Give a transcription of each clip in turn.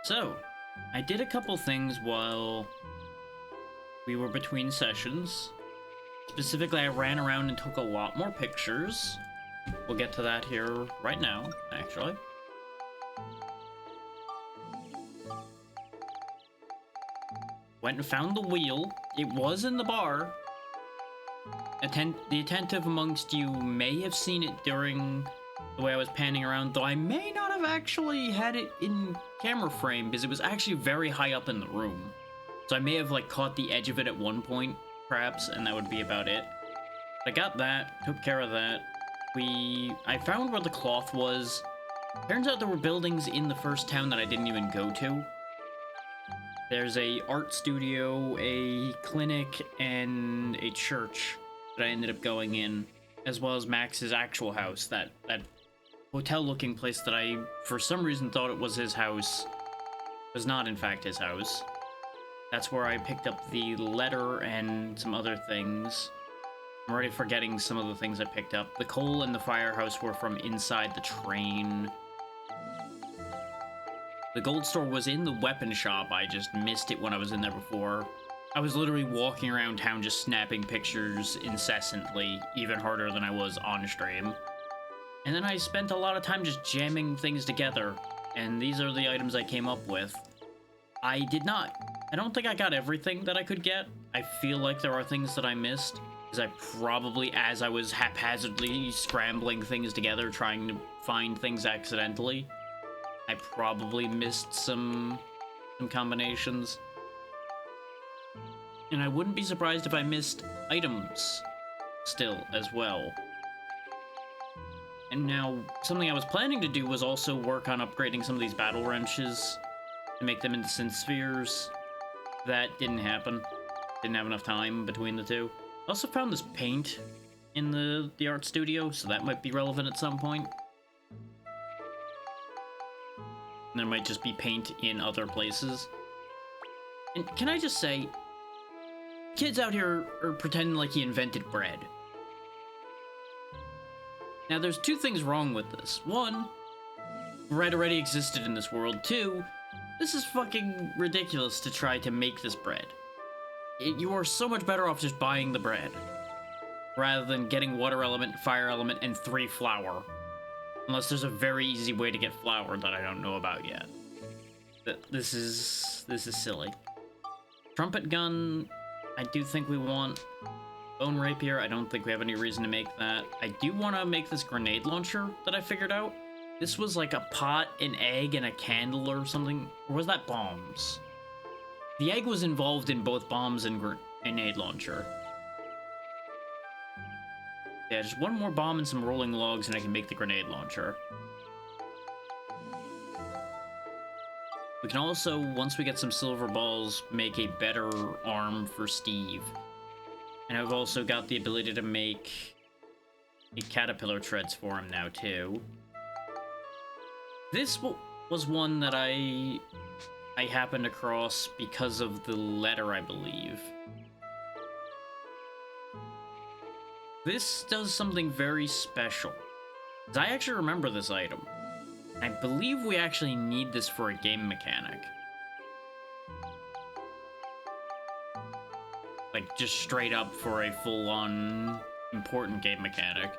So, I did a couple things while we were between sessions. Specifically, I ran around and took a lot more pictures. We'll get to that here right now, actually. Went and found the wheel. It was in the bar. The attentive amongst you may have seen it during the way I was panning around, though I may not have actually had it in camera frame because it was actually very high up in the room. So I may have like caught the edge of it at one point, perhaps, and that would be about it. I got that, took care of that. I found where the cloth was. Turns out there were buildings in the first town that I didn't even go to. There's a art studio, a clinic, and a church that I ended up going in, as well as Max's actual house, that hotel-looking place that I, for some reason, thought it was his house. Was not, in fact, his house. That's where I picked up the letter and some other things. I'm already forgetting some of the things I picked up. The coal and the firehouse were from inside the train. The gold store was in the weapon shop. I just missed it when I was in there before. I was literally walking around town just snapping pictures incessantly, even harder than I was on stream. And then I spent a lot of time just jamming things together, and these are the items I came up with. I don't think I got everything that I could get. I feel like there are things that I missed, because I probably, as I was haphazardly scrambling things together, trying to find things accidentally, I probably missed some combinations. And I wouldn't be surprised if I missed items still as well. And now, something I was planning to do was also work on upgrading some of these battle wrenches to make them into synth spheres. That didn't happen. Didn't have enough time between the two. I also found this paint in the art studio, so that might be relevant at some point. And there might just be paint in other places. And can I just say, kids out here are pretending like he invented bread. Now, there's two things wrong with this. One, bread already existed in this world. Two, this is fucking ridiculous to try to make this bread. You are so much better off just buying the bread, rather than getting water element, fire element, and 3 flour. Unless there's a very easy way to get flour that I don't know about yet. This is silly. Trumpet gun, I do think we want. Bone rapier, I don't think we have any reason to make that. I do want to make this grenade launcher that I figured out. This was like a pot, an egg, and a candle or something. Or was that bombs? The egg was involved in both bombs and grenade launcher. Yeah, just one more bomb and some rolling logs and I can make the grenade launcher. We can also, once we get some silver balls, make a better arm for Steve. And I've also got the ability to make a caterpillar treads for him now, too. This was one that I happened across because of the letter, I believe. This does something very special. I actually remember this item. I believe we actually need this for a game mechanic. Like, just straight up for a full-on important game mechanic.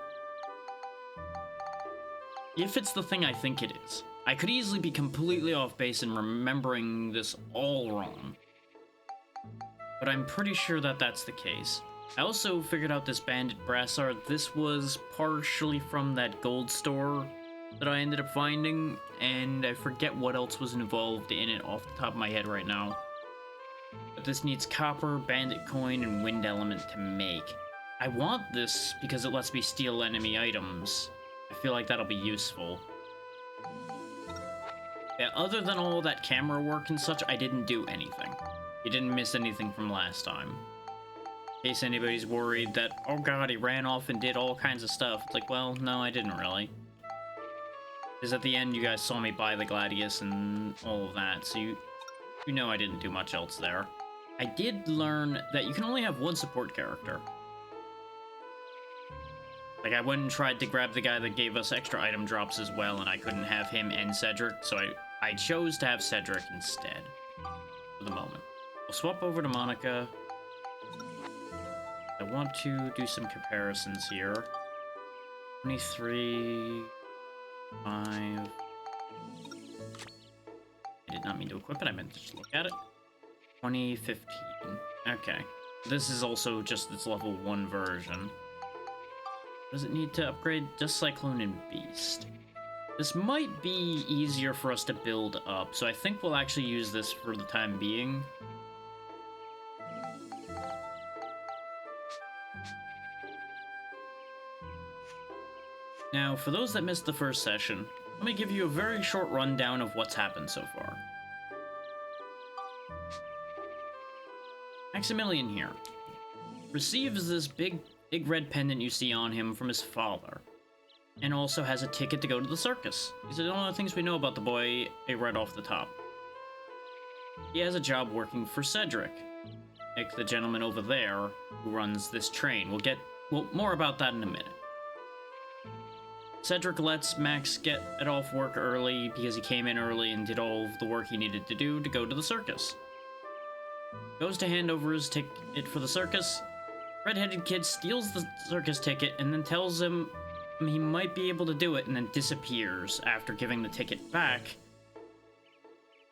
If it's the thing I think it is. I could easily be completely off base and remembering this all wrong. But I'm pretty sure that that's the case. I also figured out this bandit brassard. This was partially from that gold store that I ended up finding, and I forget what else was involved in it off the top of my head right now. But this needs copper, bandit coin, and wind element to make. I want this because it lets me steal enemy items. I feel like that'll be useful. Yeah, other than all that camera work and such, I didn't do anything. You didn't miss anything from last time. In case anybody's worried that, oh god, he ran off and did all kinds of stuff. It's like, well, no, I didn't really. Because at the end, you guys saw me buy the Gladius and all of that, so you know I didn't do much else there. I did learn that you can only have one support character. Like, I went and tried to grab the guy that gave us extra item drops as well, and I couldn't have him and Cedric, so I chose to have Cedric instead for the moment. We'll swap over to Monica. I want to do some comparisons here. 23, 5. I did not mean to equip it, I meant to just look at it. 2015. Okay. This is also just its level 1 version. Does it need to upgrade? Just Cyclone and Beast. This might be easier for us to build up, so I think we'll actually use this for the time being. Now, for those that missed the first session, let me give you a very short rundown of what's happened so far. Maximilian here receives this big red pendant you see on him from his father, and also has a ticket to go to the circus. These are the only things we know about the boy right off the top. He has a job working for Cedric, like the gentleman over there who runs this train. We'll get more about that in a minute. Cedric lets Max get off work early because he came in early and did all of the work he needed to do to go to the circus. Goes to hand over his ticket for the circus. Red-headed kid steals the circus ticket and then tells him he might be able to do it, and then disappears after giving the ticket back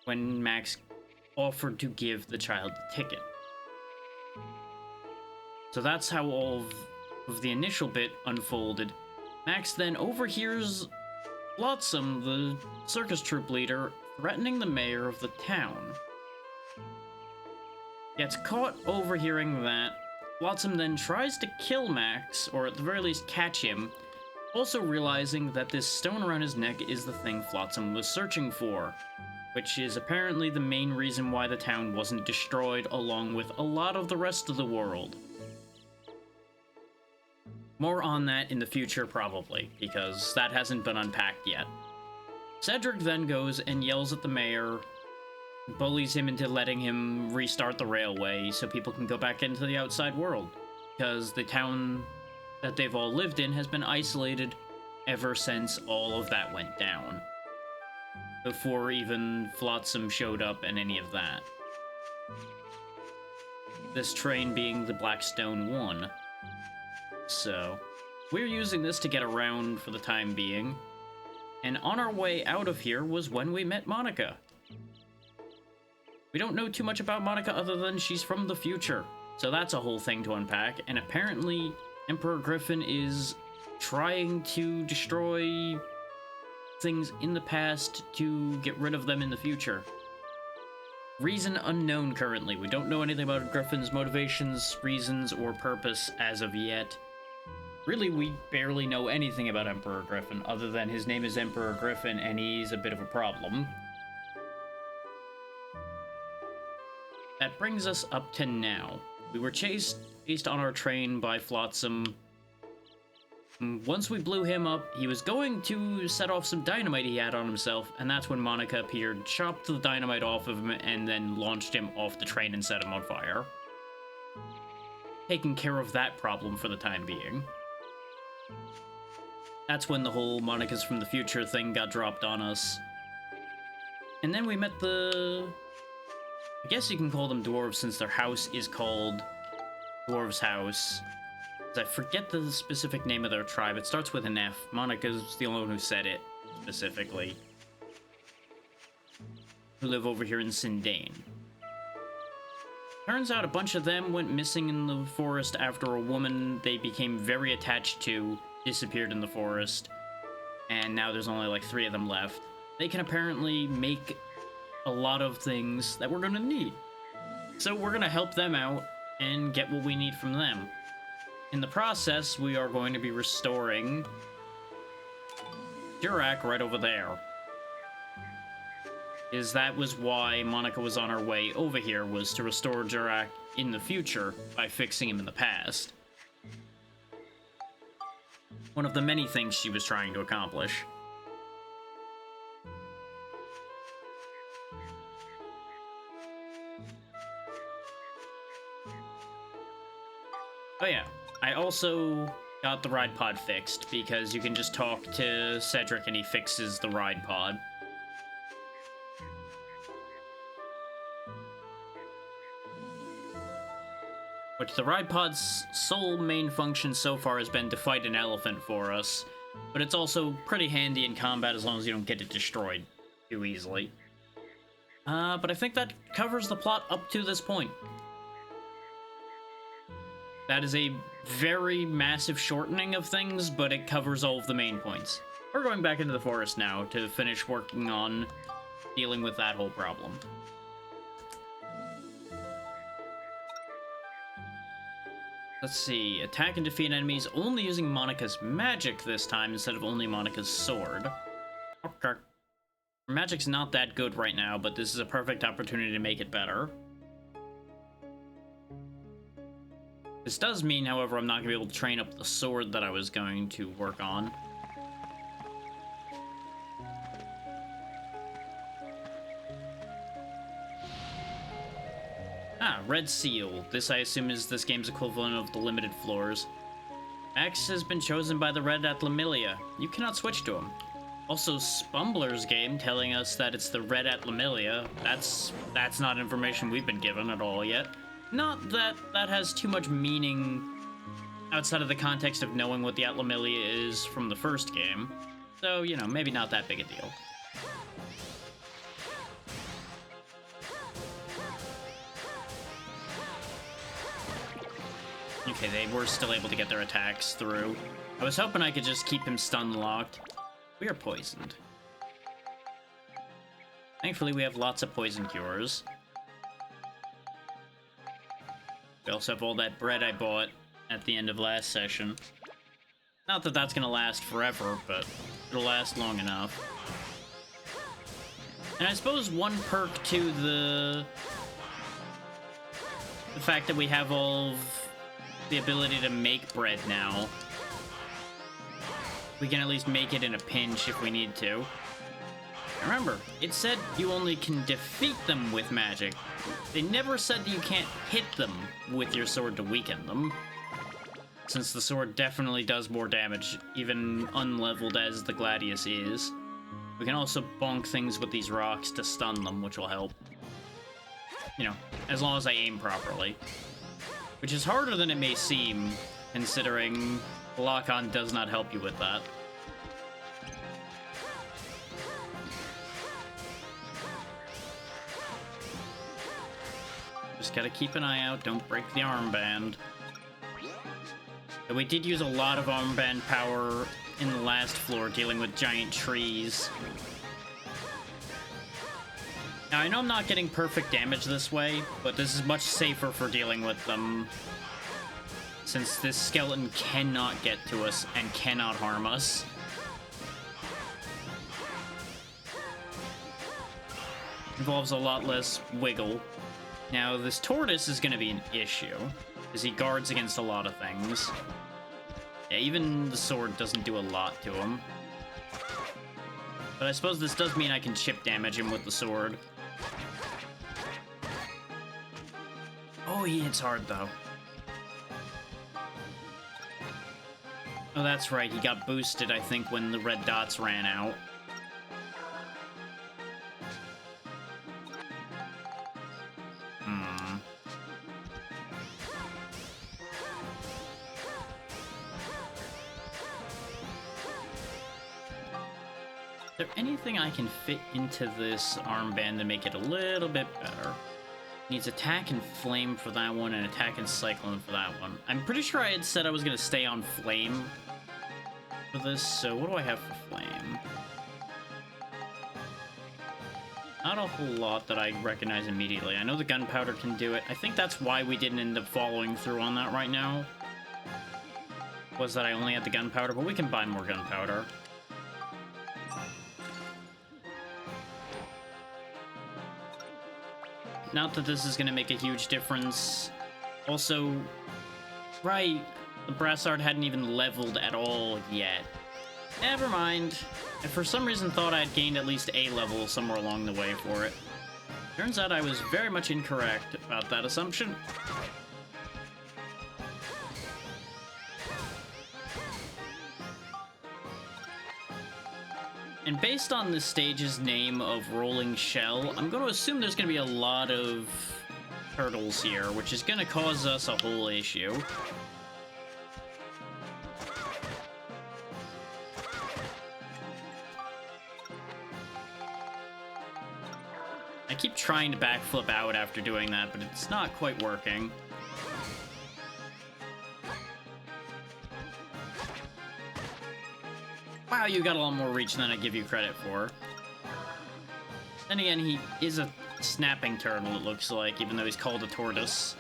when Max offered to give the child the ticket. So that's how all of the initial bit unfolded. Max then overhears Flotsam, the circus troupe leader, threatening the mayor of the town. Gets caught overhearing that. Flotsam then tries to kill Max, or at the very least catch him, also realizing that this stone around his neck is the thing Flotsam was searching for, which is apparently the main reason why the town wasn't destroyed along with a lot of the rest of the world. More on that in the future, probably, because that hasn't been unpacked yet. Cedric then goes and yells at the mayor, bullies him into letting him restart the railway so people can go back into the outside world, because the town that they've all lived in has been isolated ever since all of that went down, before even Flotsam showed up and any of that. This train being the Blackstone 1. So, we're using this to get around for the time being, and on our way out of here was when we met Monica. We don't know too much about Monica other than she's from the future, so that's a whole thing to unpack, and apparently Emperor Griffin is trying to destroy things in the past to get rid of them in the future. Reason unknown currently. We don't know anything about Griffin's motivations, reasons, or purpose as of yet. Really, we barely know anything about Emperor Griffin, other than his name is Emperor Griffin and he's a bit of a problem. That brings us up to now. We were chased on our train by Flotsam. Once we blew him up, he was going to set off some dynamite he had on himself, and that's when Monica appeared, chopped the dynamite off of him, and then launched him off the train and set him on fire. Taking care of that problem for the time being. That's when the whole Monica's from the future thing got dropped on us. And then we met I guess you can call them dwarves since their house is called Dwarves House. I forget the specific name of their tribe. It starts with an F. Monica's the only one who said it, specifically. Who live over here in Sindane. Turns out a bunch of them went missing in the forest after a woman they became very attached to disappeared in the forest. And now there's only like 3 of them left. They can apparently make a lot of things that we're gonna need. So we're gonna help them out and get what we need from them. In the process, we are going to be restoring Durak right over there. That was why Monica was on her way over here, was to restore Durak in the future by fixing him in the past. One of the many things she was trying to accomplish. Oh yeah, I also got the ride pod fixed, because you can just talk to Cedric and he fixes the ride pod. Which the ride pod's sole main function so far has been to fight an elephant for us, but it's also pretty handy in combat as long as you don't get it destroyed too easily. But I think that covers the plot up to this point. That is a very massive shortening of things, but it covers all of the main points. We're going back into the forest now to finish working on dealing with that whole problem. Let's see, attack and defeat enemies only using Monika's magic this time instead of only Monika's sword. Okay. Magic's not that good right now, but this is a perfect opportunity to make it better. This does mean, however, I'm not going to be able to train up the sword that I was going to work on. Ah, Red Seal. This, I assume, is this game's equivalent of the limited floors. Max has been chosen by the Red Atlamillia. You cannot switch to him. Also, Spumbler's game telling us that it's the Red Atlamillia. That's not information we've been given at all yet. Not that that has too much meaning outside of the context of knowing what the Atlamillia is from the first game. So, you know, maybe not that big a deal. Okay, they were still able to get their attacks through. I was hoping I could just keep him stun-locked. We are poisoned. Thankfully, we have lots of poison cures. We also have all that bread I bought at the end of last session. Not that that's gonna last forever, but it'll last long enough. And I suppose one perk to the fact that we have all of the ability to make bread now. We can at least make it in a pinch if we need to. Remember, it said you only can defeat them with magic. They never said that you can't hit them with your sword to weaken them. Since the sword definitely does more damage, even unleveled as the Gladius is. We can also bonk things with these rocks to stun them, which will help. You know, as long as I aim properly. Which is harder than it may seem, considering lock-on does not help you with that. Just gotta keep an eye out, don't break the armband. But we did use a lot of armband power in the last floor, dealing with giant trees. Now, I know I'm not getting perfect damage this way, but this is much safer for dealing with them, since this skeleton cannot get to us and cannot harm us. Involves a lot less wiggle. Now, this tortoise is going to be an issue, because he guards against a lot of things. Yeah, even the sword doesn't do a lot to him. But I suppose this does mean I can chip damage him with the sword. Oh, he hits hard, though. Oh, that's right, he got boosted, I think, when the red dots ran out. Is there anything I can fit into this armband to make it a little bit better? Needs attack and flame for that one, and attack and cyclone for that one. I'm pretty sure I had said I was going to stay on flame for this, so what do I have for flame? Not a whole lot that I recognize immediately. I know the gunpowder can do it. I think that's why we didn't end up following through on that right now. Was that I only had the gunpowder, but we can buy more gunpowder. Not that this is going to make a huge difference. Also, right, the Brassard hadn't even leveled at all yet. Never mind. I for some reason thought I had gained at least a level somewhere along the way for it. Turns out I was very much incorrect about that assumption. And based on the stage's name of Rolling Shell, I'm going to assume there's going to be a lot of turtles here, which is gonna cause us a whole issue. I keep trying to backflip out after doing that, but it's not quite working. Wow, you got a lot more reach than I give you credit for. Then again, he is a snapping turtle, it looks like, even though he's called a tortoise.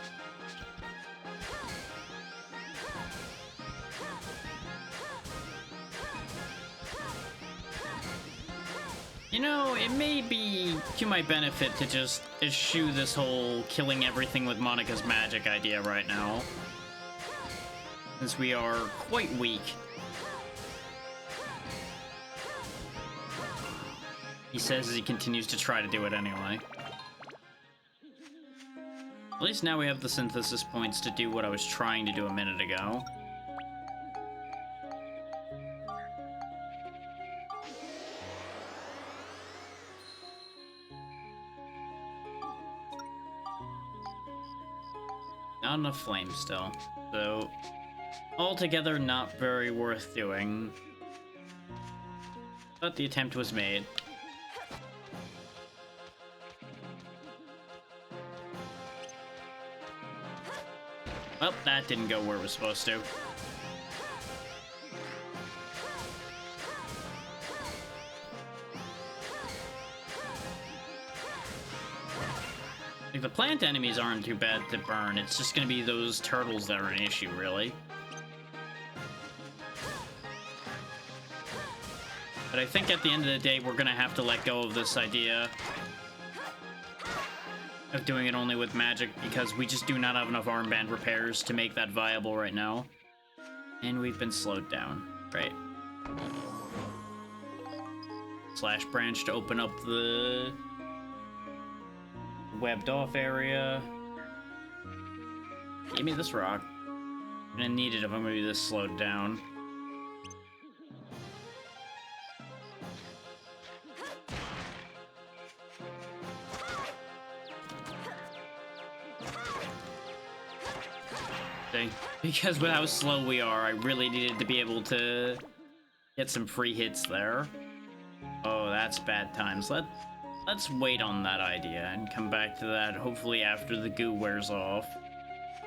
You know, it may be to my benefit to just eschew this whole killing everything with Monica's magic idea right now, since we are quite weak. He says as he continues to try to do it anyway. At least now we have the synthesis points to do what I was trying to do a minute ago. Not enough flame still, so altogether not very worth doing. But the attempt was made. Well, that didn't go where it was supposed to. Like, the plant enemies aren't too bad to burn, it's just gonna be those turtles that are an issue, really. But I think at the end of the day, we're gonna have to let go of this idea of doing it only with magic, because we just do not have enough armband repairs to make that viable right now. And we've been slowed down. Great. Slash branch to open up the webbed off area. Give me this rock. I'm gonna need it if I'm gonna be this slowed down. Because with how slow we are, I really needed to be able to get some free hits there. Oh, that's bad times. Let's wait on that idea and come back to that hopefully after the goo wears off.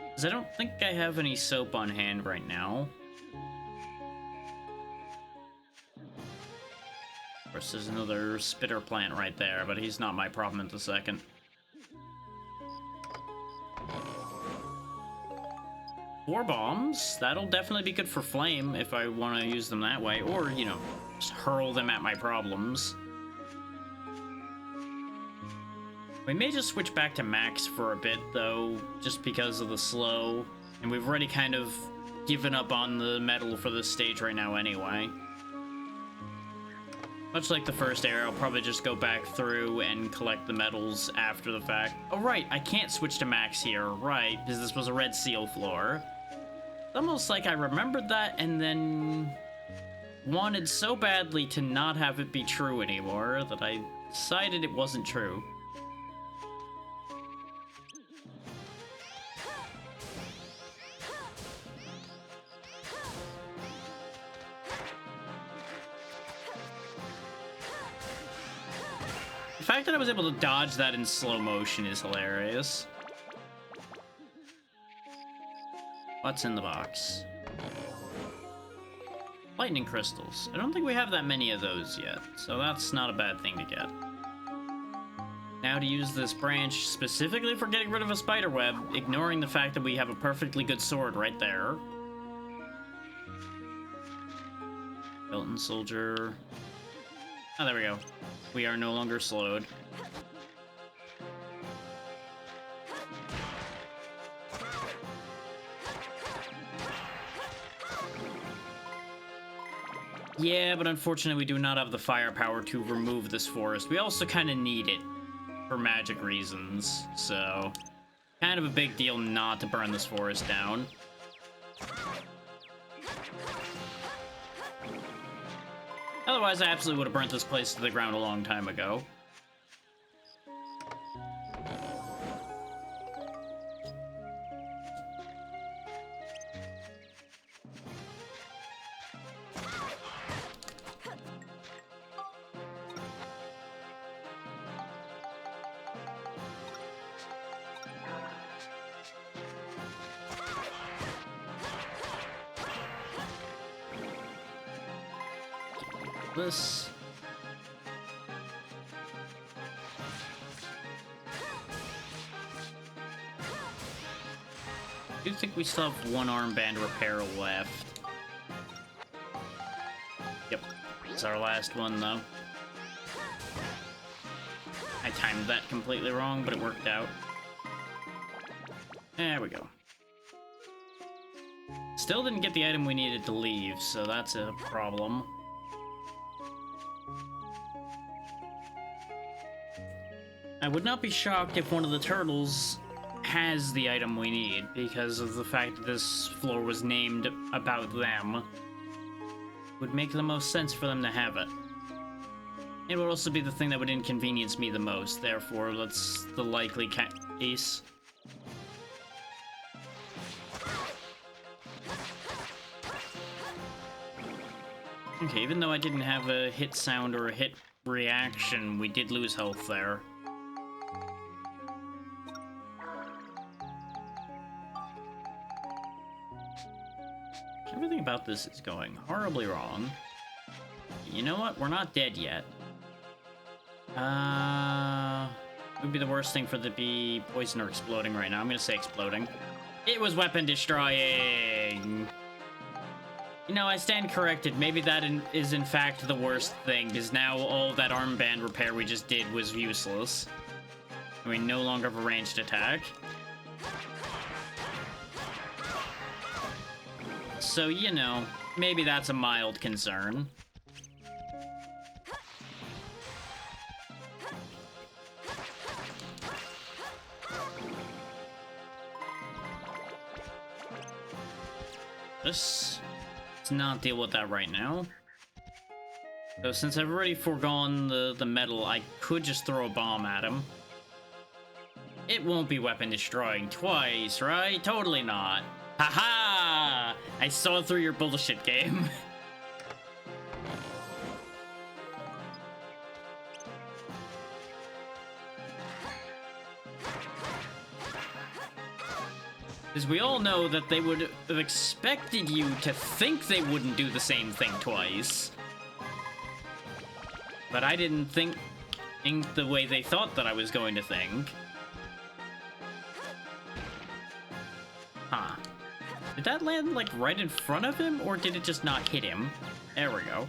Because I don't think I have any soap on hand right now. Of course, there's another spitter plant right there, but he's not my problem at the second. 4 bombs. That'll definitely be good for flame if I want to use them that way, or, you know, just hurl them at my problems. We may just switch back to max for a bit, though, just because of the slow, and we've already kind of given up on the metal for this stage right now anyway. Much like the first area, I'll probably just go back through and collect the medals after the fact. Oh, right, I can't switch to max here, right, because this was a red seal floor. It's almost like I remembered that and then wanted so badly to not have it be true anymore that I decided it wasn't true. The fact that I was able to dodge that in slow motion is hilarious. What's in the box? Lightning crystals. I don't think we have that many of those yet, so that's not a bad thing to get. Now to use this branch specifically for getting rid of a spider web, ignoring the fact that we have a perfectly good sword right there. Skeleton soldier. Oh, there we go. We are no longer slowed. Yeah, but unfortunately we do not have the firepower to remove this forest. We also kind of need it for magic reasons, so kind of a big deal not to burn this forest down. Otherwise, I absolutely would have burnt this place to the ground a long time ago. this. I do think we still have one armband repair left. Yep, it's our last one though. I timed that completely wrong, but it worked out. There we go. Still didn't get the item we needed to leave, so that's a problem. I would not be shocked if one of the turtles has the item we need, because of the fact that this floor was named about them. It would make the most sense for them to have it. It would also be the thing that would inconvenience me the most, therefore that's the likely case. Okay, even though I didn't have a hit sound or a hit reaction, we did lose health there. Everything about this is going horribly wrong. You know what? We're not dead yet. It would be the worst thing for the be poison or exploding right now. I'm gonna say exploding. It was weapon destroying! You know, I stand corrected. Maybe that is in fact the worst thing, because now all that armband repair we just did was useless. And we no longer have a ranged attack. So, you know, maybe that's a mild concern. Let's not deal with that right now. So since I've already foregone the metal, I could just throw a bomb at him. It won't be weapon destroying twice, right? Totally not. Haha! I saw through your bullshit game. Because we all know that they would have expected you to think they wouldn't do the same thing twice. But I didn't think the way they thought that I was going to think. Huh. Did that land, like, right in front of him, or did it just not hit him? There we go.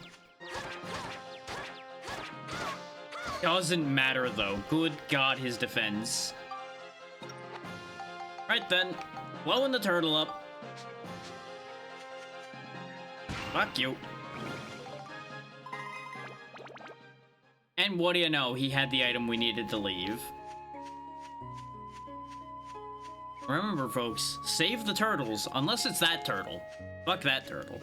Doesn't matter, though. Good God, his defense. Right then. Blowing the turtle up. Fuck you. And what do you know? He had the item we needed to leave. Remember, folks, save the turtles, unless it's that turtle. Fuck that turtle.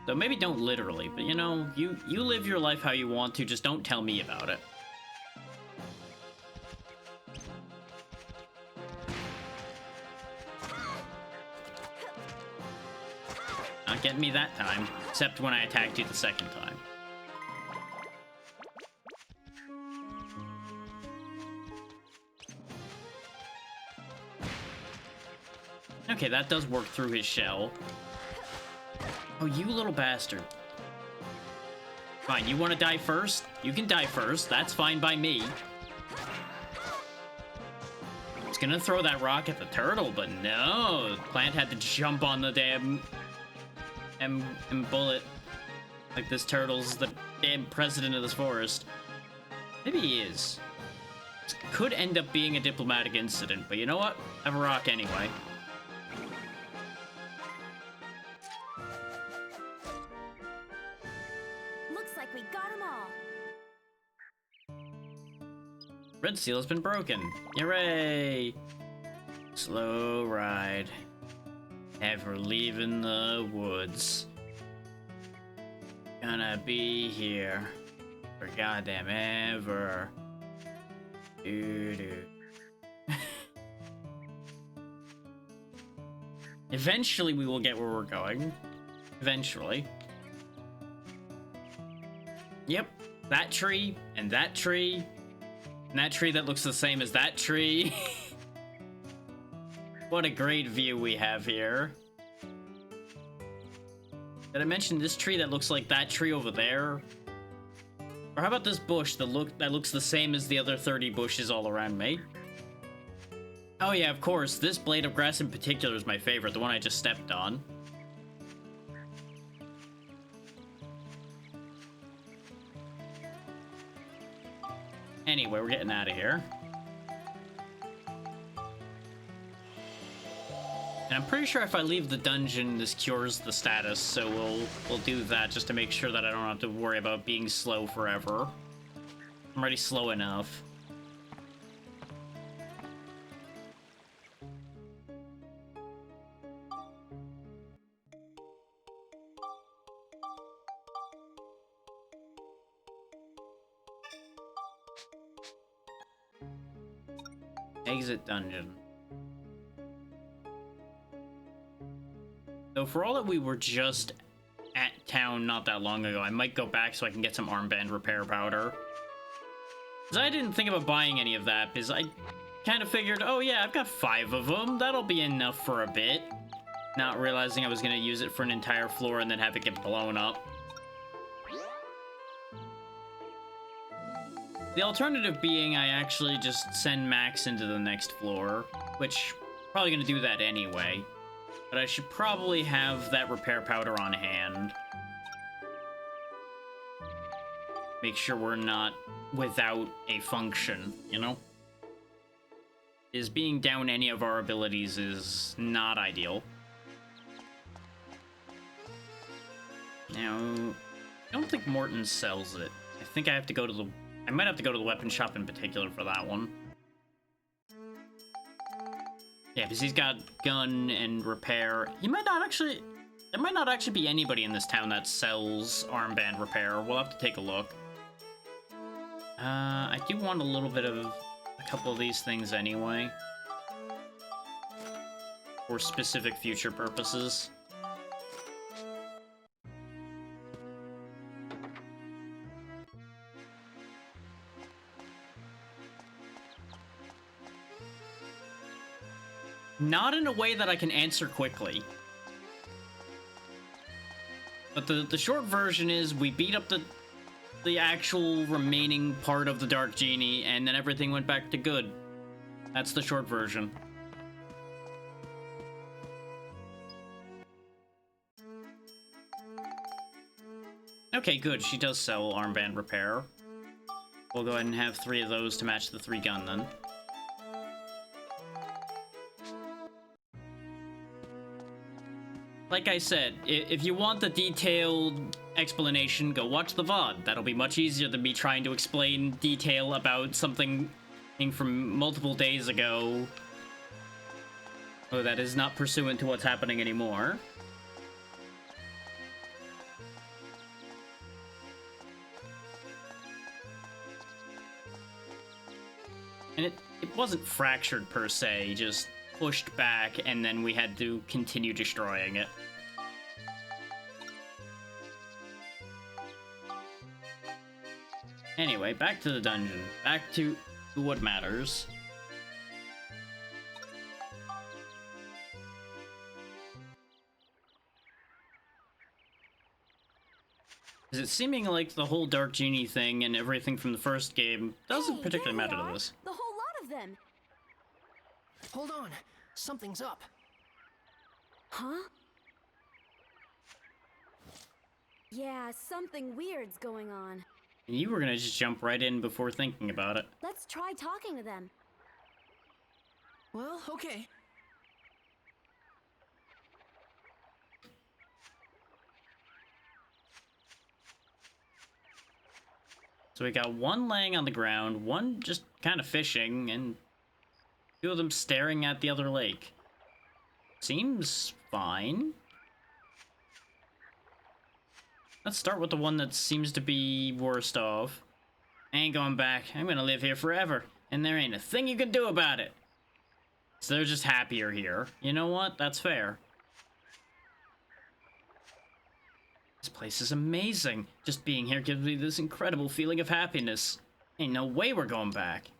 So maybe don't literally, but you know, you live your life how you want to, just don't tell me about it. Not getting me that time, except when I attacked you the second time. Okay, that does work through his shell. Oh, you little bastard. Fine, you want to die first? You can die first. That's fine by me. I was gonna throw that rock at the turtle, but no. Plant had to jump on the damn bullet. Like this turtle's the damn president of this forest. Maybe he is. This could end up being a diplomatic incident, but you know what? I have a rock anyway. We got them all. Red seal has been broken. Hooray! Slow ride. Ever leaving the woods. Gonna be here for goddamn ever. Doo-doo. Eventually we will get where we're going. Eventually. Yep, that tree, and that tree, And that tree that looks the same as that tree. What a great view we have here. Did I mention this tree that looks like that tree over there? Or how about this bush that looks the same as the other 30 bushes all around me? Oh yeah, of course, this blade of grass in particular is my favorite, the one I just stepped on. Anyway, we're getting out of here. And I'm pretty sure if I leave the dungeon, this cures the status, so we'll do that just to make sure that I don't have to worry about being slow forever. I'm already slow enough. Exit dungeon. So for all that we were just at town not that long ago, I might go back so I can get some armband repair powder. Because I didn't think about buying any of that, because I kind of figured, oh yeah, I've got 5 of them, that'll be enough for a bit. Not realizing I was going to use it for an entire floor and then have it get blown up. The alternative being I actually just send Max into the next floor, which probably going to do that anyway. But I should probably have that repair powder on hand. Make sure we're not without a function, you know? Is being down any of our abilities is not ideal. Now, I don't think Morton sells it. I think I have to go to the... I might have to go to the weapon shop in particular for that one. Yeah, because he's got gun and repair. He might not actually... There might not actually be anybody in this town that sells armband repair. We'll have to take a look. I do want a little bit of a couple of these things anyway. For specific future purposes. Not in a way that I can answer quickly. But the short version is we beat up the actual remaining part of the Dark Genie, and then everything went back to good. That's the short version. Okay, good. She does sell armband repair. We'll go ahead and have 3 of those to match the 3 gun then. Like I said, if you want the detailed explanation, go watch the VOD. That'll be much easier than me trying to explain detail about something from multiple days ago. Oh, that is not pursuant to what's happening anymore. And it wasn't fractured per se, just pushed back, and then we had to continue destroying it. Anyway, back to the dungeon. Back to what matters. Is it seeming like the whole Dark Genie thing and everything from the first game doesn't particularly matter to this? The whole lot of them. Hold on. Something's up. Huh? Yeah, something weird's going on. And you were gonna just jump right in before thinking about it. Let's try talking to them. Well, okay. So we got one laying on the ground, one just kind of fishing, and 2 of them staring at the other lake. Seems fine. Let's start with the one that seems to be worst off. I ain't going back. I'm gonna live here forever, and there ain't a thing you can do about it. So they're just happier here. You know what? That's fair. This place is amazing. Just being here gives me this incredible feeling of happiness. Ain't no way we're going back.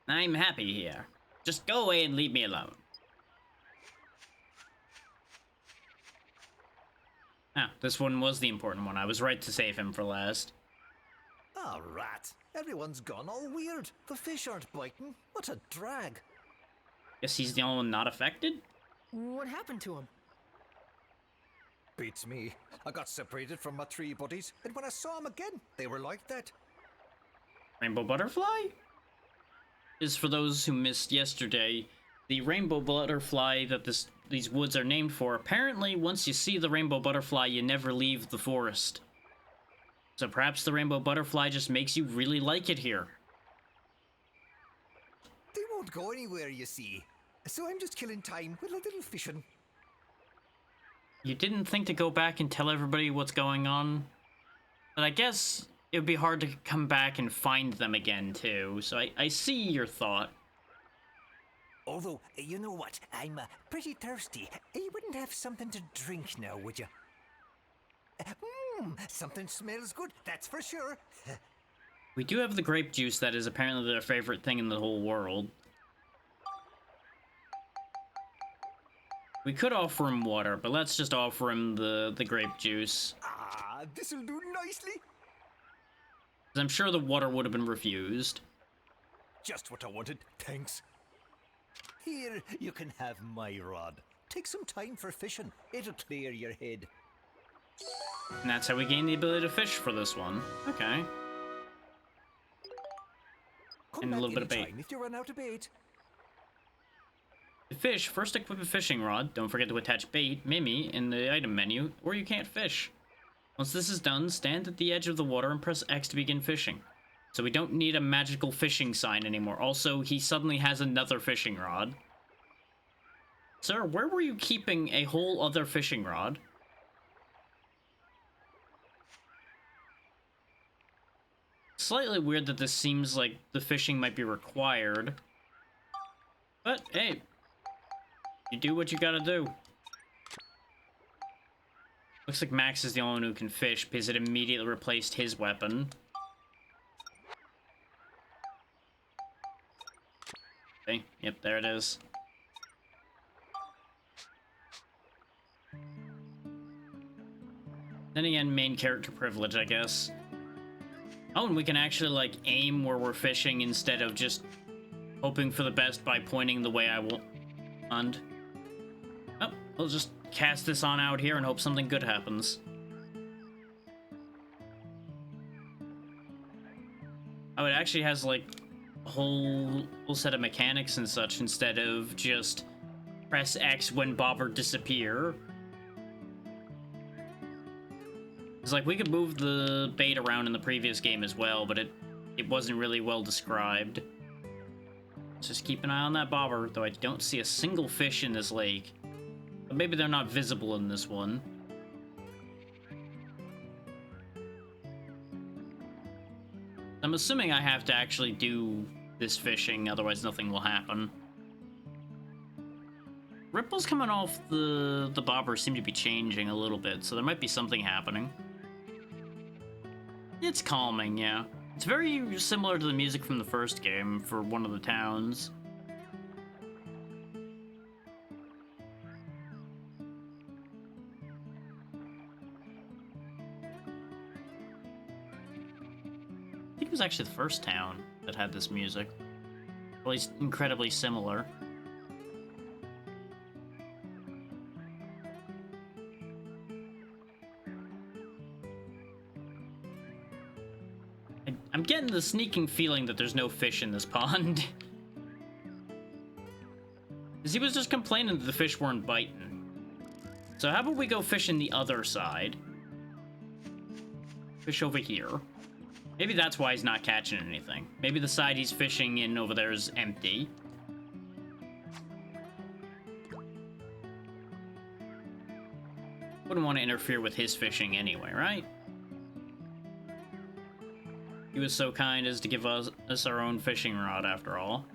I'm happy here. Just go away and leave me alone. Ah, this one was the important one. I was right to save him for last. Ah, rat. Everyone's gone all weird. The fish aren't biting. What a drag. Guess he's the only one not affected? What happened to him? Beats me. I got separated from my three buddies, and when I saw them again, they were like that. Rainbow butterfly? Is for those who missed yesterday, the rainbow butterfly that these woods are named for. Apparently, once you see the rainbow butterfly, you never leave the forest. So perhaps the rainbow butterfly just makes you really like it here. They won't go anywhere, you see. So I'm just killing time with a little fishing. You didn't think to go back and tell everybody what's going on? But I guess it would be hard to come back and find them again, too. So I see your thought. Although, you know what? I'm pretty thirsty. You wouldn't have something to drink now, would you? Something smells good, that's for sure. We do have the grape juice that is apparently their favorite thing in the whole world. We could offer him water, but let's just offer him the grape juice. Ah, this'll do nicely. 'Cause I'm sure the water would have been refused. Just what I wanted, thanks. Here, you can have my rod. Take some time for fishing. It'll clear your head. And that's how we gain the ability to fish for this one. Okay. Come And a back little bit of bait. anytime if you run out of bait. To fish, first equip a fishing rod. Don't forget to attach bait, Mimi, in the item menu, or you can't fish. Once this is done, stand at the edge of the water and press X to begin fishing. So we don't need a magical fishing sign anymore. Also, he suddenly has another fishing rod. Sir, where were you keeping a whole other fishing rod? Slightly weird that this seems like the fishing might be required. But, hey, you do what you gotta do. Looks like Max is the only one who can fish because it immediately replaced his weapon. Okay, yep, there it is. Then again, main character privilege, I guess. Oh, and we can actually, like, aim where we're fishing instead of just hoping for the best by pointing the way I want. Oh, we'll just cast this on out here and hope something good happens. Oh, it actually has, like, a whole set of mechanics and such instead of just press X when bobber disappear. It's like we could move the bait around in the previous game as well, but it wasn't really well described. Let's just keep an eye on that bobber, though I don't see a single fish in this lake. But maybe they're not visible in this one. I'm assuming I have to actually do this fishing, otherwise nothing will happen. Ripples coming off the bobber seem to be changing a little bit, so there might be something happening. It's calming, yeah. It's very similar to the music from the first game for one of the towns. I think it was actually the first town that had this music. At least incredibly similar. I'm getting the sneaking feeling that there's no fish in this pond. Because he was just complaining that the fish weren't biting. So how about we go fishing the other side? Fish over here. Maybe that's why he's not catching anything. Maybe the side he's fishing in over there is empty. Wouldn't want to interfere with his fishing anyway, right? He was so kind as to give us our own fishing rod, after all.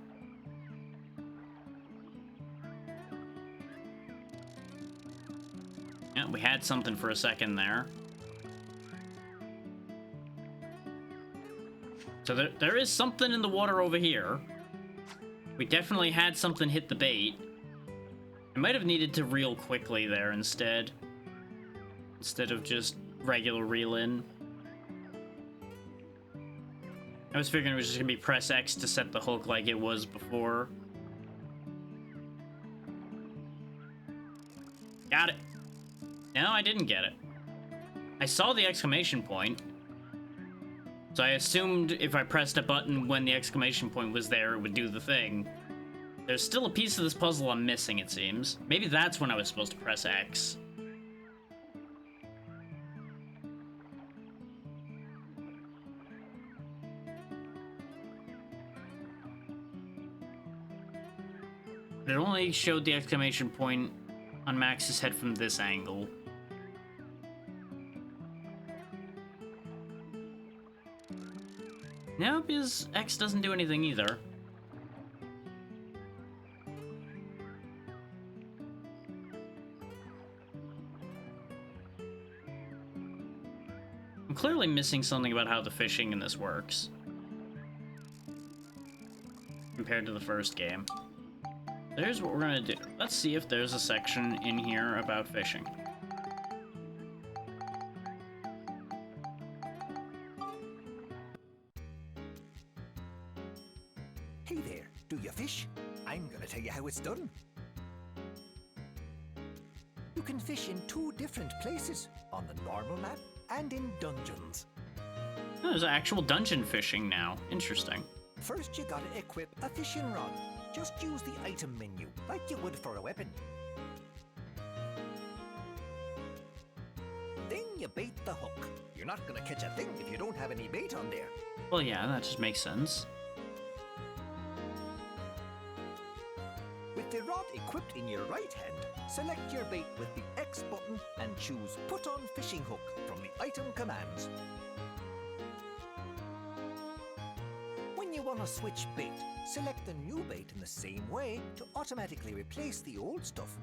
Yeah, we had something for a second there. So there is something in the water over here. We definitely had something hit the bait. I might have needed to reel quickly there instead of just regular reel in. I was figuring it was just gonna be press X to set the hook like it was before. Got it. No, I didn't get it. I saw the exclamation point, so I assumed if I pressed a button when the exclamation point was there, it would do the thing. There's still a piece of this puzzle I'm missing, it seems. Maybe that's when I was supposed to press X. It only showed the exclamation point on Max's head from this angle. No, because X doesn't do anything either. I'm clearly missing something about how the fishing in this works compared to the first game. Here's what we're gonna do. Let's see if there's a section in here about fishing. Hey there, do you fish? I'm gonna tell you how it's done. You can fish in 2 different places, on the normal map and in dungeons. Oh, there's actual dungeon fishing now. Interesting. First, you gotta equip a fishing rod. Just use the item menu, like you would for a weapon. Then you bait the hook. You're not gonna catch a thing if you don't have any bait on there. Well, yeah, that just makes sense. With the rod equipped in your right hand, select your bait with the X button and choose Put on Fishing Hook from the item commands. When you want to switch bait, select the new bait in the same way to automatically replace the old stuff.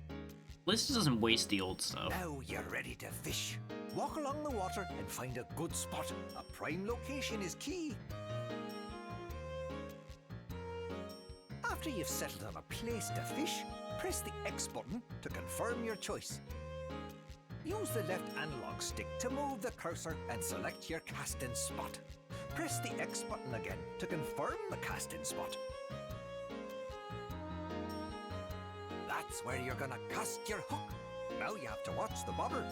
At least it doesn't waste the old stuff. Now you're ready to fish. Walk along the water and find a good spot. A prime location is key. After you've settled on a place to fish, press the X button to confirm your choice. Use the left analog stick to move the cursor and select your casting spot. Press the X button again to confirm the casting spot. That's where you're gonna cast your hook. Now you have to watch the bobber.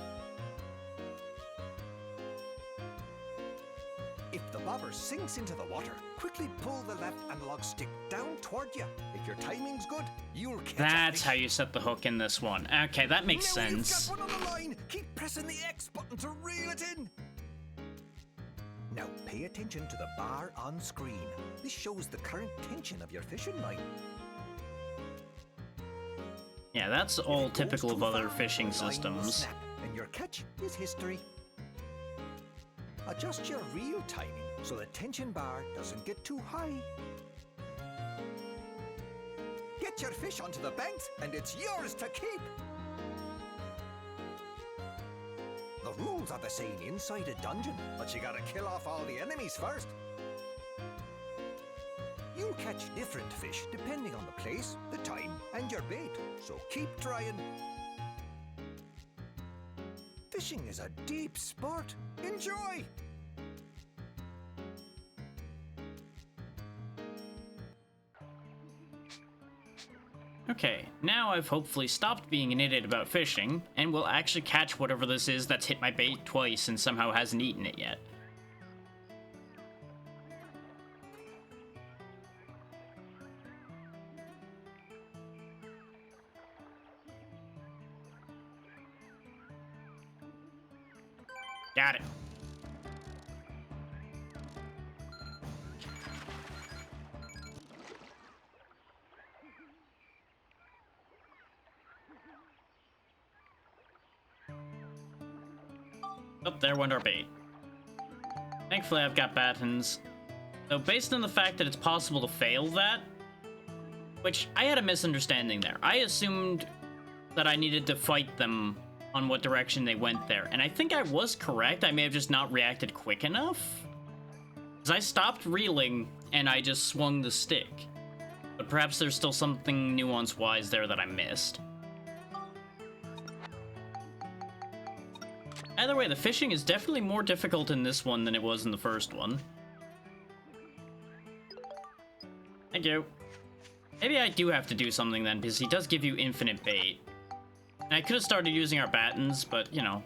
If the bobber sinks into the water, quickly pull the left analog stick down toward you. If your timing's good, you'll catch That's a fish. how you set the hook in this one. Okay, that makes Now sense. You've got one on the line. Keep pressing the X button to reel it in. Now pay attention to the bar on screen. This shows the current tension of your fishing line. Yeah, that's If all it goes typical too of other far, fishing the line will systems. snap, and your catch is history. Adjust your reel timing so the tension bar doesn't get too high. Get your fish onto the banks and it's yours to keep. The rules are the same inside a dungeon, but you gotta kill off all the enemies first. You'll catch different fish depending on the place, the time, and your bait, so keep trying. Fishing is a deep sport. Enjoy! Okay, now I've hopefully stopped being an idiot about fishing, and will actually catch whatever this is that's hit my bait twice and somehow hasn't eaten it yet. Got it. Oh, there went our bait. Thankfully, I've got battens. So based on the fact that it's possible to fail that, which I had a misunderstanding there. I assumed that I needed to fight them on what direction they went there. And I think I was correct. I may have just not reacted quick enough. Because I stopped reeling and I just swung the stick. perhaps there's still something nuance-wise there that I missed. Either way, the fishing is definitely more difficult in this one than it was in the first one. Thank you. Maybe I do have to do something then, because he does give you infinite bait. And I could have started using our battens, but, you know,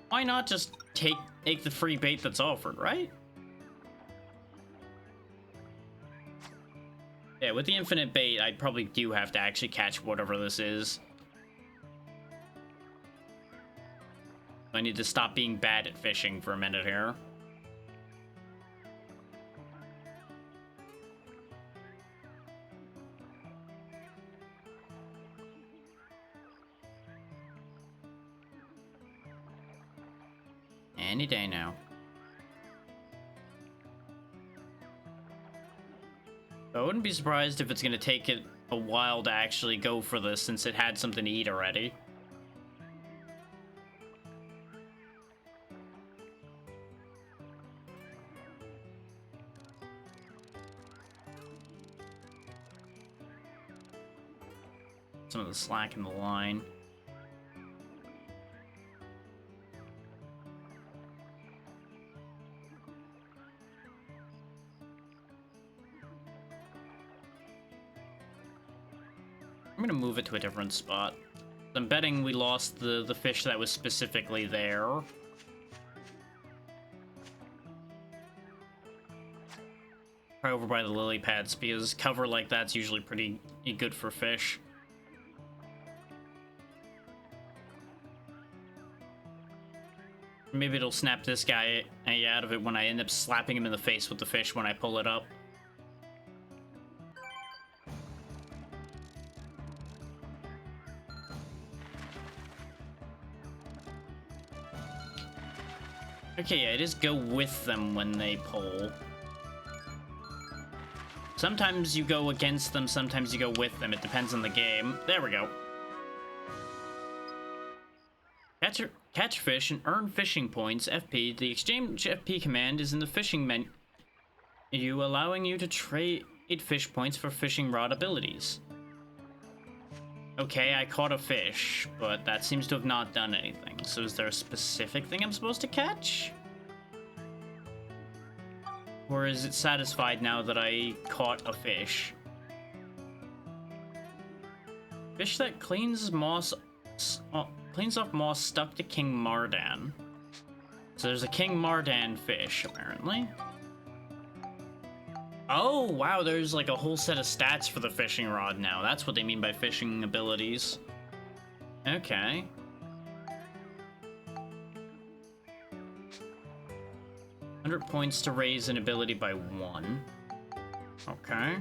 why not just take the free bait that's offered, right? Yeah, with the infinite bait, I probably do have to actually catch whatever this is. I need to stop being bad at fishing for a minute here. Any day now. I wouldn't be surprised if it's going to take it a while to actually go for this since it had something to eat already. Some of the slack in the line. I'm gonna move it to a different spot. I'm betting we lost the fish that was specifically there. Probably over by the lily pads, because cover like that's usually pretty good for fish. Maybe it'll snap this guy out of it when I end up slapping him in the face with the fish when I pull it up. Okay, yeah, it is go with them when they pull. Sometimes you go against them, sometimes you go with them. It depends on the game. There we go. Catch fish and earn fishing points, FP. The exchange FP command is in the fishing menu, allowing you to trade fish points for fishing rod abilities. Okay, I caught a fish, but that seems to have not done anything. So is there a specific thing I'm supposed to catch? Or is it satisfied now that I caught a fish? Fish that cleans off moss stuck to King Mardan. So there's a King Mardan fish, apparently. Oh, wow, there's like a whole set of stats for the fishing rod now. That's what they mean by fishing abilities. Okay. $100 points to raise an ability by 1. Okay.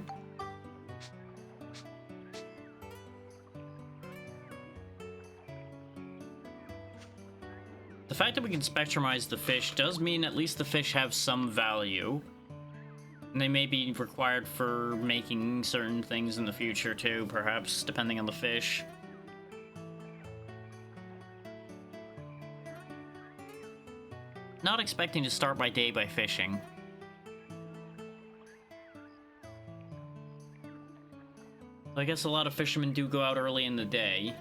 The fact that we can spectrumize the fish does mean at least the fish have some value. And they may be required for making certain things in the future too, perhaps, depending on the fish. Not expecting to start my day by fishing. I guess a lot of fishermen do go out early in the day.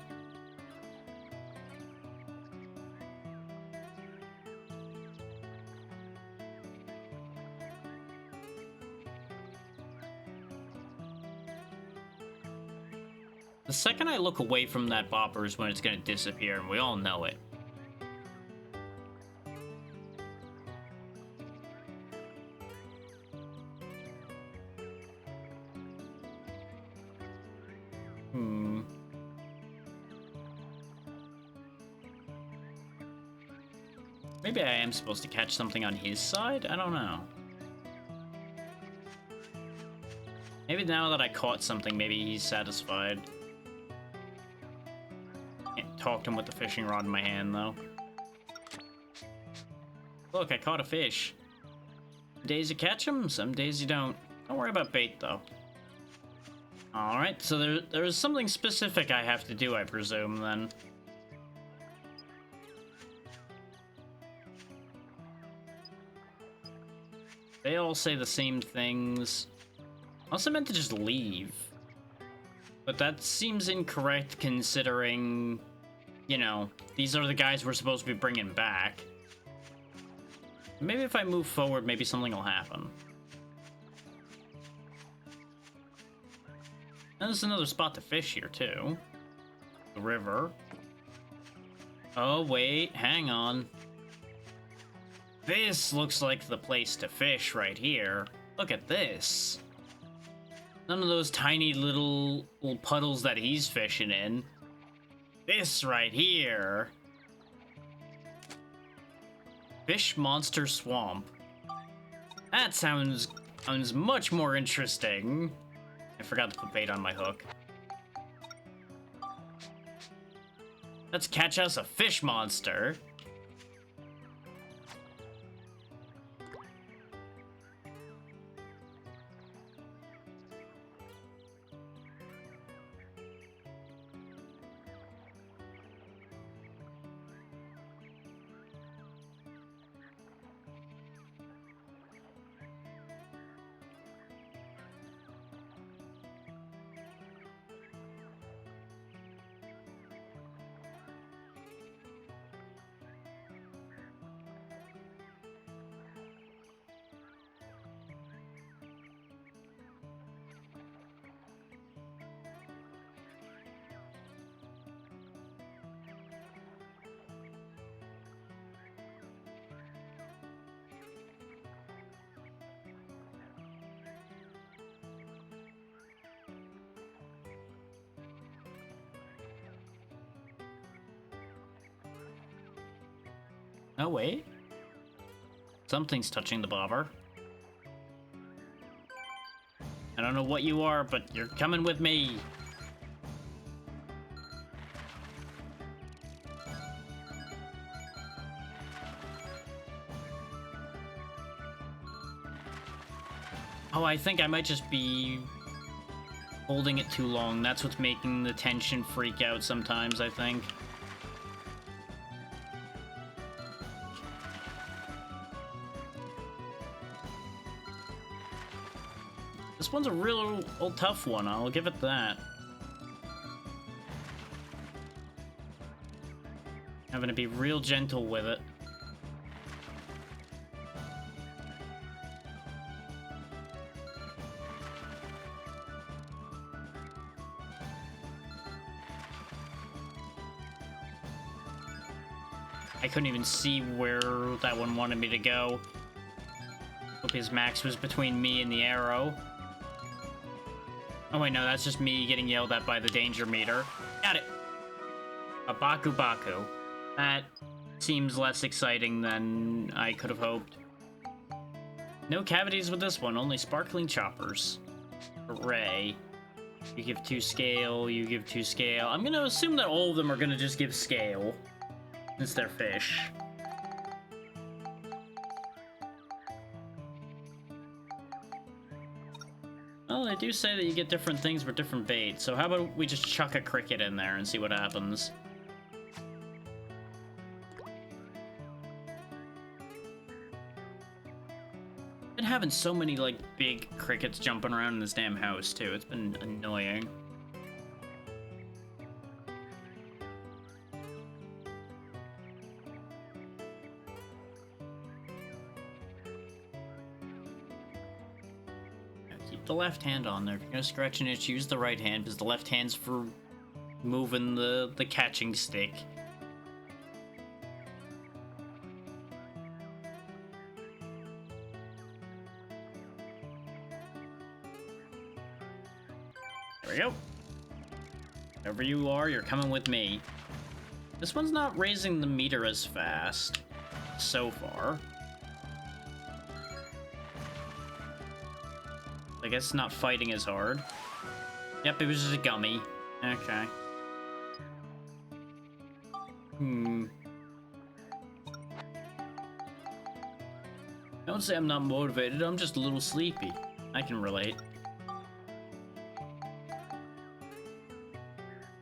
The second I look away from that bopper is when it's gonna disappear, and we all know it. Maybe I am supposed to catch something on his side? I don't know. Maybe now that I caught something, maybe he's satisfied. Can't talk to him with the fishing rod in my hand, though. Look, I caught a fish. Some days you catch them, some days you don't. Don't worry about bait, though. Alright, so there's something specific I have to do, I presume, then. They all say the same things. I also meant to just leave. But that seems incorrect considering, you know, these are the guys we're supposed to be bringing back. Maybe if I move forward, maybe something will happen. And there's another spot to fish here, too. The river. Oh, wait, hang on. This looks like the place to fish right here. Look at this. None of those tiny little puddles that he's fishing in. This right here. Fish Monster Swamp. That sounds much more interesting. I forgot to put bait on my hook. Let's catch us a fish monster. Oh, wait. Something's touching the bobber. I don't know what you are, but you're coming with me. Oh, I think I might just be holding it too long. That's what's making the tension freak out sometimes, I think. This one's a real old tough one, I'll give it that. Having to be real gentle with it. I couldn't even see where that one wanted me to go. Hope his max was between me and the arrow. Oh wait, no, that's just me getting yelled at by the danger meter. Got it! A Baku Baku. That seems less exciting than I could have hoped. No cavities with this one, only sparkling choppers. Hooray. You give 2 scale, you give 2 scale. I'm gonna assume that all of them are gonna just give scale, since they're fish. Well, they do say that you get different things for different bait, so how about we just chuck a cricket in there and see what happens. Been having so many, like, big crickets jumping around in this damn house, too. It's been annoying. Keep the left hand on there. If you're gonna scratch an itch, use the right hand, because the left hand's for moving the catching stick. There we go. Wherever you are, you're coming with me. This one's not raising the meter as fast, so far. I guess not fighting as hard. Yep, it was just a gummy. Okay. Don't say I'm not motivated, I'm just a little sleepy. I can relate. I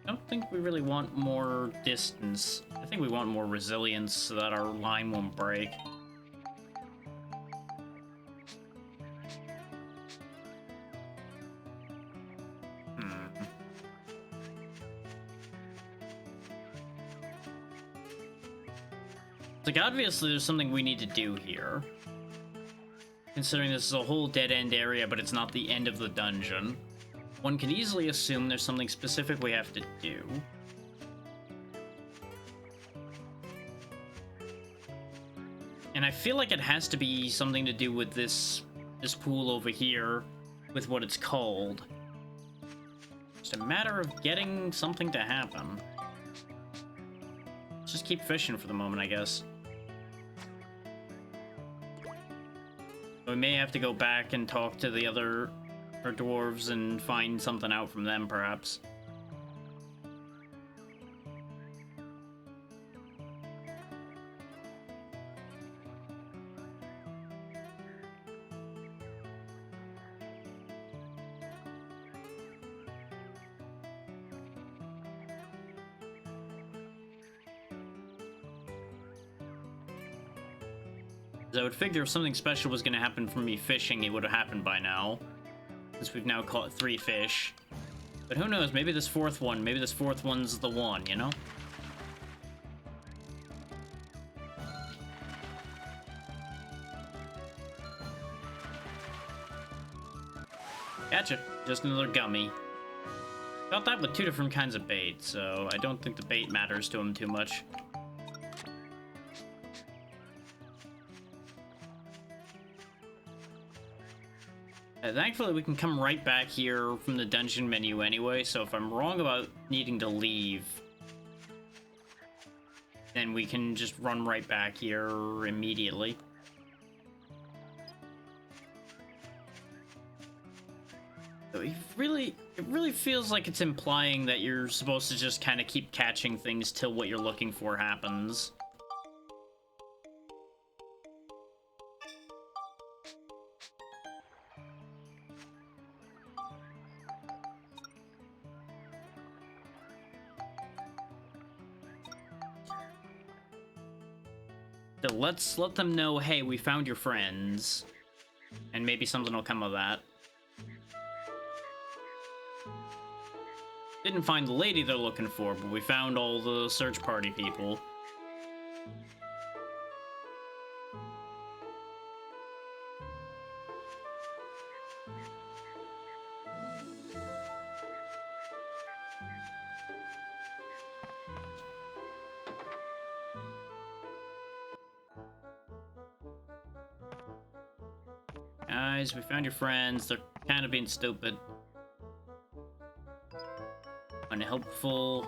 don't think we really want more distance. I think we want more resilience so that our line won't break. Like, obviously there's something we need to do here. Considering this is a whole dead-end area, but it's not the end of the dungeon. One can easily assume there's something specific we have to do. And I feel like it has to be something to do with this pool over here, with what it's called. It's a matter of getting something to happen. Let's just keep fishing for the moment, I guess. We may have to go back and talk to the other dwarves and find something out from them, perhaps. I would figure if something special was going to happen from me fishing, it would have happened by now. Since we've now caught 3 fish. But who knows, maybe this fourth one's the one, you know? Gotcha. Just another gummy. Got that with 2 different kinds of bait, so I don't think the bait matters to him too much. Thankfully, we can come right back here from the dungeon menu anyway, so if I'm wrong about needing to leave, then we can just run right back here immediately. So it really feels like it's implying that you're supposed to just kind of keep catching things till what you're looking for happens. So let's let them know, hey, we found your friends. And maybe something will come of that. Didn't find the lady they're looking for, but we found all the search party people. Guys, we found your friends. They're kind of being stupid. Unhelpful.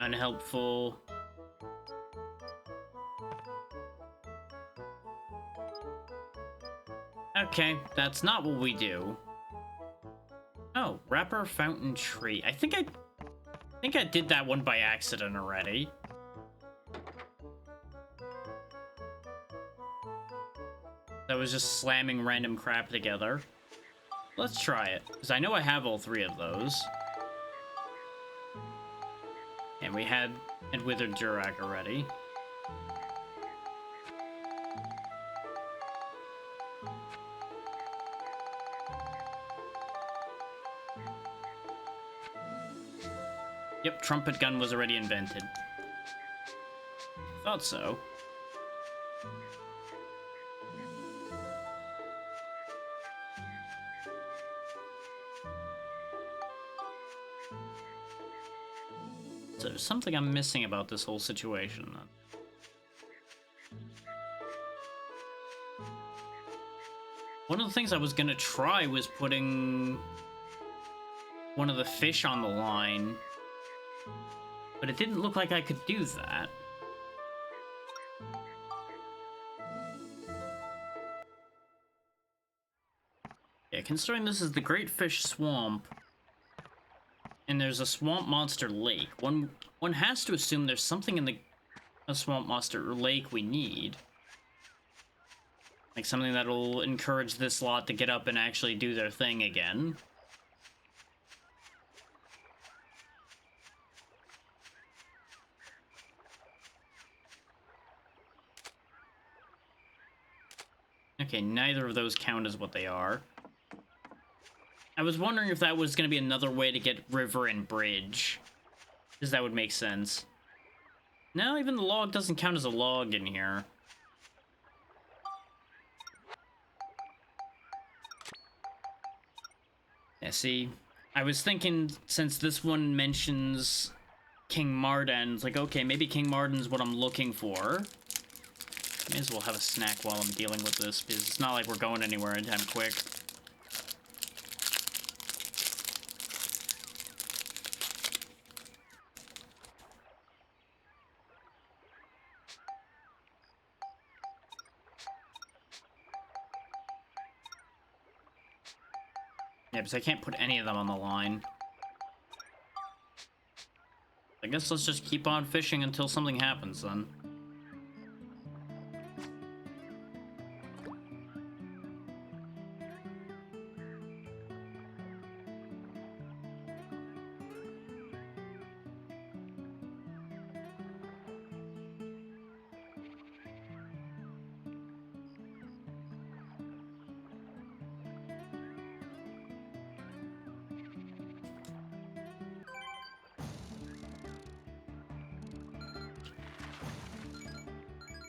Unhelpful. Okay, that's not what we do. Oh, Wrapper Fountain Tree. I think I did that one by accident already. That was just slamming random crap together. Let's try it, because I know I have all 3 of those. And we had Withered Durak already. Yep, Trumpet Gun was already invented. Thought so. So there's something I'm missing about this whole situation, then. One of the things I was gonna try was putting one of the fish on the line, but it didn't look like I could do that. Yeah, considering this is the Great Fish Swamp, and there's a swamp monster lake, one has to assume there's something in a swamp monster lake we need. Like something that'll encourage this lot to get up and actually do their thing again. Okay, neither of those count as what they are. I was wondering if that was going to be another way to get River and Bridge. Because that would make sense. No, even the log doesn't count as a log in here. Yeah, see, I was thinking since this one mentions King Marden, it's like, okay, maybe King Marden's what I'm looking for. May as well have a snack while I'm dealing with this, because it's not like we're going anywhere anytime quick. Yeah, because I can't put any of them on the line. I guess let's just keep on fishing until something happens, then.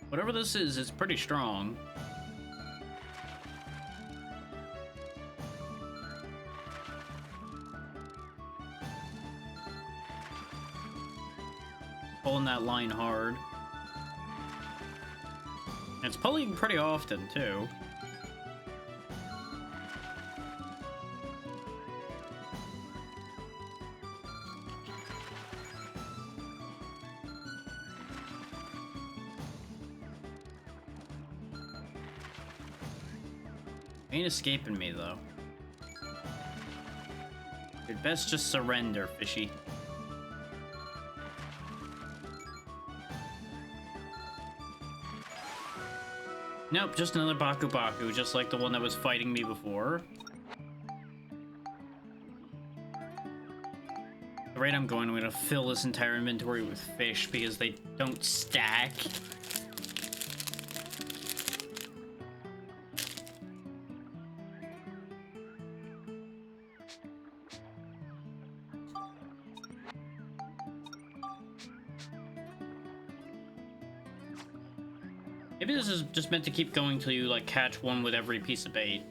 Whatever this is, it's pretty strong. Pulling that line hard. And it's pulling pretty often, too. Ain't escaping me, though. You'd best just surrender, fishy. Nope, just another Baku Baku, just like the one that was fighting me before. The rate I'm going, I'm gonna fill this entire inventory with fish because they don't stack. Maybe this is just meant to keep going till you, like, catch one with every piece of bait.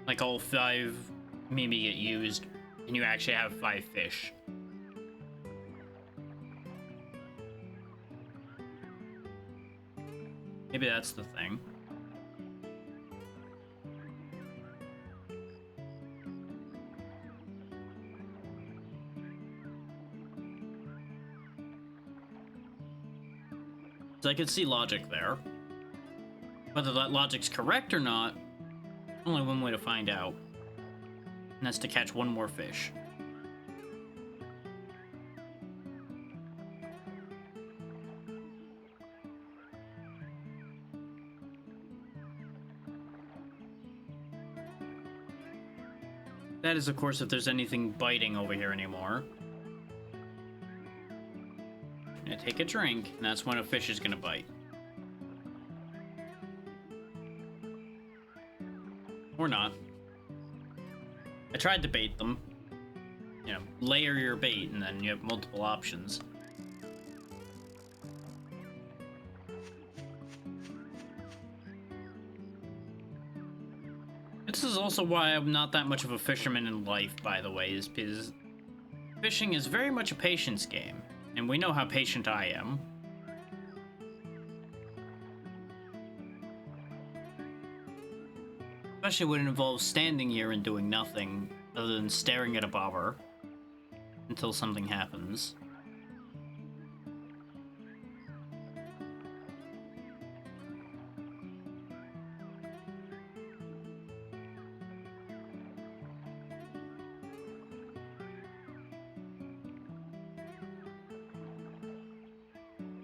Like, all 5 maybe get used, and you actually have 5 fish. Maybe that's the thing. I could see logic there. Whether that logic's correct or not, only one way to find out. And that's to catch one more fish. That is, of course, if there's anything biting over here anymore. Gonna take a drink, and that's when a fish is gonna bite. Or not. I tried to bait them. You know, layer your bait, and then you have multiple options. This is also why I'm not that much of a fisherman in life, by the way, is because fishing is very much a patience game. And we know how patient I am. Especially when it involves standing here and doing nothing other than staring at a bobber until something happens.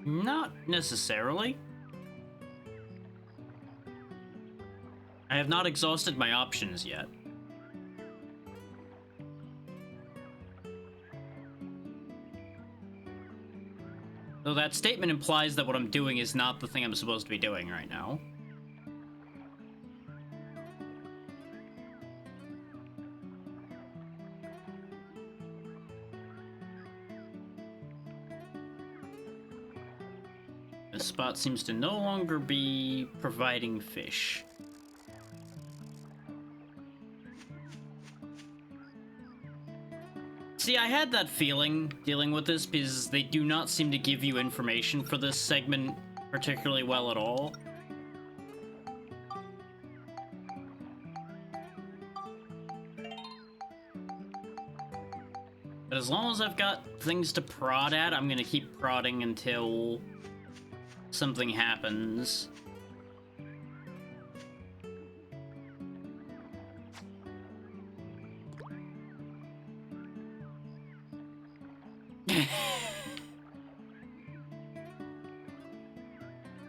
Not necessarily. I have not exhausted my options yet. Though that statement implies that what I'm doing is not the thing I'm supposed to be doing right now. This spot seems to no longer be providing fish. See, I had that feeling dealing with this because they do not seem to give you information for this segment particularly well at all. But as long as I've got things to prod at, I'm gonna keep prodding until something happens.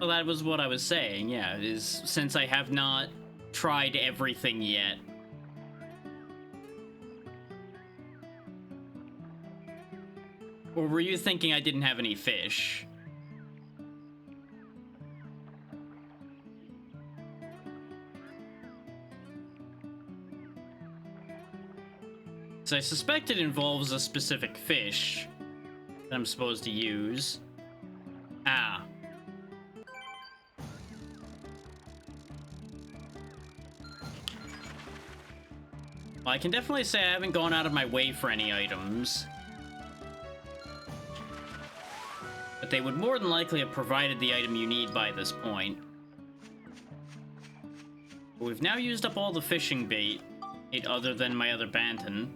Well, that was what I was saying, yeah, is since I have not tried everything yet. Or were you thinking I didn't have any fish? So I suspect it involves a specific fish that I'm supposed to use. Ah. Well, I can definitely say I haven't gone out of my way for any items. But they would more than likely have provided the item you need by this point. But we've now used up all the fishing bait, other than my other Banton.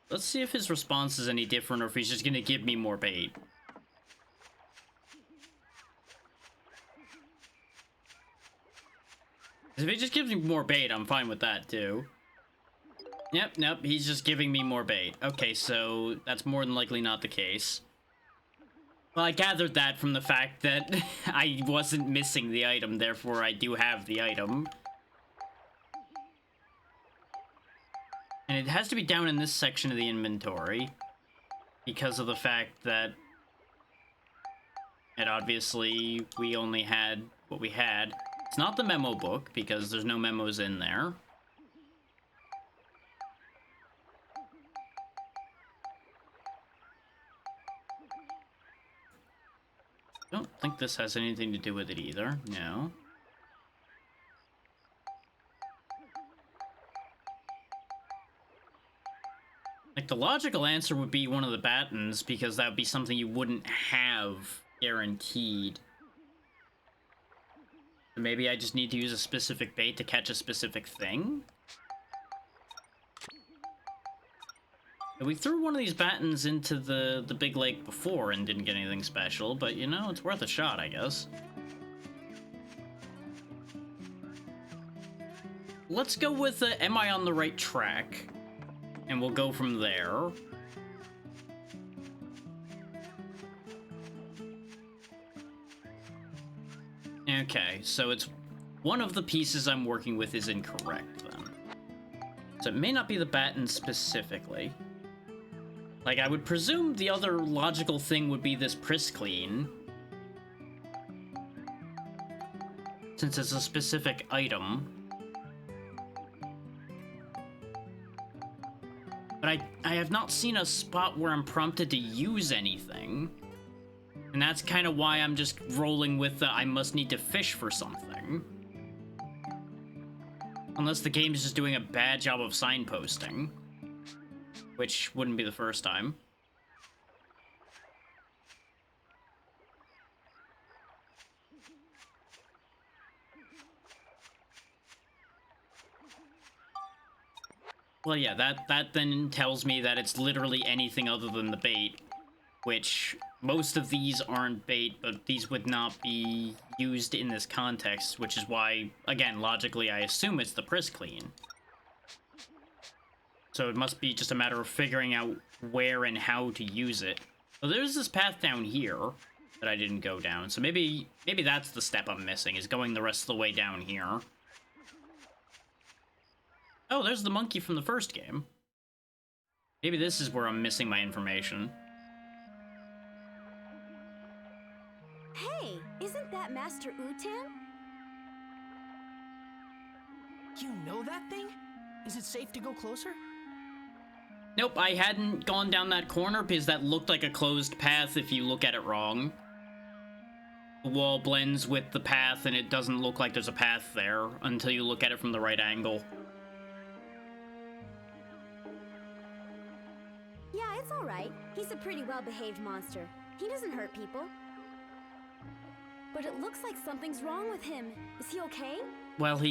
Let's see if his response is any different or if he's just gonna give me more bait. If he just gives me more bait, I'm fine with that too. Yep, nope, he's just giving me more bait. Okay, so that's more than likely not the case. Well, I gathered that from the fact that I wasn't missing the item, therefore I do have the item. And it has to be down in this section of the inventory, because of the fact that obviously we only had what we had. It's not the memo book, because there's no memos in there. I don't think this has anything to do with it either, no. Like, the logical answer would be one of the Battens, because that would be something you wouldn't have guaranteed. So maybe I just need to use a specific bait to catch a specific thing? We threw one of these Battens into the big lake before and didn't get anything special, but you know, it's worth a shot, I guess. Let's go with am I on the right track? And we'll go from there. Okay, so it's one of the pieces I'm working with is incorrect then. So it may not be the Batten specifically. Like, I would presume the other logical thing would be this Priscleen, since it's a specific item. But I have not seen a spot where I'm prompted to use anything. And that's kind of why I'm just rolling with the I must need to fish for something. Unless the game is just doing a bad job of signposting. Which wouldn't be the first time. Well, yeah, that then tells me that it's literally anything other than the bait, which most of these aren't bait, but these would not be used in this context, which is why, again, logically, I assume it's the Priscleen. So it must be just a matter of figuring out where and how to use it. Well, there's this path down here that I didn't go down, so maybe that's the step I'm missing, is going the rest of the way down here. Oh, there's the monkey from the first game. Maybe this is where I'm missing my information. Hey, isn't that Master Utan? You know that thing? Is it safe to go closer? Nope, I hadn't gone down that corner because that looked like a closed path if you look at it wrong. The wall blends with the path and it doesn't look like there's a path there until you look at it from the right angle. Yeah, it's alright. He's a pretty well-behaved monster. He doesn't hurt people. But it looks like something's wrong with him. Is he okay? Well,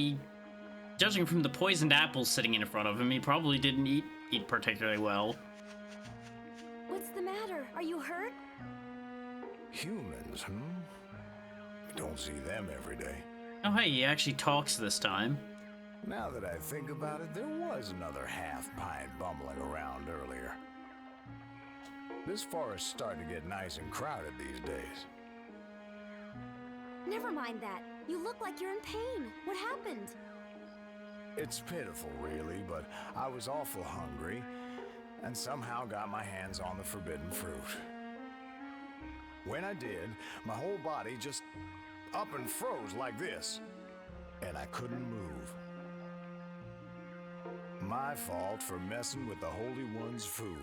judging from the poisoned apples sitting in front of him, he probably didn't eat particularly well. What's the matter? Are you hurt? Humans, Don't see them every day. Oh hey, he actually talks this time. Now that I think about it, there was another half-pint bumbling around earlier. This forest's starting to get nice and crowded these days. Never mind that. You look like you're in pain. What happened? It's pitiful, really, but I was awful hungry, and somehow got my hands on the forbidden fruit. When I did, my whole body just up and froze like this, and I couldn't move. My fault for messing with the Holy One's food.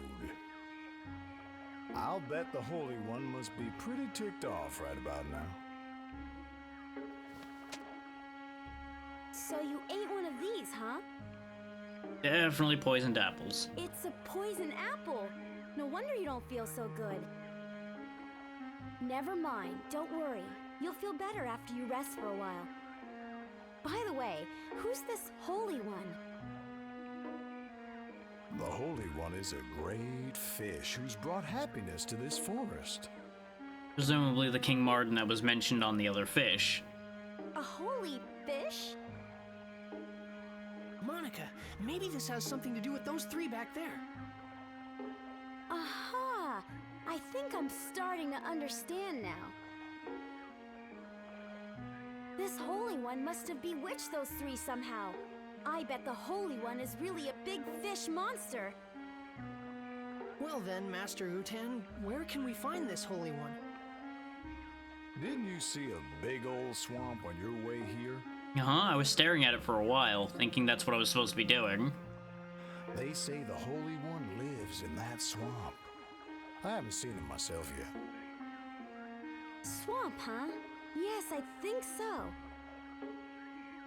I'll bet the Holy One must be pretty ticked off right about now. So you ate one of these, huh? Definitely poisoned apples. It's a poison apple. No wonder you don't feel so good. Never mind, don't worry. You'll feel better after you rest for a while. By the way, who's this Holy One? The Holy One is a great fish who's brought happiness to this forest. Presumably the King Marden that was mentioned on the other fish. A holy fish? Monica, maybe this has something to do with those three back there. Aha! I think I'm starting to understand now. This Holy One must have bewitched those three somehow. I bet the Holy One is really a big fish monster. Well then, Master Utan, where can we find this Holy One? Didn't you see a big old swamp on your way here? I was staring at it for a while, thinking that's what I was supposed to be doing. They say the Holy One lives in that swamp. I haven't seen him myself yet. Swamp, huh? Yes, I think so.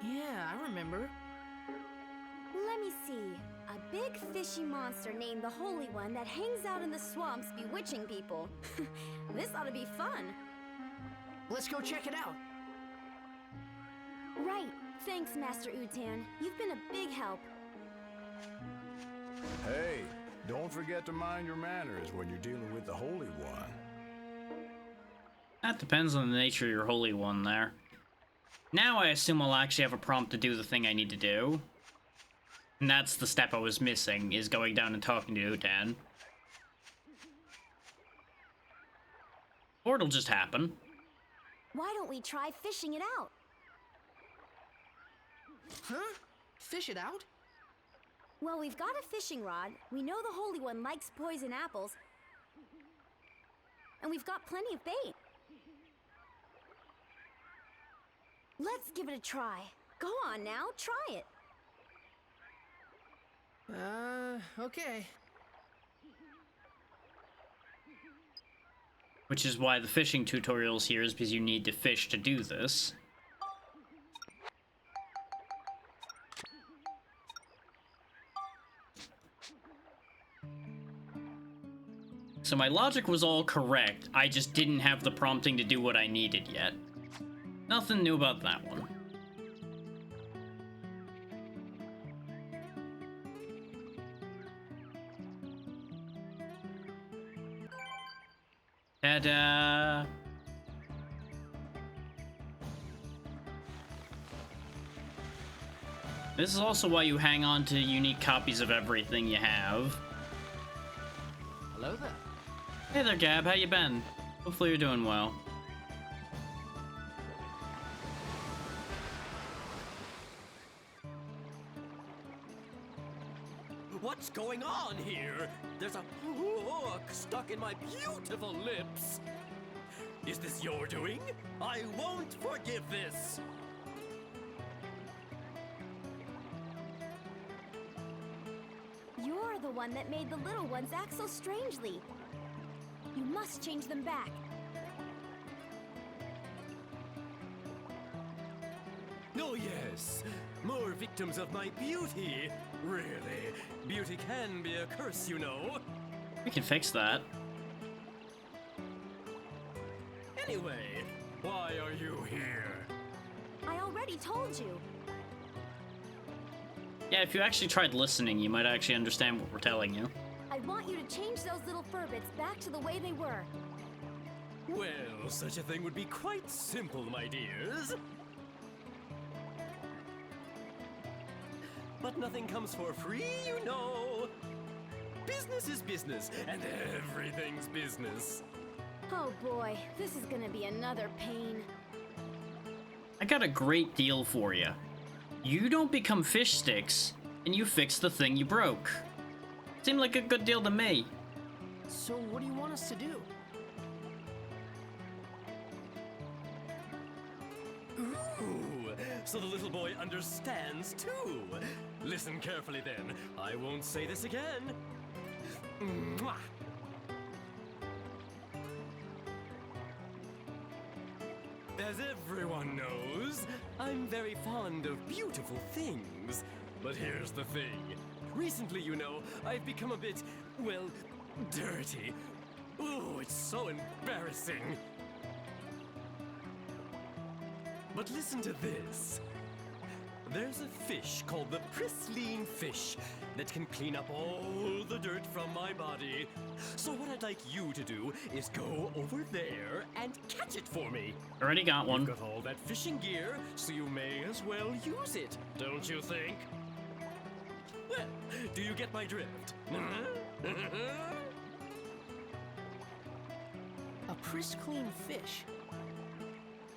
Yeah, I remember. Let me see. A big fishy monster named the Holy One that hangs out in the swamps bewitching people. This ought to be fun. Let's go check it out. Right. Thanks, Master Utan. You've been a big help. Hey, don't forget to mind your manners when you're dealing with the Holy One. That depends on the nature of your Holy One there. Now I assume I'll actually have a prompt to do the thing I need to do. And that's the step I was missing, is going down and talking to Utan. Or it'll just happen. Why don't we try fishing it out? Huh? Fish it out? Well, we've got a fishing rod. We know the Holy One likes poison apples. And we've got plenty of bait. Let's give it a try. Go on now, try it. Okay. Which is why the fishing tutorial's here, is because you need to fish to do this. So my logic was all correct, I just didn't have the prompting to do what I needed yet. Nothing new about that one. Ta-da! This is also why you hang on to unique copies of everything you have. Hello there. Hey there, Gab, how you been? Hopefully you're doing well. What's going on here? There's a hook stuck in my beautiful lips. Is this your doing? I won't forgive this. You're the one that made the little ones act so strangely. You must change them back. Oh yes, more victims of my beauty. Really, beauty can be a curse, you know. We can fix that. Anyway, why are you here? I already told you. Yeah, if you actually tried listening, you might actually understand what we're telling you. I want you to change those little furbits back to the way they were. Well, such a thing would be quite simple, my dears. But nothing comes for free, you know. Business is business, and everything's business. Oh boy, this is gonna be another pain. I got a great deal for you. You don't become fish sticks, and you fix the thing you broke. Seemed like a good deal to me. So what do you want us to do? Ooh, so the little boy understands too. Listen carefully then. I won't say this again. Mwah. As everyone knows, I'm very fond of beautiful things. But here's the thing. Recently, you know, I've become a bit, well, dirty. Oh, it's so embarrassing. But listen to this. There's a fish called the Pristine Fish that can clean up all the dirt from my body. So what I'd like you to do is go over there and catch it for me. Already got one. You've got all that fishing gear, so you may as well use it, don't you think? Well, do you get my drift? A pristine fish.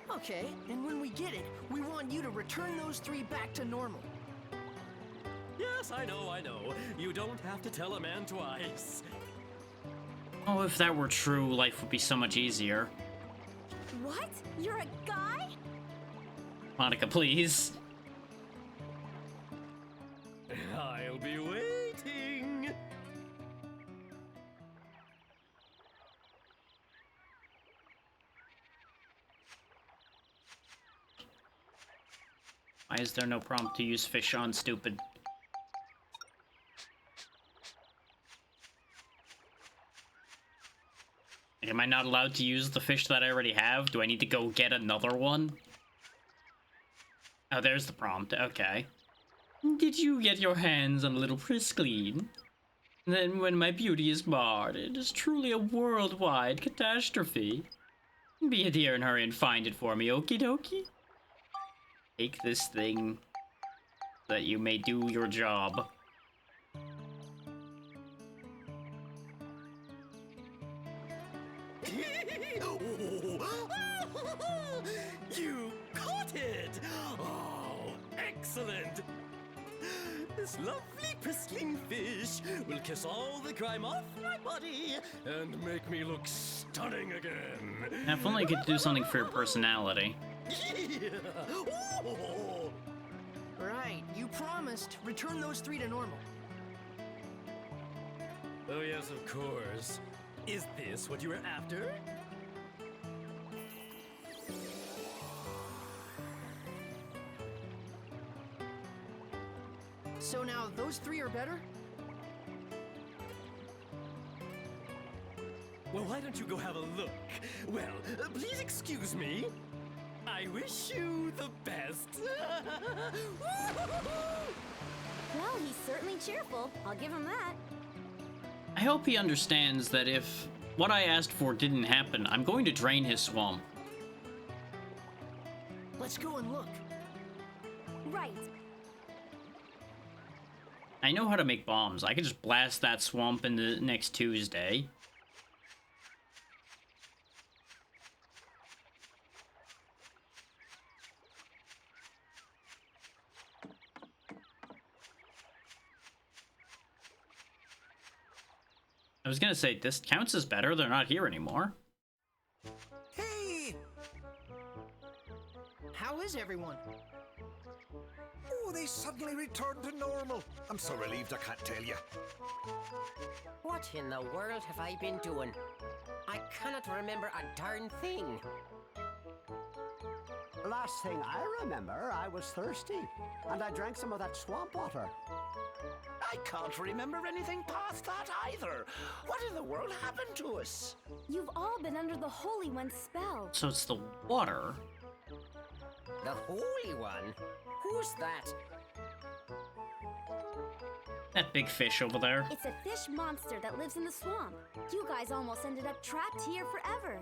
Okay, and when we get it, we want you to return those 3 back to normal. Yes, I know. You don't have to tell a man twice. Oh, if that were true, life would be so much easier. What? You're a guy? Monica, please. I'll be waiting. Why is there no prompt to use fish on stupid? Am I not allowed to use the fish that I already have? Do I need to go get another one? Oh, there's the prompt. Okay. Did you get your hands on a little Priscline? Then when my beauty is marred, it is truly a worldwide catastrophe. Be a dear and hurry and find it for me, okie dokie? Take this thing that you may do your job. You caught it! Oh, excellent! This lovely pristine fish will kiss all the grime off my body and make me look stunning again. Now, if only I could do something for your personality. Yeah. Oh. Right, you promised. Return those 3 to normal. Oh yes, of course. Is this what you were after? So now those 3 are better? Well, why don't you go have a look? Well, please excuse me. I wish you the best. Well, he's certainly cheerful. I'll give him that. I hope he understands that if what I asked for didn't happen, I'm going to drain his swamp. Let's go and look. Right. I know how to make bombs. I could just blast that swamp into next Tuesday. I was gonna say, this counts as better. They're not here anymore. Hey! How is everyone? Oh, they suddenly returned to normal. I'm so relieved I can't tell you. What in the world have I been doing? I cannot remember a darn thing. Last thing I remember, I was thirsty, and I drank some of that swamp water. I can't remember anything past that either. What in the world happened to us? You've all been under the Holy One's spell. So it's the water. The Holy One? Who's that? That big fish over there. It's a fish monster that lives in the swamp. You guys almost ended up trapped here forever.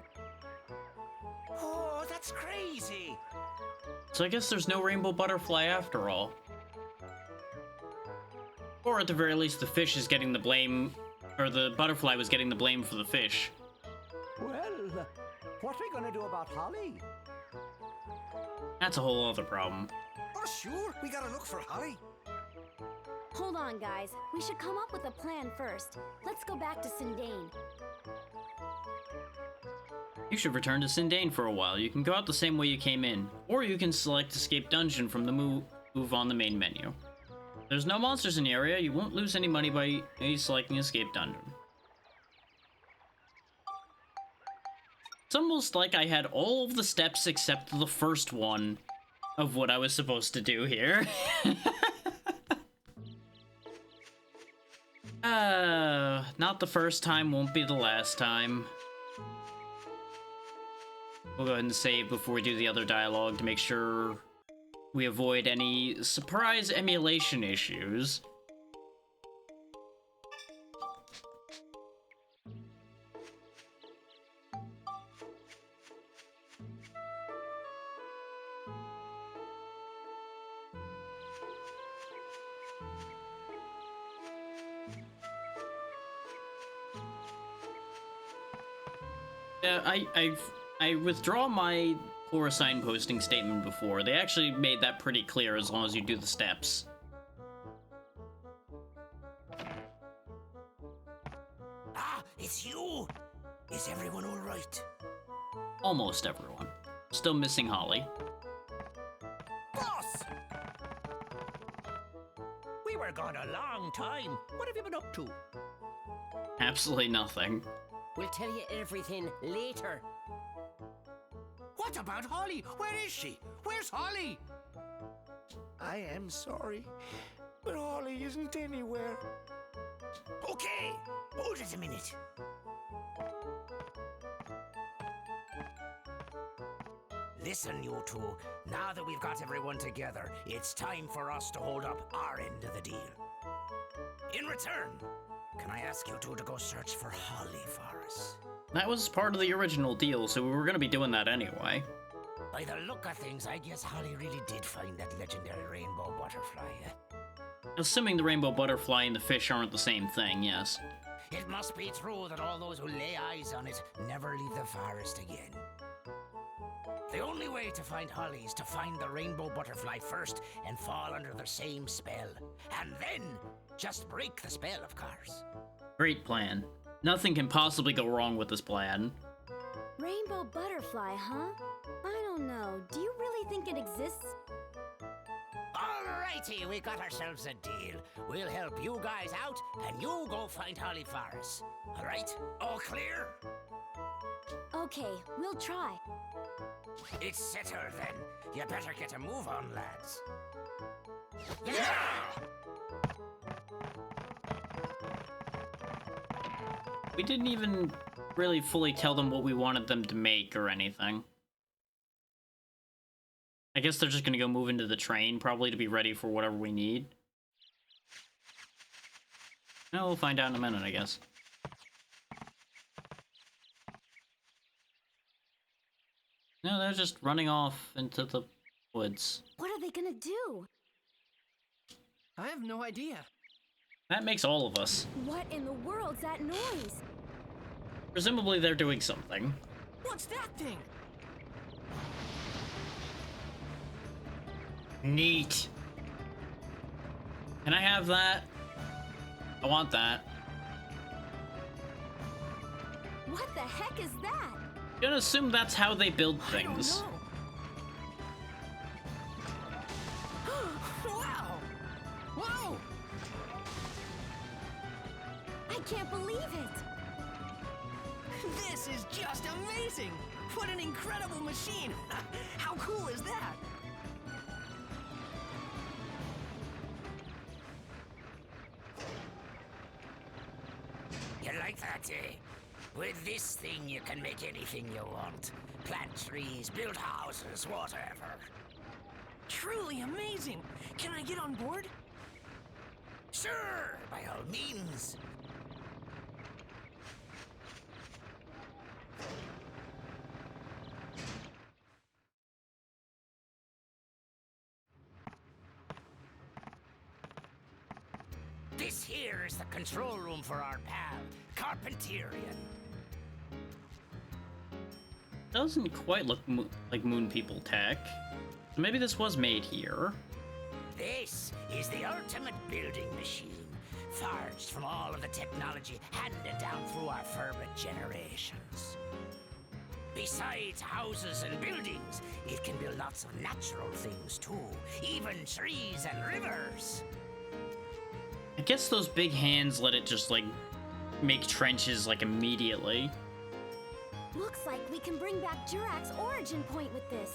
Oh, that's crazy. So I guess there's no rainbow butterfly after all. Or at the very least, the fish is getting the blame, or the butterfly was getting the blame for the fish. Well, what are we going to do about Holly? That's a whole other problem. Oh, sure, we gotta look for Holly. Hold on, guys. We should come up with a plan first. Let's go back to Sindane. You should return to Sindane for a while. You can go out the same way you came in, or you can select Escape Dungeon from the move on the main menu. If there's no monsters in the area, you won't lose any money by selecting Escape Dungeon. It's almost like I had all of the steps except the first one of what I was supposed to do here. Not the first time, won't be the last time. We'll go ahead and save before we do the other dialogue to make sure we avoid any surprise emulation issues. I withdraw my poor signposting statement before. They actually made that pretty clear as long as you do the steps. Ah, it's you. Is everyone all right? Almost everyone. Still missing Holly. Boss! We were gone a long time. What have you been up to? Absolutely nothing. We'll tell you everything later. What about Holly? Where is she? Where's Holly? I am sorry, but Holly isn't anywhere. Okay, hold it a minute. Listen, you two. Now that we've got everyone together, it's time for us to hold up our end of the deal. In return, can I ask you two to go search for Holly for us? That was part of the original deal, so we were gonna be doing that anyway. By the look of things, I guess Holly really did find that legendary rainbow butterfly. Assuming the rainbow butterfly and the fish aren't the same thing, yes. It must be true that all those who lay eyes on it never leave the forest again. The only way to find Holly is to find the rainbow butterfly first and fall under the same spell. And then, just break the spell, of course. Great plan. Nothing can possibly go wrong with this plan. Rainbow butterfly, huh? I don't know. Do you really think it exists? Alrighty, we got ourselves a deal. We'll help you guys out, and you go find Holly for us. Alright? All clear? Okay, we'll try. It's settled then. You better get a move on, lads. Yeah! We didn't even really fully tell them what we wanted them to make or anything. I guess they're just gonna go move into the train, probably to be ready for whatever we need. No, we'll find out in a minute, I guess. No, they're just running off into the woods. What are they gonna do? I have no idea. That makes all of us. What in the world's that noise? Presumably they're doing something. What's that thing? Neat. Can I have that? I want that. What the heck is that? I'm gonna assume that's how they build I don't things. know. can't believe it! This is just amazing! What an incredible machine! How cool is that? You like that, eh? With this thing, you can make anything you want. Plant trees, build houses, whatever. Truly amazing! Can I get on board? Sure, by all means. This here is the control room for our pal, Carpenterian. Doesn't quite look like Moon People tech. So maybe this was made here. This is the ultimate building machine, forged from all of the technology handed down through our fervent generations. Besides houses and buildings, it can build lots of natural things too, even trees and rivers. I guess those big hands let it just, like, make trenches, like, immediately. Looks like we can bring back Jurak's origin point with this.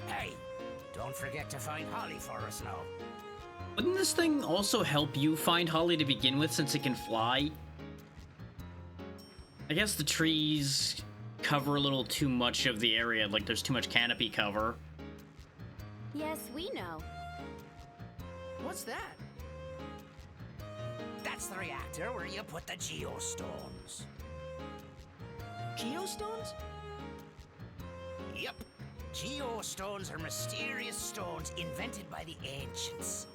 Hey, don't forget to find Holly for us now. Wouldn't this thing also help you find Holly to begin with, since it can fly? I guess the trees cover a little too much of the area, like there's too much canopy cover. Yes, we know. What's that? That's the reactor where you put the geostones. Geostones? Yep. Geostones are mysterious stones invented by the ancients.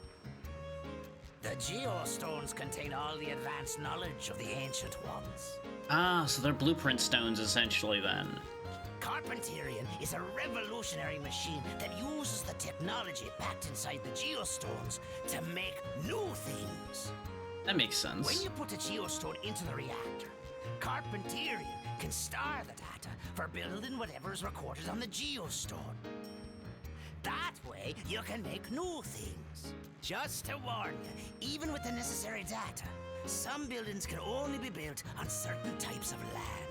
The geostones contain all the advanced knowledge of the ancient ones. Ah, so they're blueprint stones, essentially, then. Carpenterian is a revolutionary machine that uses the technology packed inside the geostones to make new things. That makes sense. When you put a geostone into the reactor, Carpenterian can store the data for building whatever is recorded on the geostone. That way, you can make new things. Just to warn you, even with the necessary data, some buildings can only be built on certain types of land.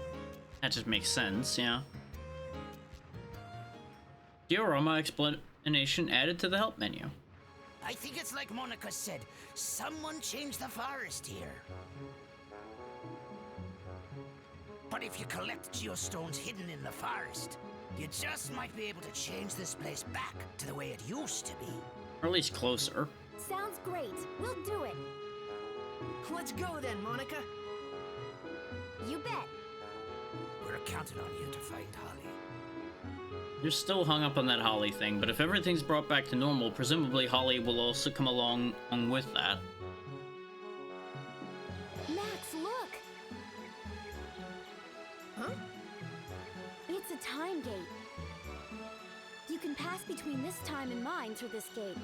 That just makes sense, yeah. Diorama explanation added to the help menu. I think it's like Monica said, someone changed the forest here. But if you collect geostones hidden in the forest, you just might be able to change this place back to the way it used to be. Or at least closer. Sounds great. We'll do it. Let's go then, Monica. You bet. We're counting on you to find Holly. You're still hung up on that Holly thing, but if everything's brought back to normal, presumably Holly will also come along with that. Max, look! Huh? It's a time gate. You can pass between this time and mine through this gate.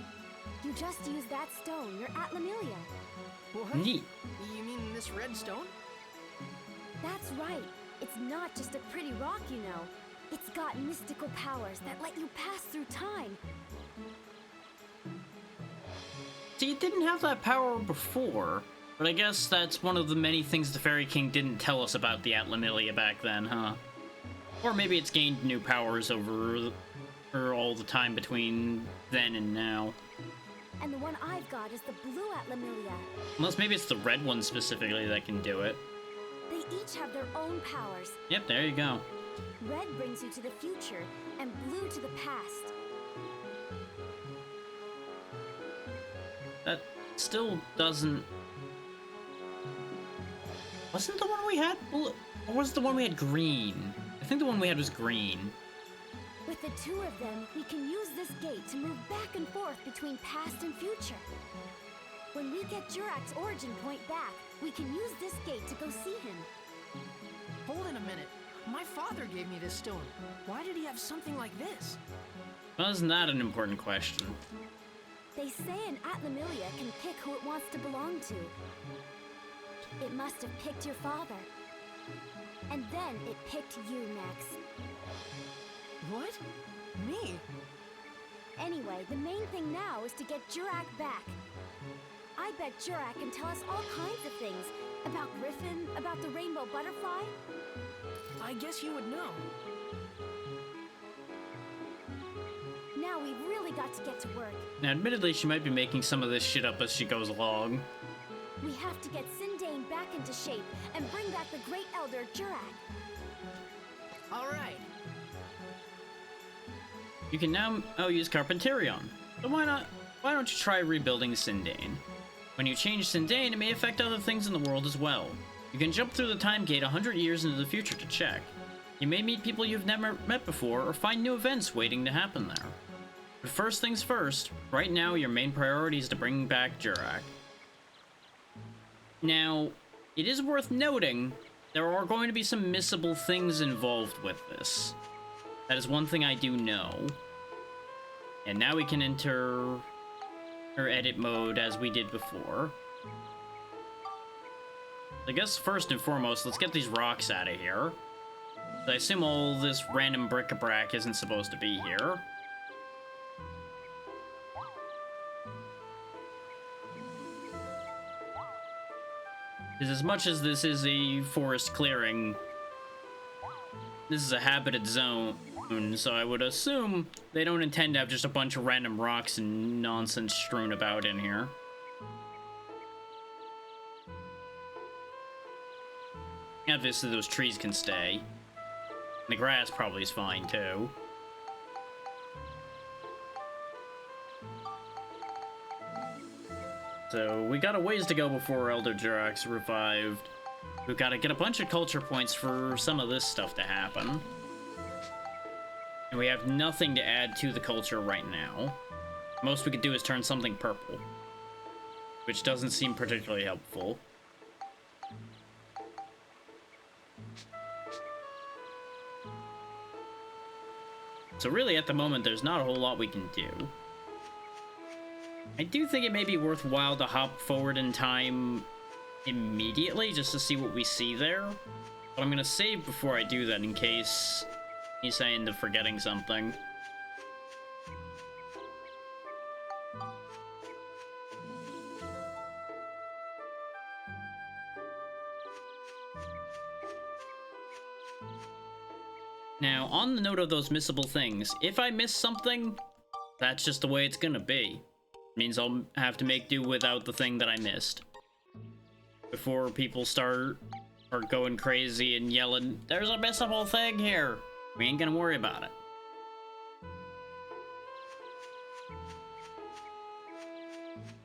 You just use that stone, your Atlamilia. What? Neat. You mean this red stone? That's right. It's not just a pretty rock, you know. It's got mystical powers that let you pass through time. See, it didn't have that power before, but I guess that's one of the many things the Fairy King didn't tell us about the Atlamilia back then, huh? Or maybe it's gained new powers over all the time between then and now. And the one I've got is the blue Atlamilia. Unless maybe it's the red one specifically that can do it. They each have their own powers. Yep, there you go. Red brings you to the future, and blue to the past. That still doesn't... Wasn't the one we had blue? Or was the one we had green? I think the one we had was green. With the two of them, we can use this gate to move back and forth between past and future. When we get Jurak's origin point back, we can use this gate to go see him. Hold on a minute. My father gave me this stone. Why did he have something like this? Well, isn't that an important question? They say an Atlamilia can pick who it wants to belong to. It must have picked your father. And then it picked you, Max. What? Me? Anyway, the main thing now is to get Jurak back. I bet Jurak can tell us all kinds of things. About Griffin, about the rainbow butterfly. I guess you would know. Now we've really got to get to work. Now, admittedly, she might be making some of this shit up as she goes along. We have to get Sindane back into shape and bring back the Great Elder Jurak. All right. You can now use Carpenterion. So why don't you try rebuilding Sindane? When you change Sindane, it may affect other things in the world as well. You can jump through the time gate 100 years into the future to check. You may meet people you've never met before or find new events waiting to happen there. But first things first, right now your main priority is to bring back Jurak. Now, it is worth noting, there are going to be some missable things involved with this. That is one thing I do know. And now we can enter our edit mode as we did before. I guess first and foremost, let's get these rocks out of here. I assume all this random bric-a-brac isn't supposed to be here. Because as much as this is a forest clearing, this is a habited zone, so I would assume they don't intend to have just a bunch of random rocks and nonsense strewn about in here. Obviously those trees can stay. And the grass probably is fine too. So we got a ways to go before Elder Jurak's revived. We've got to get a bunch of culture points for some of this stuff to happen. And we have nothing to add to the culture right now. Most we could do is turn something purple, which doesn't seem particularly helpful. So really, at the moment, there's not a whole lot we can do. I do think it may be worthwhile to hop forward in time immediately, just to see what we see there. But I'm gonna save before I do that, in case I end up forgetting something. Now, on the note of those missable things, if I miss something, that's just the way it's gonna be. It means I'll have to make do without the thing that I missed. Before people start going crazy and yelling, "There's a missable thing here!" We ain't gonna worry about it.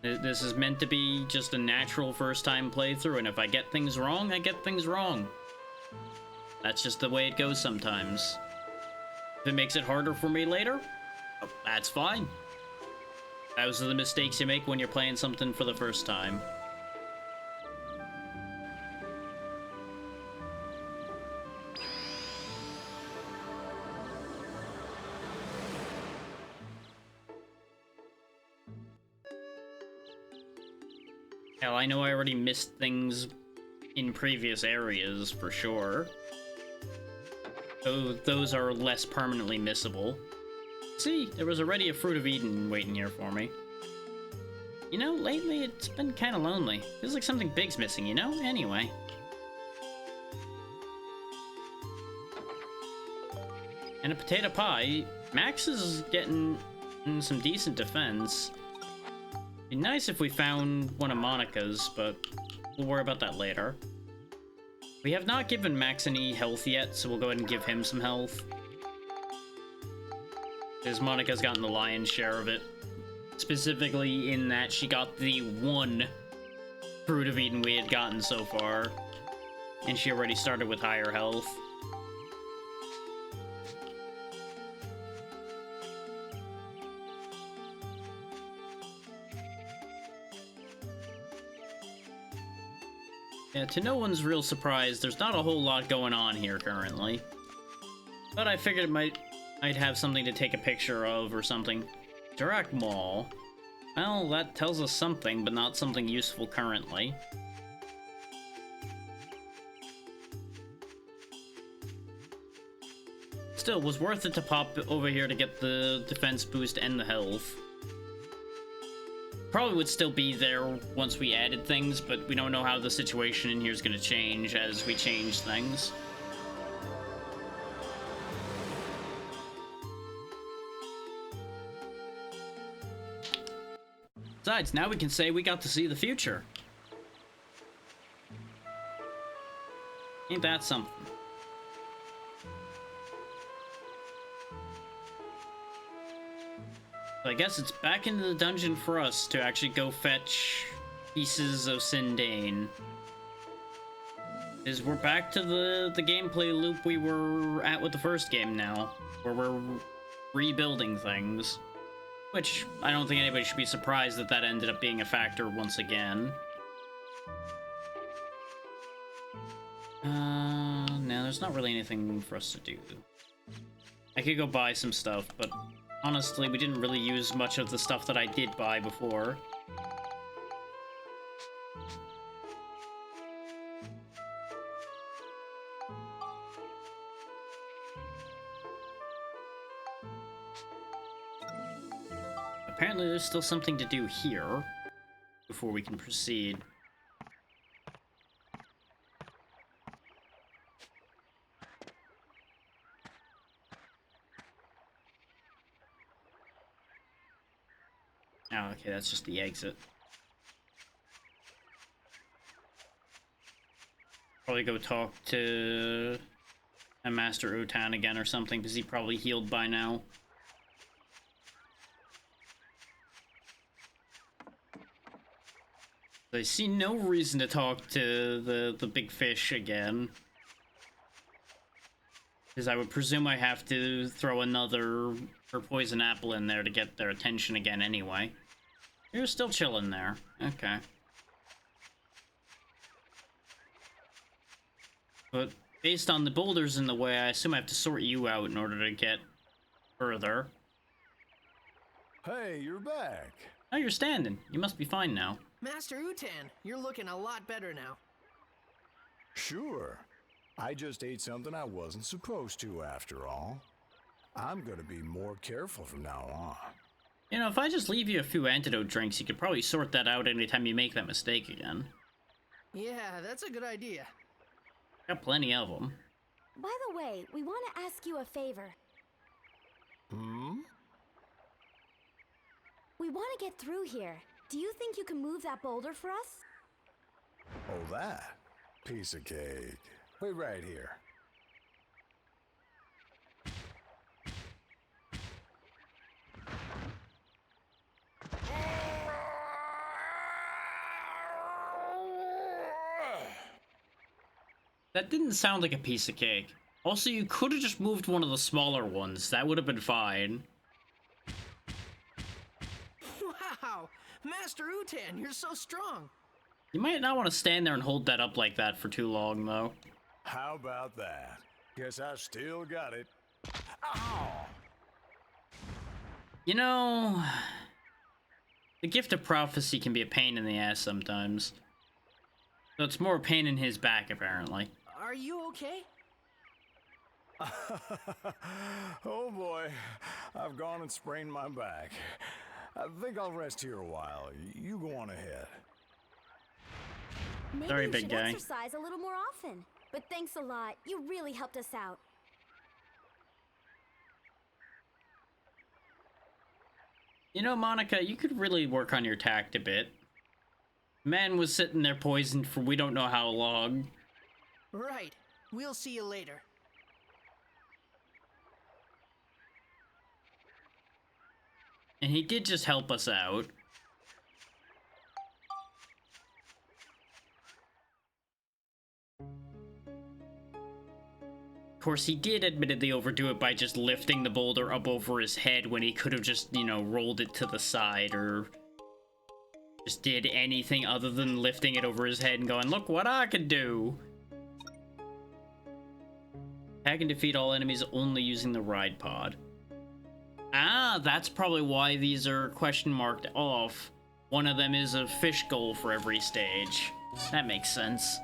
This is meant to be just a natural first-time playthrough, and if I get things wrong, I get things wrong. That's just the way it goes sometimes. If it makes it harder for me later, oh, that's fine. Those are the mistakes you make when you're playing something for the first time. Hell, I know I already missed things in previous areas, for sure. So those are less permanently missable. See, there was already a Fruit of Eden waiting here for me. You know, lately it's been kind of lonely. Feels like something big's missing, you know? Anyway. And a potato pie. Max is getting some decent defense. Be nice if we found one of Monica's, but we'll worry about that later. We have not given Max any health yet, so we'll go ahead and give him some health. Because Monica's gotten the lion's share of it. Specifically in that she got the one Fruit of Eden we had gotten so far. And she already started with higher health. Yeah, to no one's real surprise, there's not a whole lot going on here currently. But I figured I'd have something to take a picture of or something. Jurak Mall. Well, that tells us something, but not something useful currently. Still, was worth it to pop over here to get the defense boost and the health. probably would still be there once we added things, but we don't know how the situation in here is going to change as we change things. Besides, now we can say we got to see the future. Ain't that something? So I guess it's back into the dungeon for us to actually go fetch pieces of Sindane. Is we're back to the gameplay loop we were at with the first game now, where we're rebuilding things. Which, I don't think anybody should be surprised that that ended up being a factor once again. No, there's not really anything for us to do. I could go buy some stuff, but honestly, we didn't really use much of the stuff that I did buy before. Apparently there's still something to do here before we can proceed. Oh, okay, that's just the exit. Probably go talk to a Master Utan again or something, because he probably healed by now. I see no reason to talk to the big fish again. Because I would presume I have to throw another poison apple in there to get their attention again anyway. You're still chilling there. Okay. But based on the boulders in the way, I assume I have to sort you out in order to get further. Hey, you're back. Oh, you're standing. You must be fine now. Master Utan, you're looking a lot better now. Sure. I just ate something I wasn't supposed to after all. I'm gonna be more careful from now on. You know, if I just leave you a few antidote drinks, you could probably sort that out anytime you make that mistake again. Yeah, that's a good idea. Got plenty of them. By the way, we want to ask you a favor. Hmm? We want to get through here. Do you think you can move that boulder for us? Oh, that? Piece of cake. Wait right here. That didn't sound like a piece of cake. Also, you could have just moved one of the smaller ones. That would have been fine. Wow! Master Utan, you're so strong! You might not want to stand there and hold that up like that for too long, though. How about that? Guess I still got it. Ow! You know, the gift of prophecy can be a pain in the ass sometimes. So it's more a pain in his back, apparently. Are you okay? Oh boy, I've gone and sprained my back. I think I'll rest here a while. You go on ahead. Maybe Sorry, you big should guy. exercise a little more often. But thanks a lot. You really helped us out. You know, Monica, you could really work on your tact a bit. Man was sitting there poisoned for we don't know how long. Right. We'll see you later. And he did just help us out. Of course, he did admittedly overdo it by just lifting the boulder up over his head when he could have just, you know, rolled it to the side or just did anything other than lifting it over his head and going, look what I can do. Attack and defeat all enemies only using the ride pod. Ah, that's probably why these are question marked off. One of them is a fish goal for every stage. That makes sense.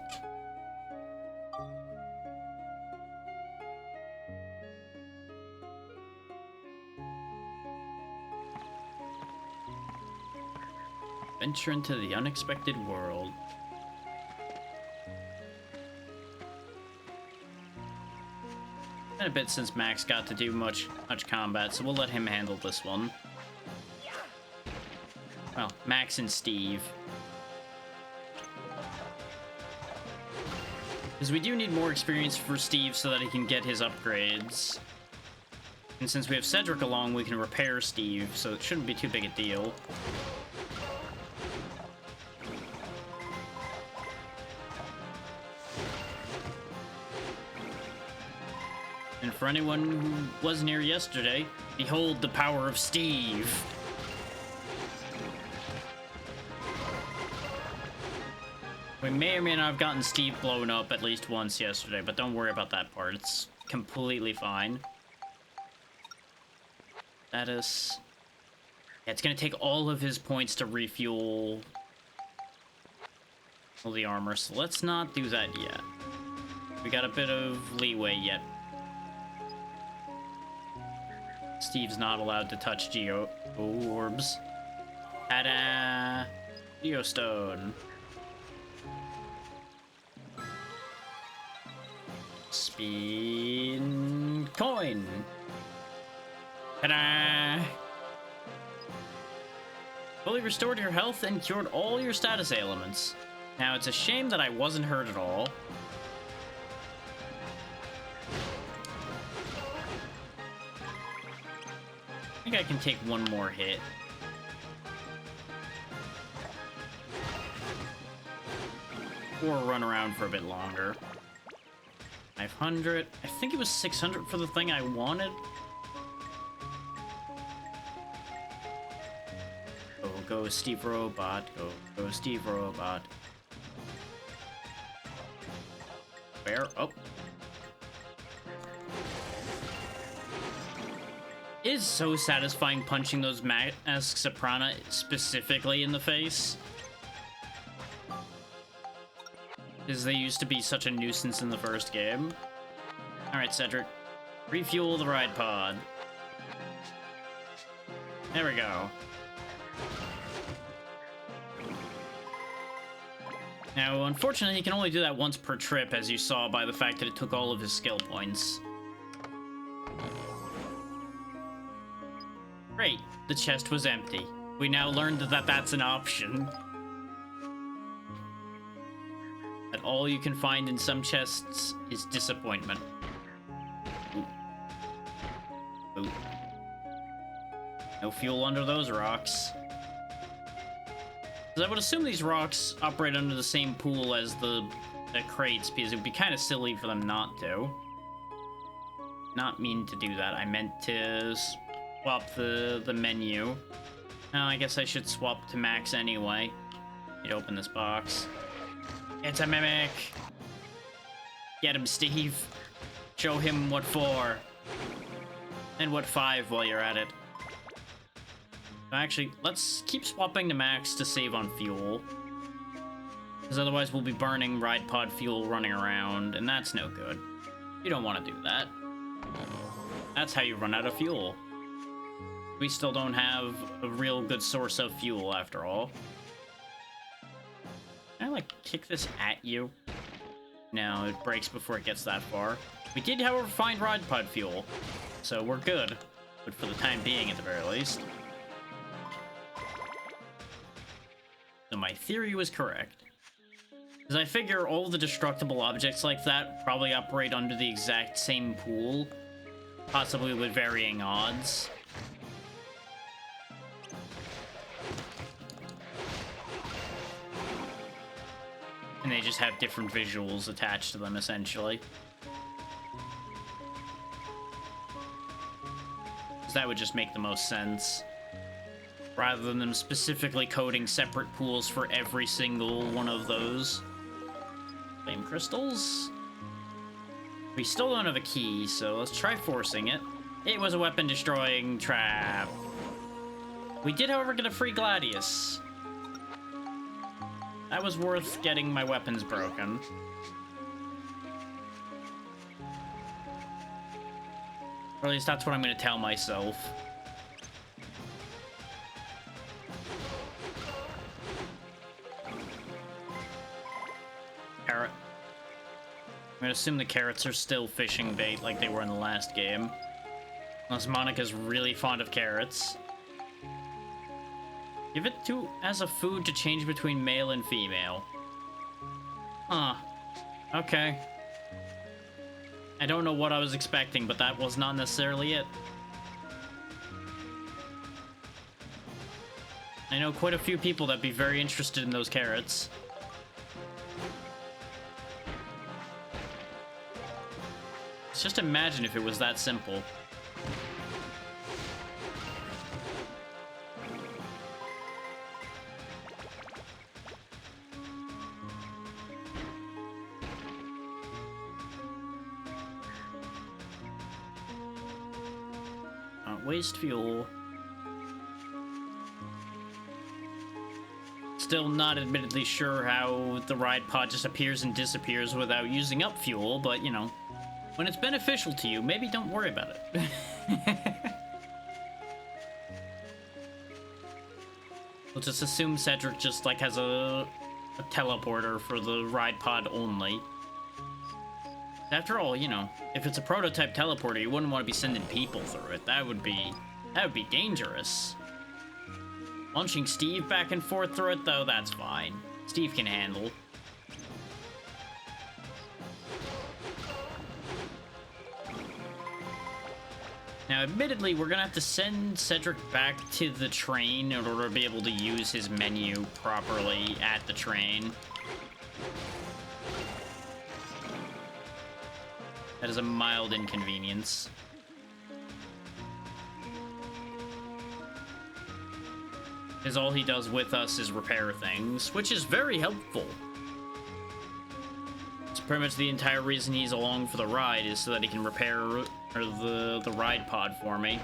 Venture into the unexpected world. Been a bit since Max got to do much combat, so we'll let him handle this one. Well, Max and Steve. Because we do need more experience for Steve so that he can get his upgrades. And since we have Cedric along, we can repair Steve, so it shouldn't be too big a deal. And for anyone who wasn't here yesterday, behold the power of Steve. We may or may not have gotten Steve blown up at least once yesterday, but don't worry about that part. It's completely fine. Status. Yeah, it's gonna take all of his points to refuel all the armor, so let's not do that yet. We got a bit of leeway yet. Steve's not allowed to touch Geo orbs. Ta-da! Geostone. Spin coin. Ta-da! Fully restored your health and cured all your status ailments. Now, it's a shame that I wasn't hurt at all. I think I can take one more hit. Or run around for a bit longer. 500. I think it was 600 for the thing I wanted. Go Steve Robot. Go Steve Robot. Where? Oh. It is so satisfying punching those masks of Prana specifically in the face. Because they used to be such a nuisance in the first game. Alright, Cedric. Refuel the ride pod. There we go. Now, unfortunately, he can only do that once per trip, as you saw by the fact that it took all of his skill points. Great, the chest was empty. We now learned that that's an option. That all you can find in some chests is disappointment. Ooh. Ooh. No fuel under those rocks. Because I would assume these rocks operate under the same pool as the crates, because it would be kind of silly for them not to. Not mean to do that. I meant to swap the menu. Now, I guess I should swap to Max anyway. You'd open this box. It's a mimic! Get him, Steve. Show him what for. And what 5 while you're at it. Actually, let's keep swapping to Max to save on fuel. Because otherwise we'll be burning ride pod fuel running around, and that's no good. You don't want to do that. That's how you run out of fuel. We still don't have a real good source of fuel, after all. Can I, like, kick this at you? No, it breaks before it gets that far. We did, however, find ride pod fuel, so we're good. But for the time being, at the very least. So my theory was correct. Because I figure all the destructible objects like that probably operate under the exact same pool, possibly with varying odds. And they just have different visuals attached to them, essentially. Because that would just make the most sense. Rather than them specifically coding separate pools for every single one of those. Flame crystals? We still don't have a key, so let's try forcing it. It was a weapon-destroying trap. We did, however, get a free Gladius. That was worth getting my weapons broken. Or at least that's what I'm going to tell myself. gonna assume the carrots are still fishing bait like they were in the last game. Unless Monica's really fond of carrots. Give it to as a food to change between male and female. Huh. Okay. I don't know what I was expecting, but that was not necessarily it. I know quite a few people that'd be very interested in those carrots. Just imagine if it was that simple. Waste fuel. Still not admittedly sure how the ride pod just appears and disappears without using up fuel, but you know, when it's beneficial to you, maybe don't worry about it. We'll just assume Cedric just like has a teleporter for the ride pod only. After all, you know, if it's a prototype teleporter, you wouldn't want to be sending people through it. That would be dangerous. Launching Steve back and forth through it, though, that's fine. Steve can handle. Now, admittedly, we're gonna have to send Cedric back to the train in order to be able to use his menu properly at the train. That is a mild inconvenience. Because all he does with us is repair things, which is very helpful. It's pretty much the entire reason he's along for the ride is so that he can repair the ride pod for me.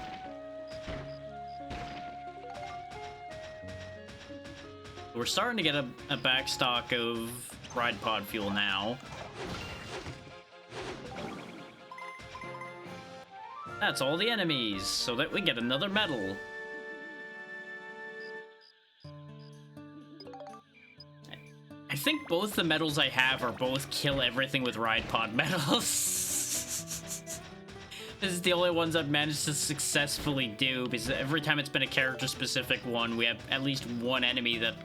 We're starting to get a back stock of ride pod fuel now. That's all the enemies, so that we get another medal. I think both the medals I have are both kill everything with ride pod medals. This is the only ones I've managed to successfully do, because every time it's been a character-specific one, we have at least one enemy that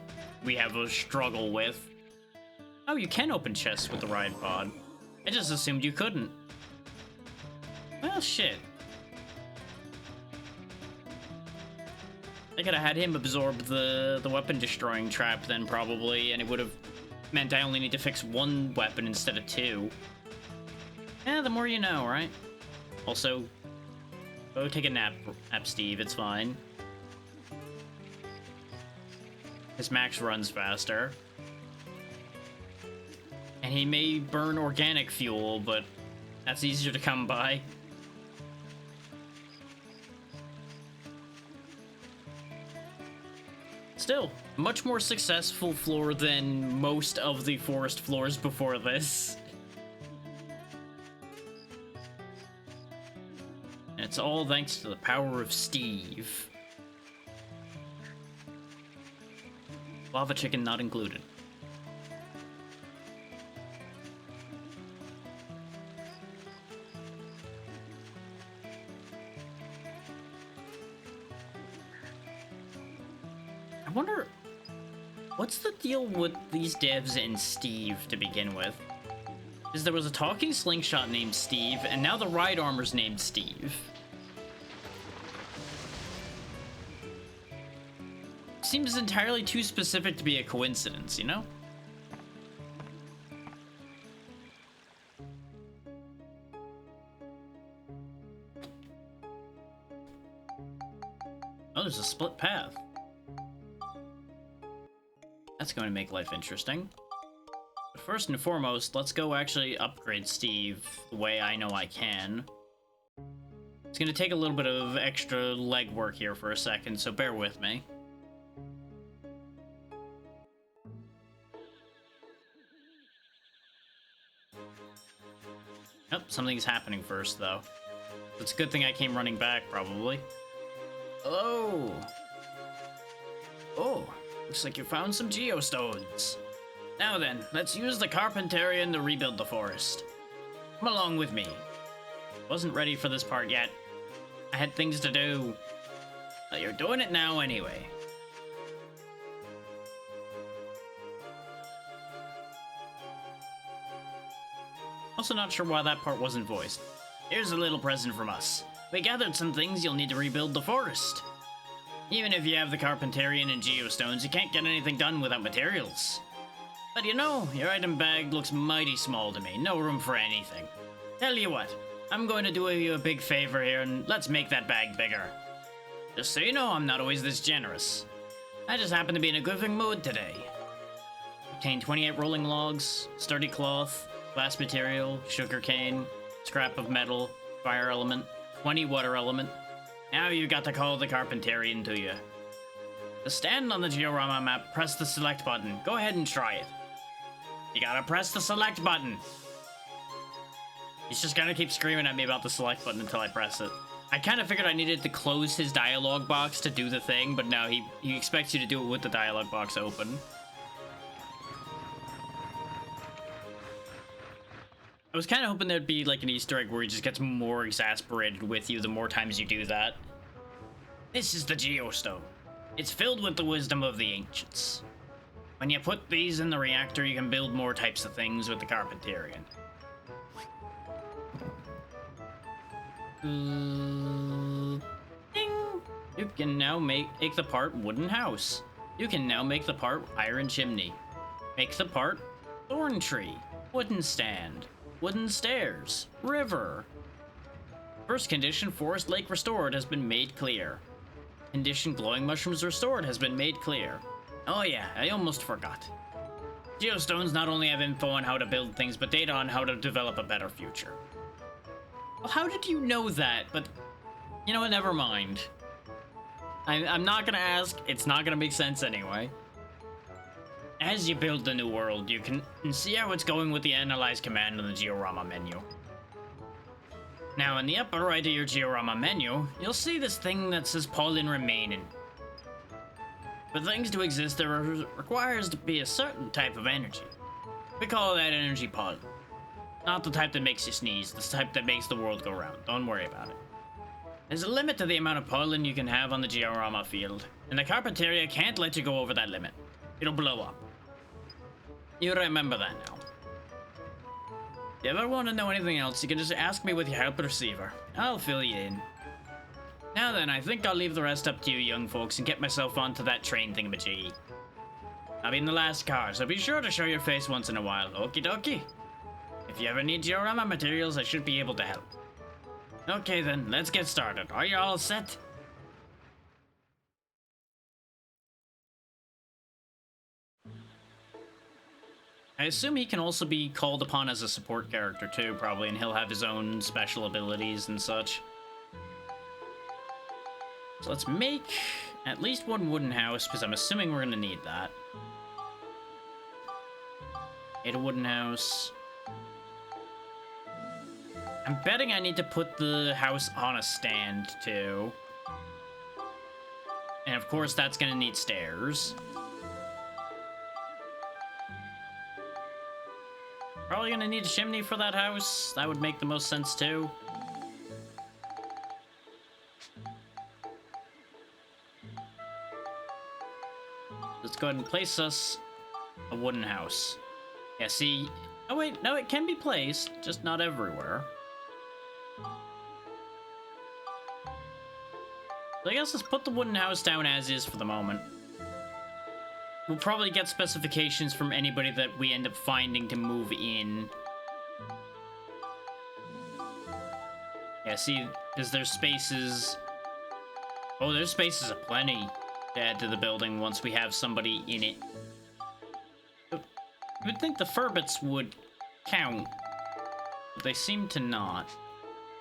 we have a struggle with. Oh, you can open chests with the ride pod. I just assumed you couldn't. Well, shit. I could have had him absorb the weapon destroying trap then probably, and it would have meant I only need to fix one weapon instead of two. Yeah, the more you know, right? Also, go take a nap, Steve, it's fine. His Max runs faster. And he may burn organic fuel, but that's easier to come by. Still, much more successful floor than most of the forest floors before this. And it's all thanks to the power of Steve. Lava chicken not included. I wonder, what's the deal with these devs and Steve to begin with? Because there was a talking slingshot named Steve, and now the ride armor's named Steve. Seems entirely too specific to be a coincidence, you know? Oh, there's a split path. That's going to make life interesting. But first and foremost, let's go actually upgrade Steve the way I know I can. It's going to take a little bit of extra legwork here for a second, so bear with me. Oh, something's happening first, though. It's a good thing I came running back, probably. Hello! Oh, looks like you found some geostones. Now then, let's use the Carpentarian to rebuild the forest. Come along with me. Wasn't ready for this part yet. I had things to do. But you're doing it now anyway. Also not sure why that part wasn't voiced. Here's a little present from us. We gathered some things you'll need to rebuild the forest. Even if you have the Carpentarian and Geostones, you can't get anything done without materials. But you know, your item bag looks mighty small to me. No room for anything. Tell you what, I'm going to do you a big favor here and let's make that bag bigger. Just so you know, I'm not always this generous. I just happen to be in a giving mood today. Obtain 28 rolling logs, sturdy cloth, glass material, sugarcane, scrap of metal, fire element, 20 water element. Now you got to call the Carpentarian to you. To stand on the Georama map, press the select button. Go ahead and try it. You gotta press the select button. He's just gonna keep screaming at me about the select button until I press it. I kind of figured I needed to close his dialogue box to do the thing, but no, he expects you to do it with the dialogue box open. I was kind of hoping there'd be like an Easter egg where he just gets more exasperated with you the more times you do that. This is the Geostone. It's filled with the wisdom of the ancients. When you put these in the reactor, you can build more types of things with the Carpentarian. Ding! You can now make the part wooden house. You can now make the part iron chimney. Make the part thorn tree, wooden stand, wooden stairs, river. First condition, forest lake restored has been made clear. Condition, glowing mushrooms restored has been made clear. Oh yeah, I almost forgot. Geostones not only have info on how to build things, but data on how to develop a better future. Well, how did you know that? But, you know what, never mind. I'm not gonna ask, it's not gonna make sense anyway. As you build the new world, you can see how it's going with the Analyze command in the Georama menu. Now, in the upper right of your Georama menu, you'll see this thing that says pollen remaining. For things to exist, there requires to be a certain type of energy. We call that energy pollen. Not the type that makes you sneeze, the type that makes the world go round. Don't worry about it. There's a limit to the amount of pollen you can have on the Georama field, and the Carpentaria can't let you go over that limit. It'll blow up. You remember that now. If you ever want to know anything else, you can just ask me with your help receiver. I'll fill you in. Now then, I think I'll leave the rest up to you young folks and get myself onto that train thingamajiggy. I'll be in the last car, so be sure to show your face once in a while, okie dokie? If you ever need Georama materials, I should be able to help. Okay then, let's get started. Are you all set? I assume he can also be called upon as a support character too, probably, and he'll have his own special abilities and such. So let's make at least one wooden house, because I'm assuming we're gonna need that. Made a wooden house. I'm betting I need to put the house on a stand too. And of course that's gonna need stairs. Probably gonna need a chimney for that house. That would make the most sense too. Let's go ahead and place us a wooden house. Yeah, see... Oh wait, no, it can be placed, just not everywhere. So I guess let's put the wooden house down as is for the moment. We'll probably get specifications from anybody that we end up finding to move in. Yeah, see, because there's spaces... Oh, there's spaces aplenty to add to the building once we have somebody in it. You would think the Furbits would count, but they seem to not.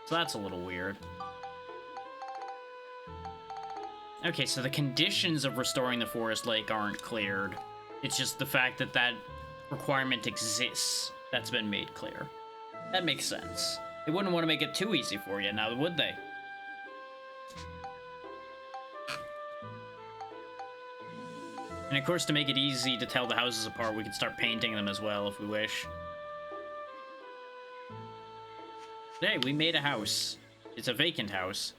So that's a little weird. Okay, so the conditions of restoring the forest lake aren't cleared. It's just the fact that that requirement exists that's been made clear. That makes sense. They wouldn't want to make it too easy for you now, would they? And of course, to make it easy to tell the houses apart, we can start painting them as well if we wish. Hey, we made a house. It's a vacant house.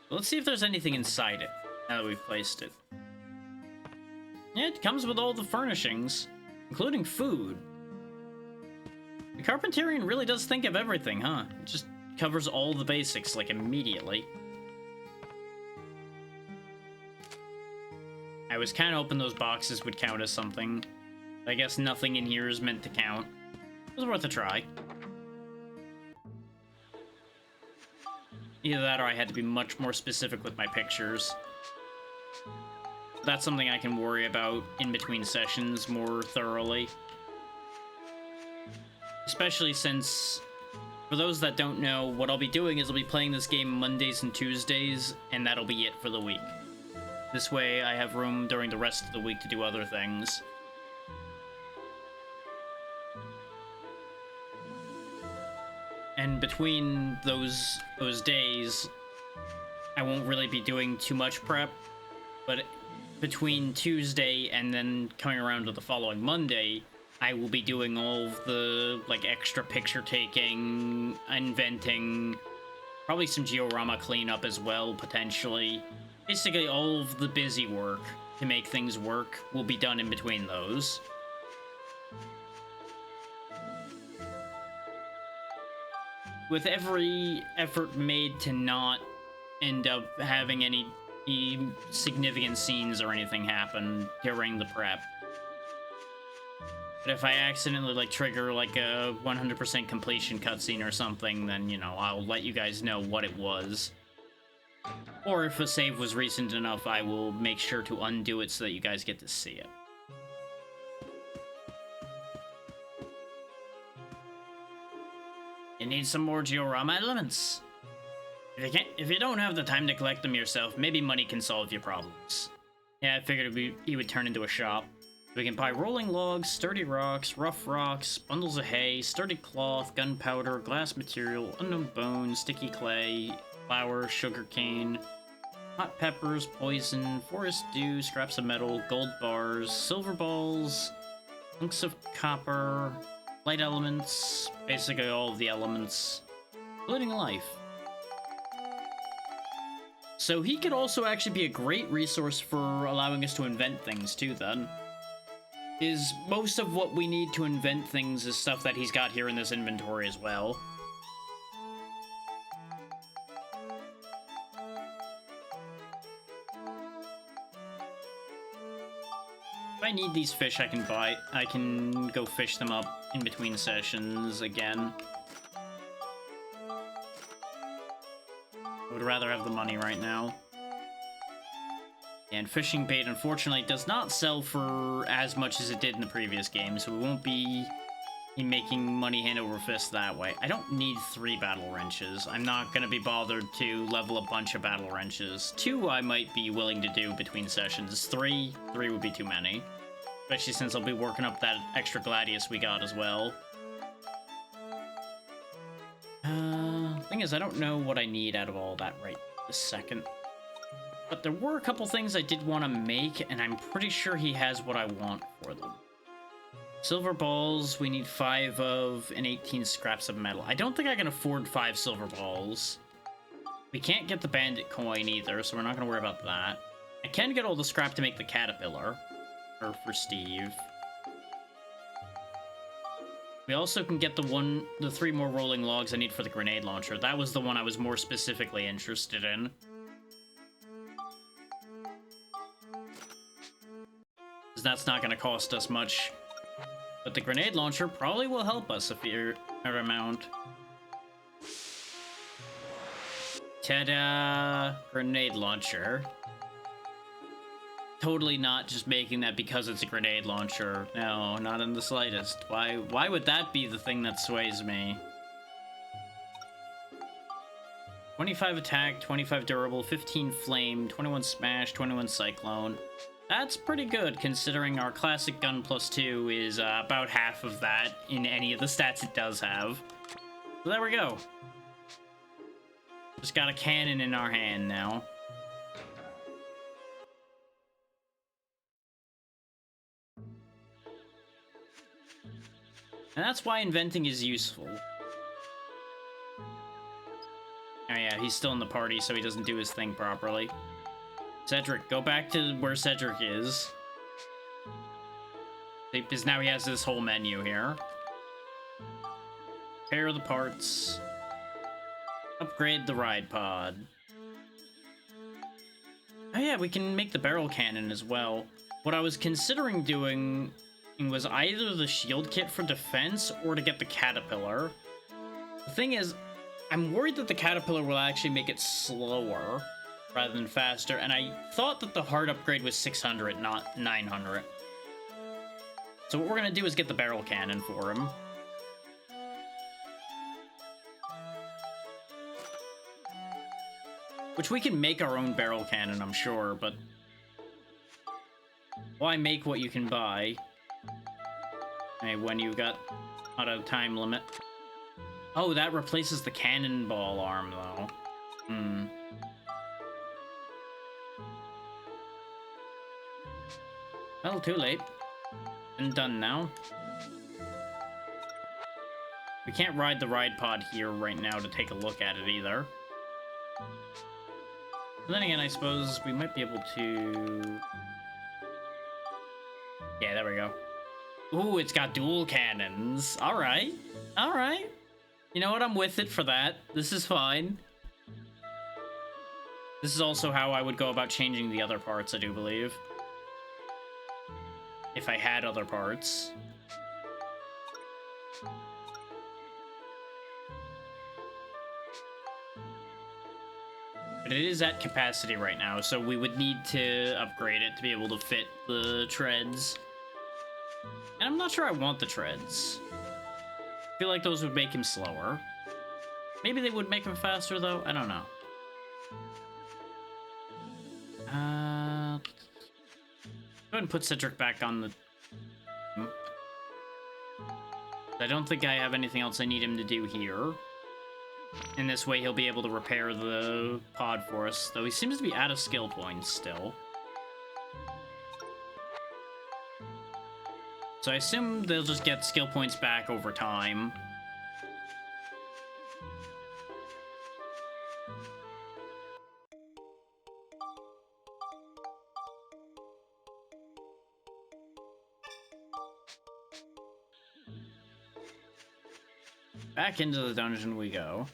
Let's see if there's anything inside it, now that we've placed it. Yeah, it comes with all the furnishings, including food. The Carpentarian really does think of everything, huh? It just covers all the basics, like, immediately. I was kind of hoping those boxes would count as something. I guess nothing in here is meant to count. It was worth a try. Either that or I had to be much more specific with my pictures. That's something I can worry about in between sessions more thoroughly. Especially since, for those that don't know, what I'll be doing is I'll be playing this game Mondays and Tuesdays, and that'll be it for the week. This way I have room during the rest of the week to do other things. And between those days, I won't really be doing too much prep, but between Tuesday and then coming around to the following Monday, I will be doing all of the, like, extra picture taking, inventing, probably some diorama cleanup as well, potentially. Basically, all of the busy work to make things work will be done in between those. With every effort made to not end up having any significant scenes or anything happen during the prep. But if I accidentally, like, trigger, like, a 100% completion cutscene or something, then, you know, I'll let you guys know what it was. Or if a save was recent enough, I will make sure to undo it so that you guys get to see it. You need some more diorama elements. If you don't have the time to collect them yourself, maybe money can solve your problems. Yeah, I figured he would turn into a shop. We can buy rolling logs, sturdy rocks, rough rocks, bundles of hay, sturdy cloth, gunpowder, glass material, unknown bone, sticky clay, flour, sugarcane, hot peppers, poison, forest dew, scraps of metal, gold bars, silver balls, hunks of copper, light elements, basically all of the elements, including life. So he could also actually be a great resource for allowing us to invent things too, then. Is most of what we need to invent things is stuff that he's got here in this inventory as well. If I need these fish, I can go fish them up in between sessions again. I would rather have the money right now. And fishing bait, unfortunately, does not sell for as much as it did in the previous game, so we won't be making money hand over fist that way. I don't need 3 battle wrenches. I'm not going to be bothered to level a bunch of battle wrenches. 2 I might be willing to do between sessions. 3 would be too many. Especially since I'll be working up that extra Gladius we got as well. Thing is, I don't know what I need out of all that right this second. But there were a couple things I did want to make, and I'm pretty sure he has what I want for them. Silver balls, we need 5 of, and 18 scraps of metal. I don't think I can afford 5 silver balls. We can't get the bandit coin either, so we're not going to worry about that. I can get all the scrap to make the caterpillar, or for Steve. We also can get the 3 more rolling logs I need for the grenade launcher. That was the one I was more specifically interested in. Because that's not going to cost us much. But the grenade launcher probably will help us a fair amount. Ta-da! Grenade launcher. Totally not just making that because it's a grenade launcher. No, not in the slightest. Why would that be the thing that sways me? 25 attack, 25 durable, 15 flame, 21 smash, 21 cyclone. That's pretty good, considering our classic gun +2 is about half of that in any of the stats it does have. So there we go. Just got a cannon in our hand now. And that's why inventing is useful. he's still in the party, so he doesn't do his thing properly. Cedric, go back to where Cedric is. Because now he has this whole menu here. Repair the parts. Upgrade the ride pod. Oh yeah, we can make the barrel cannon as well. What I was considering doing was either the shield kit for defense or to get the caterpillar. The thing is, I'm worried that the caterpillar will actually make it slower rather than faster, and I thought that the heart upgrade was 600, not 900. So what we're gonna do is get the barrel cannon for him. Which we can make our own barrel cannon, I'm sure, but why make what you can buy? Hey, when you got out of time limit. Oh, that replaces the cannonball arm, though. Well, too late. And done now. We can't ride the ride pod here right now to take a look at it either. But then again, I suppose we might be able to... Yeah, there we go. Ooh, it's got dual cannons. Alright. Alright. You know what? I'm with it for that. This is fine. This is also how I would go about changing the other parts, I do believe. If I had other parts. But it is at capacity right now, so we would need to upgrade it to be able to fit the treads. And I'm not sure I want the treads. I feel like those would make him slower. Maybe they would make him faster, though? I don't know. Go ahead and put Cedric back on the... I don't think I have anything else I need him to do here. In this way, he'll be able to repair the pod for us, though he seems to be out of skill points still. So I assume they'll just get skill points back over time. Back into the dungeon we go.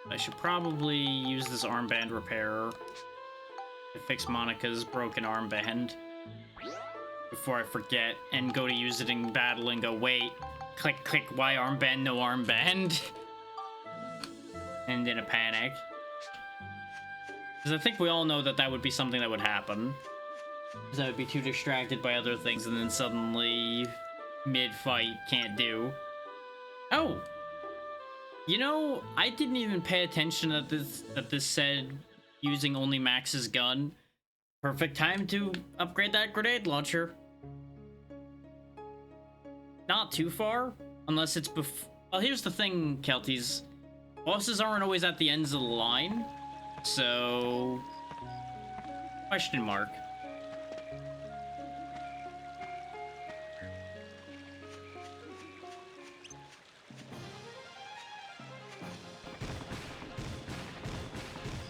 I should probably use this armband repair to fix Monica's broken armband before I forget and go to use it in battle and go, wait, click, click, why armband, no armband? And in a panic. Because I think we all know that that would be something that would happen. Because I would be too distracted by other things and then suddenly mid-fight can't do. Oh! You know, I didn't even pay attention that this said using only Max's gun. Perfect time to upgrade that grenade launcher. Not too far, unless it's well, here's the thing, Kelties. Bosses aren't always at the ends of the line, so... Question mark.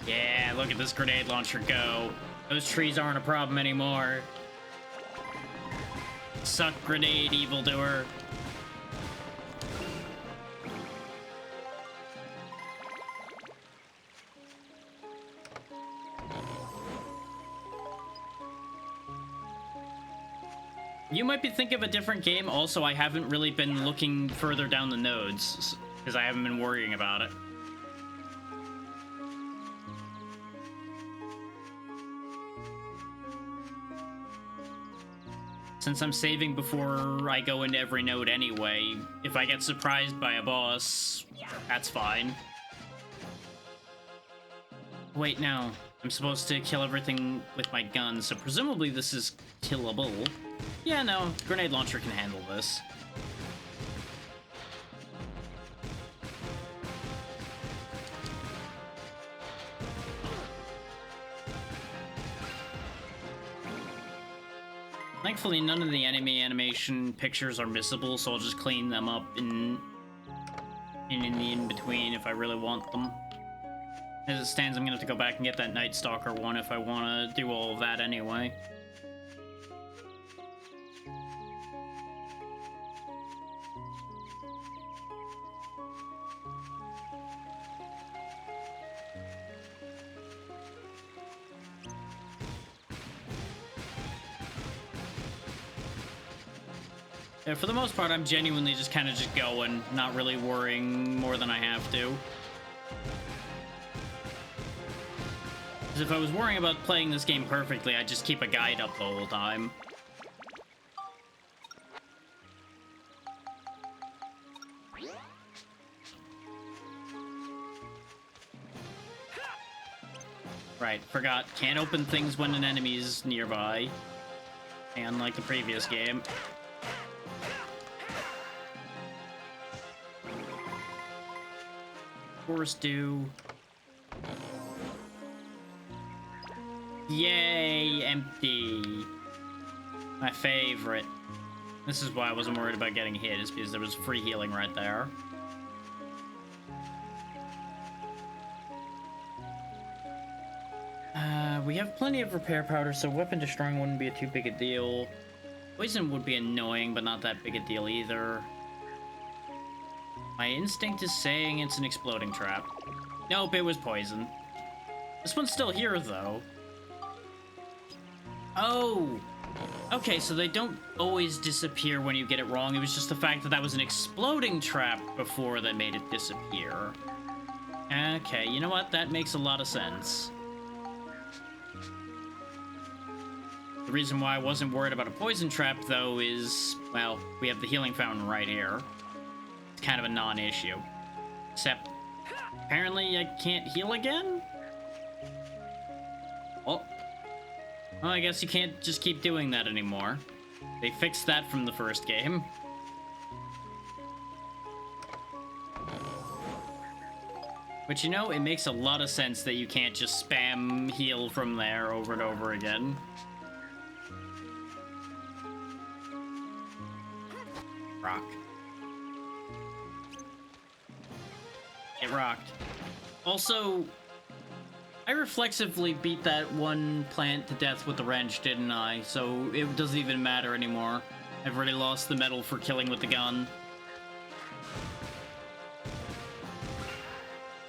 Yeah, look at this grenade launcher go. Those trees aren't a problem anymore. Suck grenade, evildoer. You might be thinking of a different game. Also, I haven't really been looking further down the nodes because I haven't been worrying about it. Since I'm saving before I go into every node anyway, if I get surprised by a boss, that's fine. Wait, no. I'm supposed to kill everything with my gun, so presumably this is killable. Yeah, no. Grenade launcher can handle this. Thankfully, none of the enemy animation pictures are missable, so I'll just clean them up in in the in-between if I really want them. As it stands, I'm gonna have to go back and get that Night Stalker one if I want to do all of that anyway. Yeah, for the most part, I'm genuinely just kind of just going, not really worrying more than I have to. Because if I was worrying about playing this game perfectly, I'd just keep a guide up the whole time. Right, forgot. Can't open things when an enemy's nearby. Unlike the previous game. Force do. Yay, empty. My favorite. This is why I wasn't worried about getting hit, is because there was free healing right there. We have plenty of repair powder, so weapon destroying wouldn't be too big a deal. Poison would be annoying, but not that big a deal either. My instinct is saying it's an exploding trap. Nope, it was poison. This one's still here, though. Oh! Okay, so they don't always disappear when you get it wrong. It was just the fact that that was an exploding trap before that made it disappear. Okay, you know what? That makes a lot of sense. The reason why I wasn't worried about a poison trap, though, is, well, we have the healing fountain right here. It's kind of a non-issue. Except, apparently I can't heal again? Oh. Well, I guess you can't just keep doing that anymore. They fixed that from the first game. But you know, it makes a lot of sense that you can't just spam heal from there over and over again. Rock. It rocked. Also, I reflexively beat that one plant to death with the wrench, didn't I? So it doesn't even matter anymore. I've already lost the medal for killing with the gun.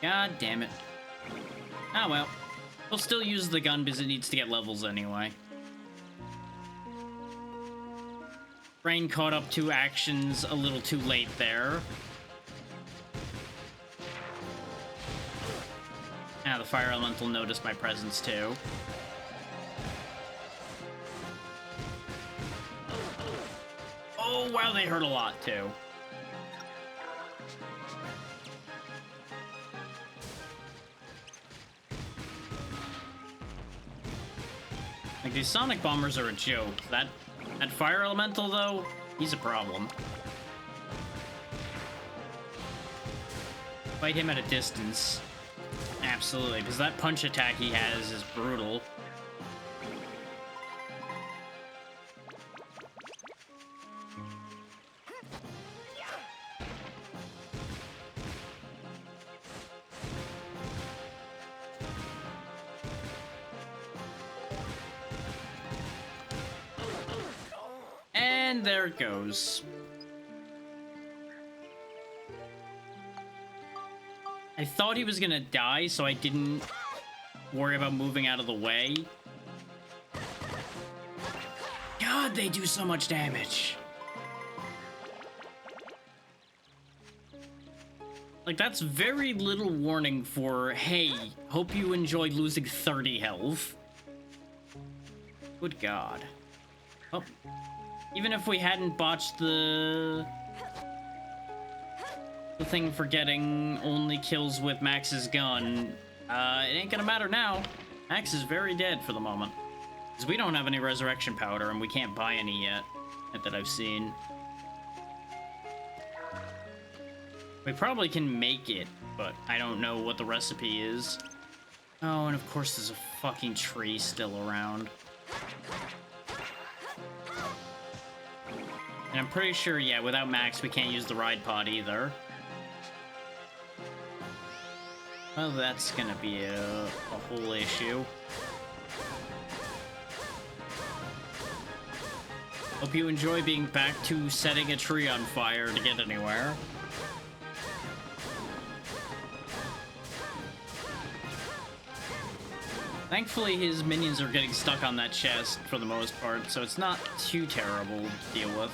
God damn it. Ah well. We'll still use the gun because it needs to get levels anyway. Brain caught up to actions a little too late there. Ah, the fire elemental noticed my presence too. Oh, wow, they hurt a lot too. Like, these sonic bombers are a joke. That fire elemental, though, he's a problem. Fight him at a distance. Absolutely, because that punch attack he has is brutal. And there it goes. I thought he was gonna die, so I didn't worry about moving out of the way. God, they do so much damage. Like, that's very little warning for, hey, hope you enjoyed losing 30 health. Good God. Oh. Even if we hadn't botched the thing for getting only kills with Max's gun, it ain't gonna matter now. Max is very dead for the moment. Because we don't have any resurrection powder, and we can't buy any yet, that I've seen. We probably can make it, but I don't know what the recipe is. Oh, and of course there's a fucking tree still around. And I'm pretty sure, yeah, without Max, we can't use the ride pod either. Well, that's gonna be a whole issue. Hope you enjoy being back to setting a tree on fire to get anywhere. Thankfully, his minions are getting stuck on that chest for the most part, so it's not too terrible to deal with.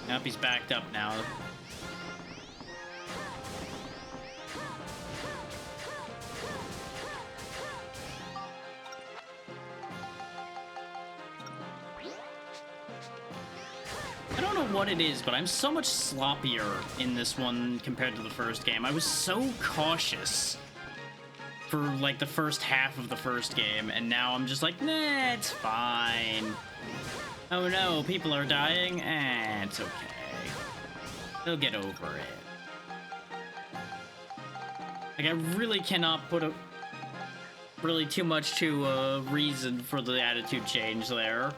Yep, he's backed up now. I don't know what it is, but I'm so much sloppier in this one compared to the first game. I was so cautious for like the first half of the first game, and now I'm just like, nah, it's fine. Oh no, people are dying? It's okay. They'll get over it. Like, I really cannot put really too much to a reason for the attitude change there.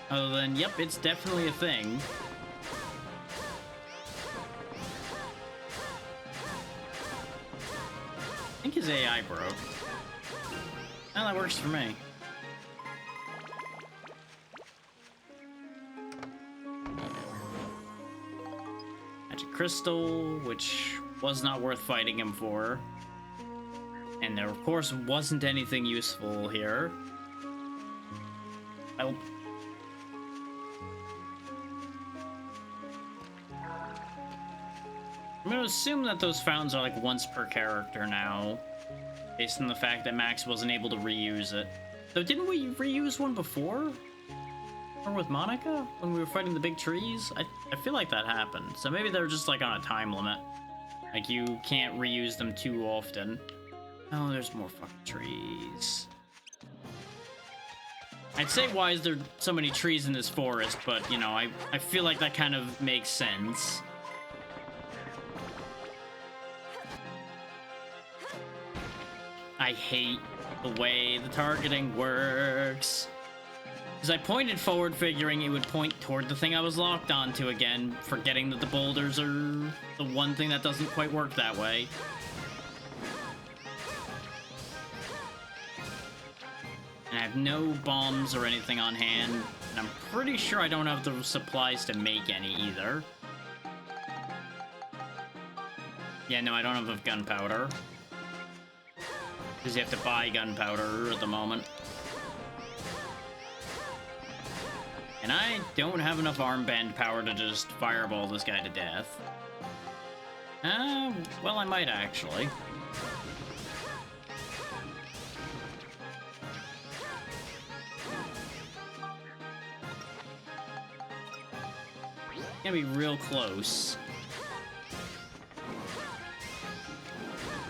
Other than, yep, it's definitely a thing. I think his AI broke. Well, that works for me. Magic Crystal, which was not worth fighting him for. And there, of course, wasn't anything useful here. I'm gonna assume that those fountains are like once per character now, based on the fact that Max wasn't able to reuse it. So didn't we reuse one before? Or with Monica? When we were fighting the big trees? I feel like that happened. So maybe they're just like on a time limit. Like you can't reuse them too often. Oh, there's more fucking trees. I'd say why is there so many trees in this forest, but you know, I feel like that kind of makes sense. I hate the way the targeting works. Because I pointed forward figuring it would point toward the thing I was locked onto again, forgetting that the boulders are the one thing that doesn't quite work that way. And I have no bombs or anything on hand, and I'm pretty sure I don't have the supplies to make any either. Yeah, no, I don't have enough gunpowder. Because you have to buy gunpowder at the moment. And I don't have enough armband power to just fireball this guy to death. Well, I might actually. Gonna be real close.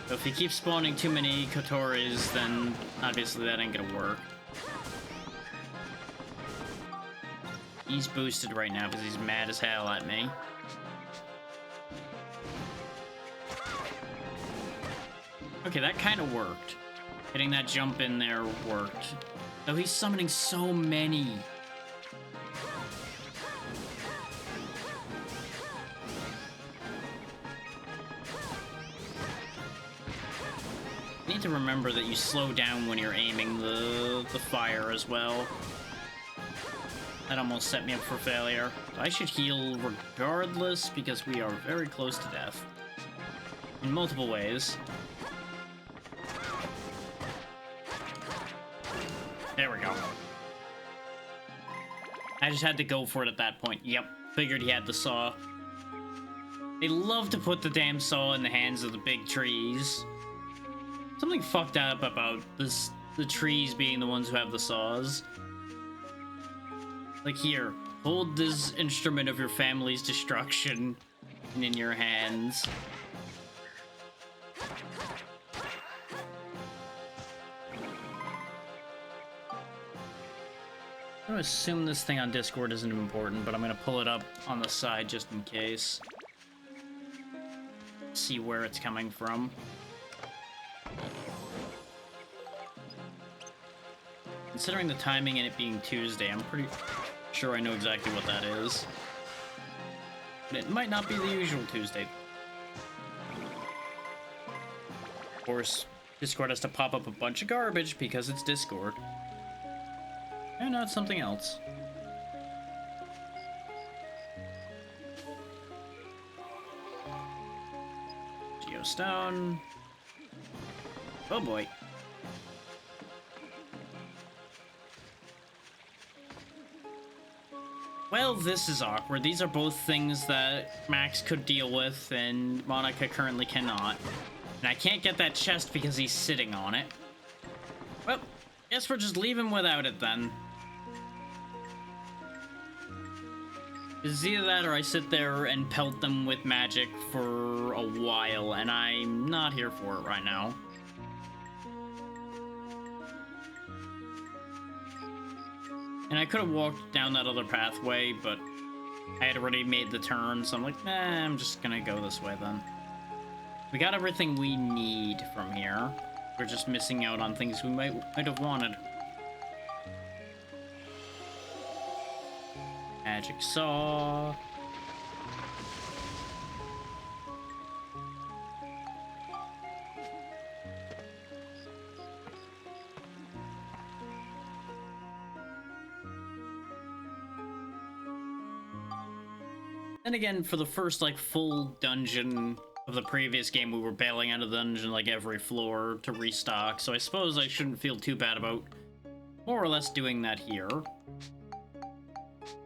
So if he keeps spawning too many Kotoris, then obviously that ain't gonna work. He's boosted right now because he's mad as hell at me. Okay, that kind of worked. Hitting that jump in there worked. Though he's summoning so many. You need to remember that you slow down when you're aiming the fire as well. That almost set me up for failure. I should heal regardless because we are very close to death. In multiple ways. There we go. I just had to go for it at that point. Yep, figured he had the saw. They love to put the damn saw in the hands of the big trees. Something fucked up about the trees being the ones who have the saws. Like here, hold this instrument of your family's destruction in your hands. I'm gonna assume this thing on Discord isn't important, but I'm gonna pull it up on the side just in case. See where it's coming from. Considering the timing and it being Tuesday, I'm pretty sure I know exactly what that is. It might not be the usual Tuesday. Of course, Discord has to pop up a bunch of garbage because it's Discord. And not something else. Geostone. Oh boy. Well, this is awkward. These are both things that Max could deal with and Monica currently cannot. And I can't get that chest because he's sitting on it. Well, guess we'll just leave him without it then. It's either that or I sit there and pelt them with magic for a while, and I'm not here for it right now. And I could have walked down that other pathway, but I had already made the turn, so I'm like, nah, I'm just gonna go this way then. We got everything we need from here. We're just missing out on things we might have wanted. Magic saw. Then again, for the first, like, full dungeon of the previous game, we were bailing out of the dungeon, like, every floor to restock, so I suppose I shouldn't feel too bad about more or less doing that here.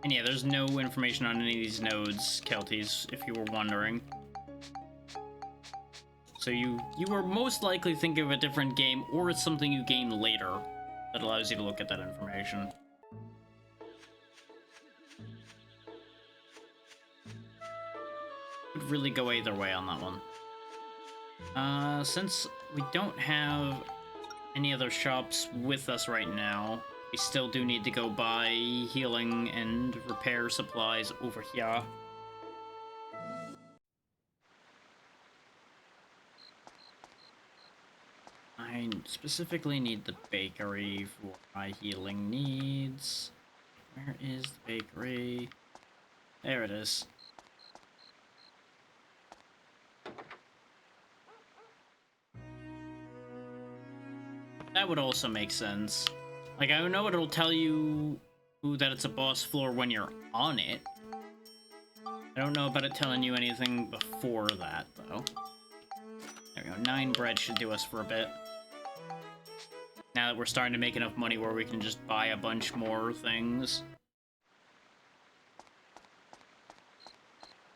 And yeah, there's no information on any of these nodes, Kelties, if you were wondering. So you were most likely thinking of a different game, or it's something you gain later that allows you to look at that information. Could really go either way on that one. Since we don't have any other shops with us right now, we still do need to go buy healing and repair supplies over here. I specifically need the bakery for my healing needs. Where is the bakery? There it is. That would also make sense. Like, I know it'll tell you that it's a boss floor when you're on it. I don't know about it telling you anything before that, though. There we go. 9 bread should do us for a bit. Now that we're starting to make enough money where we can just buy a bunch more things.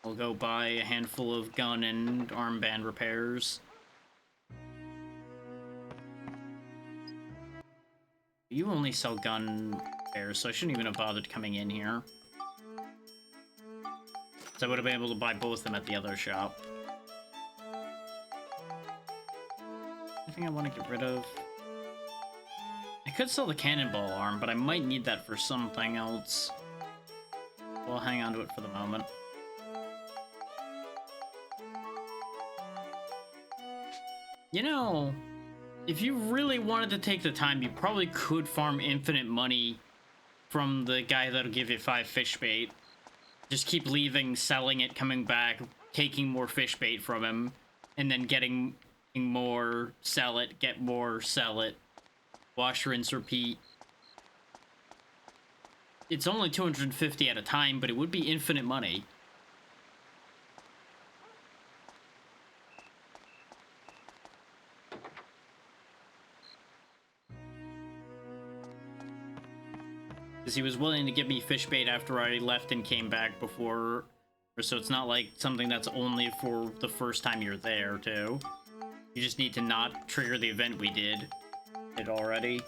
We'll go buy a handful of gun and armband repairs. You only sell gun repairs, so I shouldn't even have bothered coming in here. So I would have been able to buy both of them at the other shop. Anything I want to get rid of? I could sell the cannonball arm, but I might need that for something else. We'll hang on to it for the moment. You know, if you really wanted to take the time, you probably could farm infinite money from the guy that'll give you 5 fish bait. Just keep leaving, selling it, coming back, taking more fish bait from him, and then getting more, sell it, get more, sell it. Wash, rinse, repeat. It's only 250 at a time, but it would be infinite money. Because he was willing to give me fish bait after I left and came back before, so it's not like something that's only for the first time you're there, too. You just need to not trigger the event we did already.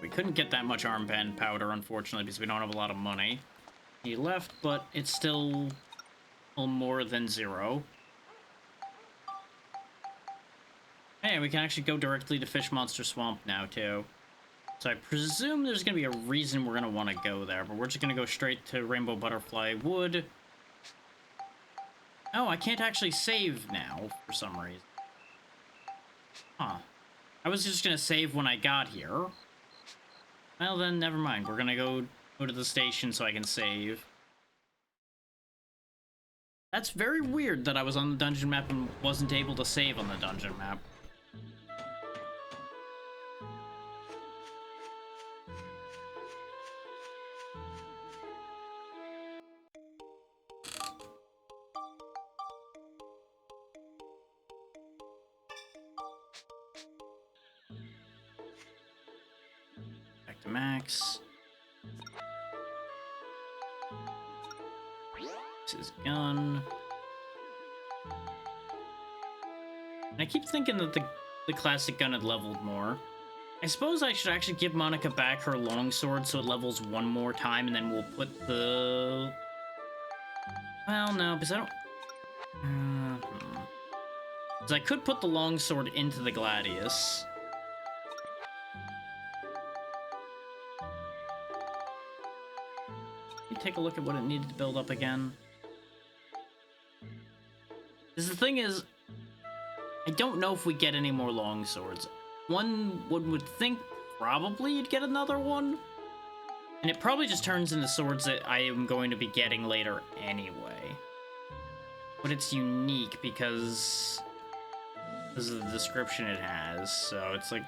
We couldn't get that much armband powder, unfortunately, because we don't have a lot of money. He left, but it's still more than 0. Hey, we can actually go directly to Fish Monster Swamp now, too. So I presume there's going to be a reason we're going to want to go there, but we're just going to go straight to Rainbow Butterfly Wood. Oh, I can't actually save now, for some reason. Huh. I was just gonna save when I got here. Well then, never mind. We're gonna go to the station so I can save. That's very weird that I was on the dungeon map and wasn't able to save on the dungeon map. Back to Max. His gun. And I keep thinking that the classic gun had leveled more. I suppose I should actually give Monica back her longsword so it levels one more time, and then we'll put the... Well, no, because I don't... Because I could put the longsword into the Gladius. Let me take a look at what it needed to build up again. Because the thing is, I don't know if we get any more longswords. One would think probably you'd get another one. And it probably just turns into swords that I am going to be getting later anyway. But it's unique because of the description it has, so it's like,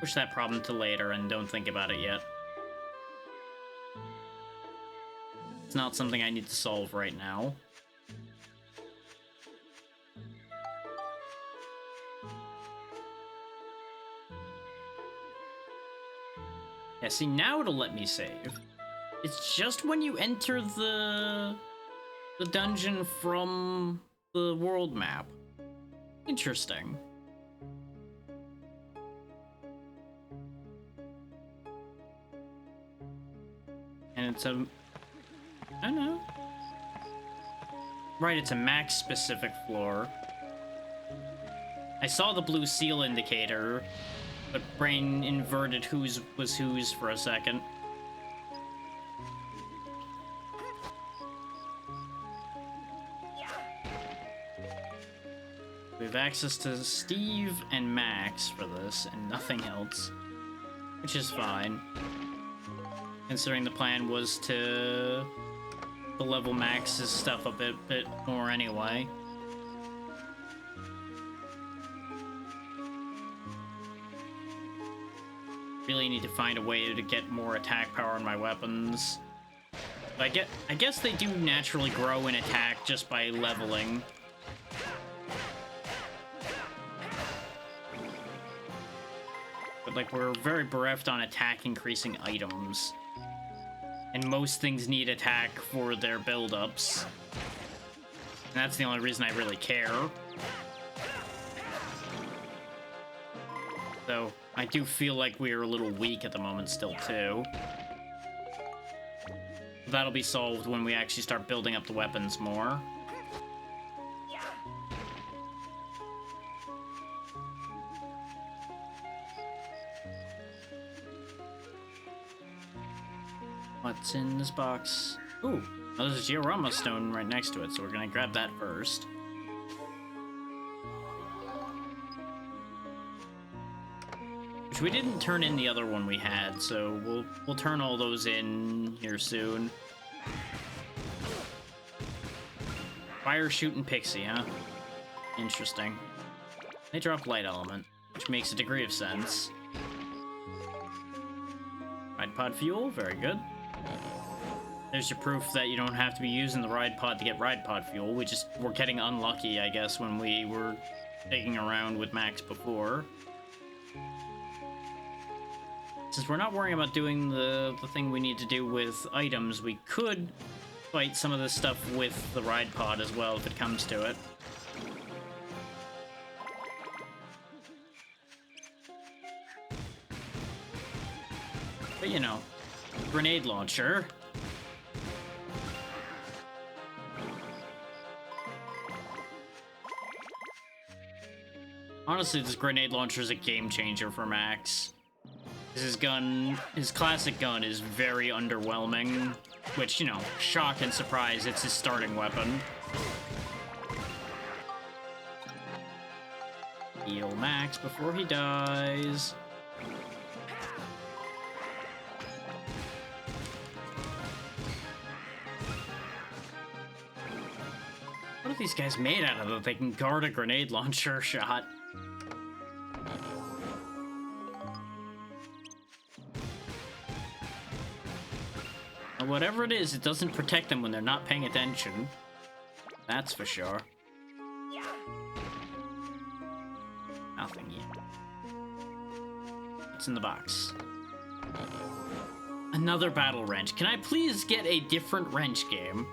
Push that problem to later and don't think about it yet. It's not something I need to solve right now. Yeah, see, now it'll let me save. It's just when you enter the dungeon from the world map. Interesting. And it's a... I don't know. Right, it's a max-specific floor. I saw the blue seal indicator, but brain inverted whose was whose for a second. We have access to Steve and Max for this, and nothing else. Which is fine. Considering the plan was to level Max's stuff a bit more anyway. Really need to find a way to get more attack power on my weapons. But I guess they do naturally grow in attack just by leveling. But like, we're very bereft on attack increasing items. And most things need attack for their build-ups. And that's the only reason I really care. Though, I do feel like we're a little weak at the moment still, too. That'll be solved when we actually start building up the weapons more. What's in this box? Ooh, oh, there's a Georama stone right next to it, so we're gonna grab that first. Which we didn't turn in the other one we had, so we'll turn all those in here soon. Fire shooting pixie, huh? Interesting. They drop light element, which makes a degree of sense. Ride pod fuel, very good. There's your proof that you don't have to be using the ride pod to get ride pod fuel. We're getting unlucky, I guess, when we were digging around with Max before. Since we're not worrying about doing the thing we need to do with items, we could fight some of this stuff with the ride pod as well if it comes to it. But you know, grenade launcher. Honestly, this grenade launcher is a game changer for Max. His classic gun is very underwhelming Which, you know, shock and surprise, it's his starting weapon. Heal Max before he dies. What are these guys made out of that they can guard a grenade launcher shot? Whatever it is, it doesn't protect them when they're not paying attention. That's for sure. Nothing yet. What's in the box? Another battle wrench. Can I please get a different wrench game?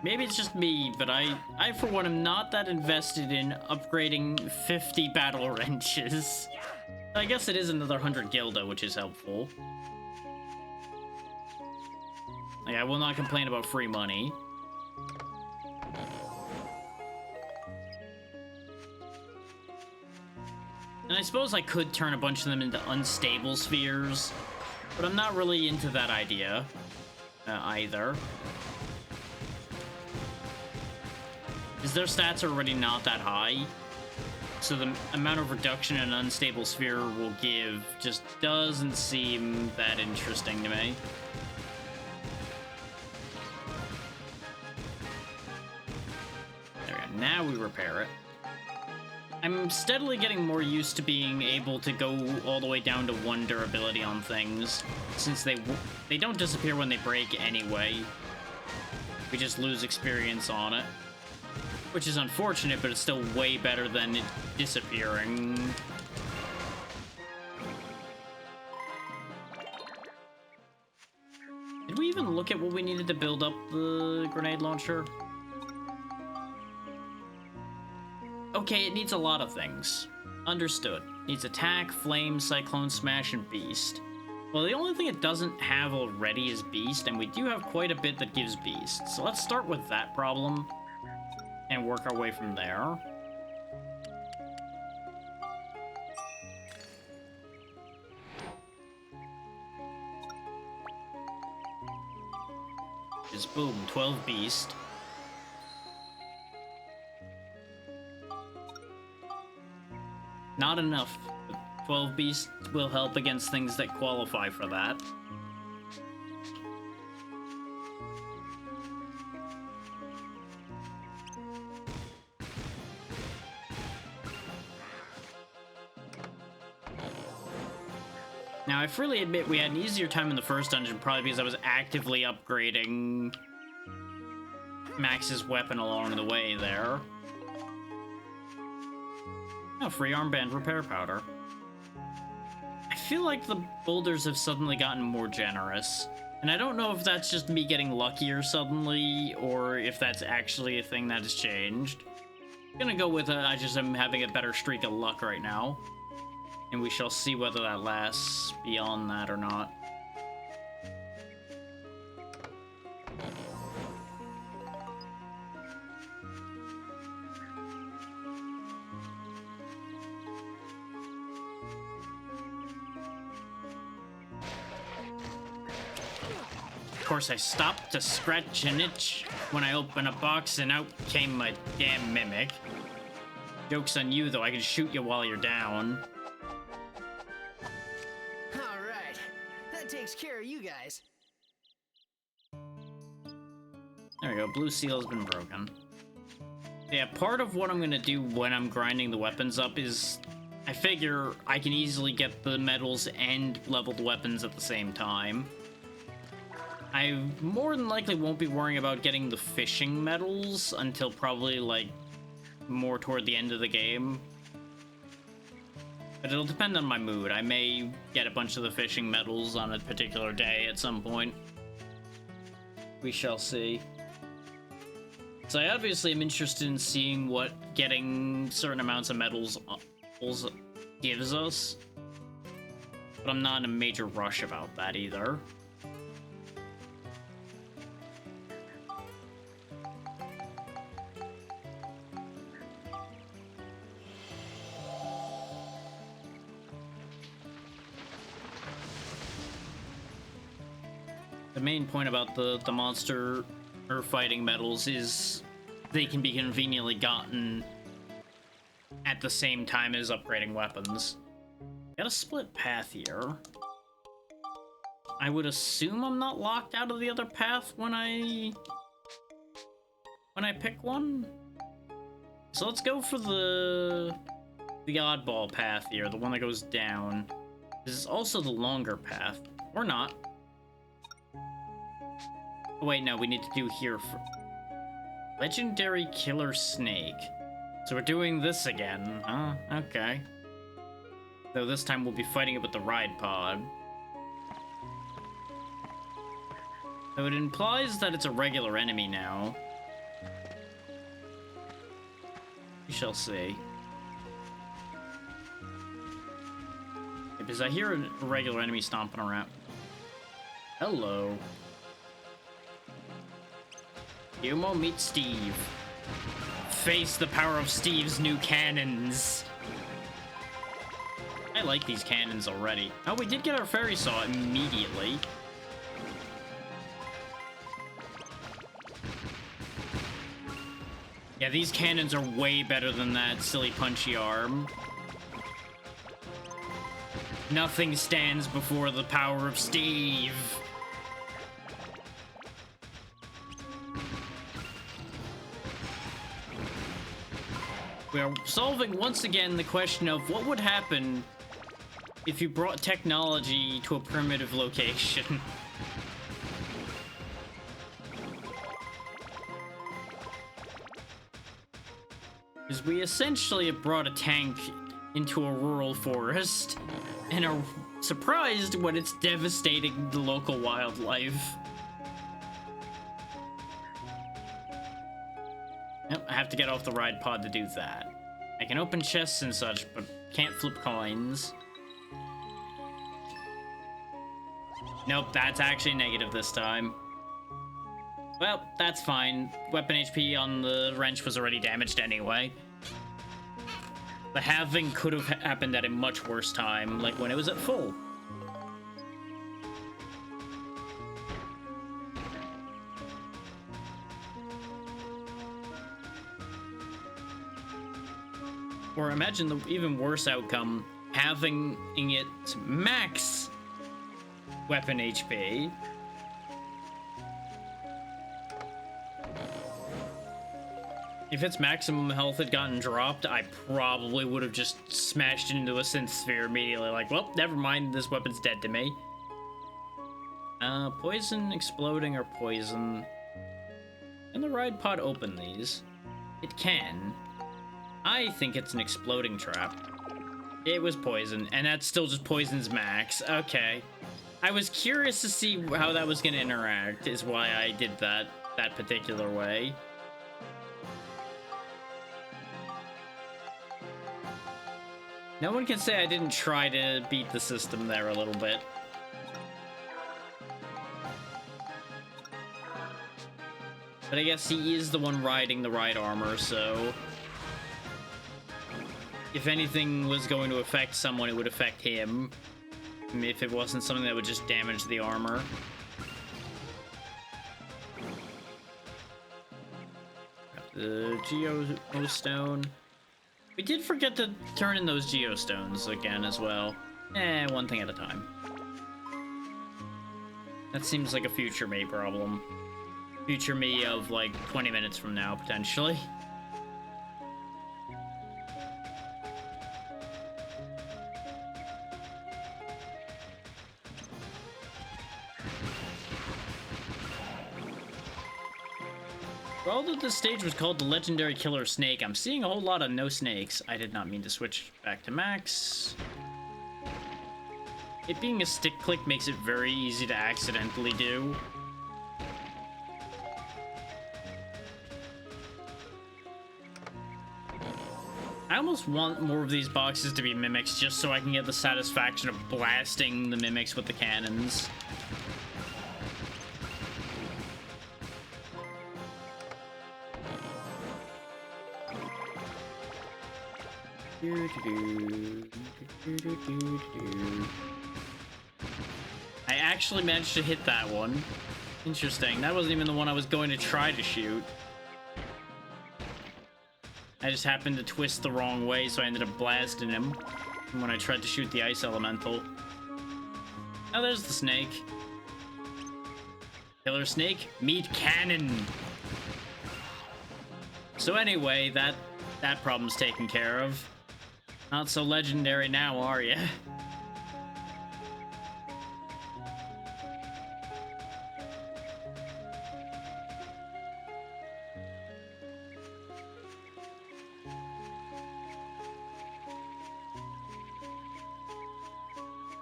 Maybe it's just me, but I for one am not that invested in upgrading 50 battle wrenches. I guess it is another 100 Gilda, which is helpful. Like, I will not complain about free money. And I suppose I could turn a bunch of them into unstable spheres, but I'm not really into that idea either. Because their stats are already not that high. So the amount of reduction an unstable sphere will give just doesn't seem that interesting to me. There we go. Now we repair it. I'm steadily getting more used to being able to go all the way down to 1 durability on things, since they don't disappear when they break anyway. We just lose experience on it. Which is unfortunate, but it's still way better than it disappearing. Did we even look at what we needed to build up the grenade launcher? Okay, it needs a lot of things. Understood. Needs attack, flame, cyclone, smash, and beast. Well, the only thing it doesn't have already is beast, and we do have quite a bit that gives beast. So let's start with that problem and work our way from there. Just boom, 12 beast. Not enough. 12 beast will help against things that qualify for that. Now, I freely admit we had an easier time in the first dungeon, probably because I was actively upgrading Max's weapon along the way there. Oh, free armband repair powder. I feel like the boulders have suddenly gotten more generous. And I don't know if that's just me getting luckier suddenly, or if that's actually a thing that has changed. I'm gonna go with I just am having a better streak of luck right now. And we shall see whether that lasts beyond that or not. Of course, I stopped to scratch an itch when I opened a box and out came a damn mimic. Joke's on you, though. I can shoot you while you're down. Alright, that takes care of you guys. There we go. Blue seal has been broken. Yeah, part of what I'm gonna do when I'm grinding the weapons up is I figure I can easily get the medals and leveled weapons at the same time. I more than likely won't be worrying about getting the fishing medals until probably, like, more toward the end of the game. But it'll depend on my mood. I may get a bunch of the fishing medals on a particular day at some point. We shall see. So I obviously am interested in seeing what getting certain amounts of medals gives us. But I'm not in a major rush about that either. The main point about the monster or fighting medals is they can be conveniently gotten at the same time as upgrading weapons. Got a split path here. I would assume I'm not locked out of the other path when I pick one. So let's go for the oddball path here, the one that goes down. This is also the longer path, or not. Oh, wait, no, we need to do here for Legendary Killer Snake. So we're doing this again. Oh, okay. Though this time we'll be fighting it with the ride pod. So it implies that it's a regular enemy now. We shall see. Because I hear a regular enemy stomping around. Hello. Humo meet Steve. Face the power of Steve's new cannons. I like these cannons already. Oh, we did get our fairy saw immediately. Yeah, these cannons are way better than that silly punchy arm. Nothing stands before the power of Steve. We are solving once again the question of what would happen if you brought technology to a primitive location. Because we essentially have brought a tank into a rural forest and are surprised when it's devastating the local wildlife. Yep, I have to get off the ride pod to do that. I can open chests and such, but can't flip coins. Nope, that's actually negative this time. Well, that's fine. Weapon HP on the wrench was already damaged anyway. The halving could have happened at a much worse time, like when it was at full. Or imagine the even worse outcome, having it max weapon HP. If its maximum health had gotten dropped, I probably would have just smashed it into a synth sphere immediately. Like, well, never mind, this weapon's dead to me. Poison, exploding, or poison. Can the ride pod open these? It can. I think it's an exploding trap. It was poison, and that's still just poison's max. Okay. I was curious to see how that was going to interact, is why I did that particular way. No one can say I didn't try to beat the system there a little bit. But I guess he is the one riding the ride armor, so... if anything was going to affect someone, it would affect him. If it wasn't something that would just damage the armor. The Geostone. We did forget to turn in those Geostones again as well. One thing at a time. That seems like a future me problem. Future me of like 20 minutes from now, potentially. Although this stage was called the Legendary Killer Snake, I'm seeing a whole lot of no snakes. I did not mean to switch back to max. It being a stick click makes it very easy to accidentally do. I almost want more of these boxes to be mimics just so I can get the satisfaction of blasting the mimics with the cannons. I actually managed to hit that one. Interesting. That wasn't even the one I was going to try to shoot. I just happened to twist the wrong way, so I ended up blasting him when I tried to shoot the ice elemental. Oh, there's the snake. Killer snake, meet cannon. So anyway, that problem's taken care of. Not so legendary now, are ya?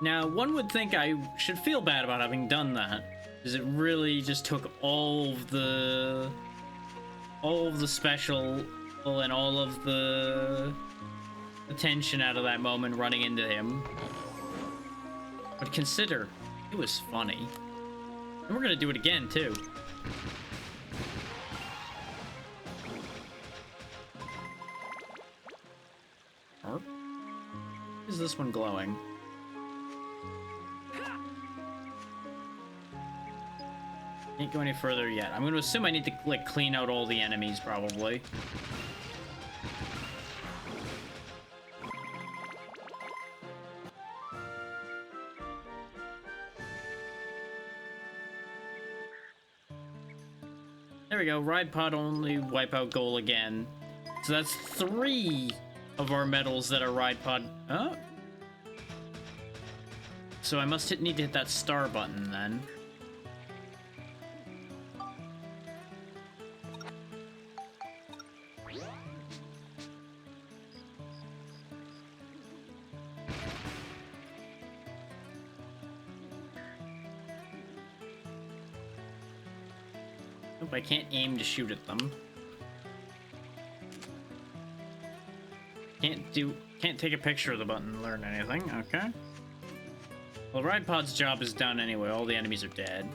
Now, one would think I should feel bad about having done that, because it really just took all of the special and all of the attention out of that moment running into him. But consider, it was funny. And we're gonna do it again, too. Is this one glowing? Can't go any further yet. I'm going to assume I need to, like, clean out all the enemies, probably. There we go. Ride pod only wipeout goal again. So that's 3 of our medals that are ride pod. Oh. So I must need to hit that star button then. Nope, I can't aim to shoot at them. Can't take a picture of the button and learn anything, okay. Well, Ride Pod's job is done anyway, all the enemies are dead.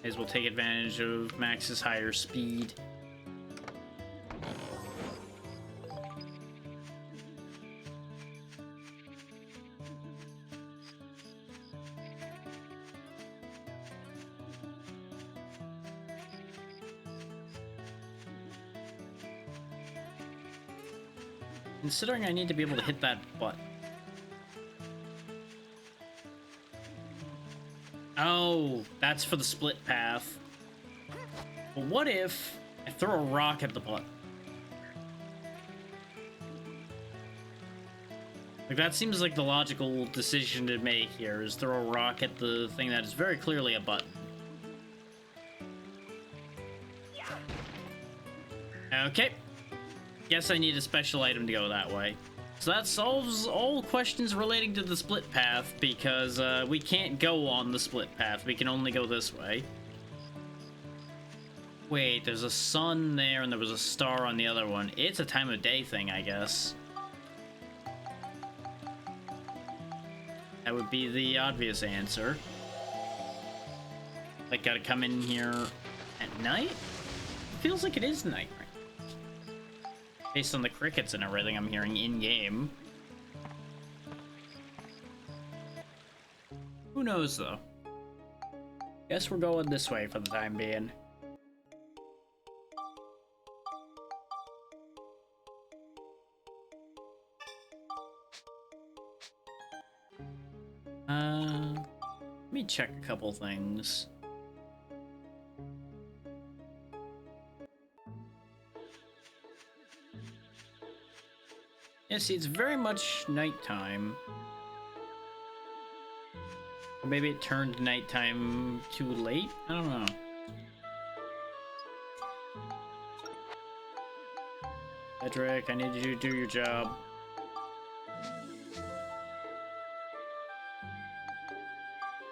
As we'll take advantage of Max's higher speed. Considering I need to be able to hit that button. Oh, that's for the split path. But what if I throw a rock at the button? Like, that seems like the logical decision to make here, is throw a rock at the thing that is very clearly a button. Okay. Guess I need a special item to go that way. So that solves all questions relating to the split path, because we can't go on the split path. We can only go this way. Wait, there's a sun there and there was a star on the other one. It's a time of day thing, I guess. That would be the obvious answer. Like, gotta come in here at night? Feels like it is night, right? Based on the crickets and everything I'm hearing in-game. Who knows, though? Guess we're going this way for the time being. Let me check a couple things. Yeah, see, it's very much nighttime. Or maybe it turned nighttime too late? I don't know. Edric, I need you to do your job.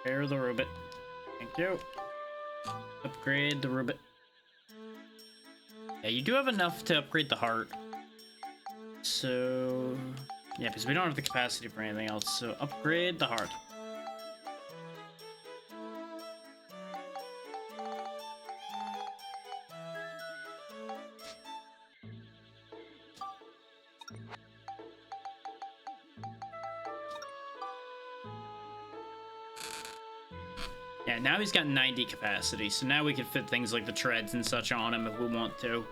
Repair the Rubit. Thank you. Upgrade the Rubit. Yeah, you do have enough to upgrade the heart. So, yeah, because we don't have the capacity for anything else, so upgrade the heart. Yeah, now he's got 90 capacity, so now we can fit things like the treads and such on him if we want to.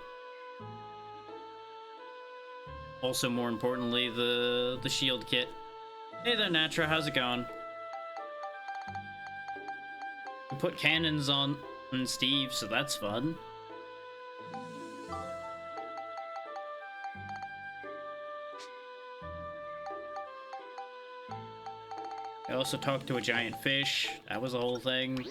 Also, more importantly, the shield kit. Hey there, Natra, how's it going? We put cannons on Steve, so that's fun. I also talked to a giant fish. That was the whole thing.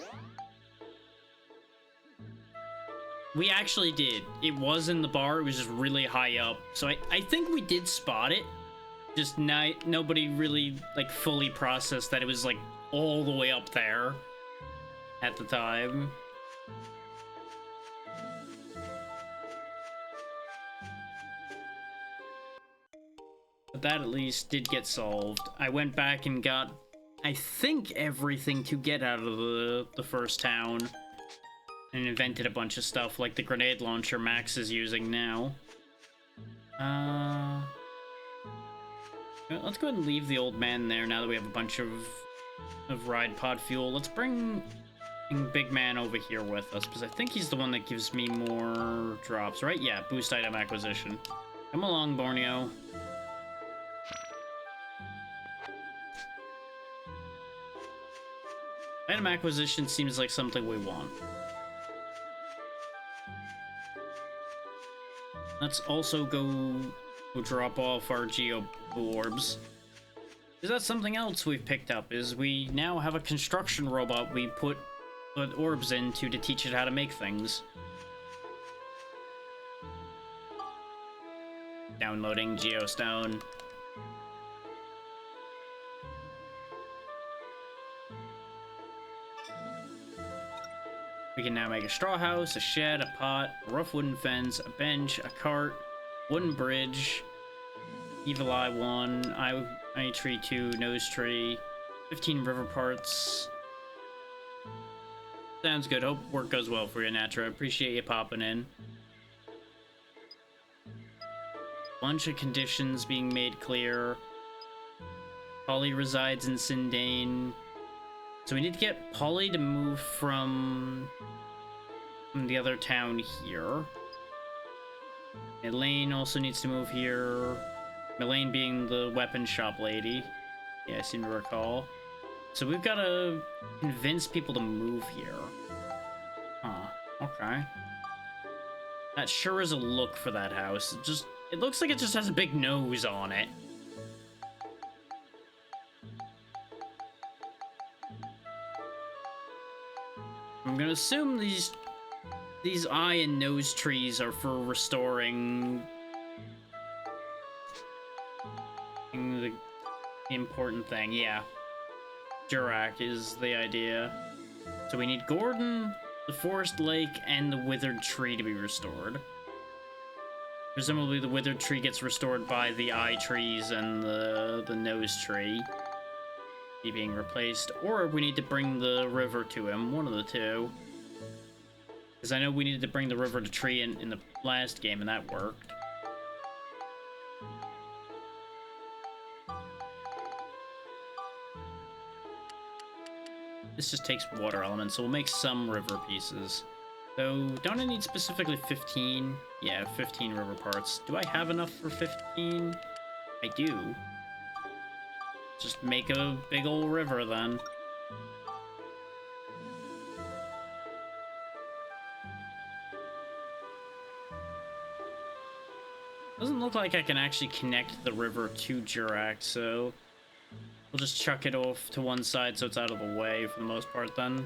We actually did. It was in the bar. It was just really high up. So I think we did spot it. Just nobody really, like, fully processed that it was, like, all the way up there at the time. But that at least did get solved. I went back and got, I think, everything to get out of the first town. And invented a bunch of stuff, like the grenade launcher Max is using now. Let's go ahead and leave the old man there now that we have a bunch of ride pod fuel. Let's bring Big Man over here with us, because I think he's the one that gives me more drops, right? Yeah, boost item acquisition. Come along, Borneo. Item acquisition seems like something we want. Let's also go drop off our geo orbs. Is that something else we've picked up? Is we now have a construction robot we put orbs into to teach it how to make things. Downloading Geostone. We can now make a straw house, a shed, a pot, a rough wooden fence, a bench, a cart, wooden bridge, Evil Eye 1, Eye Tree 2, Nose Tree, 15 river parts. Sounds good. Hope work goes well for you, Natra. Appreciate you popping in. Bunch of conditions being made clear. Polly resides in Sindane. So we need to get Polly to move from the other town here. Elaine also needs to move here. Elaine being the weapon shop lady. Yeah, I seem to recall. So we've got to convince people to move here. Huh, okay. That sure is a look for that house. It looks like it just has a big nose on it. I'm gonna assume these eye and nose trees are for restoring the important thing. Yeah, Jurak is the idea. So we need Gordon, the Forest Lake, and the Withered Tree to be restored. Presumably the Withered Tree gets restored by the eye trees and the nose tree being replaced, or we need to bring the river to him, one of the two. Because I know we needed to bring the river to Tree in the last game, and that worked. This just takes water elements, so we'll make some river pieces. So, don't I need specifically 15? Yeah, 15 river parts. Do I have enough for 15? I do. Just make a big old river then. Doesn't look like I can actually connect the river to Jurak, so we'll just chuck it off to one side so it's out of the way for the most part then.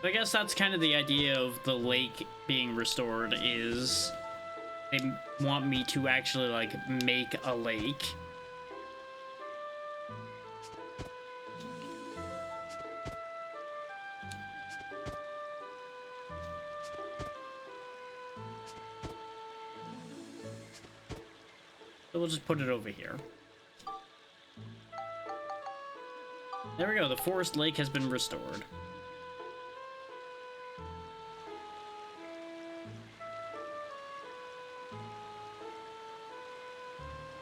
I guess that's kind of the idea of the lake being restored, is they want me to actually, like, make a lake. So we'll just put it over here. There we go, the forest lake has been restored.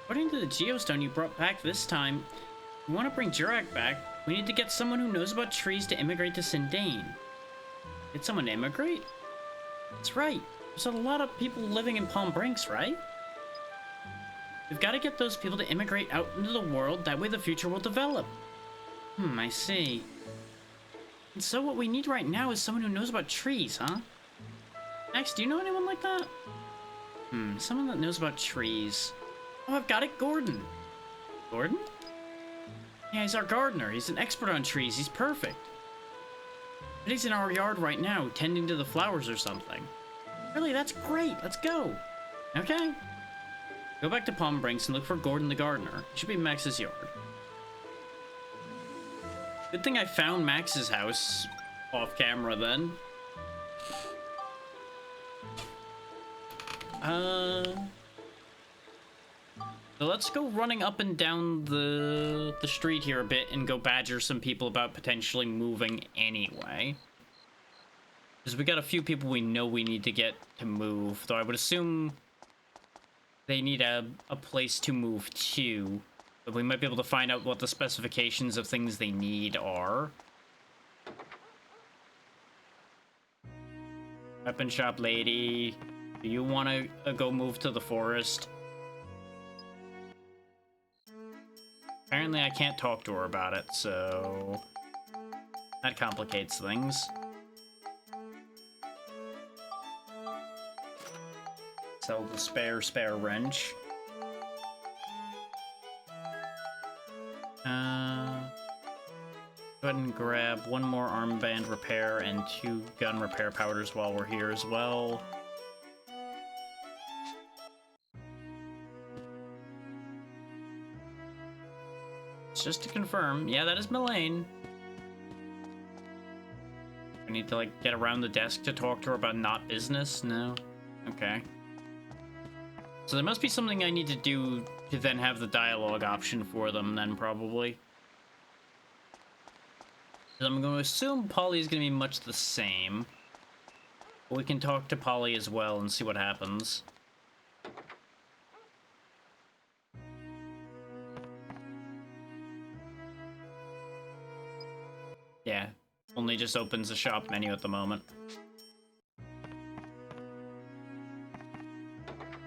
According to the geostone you brought back this time, if we want to bring Jurak back, we need to get someone who knows about trees to immigrate to Sindane. Get someone to immigrate? That's right. There's a lot of people living in Palm Brinks, right? We've got to get those people to immigrate out into the world, that way the future will develop. I see. And so what we need right now is someone who knows about trees, huh? Max, do you know anyone like that? Someone that knows about trees. Oh, I've got it, Gordon. Gordon? Yeah, he's our gardener. He's an expert on trees. He's perfect. But he's in our yard right now, tending to the flowers or something. Really, that's great. Let's go. Okay. Go back to Palm Brinks and look for Gordon the gardener. It should be Max's yard. Good thing I found Max's house off camera then. So let's go running up and down the street here a bit and go badger some people about potentially moving anyway. Because we got a few people we know we need to get to move, though I would assume they need a place to move to. But we might be able to find out what the specifications of things they need are. Weapon shop lady, do you want to go move to the forest? Apparently I can't talk to her about it, so that complicates things. Sell the spare wrench. Go ahead and grab one more armband repair and 2 gun repair powders while we're here as well. Just to confirm, yeah, that is Melaine. I need to, like, get around the desk to talk to her about not business? No? Okay. So there must be something I need to do to then have the dialogue option for them then, probably. I'm going to assume Polly's going to be much the same. But we can talk to Polly as well and see what happens. Yeah, only just opens the shop menu at the moment.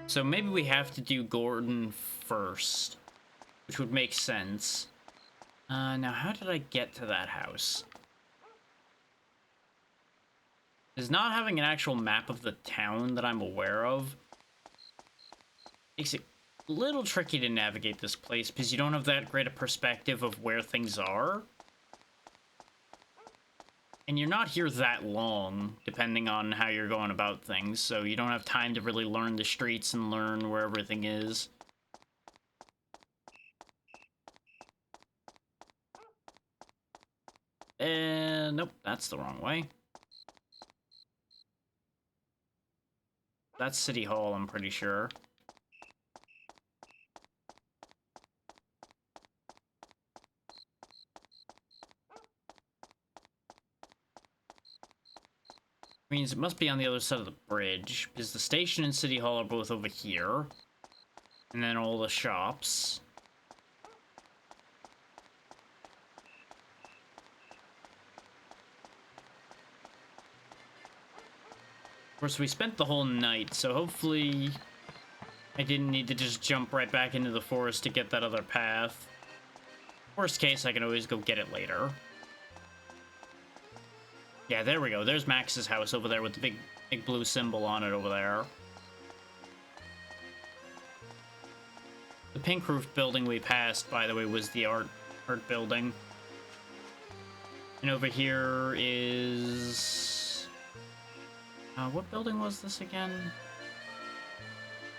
So maybe we have to do Gordon first, which would make sense. Now how did I get to that house? Is not having an actual map of the town that I'm aware of makes it a little tricky to navigate this place because you don't have that great a perspective of where things are. And you're not here that long, depending on how you're going about things, so you don't have time to really learn the streets and learn where everything is. Nope, that's the wrong way. That's City Hall, I'm pretty sure. Means it must be on the other side of the bridge, because the station and City Hall are both over here. And then all the shops. Of course, we spent the whole night, so hopefully I didn't need to just jump right back into the forest to get that other path. Worst case, I can always go get it later. Yeah, there we go. There's Max's house over there with the big blue symbol on it over there. The pink roof building we passed, by the way, was the art building. And over here is... what building was this again?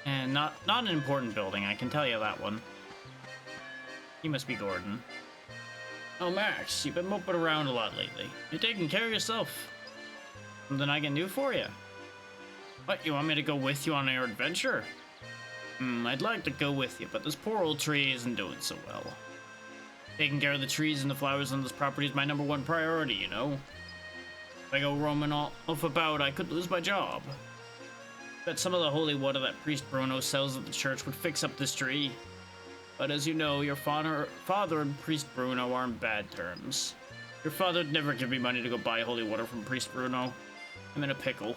And not an important building, I can tell you that one. He must be Gordon. Oh, Max, you've been moping around a lot lately. You're taking care of yourself. Something I can do for you. What, you want me to go with you on your adventure? I'd like to go with you, but this poor old tree isn't doing so well. Taking care of the trees and the flowers on this property is my #1 priority, you know? If I go roaming off about, I could lose my job. Bet some of the holy water that Priest Bruno sells at the church would fix up this tree. but as you know, your father and Priest Bruno are in bad terms. Your father'd never give me money to go buy holy water from Priest Bruno. I'm in a pickle.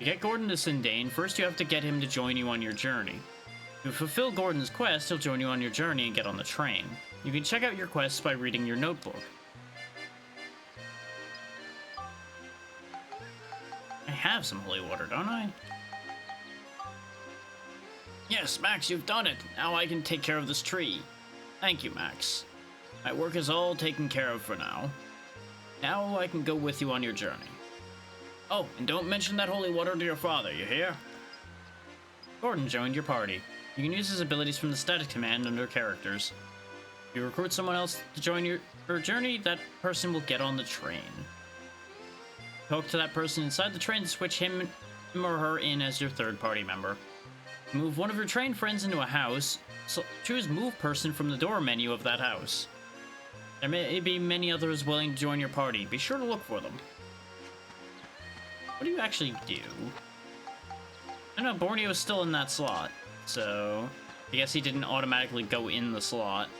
To get Gordon to Sindane, first you have to get him to join you on your journey. To fulfill Gordon's quest, he'll join you on your journey and get on the train. You can check out your quests by reading your notebook. I have some holy water, don't I? Yes, Max, you've done it. Now I can take care of this tree. Thank you, Max. My work is all taken care of for now. Now I can go with you on your journey. Oh, and don't mention that holy water to your father, you hear? Gordon joined your party. You can use his abilities from the status command under characters. If you recruit someone else to join your journey, that person will get on the train. Talk to that person inside the train to switch him or her in as your third party member. Move one of your train friends into a house, so choose move person from the door menu of that house. There may be many others willing to join your party. Be sure to look for them. What do you actually do? I know Borneo is still in that slot, so I guess he didn't automatically go in the slot.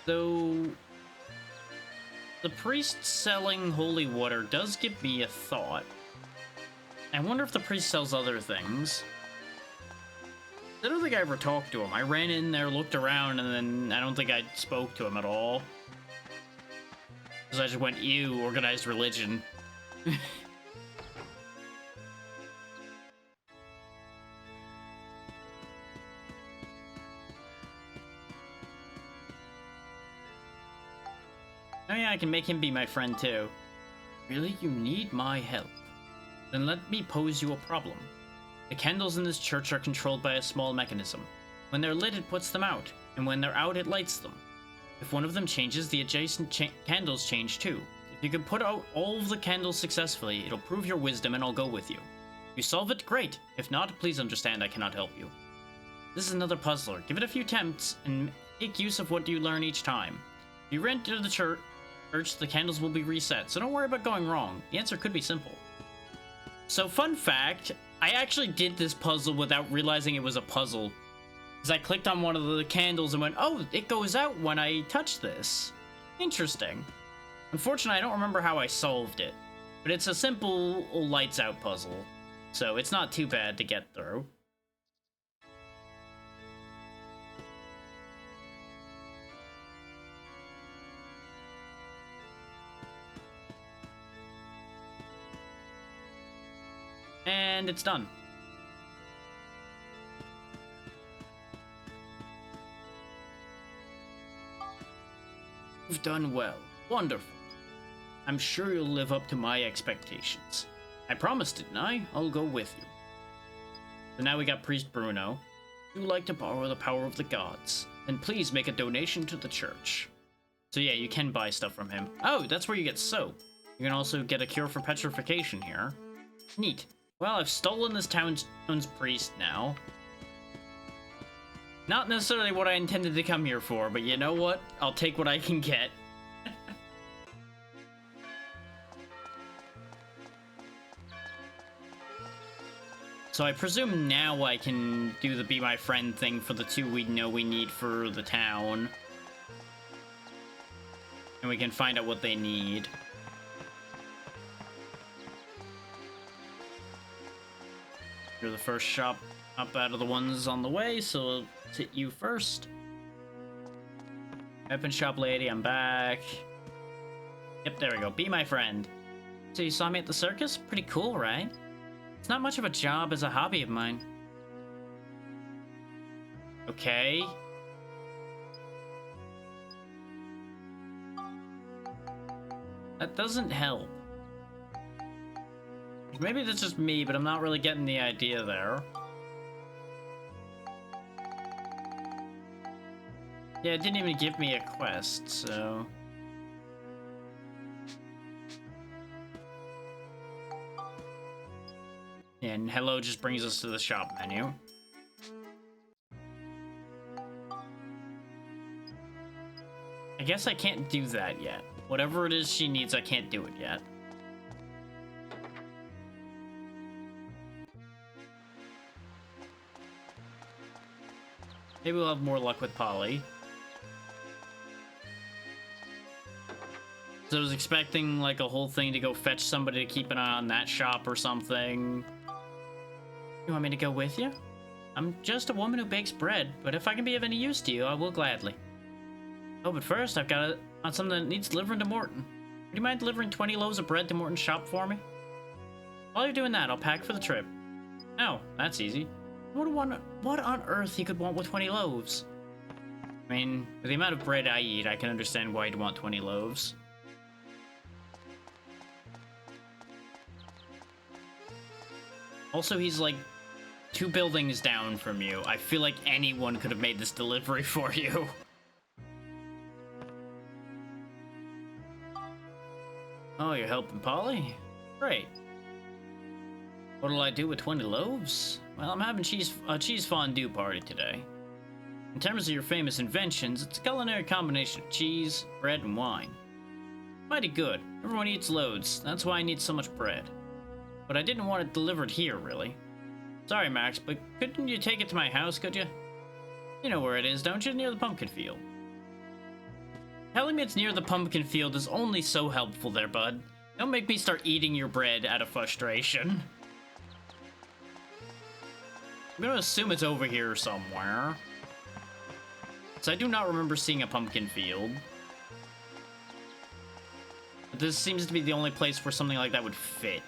Though the priest selling holy water does give me a thought. I wonder if the priest sells other things. I don't think I ever talked to him. I ran in there, looked around, and then I don't think I spoke to him at all. Because I just went, ew, organized religion. Oh yeah, I can make him be my friend too. Really? You need my help? Then let me pose you a problem. The candles in this church are controlled by a small mechanism. When they're lit, it puts them out, and when they're out, it lights them. If one of them changes, the adjacent candles change too. If you can put out all of the candles successfully, it'll prove your wisdom and I'll go with you. If you solve it, great. If not, please understand I cannot help you. This is another puzzler. Give it a few attempts and make use of what you learn each time. If you enter the church, the candles will be reset, so don't worry about going wrong. The answer could be simple. So, fun fact, I actually did this puzzle without realizing it was a puzzle. Because I clicked on one of the candles and went, oh, it goes out when I touch this. Interesting. Unfortunately, I don't remember how I solved it. But it's a simple lights out puzzle. So it's not too bad to get through. And it's done. You've done well. Wonderful. I'm sure you'll live up to my expectations. I promised, didn't I? I'll go with you. So now we got Priest Bruno. If you like to borrow the power of the gods, then please make a donation to the church. So yeah, you can buy stuff from him. Oh, that's where you get soap. You can also get a cure for petrification here. Neat. Well, I've stolen this town's priest now. Not necessarily what I intended to come here for, but you know what? I'll take what I can get. So I presume now I can do the Be My Friend thing for the two we know we need for the town. And we can find out what they need. You're the first shop up out of the ones on the way, so let's hit you first. Weapon shop lady, I'm back. Yep, there we go. Be my friend. So you saw me at the circus? Pretty cool, right? It's not much of a job as a hobby of mine. Okay. That doesn't help. Maybe that's just me, but I'm not really getting the idea there. Yeah, it didn't even give me a quest, so... Yeah, and hello just brings us to the shop menu. I guess I can't do that yet. Whatever it is she needs, I can't do it yet. Maybe we'll have more luck with Polly. So I was expecting like a whole thing to go fetch somebody to keep an eye on that shop or something. You want me to go with you? I'm just a woman who bakes bread, but if I can be of any use to you, I will gladly. Oh, but first I've got on something that needs delivering to Morton. Would you mind delivering 20 loaves of bread to Morton's shop for me? While you're doing that, I'll pack for the trip. Oh, that's easy. What on earth you could want with 20 loaves? I mean, with the amount of bread I eat, I can understand why you'd want 20 loaves. Also, he's like 2 buildings down from you. I feel like anyone could have made this delivery for you. Oh, you're helping Polly? Great. What'll I do with 20 loaves? Well, I'm having a cheese fondue party today. In terms of your famous inventions, it's a culinary combination of cheese, bread, and wine. Mighty good. Everyone eats loads. That's why I need so much bread. But I didn't want it delivered here, really. Sorry, Max, but couldn't you take it to my house, could you? You know where it is, don't you? Near the pumpkin field. Telling me it's near the pumpkin field is only so helpful there, bud. Don't make me start eating your bread out of frustration. I'm gonna assume it's over here somewhere. So I do not remember seeing a pumpkin field. But this seems to be the only place where something like that would fit.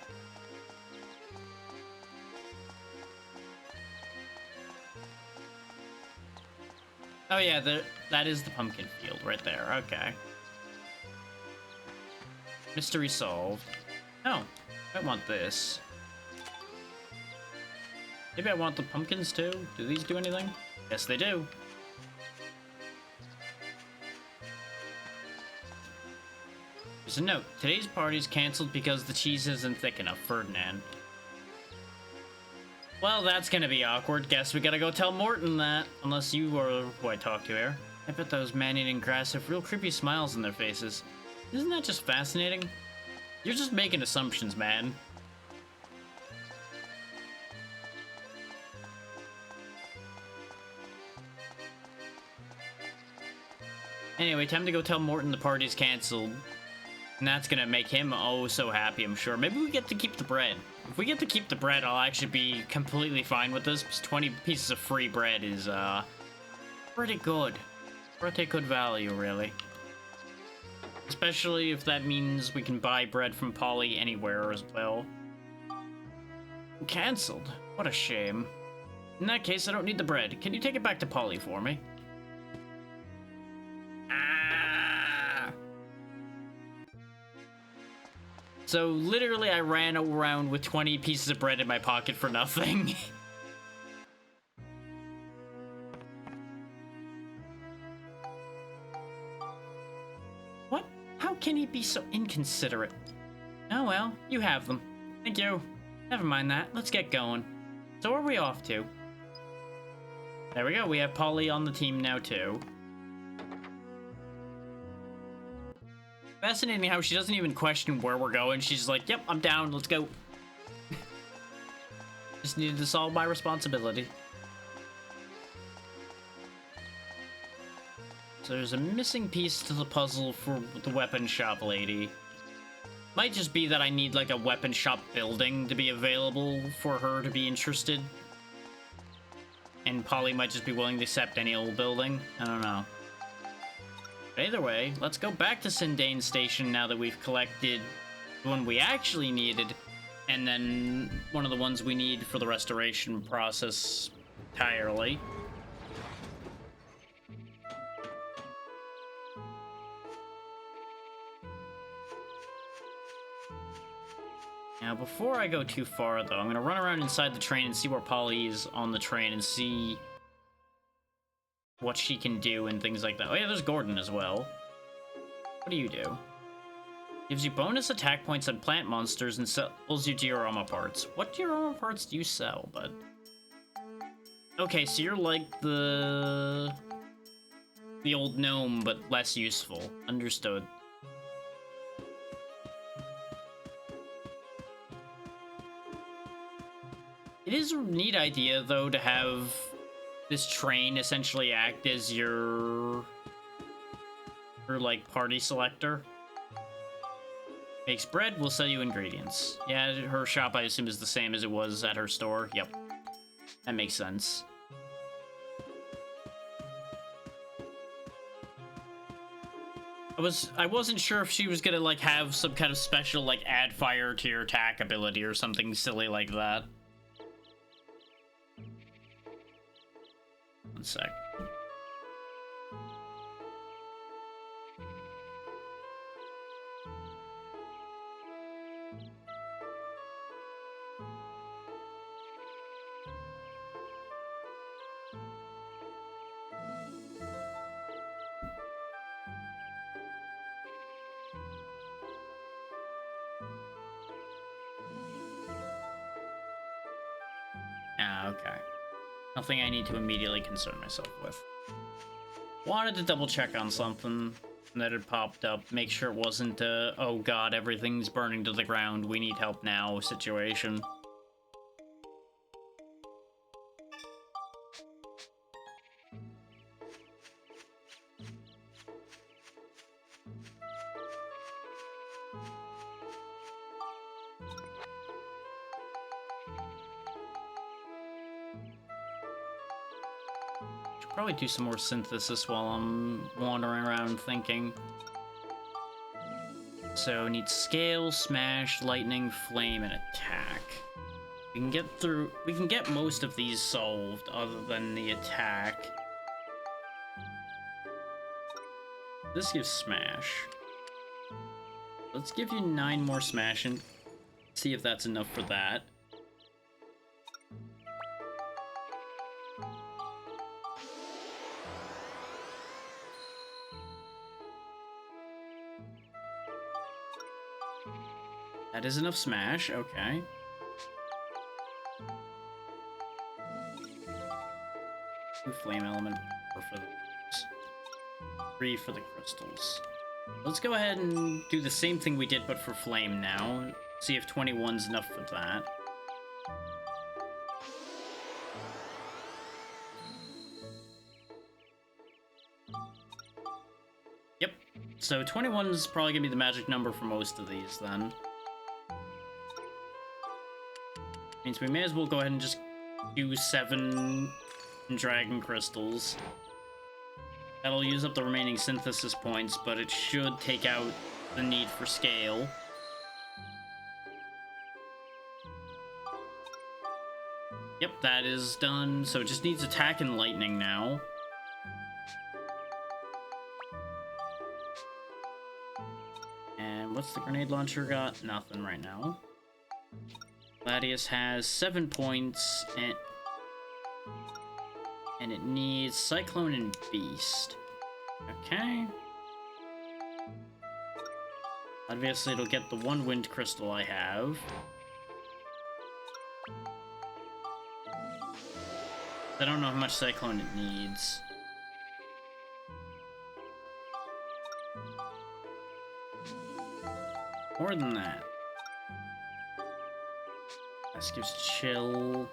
Oh yeah, that is the pumpkin field right there, okay. Mystery solved. Oh, I want this. Maybe I want the pumpkins too? Do these do anything? Yes, they do. There's a note. Today's party's cancelled because the cheese isn't thick enough, Ferdinand. Well, that's gonna be awkward. Guess we gotta go tell Morton that. Unless you are who I talk to here. I bet those man-eating grass have real creepy smiles on their faces. Isn't that just fascinating? You're just making assumptions, man. Anyway, time to go tell Morton the party's canceled. And that's gonna make him oh so happy, I'm sure. Maybe we get to keep the bread. If we get to keep the bread, I'll actually be completely fine with this. 20 pieces of free bread is, pretty good. Pretty good value, really. Especially if that means we can buy bread from Polly anywhere as well. Cancelled? What a shame. In that case, I don't need the bread. Can you take it back to Polly for me? So, literally, I ran around with 20 pieces of bread in my pocket for nothing. What? How can he be so inconsiderate? Oh well, you have them. Thank you. Never mind that. Let's get going. So, where are we off to? There we go. We have Polly on the team now, too. Fascinating how she doesn't even question where we're going. She's like, yep, I'm down, let's go. Just needed to solve my responsibility. So there's a missing piece to the puzzle for the weapon shop lady. Might just be that I need like a weapon shop building to be available for her to be interested. And Polly might just be willing to accept any old building. I don't know. Either way, let's go back to Sindane Station now that we've collected the one we actually needed, and then one of the ones we need for the restoration process entirely. Now, before I go too far, though, I'm going to run around inside the train and see where Polly is on the train and see what she can do and things like that. Oh yeah, there's Gordon as well. What do you do? Gives you bonus attack points on plant monsters and sells you diorama parts. What diorama parts do you sell, bud? Okay, so you're like the old gnome, but less useful. Understood. It is a neat idea, though, to have this train essentially act as your like party selector. Makes bread, we'll sell you ingredients. Yeah, her shop I assume is the same as it was at her store. Yep. That makes sense. I wasn't sure if she was gonna like have some kind of special like add fire to your attack ability or something silly like that. One sec. Ah, okay. Nothing I need to immediately concern myself with. Wanted to double check on something that had popped up. Make sure it wasn't oh god, everything's burning to the ground, we need help now situation. Probably do some more synthesis while I'm wandering around thinking. So need scale, smash, lightning, flame, and attack. We can get most of these solved other than the attack. This gives smash. Let's give you 9 more smash and see if that's enough for that. That is enough smash, okay. Two flame element, 4 for those. 3 for the crystals. Let's go ahead and do the same thing we did but for flame now. See if 21's enough for that. Yep, so 21's probably gonna be the magic number for most of these then. Means we may as well go ahead and just do 7 dragon crystals. That'll use up the remaining synthesis points, but it should take out the need for scale. Yep, that is done. So it just needs attack and lightning now. And what's the grenade launcher got? Nothing right now. Gladius has 7 points, and it needs Cyclone and Beast. Okay. Obviously, it'll get the 1 wind crystal I have. I don't know how much Cyclone it needs. More than that. This gives chill.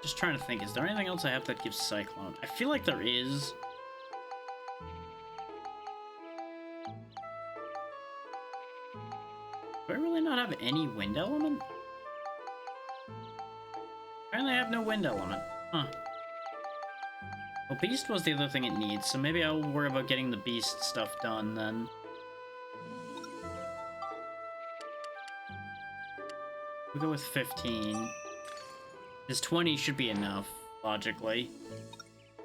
Just trying to think, is there anything else I have that gives Cyclone? I feel like there is. Do I really not have any wind element? Apparently I have no wind element. Huh. Well, Beast was the other thing it needs, so maybe I'll worry about getting the Beast stuff done then. We'll go with 15. This 20 should be enough, logically,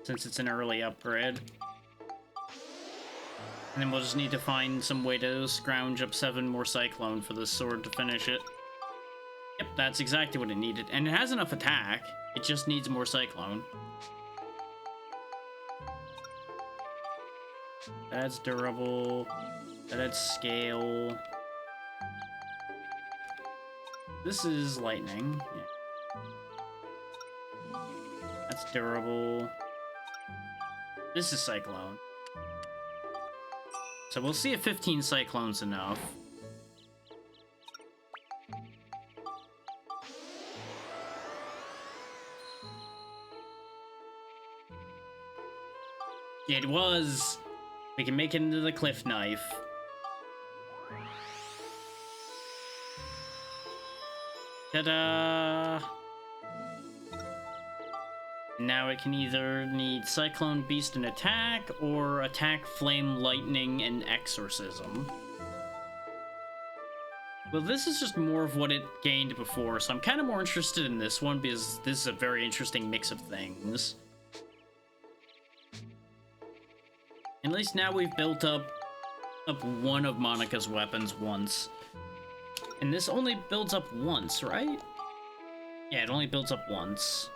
since it's an early upgrade. And then we'll just need to find some way to scrounge up 7 more Cyclone for this sword to finish it. Yep, that's exactly what it needed. And it has enough attack, it just needs more Cyclone. That's durable. That's scale. This is lightning. Yeah. That's durable. This is Cyclone. So we'll see if 15 Cyclone's enough. It was. We can make it into the cliff knife. Ta-da! Now it can either need Cyclone Beast and attack, or attack, flame, lightning, and exorcism. Well, this is just more of what it gained before, so I'm kind of more interested in this one because this is a very interesting mix of things. At least now we've built up one of Monica's weapons once. And this only builds up once, right? Yeah, it only builds up once.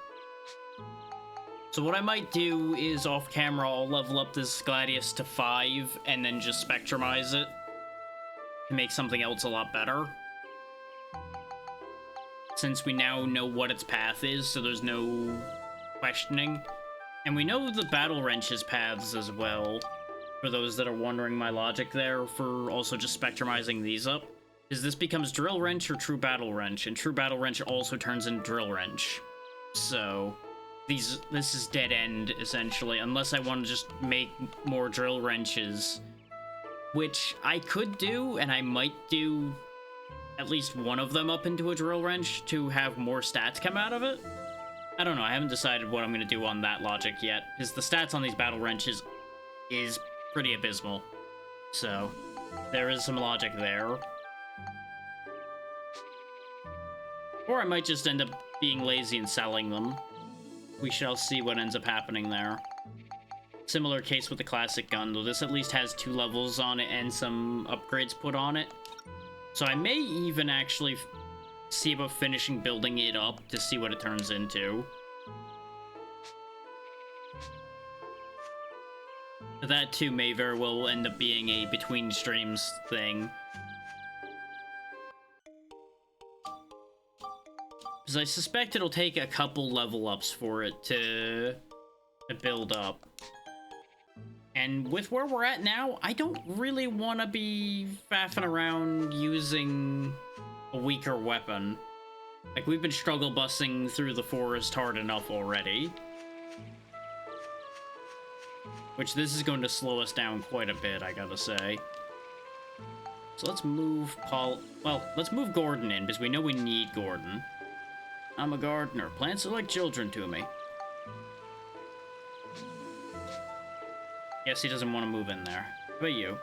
So what I might do is off camera, I'll level up this Gladius to 5 and then just spectrumize it to make something else a lot better. Since we now know what its path is, so there's no questioning. And we know the Battle Wrench's paths as well, for those that are wondering my logic there for also just spectrumizing these up. Is this becomes Drill Wrench or True Battle Wrench, and True Battle Wrench also turns into Drill Wrench. So, this is dead end, essentially, unless I want to just make more Drill Wrenches. Which I could do, and I might do at least one of them up into a Drill Wrench to have more stats come out of it. I don't know, I haven't decided what I'm going to do on that logic yet, because the stats on these Battle Wrenches is pretty abysmal. So, there is some logic there. Or I might just end up being lazy and selling them. We shall see what ends up happening there. Similar case with the classic gun, though this at least has 2 levels on it and some upgrades put on it. So I may even actually see about finishing building it up to see what it turns into. That too may very well end up being a between streams thing. Because I suspect it'll take a couple level ups for it to build up. And with where we're at now, I don't really want to be faffing around using a weaker weapon. Like, we've been struggle busing through the forest hard enough already. Which this is going to slow us down quite a bit, I gotta say. So let's move let's move Gordon in, because we know we need Gordon. I'm a gardener. Plants are like children to me. Guess he doesn't want to move in there. How about you?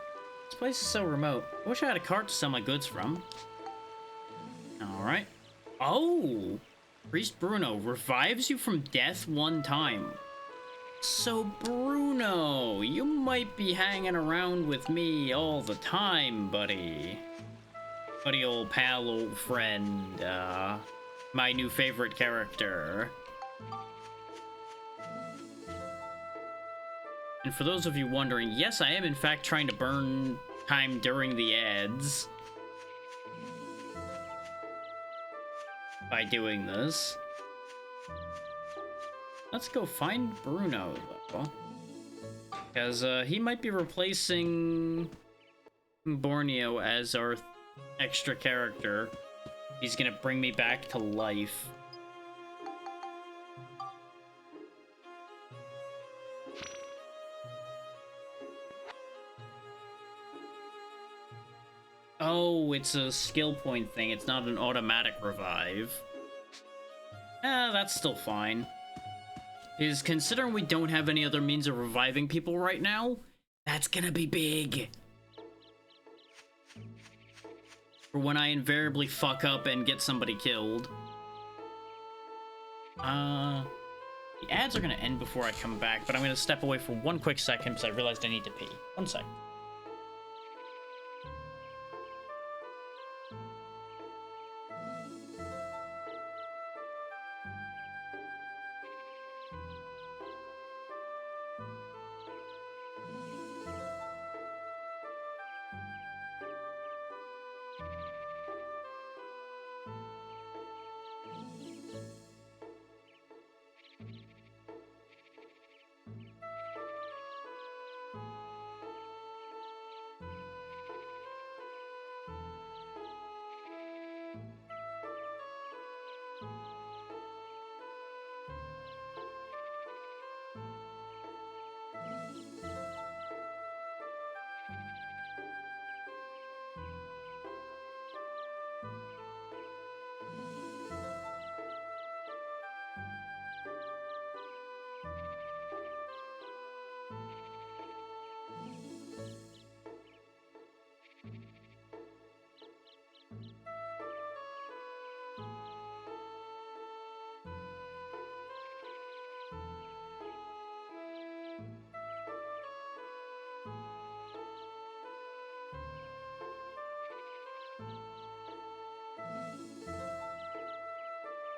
This place is so remote. I wish I had a cart to sell my goods from. Alright. Oh! Priest Bruno revives you from death 1 time. So, Bruno, you might be hanging around with me all the time, buddy. Buddy, old pal, old friend, my new favorite character. And for those of you wondering, yes, I am in fact trying to burn time during the ads by doing this. Let's go find Bruno, though. Because he might be replacing Borneo as our extra character. He's gonna bring me back to life. Oh, it's a skill point thing. It's not an automatic revive. That's still fine. Because considering we don't have any other means of reviving people right now, that's gonna be big. For when I invariably fuck up and get somebody killed. The ads are gonna end before I come back, but I'm gonna step away for 1 quick second because I realized I need to pee. 1 sec.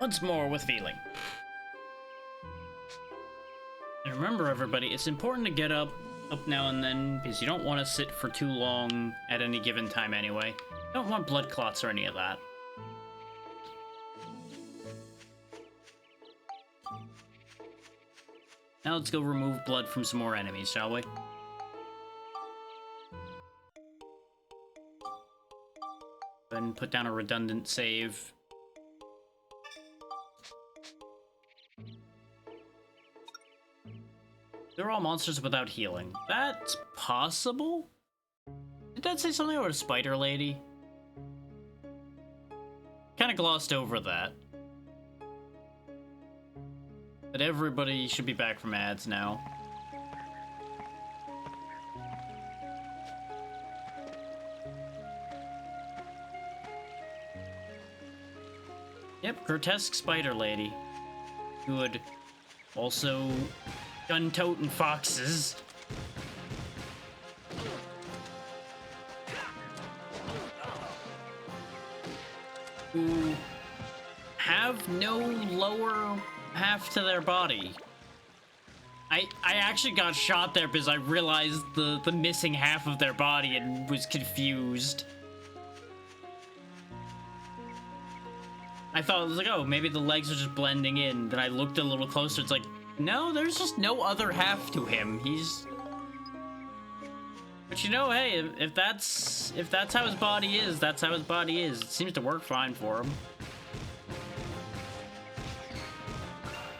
Once more with feeling. And remember, everybody, it's important to get up now and then, because you don't want to sit for too long at any given time anyway. You don't want blood clots or any of that. Now let's go remove blood from some more enemies, shall we? Then put down a redundant save. They're all monsters without healing. That's possible? Did that say something about a spider lady? Kinda glossed over that. But everybody should be back from ads now. Yep, grotesque spider lady. Good. Also, gun-toting foxes. Who have no lower half to their body. I actually got shot there because I realized the missing half of their body and was confused. I thought, it was like, oh, maybe the legs are just blending in. Then I looked a little closer, it's like, no, there's just no other half to him. He's... But you know, hey, if that's how his body is, that's how his body is. It seems to work fine for him.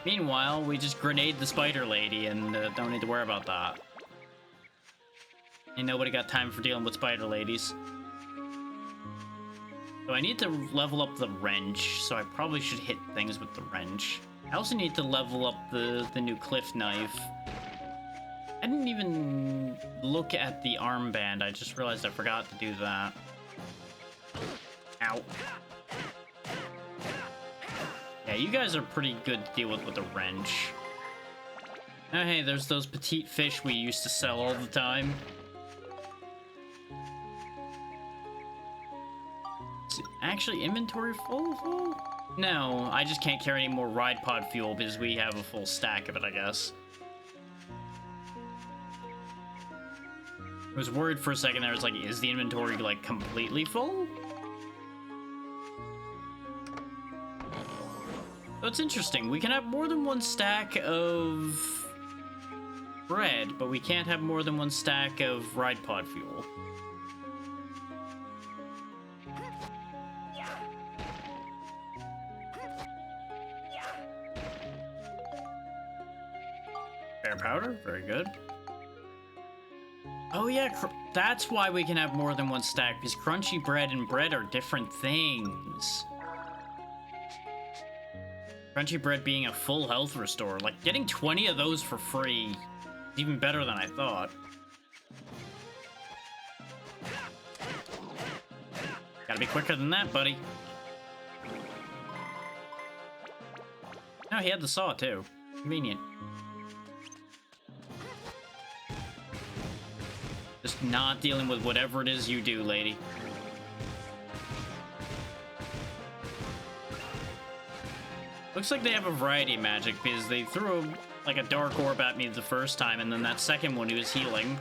Meanwhile, we just grenade the spider lady and don't need to worry about that. Ain't nobody got time for dealing with spider ladies. So I need to level up the wrench, so I probably should hit things with the wrench. I also need to level up the new cliff knife. I didn't even look at the armband, I just realized I forgot to do that. Ow. Yeah, you guys are pretty good to deal with the wrench. Oh hey, there's those petite fish we used to sell all the time. Is it actually inventory full? No, I just can't carry any more ride pod fuel because we have a full stack of it, I guess. I was worried for a second there, it's like, is the inventory, like, completely full? So it's interesting, we can have more than one stack of bread, but we can't have more than one stack of ride pod fuel. Bear powder, very good. Oh yeah, that's why we can have more than one stack, because crunchy bread and bread are different things. Crunchy bread being a full health restore. Like, getting 20 of those for free is even better than I thought. Gotta be quicker than that, buddy. No, he had the saw, too. Convenient. Just not dealing with whatever it is you do, lady. Looks like they have a variety of magic, because they threw like a dark orb at me the first time, and then that second one he was healing.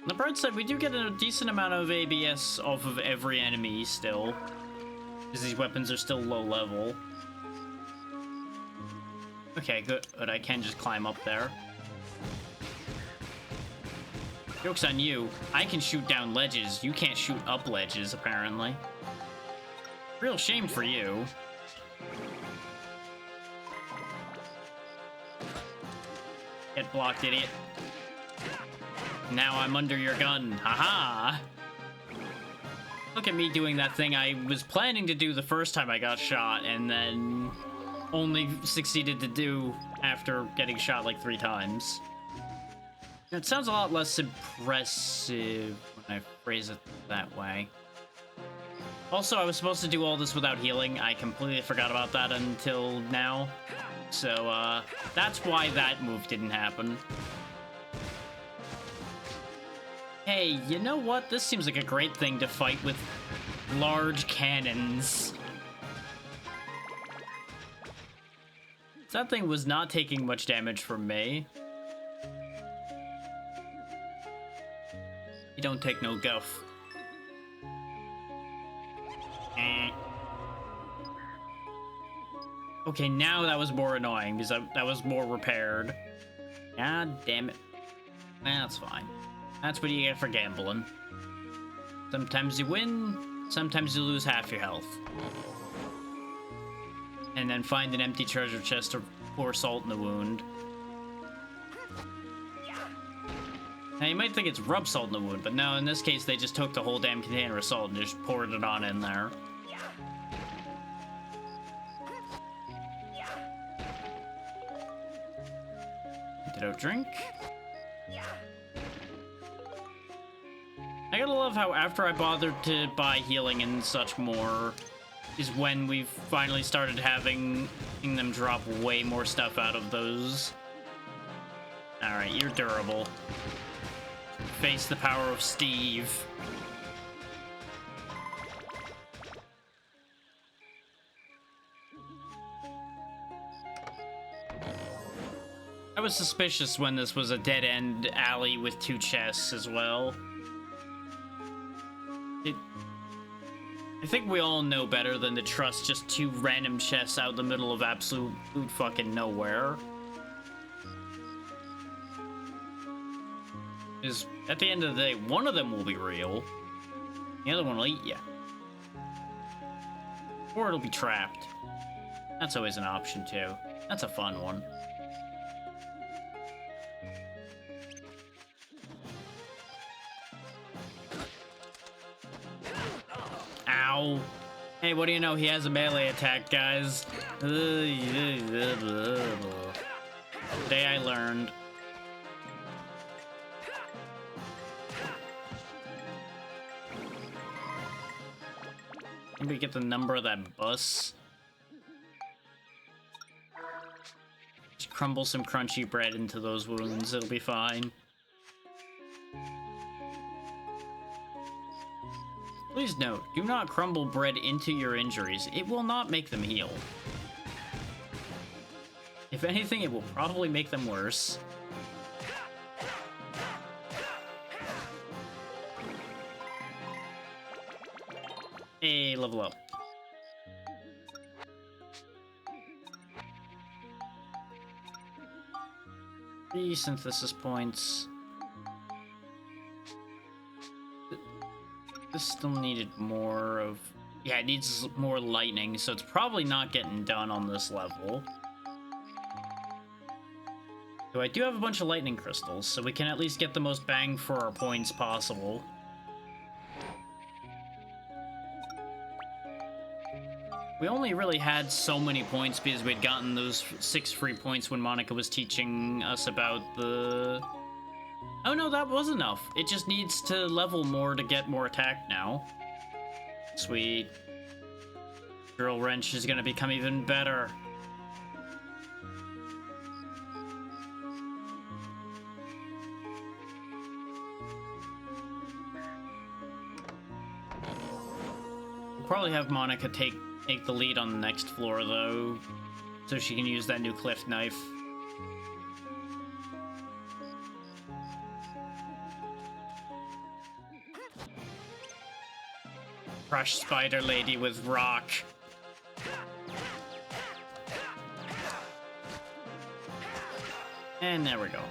On the bright side, we do get a decent amount of ABS off of every enemy still, because these weapons are still low level. Okay, good. But I can just climb up there. Joke's on you. I can shoot down ledges. You can't shoot up ledges, apparently. Real shame for you. Get blocked, idiot. Now I'm under your gun. Haha! Look at me doing that thing I was planning to do the first time I got shot, and then only succeeded to do after getting shot like 3 times. It sounds a lot less impressive when I phrase it that way. Also, I was supposed to do all this without healing. I completely forgot about that until now. So, that's why that move didn't happen. Hey, you know what? This seems like a great thing to fight with large cannons. That thing was not taking much damage from me. You don't take no guff. Okay, now that was more annoying because that was more repaired. God damn it. That's fine. That's what you get for gambling. Sometimes you win, sometimes you lose half your health. And then find an empty treasure chest to pour salt in the wound. Now you might think it's rub salt in the wound, but no, in this case they just took the whole damn container of salt and just poured it on in there. Antidote drink. I gotta love how after I bothered to buy healing and such more is when we've finally started having them drop way more stuff out of those. Alright, you're durable. Face the power of Steve. I was suspicious when this was a dead-end alley with 2 chests as well. I think we all know better than to trust just 2 random chests out in the middle of absolute fucking nowhere. Because at the end of the day, one of them will be real. The other one will eat you. Or it'll be trapped. That's always an option too. That's a fun one. Ow. Hey, what do you know? He has a melee attack, guys. Today I learned. Maybe get the number of that bus. Just crumble some crunchy bread into those wounds. It'll be fine. Please note, do not crumble bread into your injuries. It will not make them heal. If anything, it will probably make them worse. Hey, level up. Three synthesis points. This still needed more of... Yeah, it needs more lightning, so it's probably not getting done on this level. So I do have a bunch of lightning crystals, so we can at least get the most bang for our points possible. We only really had so many points because we'd gotten those 6 free points when Monica was teaching us about the... Oh no, that was enough. It just needs to level more to get more attack now. Sweet. Drill Wrench is gonna become even better. We'll probably have Monica take the lead on the next floor, though, so she can use that new cliff knife. Crush Spider Lady with rock. And there we go.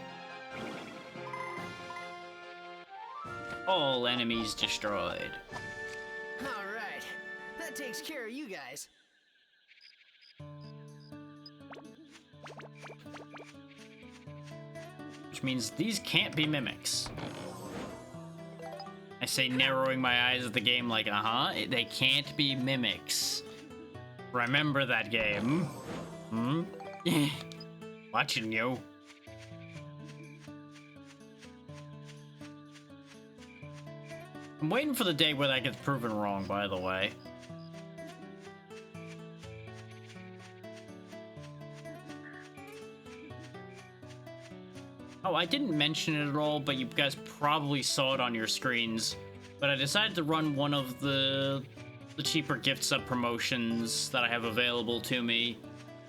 All enemies destroyed. Alright, that takes care of you guys. Which means these can't be mimics. I say, narrowing my eyes at the game like, they can't be mimics. Remember that game. Hmm? Watching you. I'm waiting for the day where that gets proven wrong, by the way. Oh, I didn't mention it at all, but you guys probably saw it on your screens. But I decided to run one of the cheaper gift sub promotions that I have available to me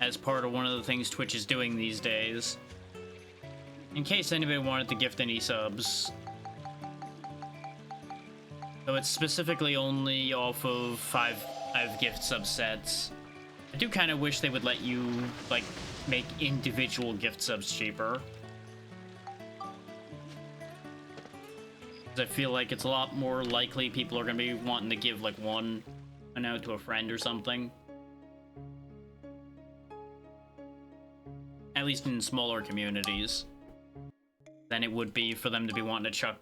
as part of one of the things Twitch is doing these days. In case anybody wanted to gift any subs. So it's specifically only off of five gift subsets. I do kind of wish they would let you, like, make individual gift subs cheaper. I feel like it's a lot more likely people are going to be wanting to give, like, one out to a friend or something. At least in smaller communities. Than it would be for them to be wanting to chuck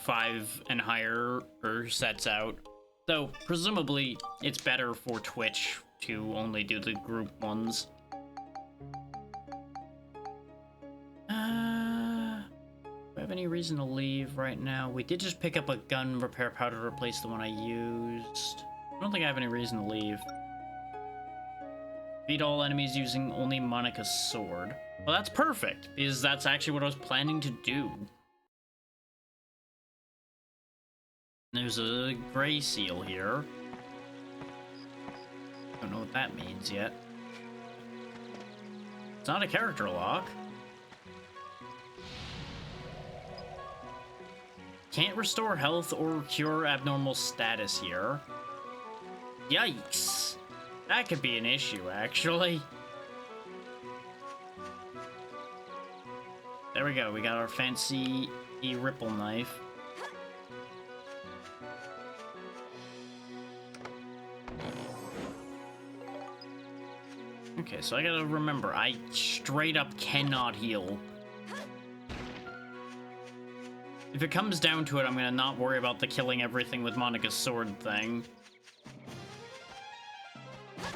5 and higher sets out. Though, presumably, it's better for Twitch to only do the group ones. Do I have any reason to leave right now? We did just pick up a gun repair powder to replace the one I used. I don't think I have any reason to leave. Beat all enemies using only Monica's sword. Well, that's perfect, because that's actually what I was planning to do. There's a gray seal here. Don't know what that means yet. It's not a character lock. Can't restore health or cure abnormal status here. Yikes. That could be an issue, actually. There we go. We got our fancy ripple knife. Okay, so I gotta remember, I straight up cannot heal. If it comes down to it, I'm gonna not worry about the killing everything with Monica's sword thing.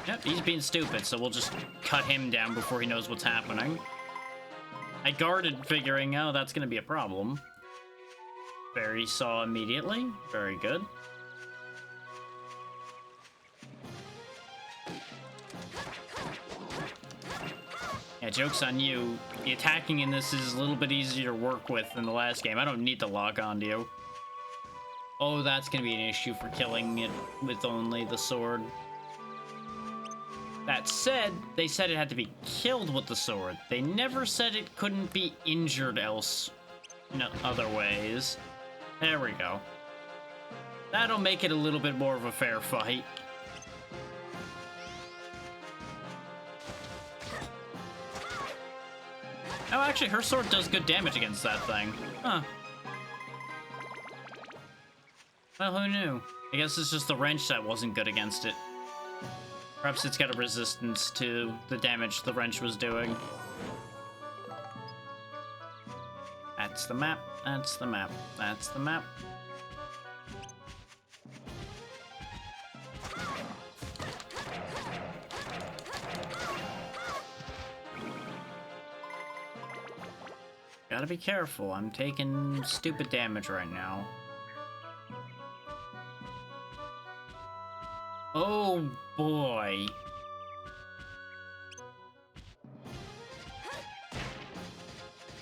Yep, he's being stupid, so we'll just cut him down before he knows what's happening. I guarded, figuring, oh, that's gonna be a problem. Barry saw immediately. Very good. Yeah, joke's on you. The attacking in this is a little bit easier to work with than the last game. I don't need to lock onto you. Oh, that's gonna be an issue for killing it with only the sword. That said, they said it had to be killed with the sword. They never said it couldn't be injured else in other ways. There we go. That'll make it a little bit more of a fair fight. Oh, actually, her sword does good damage against that thing. Huh. Well, who knew? I guess it's just the wrench that wasn't good against it. Perhaps it's got a resistance to the damage the wrench was doing. That's the map. That's the map. That's the map. Gotta be careful. I'm taking stupid damage right now. Oh boy.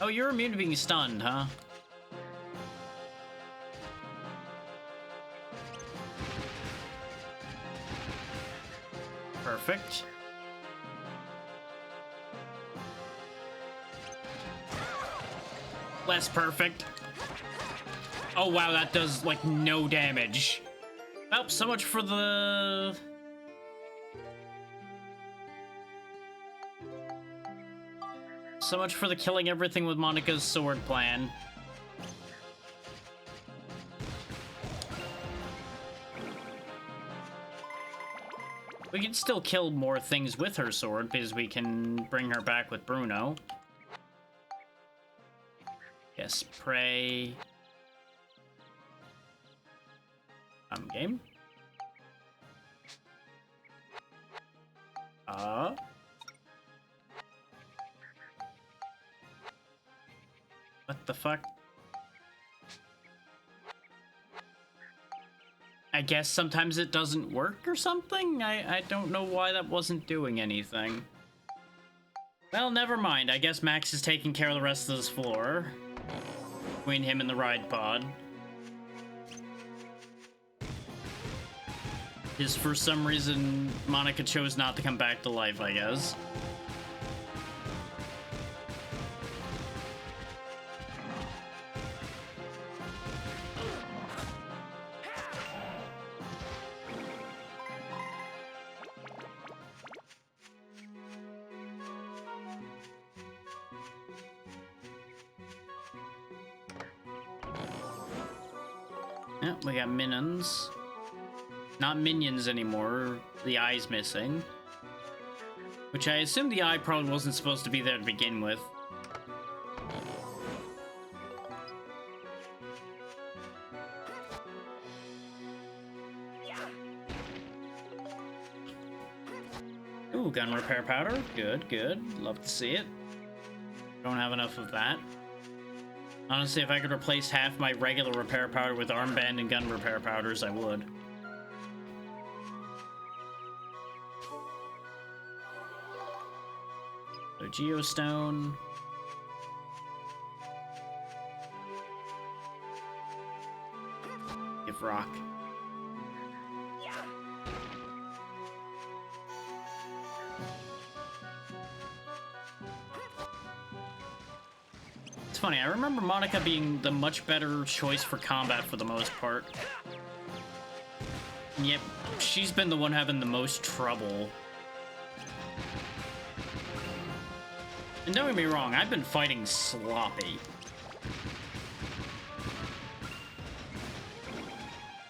Oh, you're immune to being stunned, huh? Perfect. Less perfect. Oh wow, that does like no damage. Oh, so much for the... So much for the killing everything with Monica's sword plan. We can still kill more things with her sword because we can bring her back with Bruno. Yes, pray. Game. What the fuck? I guess sometimes it doesn't work or something? I don't know why that wasn't doing anything. Well, never mind. I guess Max is taking care of the rest of this floor. Between him and the ride pod. Is for some reason Monica chose not to come back to life, I guess. Yep, we got minions. Not minions anymore. The eye's missing. Which I assume the eye probably wasn't supposed to be there to begin with. Ooh, gun repair powder. Good, good. Love to see it. Don't have enough of that. Honestly, if I could replace half my regular repair powder with armband and gun repair powders, I would. So, Geostone. Give rock. It's funny, I remember Monica being the much better choice for combat for the most part. And yet, she's been the one having the most trouble. And don't get me wrong, I've been fighting sloppy.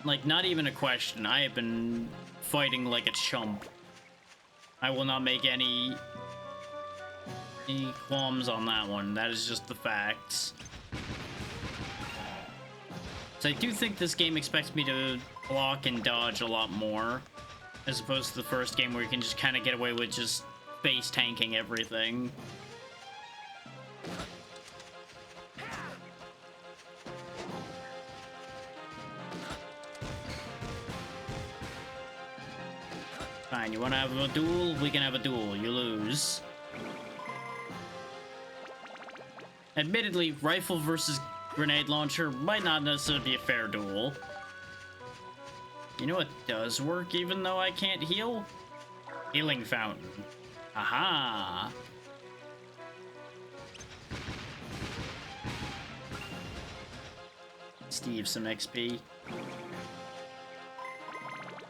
Like, not even a question. I have been fighting like a chump. I will not make any qualms on that one. That is just the facts. So I do think this game expects me to block and dodge a lot more, as opposed to the first game where you can just kind of get away with just base tanking everything. Fine, you want to have a duel? We can have a duel. You lose. Admittedly, rifle versus grenade launcher might not necessarily be a fair duel. You know what does work even though I can't heal? Healing fountain. Aha! Steve some XP.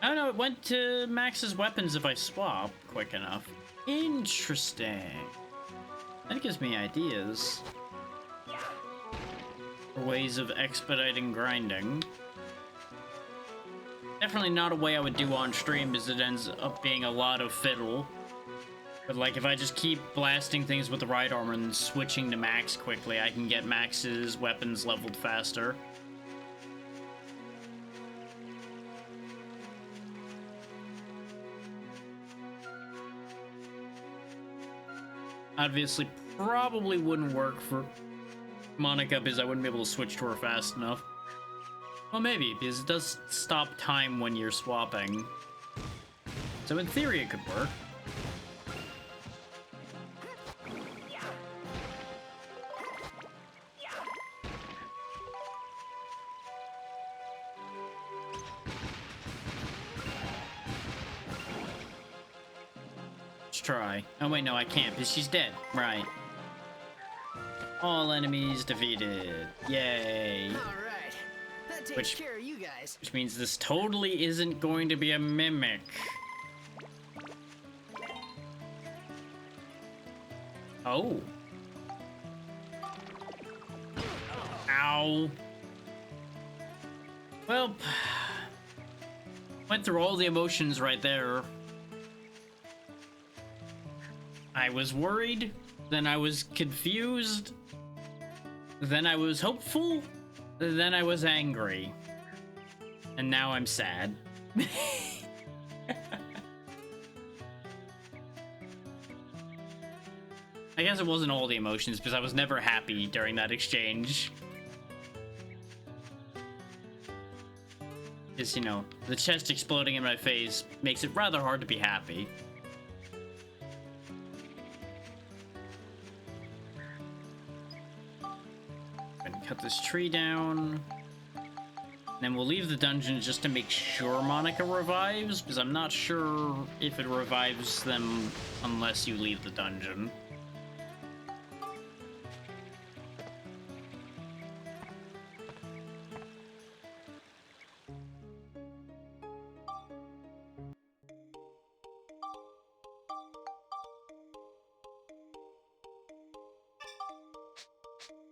Oh no, it went to Max's weapons if I swap quick enough. Interesting. That gives me ideas for ways of expediting grinding. Definitely not a way I would do on stream, as it ends up being a lot of fiddle. But like, if I just keep blasting things with the ride armor and switching to Max quickly, I can get Max's weapons leveled faster. Obviously, probably wouldn't work for Monica because I wouldn't be able to switch to her fast enough. Well, maybe, because it does stop time when you're swapping. So in theory, it could work. Try. Oh wait, no, I can't because she's dead. Right. All enemies defeated. Yay. All right, that takes care of you guys. Which means this totally isn't going to be a mimic. Oh. Ow. Well, went through all the emotions right there. I was worried, then I was confused, then I was hopeful, then I was angry, and now I'm sad. I guess it wasn't all the emotions, because I was never happy during that exchange. Just, you know, the chest exploding in my face makes it rather hard to be happy. cut this tree down. Then we'll leave the dungeon just to make sure Monica revives, because I'm not sure if it revives them unless you leave the dungeon.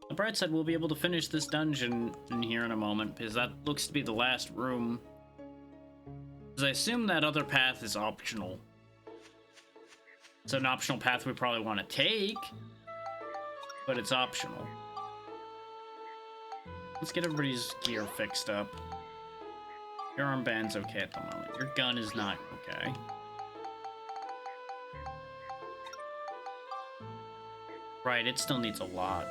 The bright side, we'll be able to finish this dungeon in here in a moment, because that looks to be the last room. Because I assume that other path is optional. It's an optional path we probably want to take, but it's optional. Let's get everybody's gear fixed up. Your armband's okay at the moment. Your gun is not okay. Right, it still needs a lot.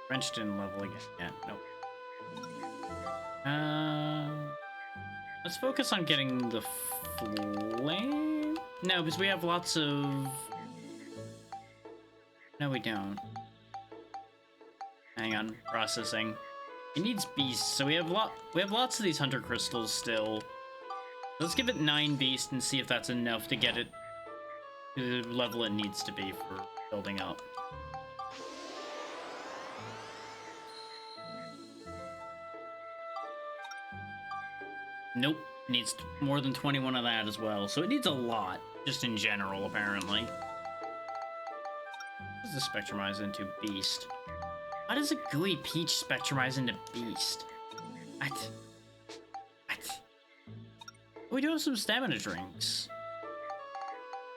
Wrench didn't level again. Yeah, nope. Let's focus on getting the flame. No, because we have lots of. No, we don't. Hang on, processing. It needs beasts, so we have lots of these hunter crystals still. Let's give it 9 beasts and see if that's enough to get it to the level it needs to be for building up. Nope, it needs more than 21 of that as well, so it needs a lot, just in general, apparently. What does this spectrumize into? Beast. How does a gooey peach spectrumize into beast? What? We do have some stamina drinks.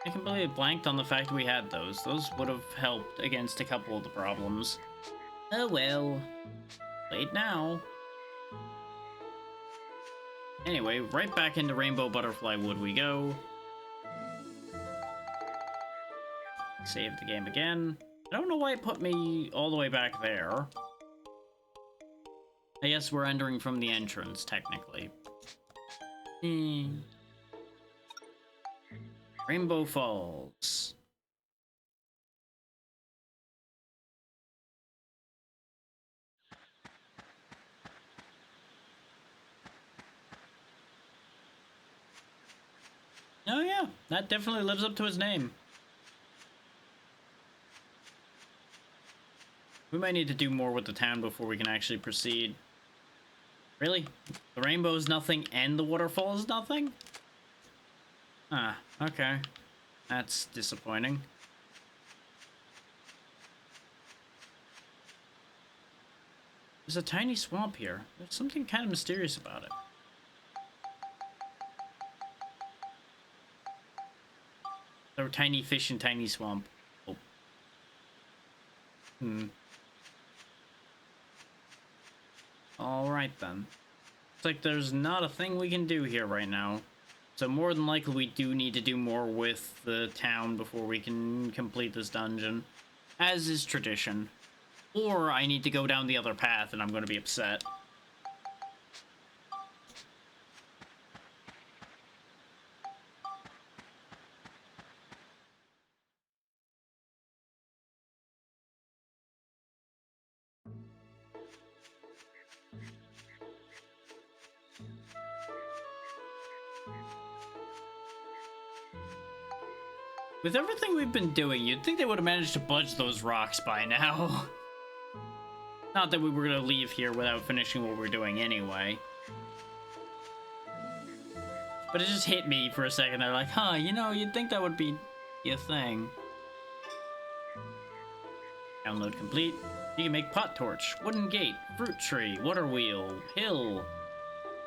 I completely blanked on the fact we had those. Those would have helped against a couple of the problems. Oh well. Late now. Anyway, right back into Rainbow Butterfly Wood we go. Save the game again. I don't know why it put me all the way back there. I guess we're entering from the entrance, technically. Rainbow Falls. Oh yeah, that definitely lives up to his name. We might need to do more with the town before we can actually proceed. Really? The rainbow is nothing and the waterfall is nothing? Ah, okay. That's disappointing. There's a tiny swamp here. There's something kind of mysterious about it. There were tiny fish in tiny swamp. Oh. Alright then. Looks like there's not a thing we can do here right now. So more than likely we do need to do more with the town before we can complete this dungeon. As is tradition. Or I need to go down the other path and I'm going to be upset. With everything we've been doing, you'd think they would have managed to budge those rocks by now. Not that we were going to leave here without finishing what we're doing anyway. But it just hit me for a second. They're like, huh, you know, you'd think that would be a thing. Download complete. You can make pot torch, wooden gate, fruit tree, water wheel, hill.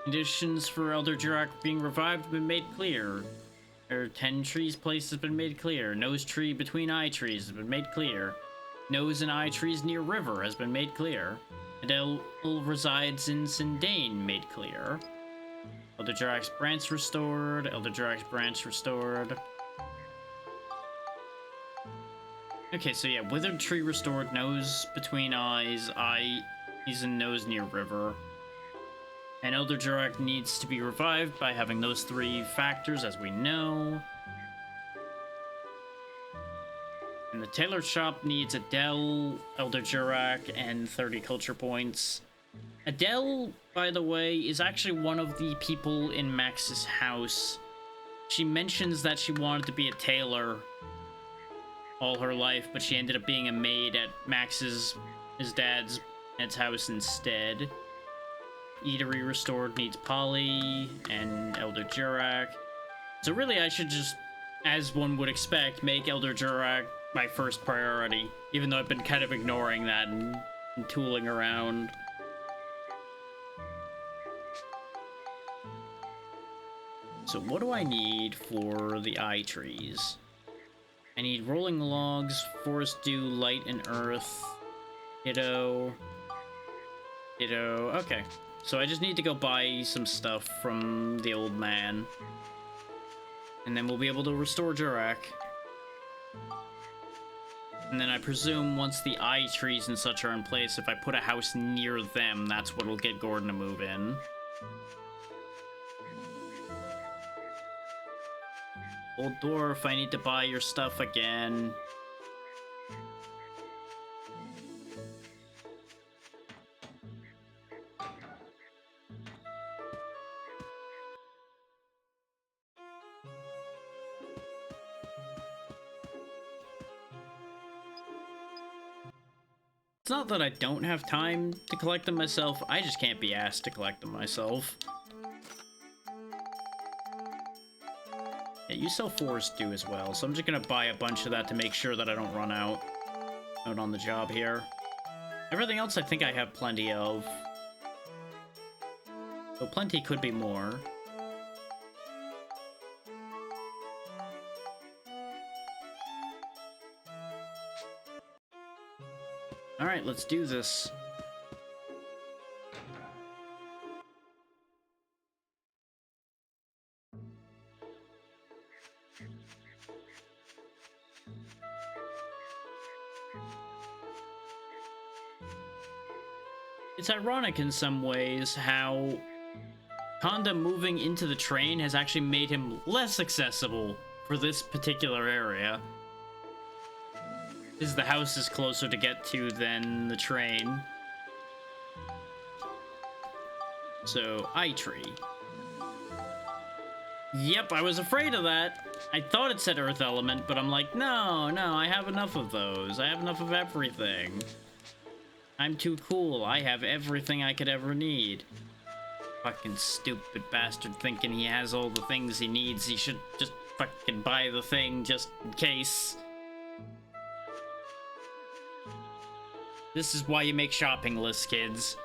Conditions for Elder Jurak being revived have been made clear. There are 10 trees placed has been made clear. Nose tree between eye trees has been made clear. Nose and eye trees near river has been made clear. Adele resides in Sindane made clear. Elder Jurak's branch restored. Elder Jurak's branch restored. Okay, so yeah, withered tree restored. Nose between eyes. Eyes and nose near river. And Elder Jurak needs to be revived by having those 3 factors, as we know. And the tailor shop needs Adele, Elder Jurak, and 30 culture points. Adele, by the way, is actually one of the people in Max's house. She mentions that she wanted to be a tailor all her life, but she ended up being a maid at his dad's house instead. Eatery Restored needs Polly and Elder Jurak. So really, I should just, as one would expect, make Elder Jurak my first priority, even though I've been kind of ignoring that and tooling around. So what do I need for the eye trees? I need rolling logs, forest dew, light and earth, ditto. Okay, so I just need to go buy some stuff from the old man, and then we'll be able to restore Jurak. And then I presume once the eye trees and such are in place, if I put a house near them, that's what'll get Gordon to move in. Old dwarf, I need to buy your stuff again. It's not that I don't have time to collect them myself, I just can't be asked to collect them myself. Yeah, you sell forest dew as well, so I'm just gonna buy a bunch of that to make sure that I don't run out on the job here. Everything else I think I have plenty of. So plenty could be more. Alright, let's do this. It's ironic in some ways how Konda moving into the train has actually made him less accessible for this particular area. Because the house is closer to get to than the train. So, eye tree. Yep, I was afraid of that. I thought it said earth element, but I'm like, no, I have enough of those. I have enough of everything. I'm too cool. I have everything I could ever need. Fucking stupid bastard thinking he has all the things he needs. He should just fucking buy the thing just in case. This is why you make shopping lists, kids.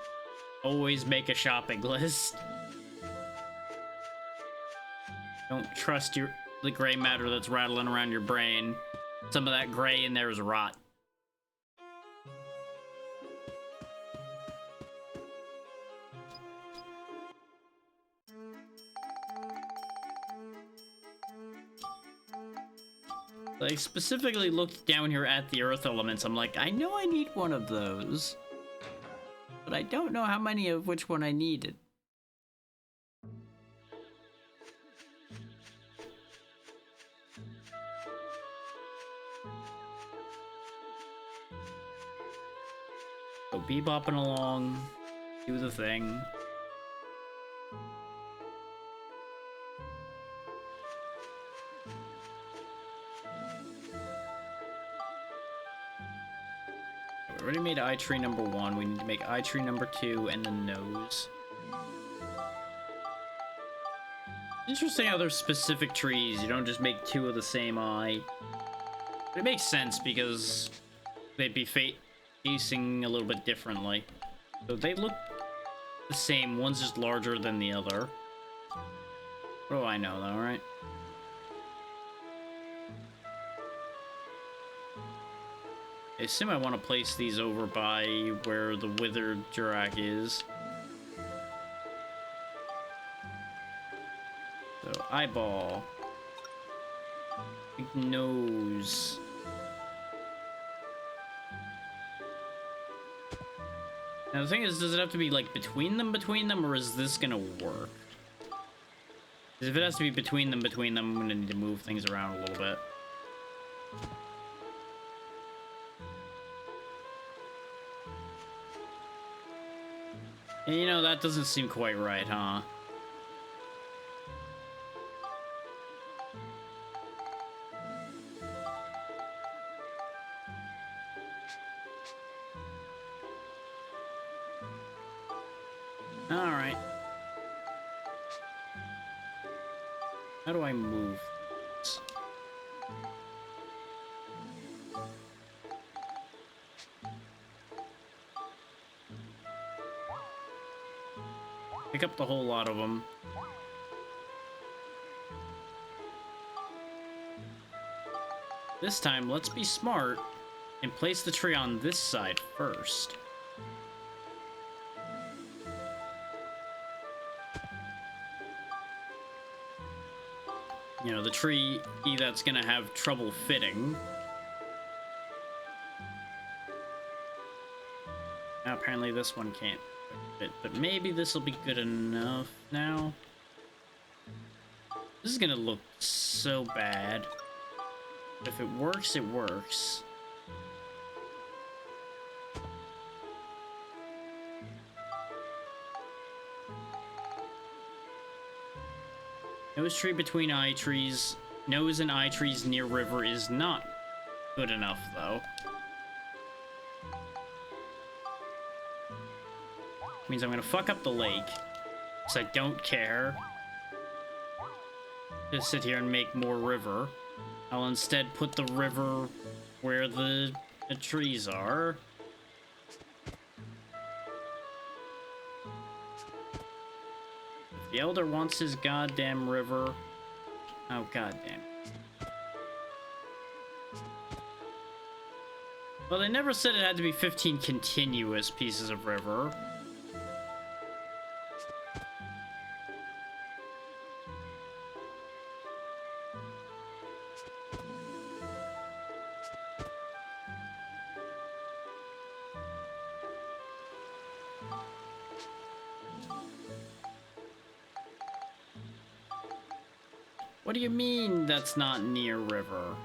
Always make a shopping list. Don't trust the gray matter that's rattling around your brain. Some of that gray in there is rot. I specifically looked down here at the earth elements. I'm like, I know I need one of those, but I don't know how many of which one I needed. So bebopping along, do the thing. We already made eye tree number 1. We need to make eye tree number 2 and the nose. Interesting how there's specific trees. You don't just make 2 of the same eye. But it makes sense because they'd be facing a little bit differently. So they look the same. One's just larger than the other. What do I know though, right? I assume I want to place these over by where the withered Jurak is. So, eyeball. Big nose. Now the thing is, does it have to be like between them, or is this gonna work? Because if it has to be between them, I'm gonna need to move things around a little bit. And you know, that doesn't seem quite right, huh? Alright. How do I move this? Pick up the whole lot of them. This time, let's be smart and place the tree on this side first. You know, the tree that's gonna have trouble fitting. Now, apparently this one can't fit, but maybe this will be good enough now. This is gonna look so bad. If it works, it works. Nose tree between eye trees. Nose and eye trees near river is not good enough, though. Means I'm gonna fuck up the lake. Because I don't care. Just sit here and make more river. I'll instead put the river where the trees are. If the elder wants his goddamn river. Oh, goddamn. Well, they never said it had to be 15 continuous pieces of river. What do you mean that's not near river?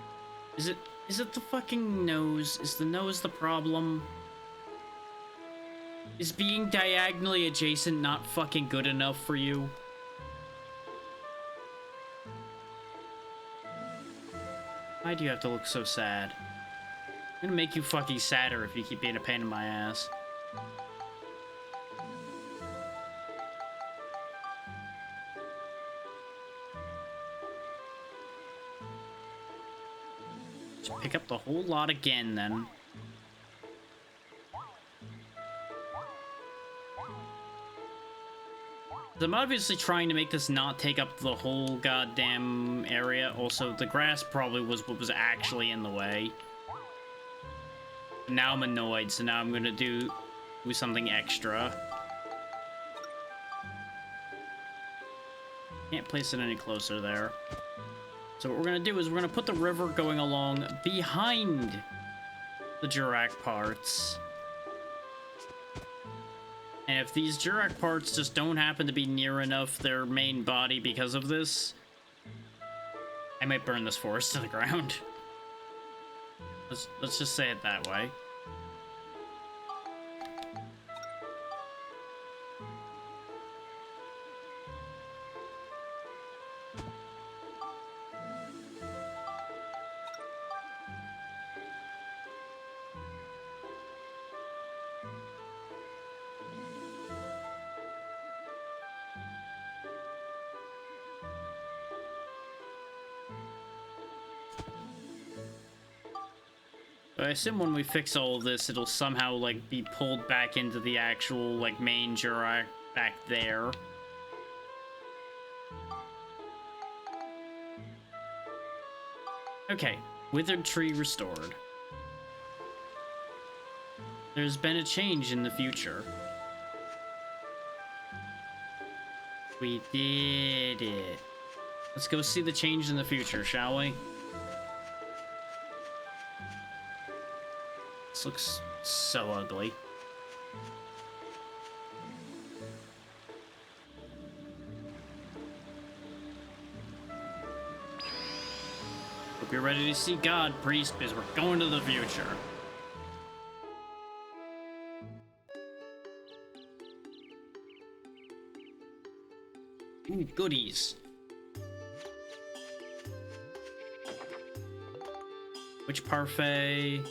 Is it the fucking nose? Is the nose the problem? Is being diagonally adjacent not fucking good enough for you? Why do you have to look so sad? I'm gonna make you fucking sadder if you keep being a pain in my ass. Pick up the whole lot again, then. I'm obviously trying to make this not take up the whole goddamn area. Also, the grass probably was what was actually in the way. Now I'm annoyed, so now I'm gonna do something extra. Can't place it any closer there. So what we're gonna do is we're gonna put the river going along behind the Jurak parts. And if these Jurak parts just don't happen to be near enough their main body because of this, I might burn this forest to the ground. Let's just say it that way. I assume when we fix all of this, it'll somehow, like, be pulled back into the actual, like, main Jurak back there. Okay, withered tree restored. There's been a change in the future. We did it. Let's go see the change in the future, shall we? This looks so ugly. Hope you're ready to see God, priest, because we're going to the future. Ooh, goodies. Witch Parfait.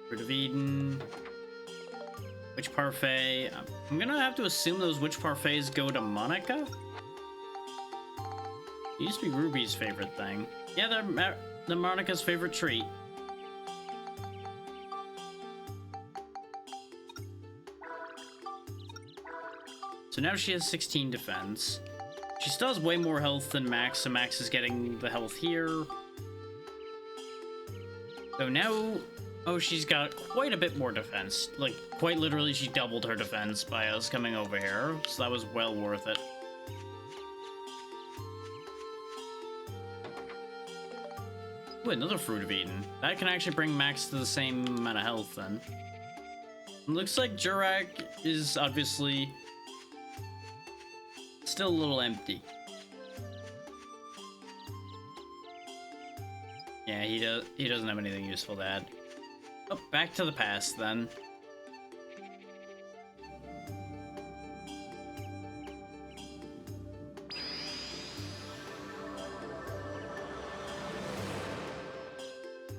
Fruit of Eden. Witch Parfait. I'm gonna have to assume those Witch Parfaits go to Monica? It used to be Ruby's favorite thing. Yeah, they're Monica's favorite treat. So now she has 16 defense. She still has way more health than Max, so Max is getting the health here. So now, oh, she's got quite a bit more defense. Like, quite literally, she doubled her defense by us coming over here, so that was well worth it. Ooh, another Fruit of Eden. That can actually bring Max to the same amount of health, then. Looks like Jurak is obviously still a little empty. Yeah, he doesn't have anything useful to add. Oh, back to the past then.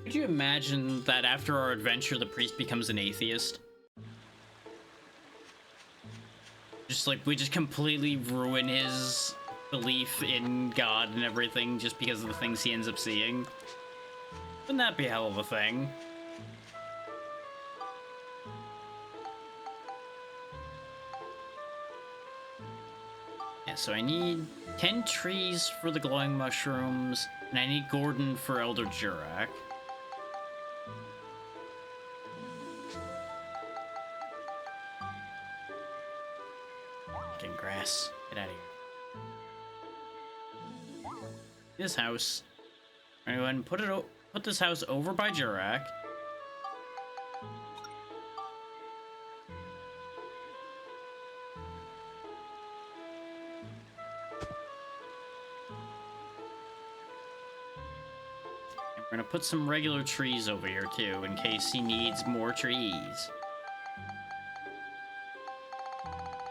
Could you imagine that after our adventure the priest becomes an atheist? Just like, we just completely ruin his belief in God and everything just because of the things he ends up seeing. Wouldn't that be a hell of a thing? Yeah, so I need 10 trees for the glowing mushrooms, and I need Gordon for Elder Jurak. Grass. Get out of here. This house. I'm gonna go ahead and put this house over by Jurak. And we're gonna put some regular trees over here too, in case he needs more trees.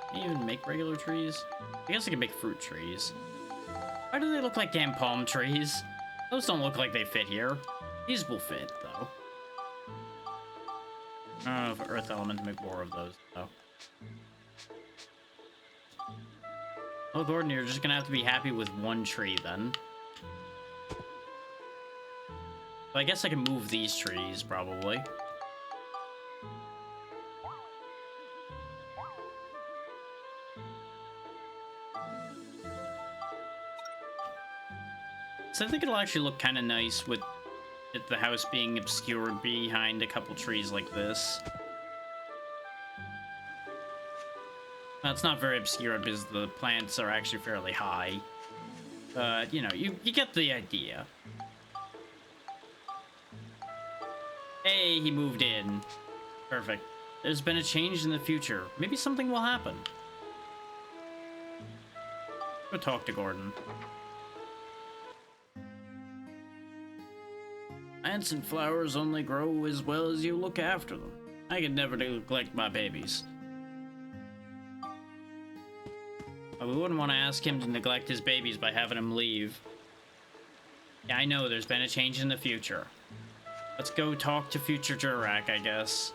Can you even make regular trees? I guess I can make fruit trees. Why do they look like damn palm trees? Those don't look like they fit here. These will fit, though. I don't know if Earth Element to make more of those, though. Oh, Gordon, you're just gonna have to be happy with one tree, then. So I guess I can move these trees, probably. So I think it'll actually look kind of nice with the house being obscured behind a couple trees like this. Well, it's not very obscured because the plants are actually fairly high. But, you know, you get the idea. Hey, he moved in. Perfect. There's been a change in the future. Maybe something will happen. Go talk to Gordon. Plants and flowers only grow as well as you look after them. I can never neglect my babies. But we wouldn't want to ask him to neglect his babies by having him leave. Yeah, I know there's been a change in the future. Let's go talk to future Jurak, I guess.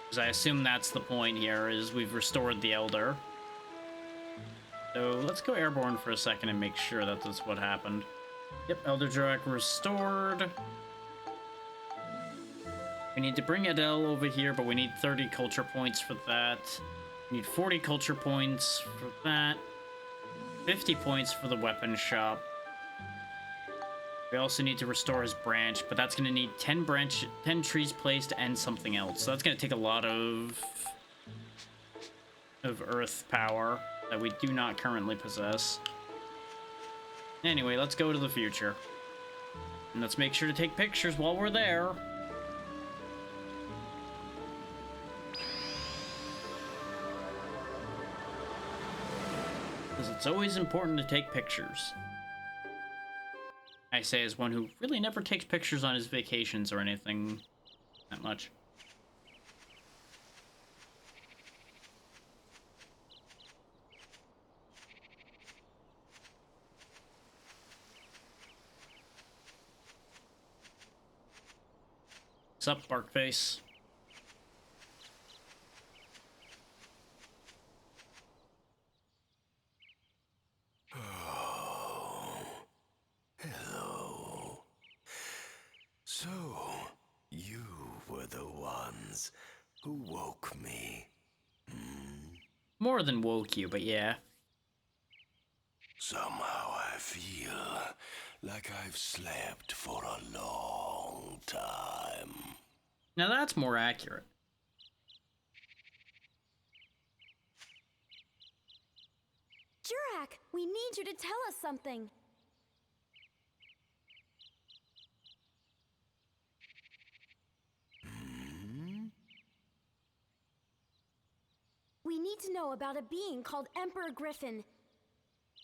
Because I assume that's the point here, is we've restored the Elder. So let's go airborne for a second and make sure that that's what happened. Yep, Elder Jurak restored. We need to bring Adele over here, but we need 30 culture points for that. We need 40 culture points for that. 50 points for the weapon shop. We also need to restore his branch, but that's going to need 10 trees placed and something else. So that's going to take a lot of earth power that we do not currently possess. Anyway, let's go to the future. And let's make sure to take pictures while we're there. Because it's always important to take pictures. I say as one who really never takes pictures on his vacations or anything that much. Sup, Barkface? Hello. So, you were the ones who woke me. More than woke you, but yeah. Somehow I feel like I've slept for a long time. Now that's more accurate. Jurak, we need you to tell us something. We need to know about a being called Emperor Griffin.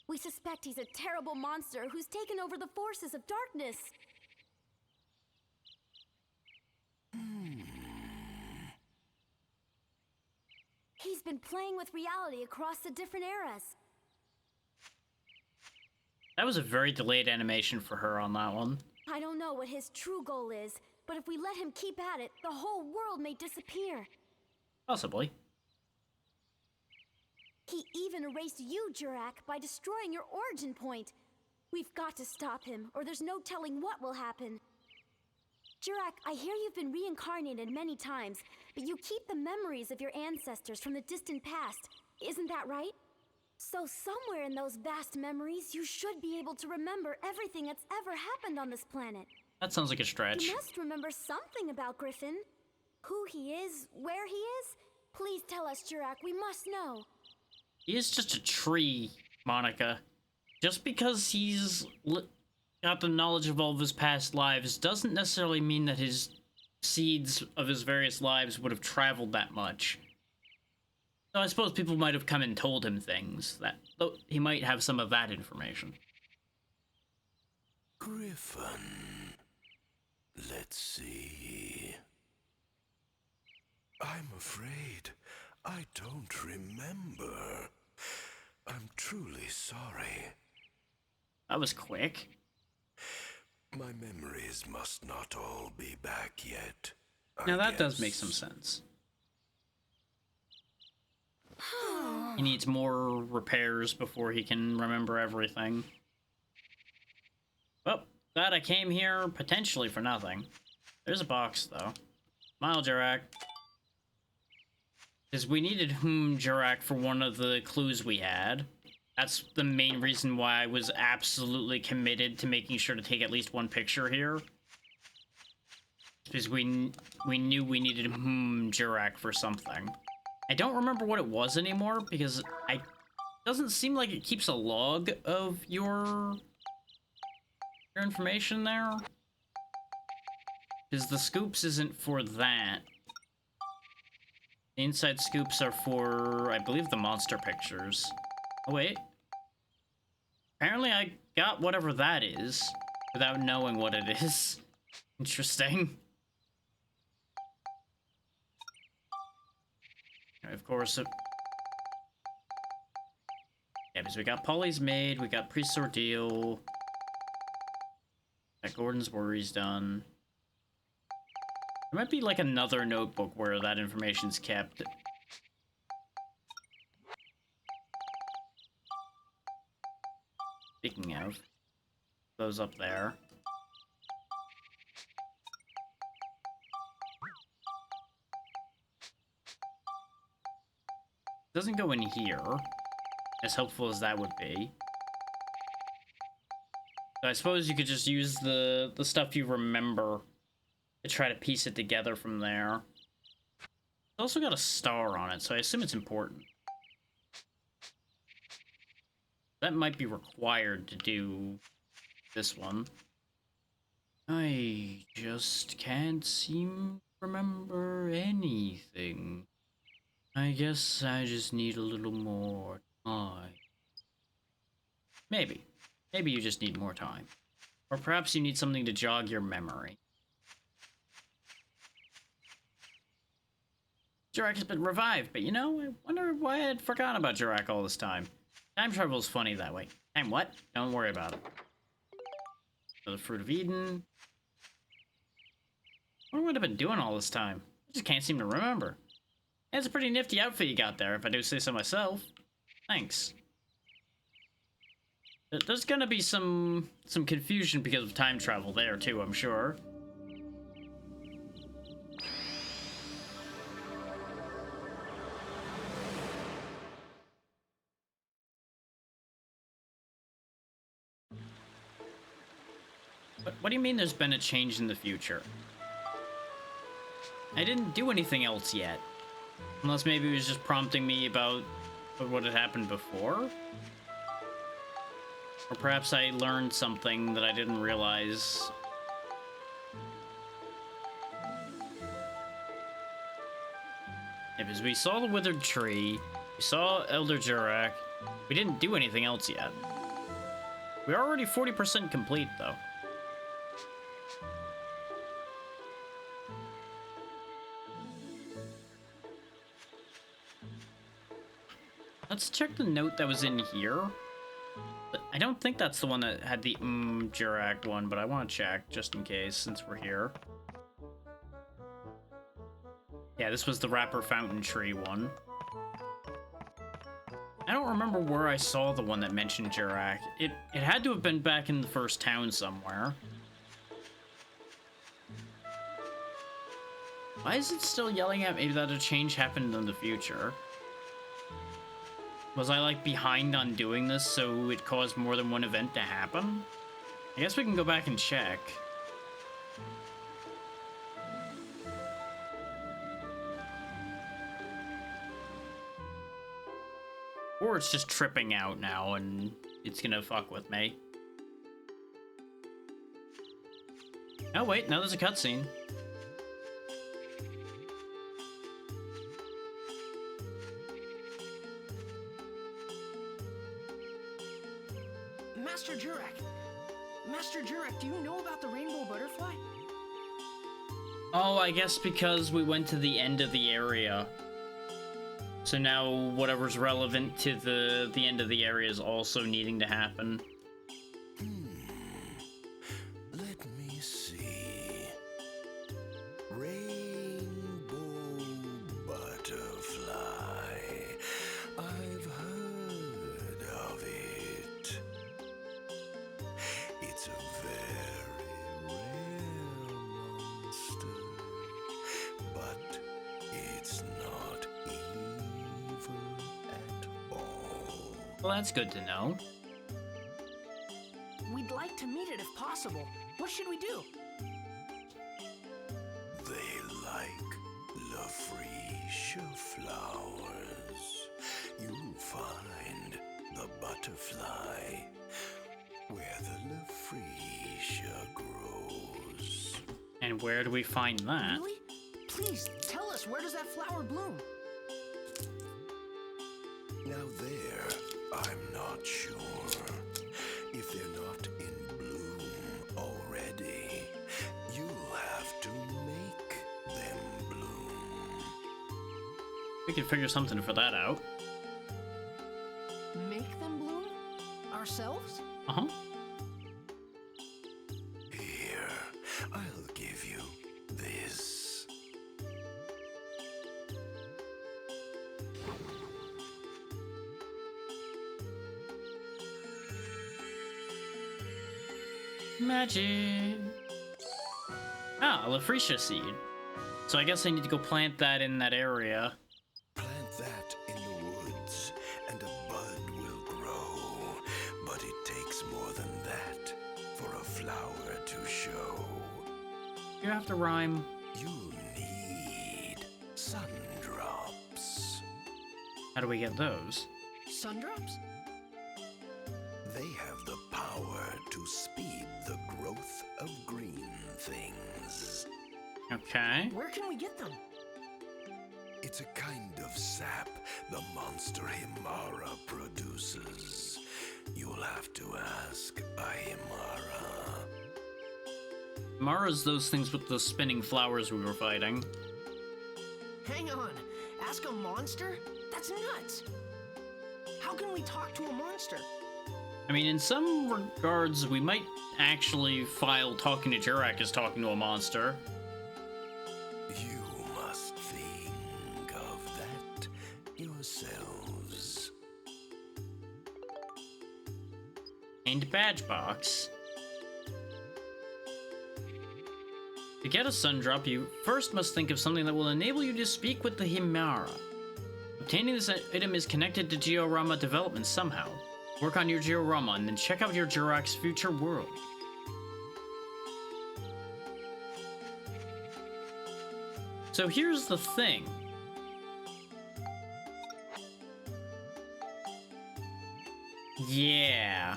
We suspect he's a terrible monster who's taken over the forces of darkness. He's been playing with reality across the different eras. That was a very delayed animation for her on that one. I don't know what his true goal is, but if we let him keep at it, the whole world may disappear. Possibly. He even erased you, Jurak, by destroying your origin point. We've got to stop him, or there's no telling what will happen. Jurak, I hear you've been reincarnated many times, but you keep the memories of your ancestors from the distant past. Isn't that right? So somewhere in those vast memories, you should be able to remember everything that's ever happened on this planet. That sounds like a stretch. You must remember something about Griffin. Who he is, where he is. Please tell us, Jurak, we must know. He is just a tree, Monica. Just because he's got the knowledge of all of his past lives doesn't necessarily mean that his seeds of his various lives would have traveled that much. So I suppose people might have come and told him things, that he might have some of that information. Griffin. Let's see. I'm afraid I don't remember. I'm truly sorry. That was quick. My memories must not all be back yet. Now that does make some sense. He needs more repairs before he can remember everything. Well, glad I came here potentially for nothing. There's a box, though. Smile, Jurak. Because we needed Jurak for one of the clues we had. That's the main reason why I was absolutely committed to making sure to take at least one picture here. Because we knew we needed Jurak for something. I don't remember what it was anymore, because it doesn't seem like it keeps a log of your information there. Because the scoops isn't for that. The inside scoops are for, I believe, the monster pictures. Oh, wait. Apparently I got whatever that is without knowing what it is. Interesting. Of course, yeah, because we got Polly's Maid, we got Priest's Ordeal, got Gordon's Worries done. There might be like another notebook where that information's kept. Speaking of, those up there. Doesn't go in here, as helpful as that would be. So I suppose you could just use the stuff you remember to try to piece it together from there. It's also got a star on it, so I assume it's important. That might be required to do this one. I just can't seem to remember anything. I guess I just need a little more time. Maybe. Maybe you just need more time. Or perhaps you need something to jog your memory. Jurak has been revived, but you know, I wonder why I had forgotten about Jurak all this time. Time travel is funny that way. Time what? Don't worry about it. So the Fruit of Eden. What would I have been doing all this time? I just can't seem to remember. It's a pretty nifty outfit you got there, if I do say so myself. Thanks. There's gonna be some confusion because of time travel there too, I'm sure. What do you mean there's been a change in the future? I didn't do anything else yet. Unless maybe it was just prompting me about what had happened before? Or perhaps I learned something that I didn't realize. Yeah, because we saw the withered tree, we saw Elder Jurak, we didn't do anything else yet. We're already 40% complete, though. Let's check the note that was in here. I don't think that's the one that had the Jurak one, but I want to check just in case since we're here. Yeah, this was the Rapper Fountain Tree one. I don't remember where I saw the one that mentioned Jurak. It had to have been back in the first town somewhere. Why is it still yelling at me that a change happened in the future? Was I, like, behind on doing this, so it caused more than one event to happen? I guess we can go back and check. Or it's just tripping out now, and it's gonna fuck with me. Oh, wait, now there's a cutscene. Master Jurak! Master Jurak, do you know about the rainbow butterfly? Oh, I guess because we went to the end of the area. So now whatever's relevant to the end of the area is also needing to happen. Let me see. Rainbow butterfly. I've heard of it. It's a very rare monster, but it's not evil at all. Well, that's good to know. We'd like to meet it if possible. What should we do? They like Lafretia flowers. You'll find the butterfly where the Lafretia grows. And where do we find that? Really? Please, tell us, where does that flower bloom? Now there, I'm not sure. If they're not in bloom already, you'll have to make them bloom. We can figure something for that out. Make them bloom? Ourselves? Uh-huh. Here, I'll give you this. Magic. Ah, a Lafretia seed. So I guess I need to go plant that in that area. Plant that in the woods, and a bud will grow. But it takes more than that for a flower to show. You have to rhyme. You'll need sun drops. How do we get those? Sundrops? They have the power to speed the growth of green things. Okay. Where can we get them? It's a kind of sap the monster Himara produces. You'll have to ask Ahimara. Mara's those things with the spinning flowers we were fighting. Hang on. Ask a monster? That's nuts. How can we talk to a monster? I mean, in some regards, we might actually file talking to Jurak as talking to a monster. And badge box. To get a sun drop, you first must think of something that will enable you to speak with the Himara. Obtaining this item is connected to Georama development somehow. Work on your Georama and then check out your Jurak's future world. So here's the thing. Yeah.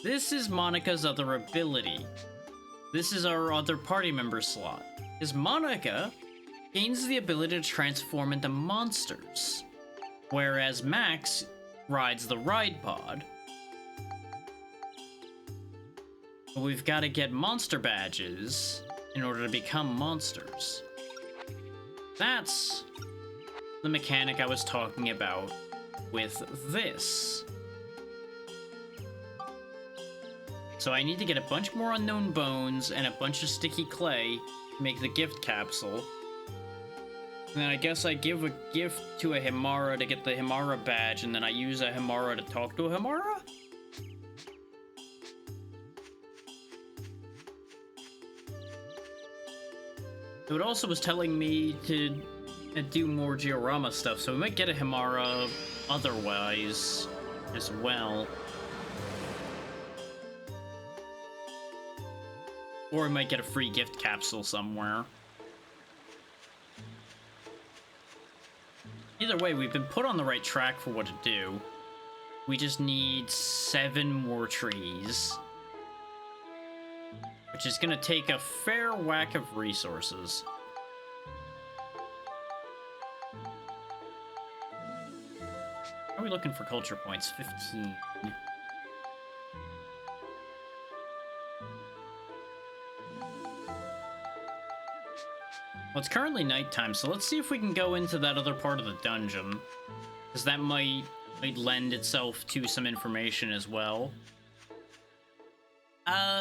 This is Monika's other ability. This is our other party member slot. Because Monika gains the ability to transform into monsters, whereas Max rides the ride pod. But we've got to get monster badges in order to become monsters. That's the mechanic I was talking about with this. So I need to get a bunch more unknown bones and a bunch of sticky clay to make the gift capsule. And then I guess I give a gift to a Himara to get the Himara badge, and then I use a Himara to talk to a Himara? It also was telling me to do more Georama stuff, so we might get a Himara otherwise as well. Or we might get a free gift capsule somewhere. Either way, we've been put on the right track for what to do. We just need 7 more trees. Which is gonna take a fair whack of resources. How are we looking for culture points? 15. Well, it's currently nighttime, so let's see if we can go into that other part of the dungeon. Because that might lend itself to some information as well.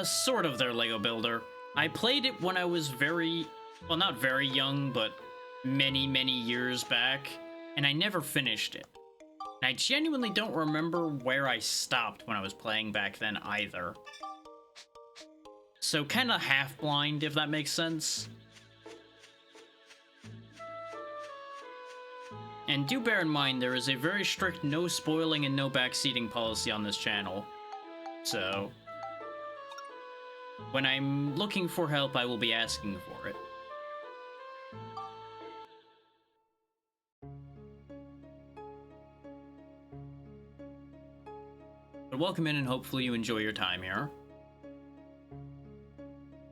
Sort of their Lego Builder. I played it when I was well, not very young, but many, many years back, and I never finished it. And I genuinely don't remember where I stopped when I was playing back then either. So kinda half-blind, if that makes sense. And do bear in mind, there is a very strict no spoiling and no backseating policy on this channel. So when I'm looking for help, I will be asking for it. But welcome in, and hopefully you enjoy your time here.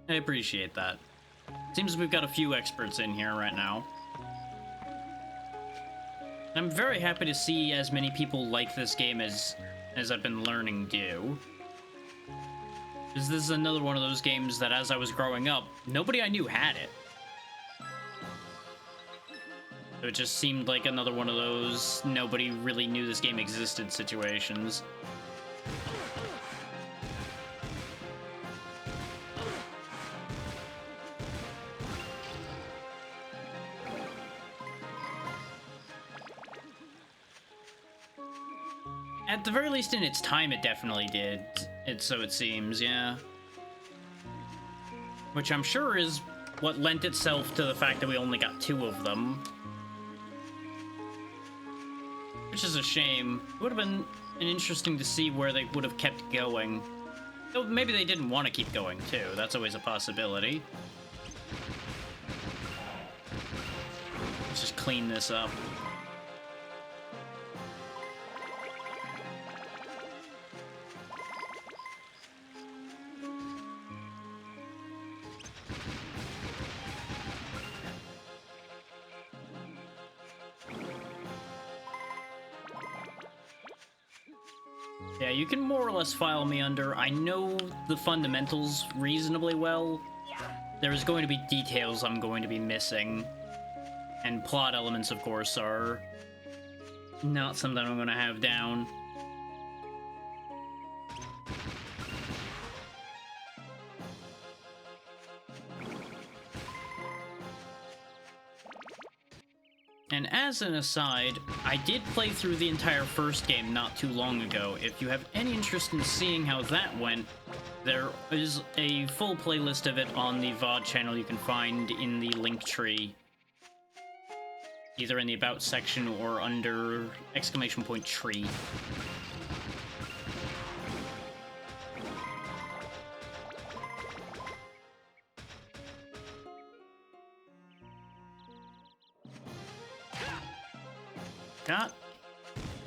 I appreciate that. Seems we've got a few experts in here right now. I'm very happy to see as many people like this game as I've been learning do. Because this is another one of those games that as I was growing up, nobody I knew had it. So it just seemed like another one of those nobody really knew this game existed situations. At the very least, in its time, it definitely did. So it seems, yeah. Which I'm sure is what lent itself to the fact that we only got 2 of them. Which is a shame. It would have been interesting to see where they would have kept going. Though maybe they didn't want to keep going, too. That's always a possibility. Let's just clean this up. Yeah, you can more or less file me under. I know the fundamentals reasonably well. There's going to be details I'm going to be missing. And plot elements, of course, are not something I'm going to have down. And as an aside, I did play through the entire first game not too long ago. If you have any interest in seeing how that went, there is a full playlist of it on the VOD channel you can find in the link tree. Either in the About section or under !tree.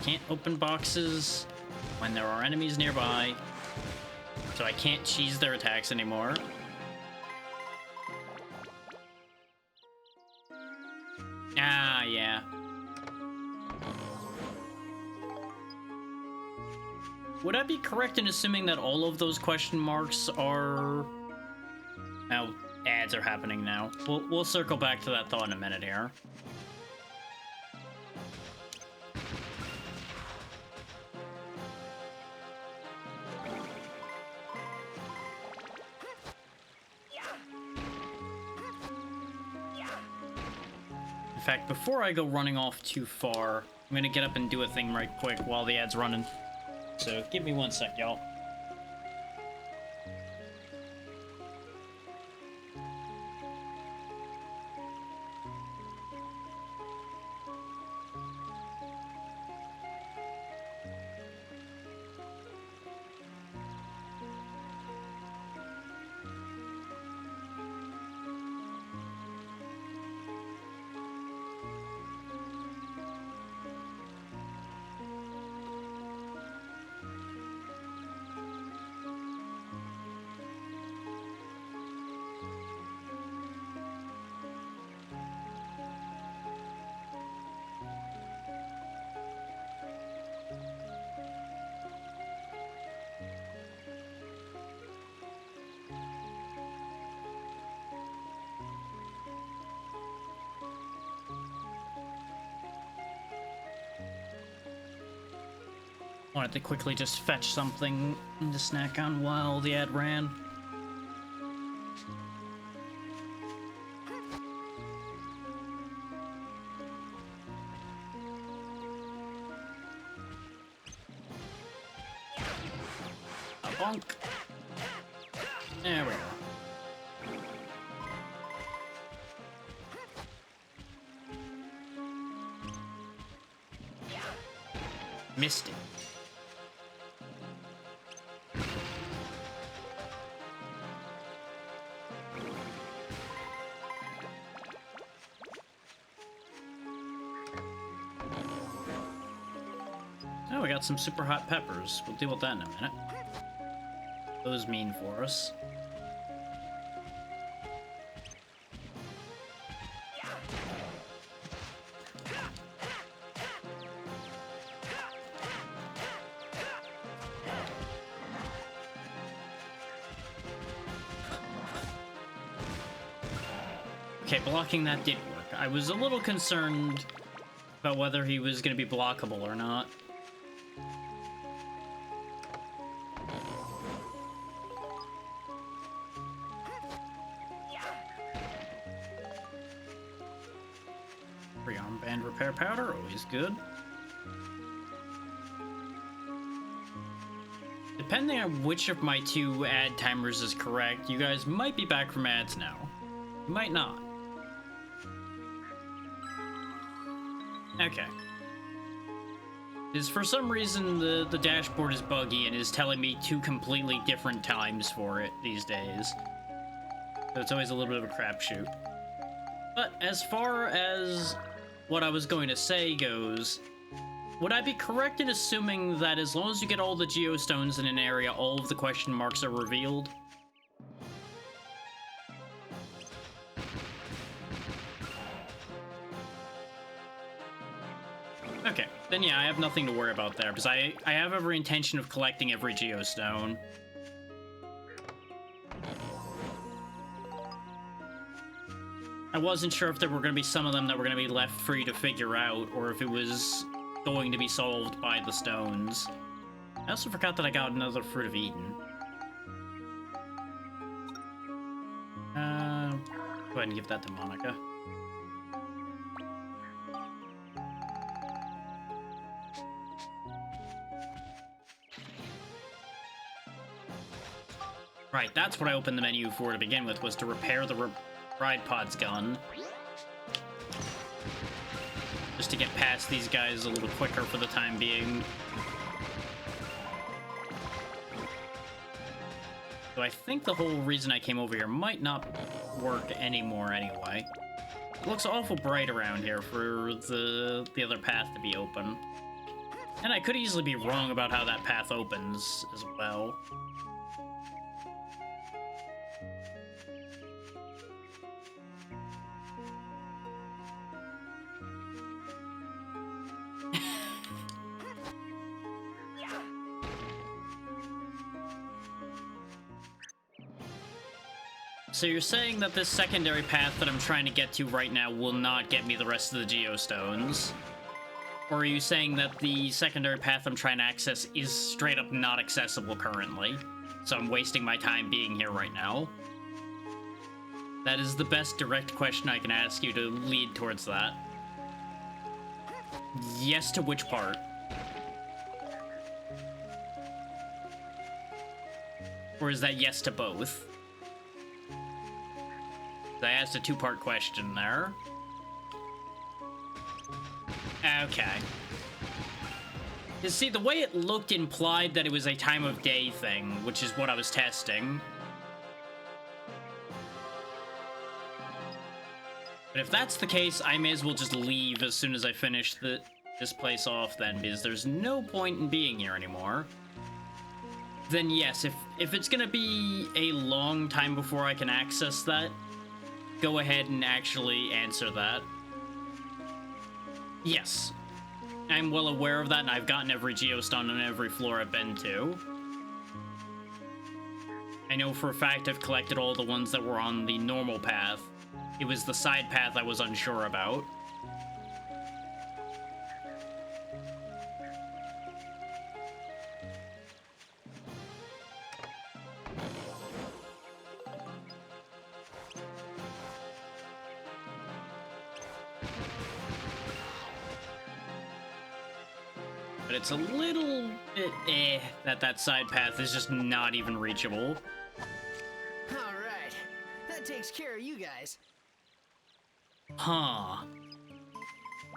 Can't open boxes when there are enemies nearby, so I can't cheese their attacks anymore. Ah, yeah. Would I be correct in assuming that all of those question marks are... Oh, ads are happening now. We'll circle back to that thought in a minute here. In fact, before I go running off too far, I'm gonna get up and do a thing right quick while the ad's running. So give me 1 sec, y'all. Wanted to quickly just fetch something to snack on while the ad ran. A bonk. There we go. Missed it. Oh, we got some super hot peppers. We'll deal with that in a minute. Those mean for us. Okay, blocking that did work. I was a little concerned about whether he was going to be blockable or not. Free armband repair powder, always good. Depending on which of my two ad timers is correct, you guys might be back from ads now. You might not. Okay. Is for some reason the dashboard is buggy and is telling me two completely different times for it these days. So it's always a little bit of a crapshoot. But as far as what I was going to say goes, would I be correct in assuming that as long as you get all the geostones in an area, all of the question marks are revealed? Okay, then yeah, I have nothing to worry about there, because I have every intention of collecting every geostone. I wasn't sure if there were going to be some of them that were going to be left free to figure out, or if it was going to be solved by the stones. I also forgot that I got another Fruit of Eden. Go ahead and give that to Monica. Right, that's what I opened the menu for to begin with, was to repair the Ride Pod's gun. Just to get past these guys a little quicker for the time being. So I think the whole reason I came over here might not work anymore anyway. It looks awful bright around here for the other path to be open. And I could easily be wrong about how that path opens as well. So you're saying that this secondary path that I'm trying to get to right now will not get me the rest of the Geostones? Or are you saying that the secondary path I'm trying to access is straight up not accessible currently? So I'm wasting my time being here right now? That is the best direct question I can ask you to lead towards that. Yes to which part? Or is that yes to both? I asked a two-part question there. Okay. You see, the way it looked implied that it was a time of day thing, which is what I was testing. But if that's the case, I may as well just leave as soon as I finish this place off then, because there's no point in being here anymore. Then yes, if it's gonna be a long time before I can access that, go ahead and actually answer that. Yes. I'm well aware of that, and I've gotten every Geostone on every floor I've been to. I know for a fact I've collected all the ones that were on the normal path. It was the side path I was unsure about. But it's a little bit that side path is just not even reachable. Alright, that takes care of you guys. Huh.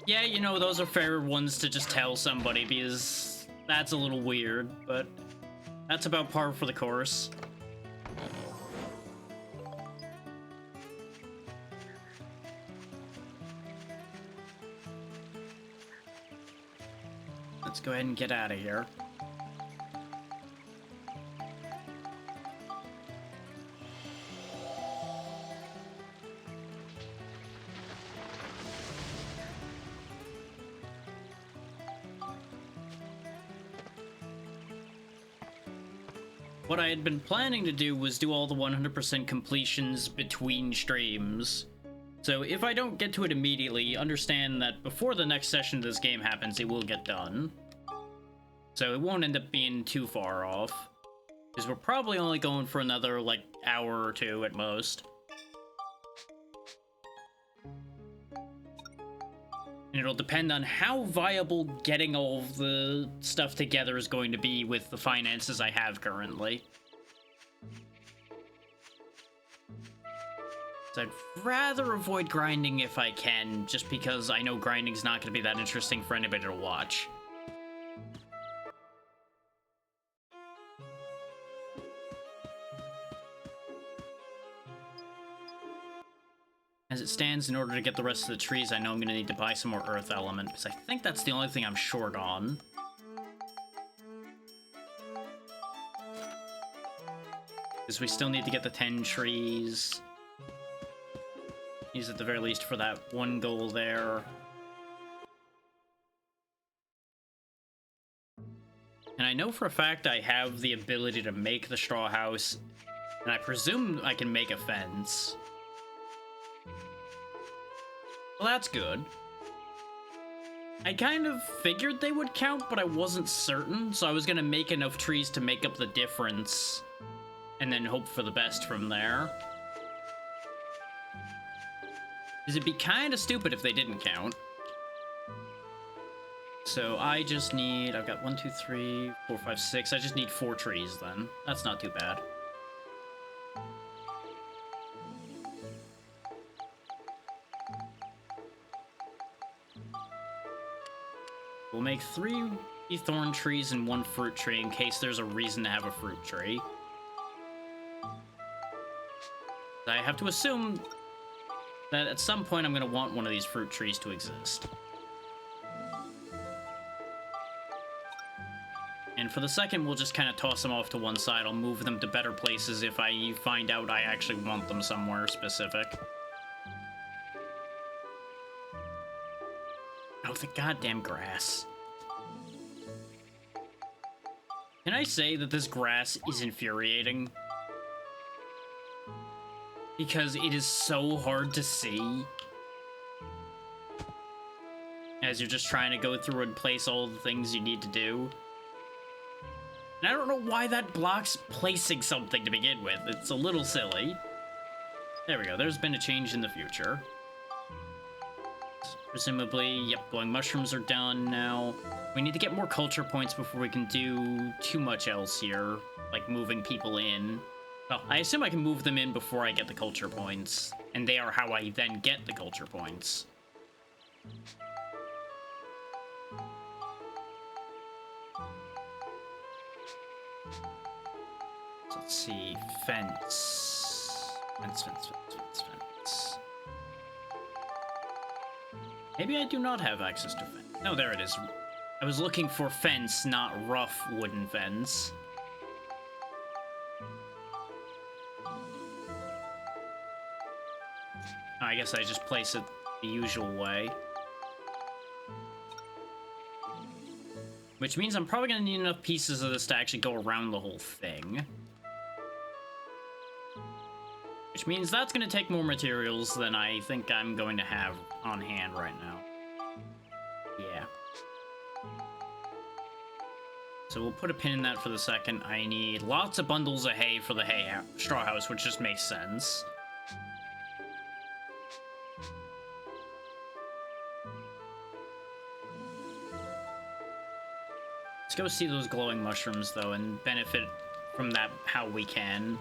Yeah, you know, those are fair ones to just tell somebody, because that's a little weird, but that's about par for the course. Let's go ahead and get out of here. What I had been planning to do was do all the 100% completions between streams. So if I don't get to it immediately, understand that before the next session of this game happens, it will get done. So it won't end up being too far off. Because we're probably only going for another, like, hour or two at most. And it'll depend on how viable getting all of the stuff together is going to be with the finances I have currently. So I'd rather avoid grinding if I can, just because I know grinding's not going to be that interesting for anybody to watch. As it stands, in order to get the rest of the trees, I know I'm going to need to buy some more earth element, because I think that's the only thing I'm short on. Because we still need to get the 10 trees. Use at the very least for that one goal there. And I know for a fact I have the ability to make the straw house, and I presume I can make a fence. Well, that's good. I kind of figured they would count, but I wasn't certain, so I was gonna make enough trees to make up the difference, and then hope for the best from there. Because it'd be kind of stupid if they didn't count. So I just need, I've got 1, 2, 3, 4, 5, 6. I just need 4 trees then. That's not too bad. We'll make 3 thorn trees and 1 fruit tree in case there's a reason to have a fruit tree. I have to assume that at some point I'm going to want one of these fruit trees to exist. And for the second, we'll just kind of toss them off to one side. I'll move them to better places if I find out I actually want them somewhere specific. Oh, the goddamn grass. Can I say that this grass is infuriating? Because it is so hard to see. As you're just trying to go through and place all the things you need to do. And I don't know why that blocks placing something to begin with. It's a little silly. There we go. There's been a change in the future. Presumably, yep, glowing mushrooms are done now. We need to get more culture points before we can do too much else here. Like moving people in. Well, I assume I can move them in before I get the culture points. And they are how I then get the culture points. So let's see, fence. Fence. Maybe I do not have access to fence. No, there it is. I was looking for fence, not rough wooden fence. I guess I just place it the usual way. Which means I'm probably gonna need enough pieces of this to actually go around the whole thing. Which means that's gonna take more materials than I think I'm going to have on hand right now. Yeah. So we'll put a pin in that for the second. I need lots of bundles of hay for the straw house, which just makes sense. Let's go see those glowing mushrooms, though, and benefit from that how we can.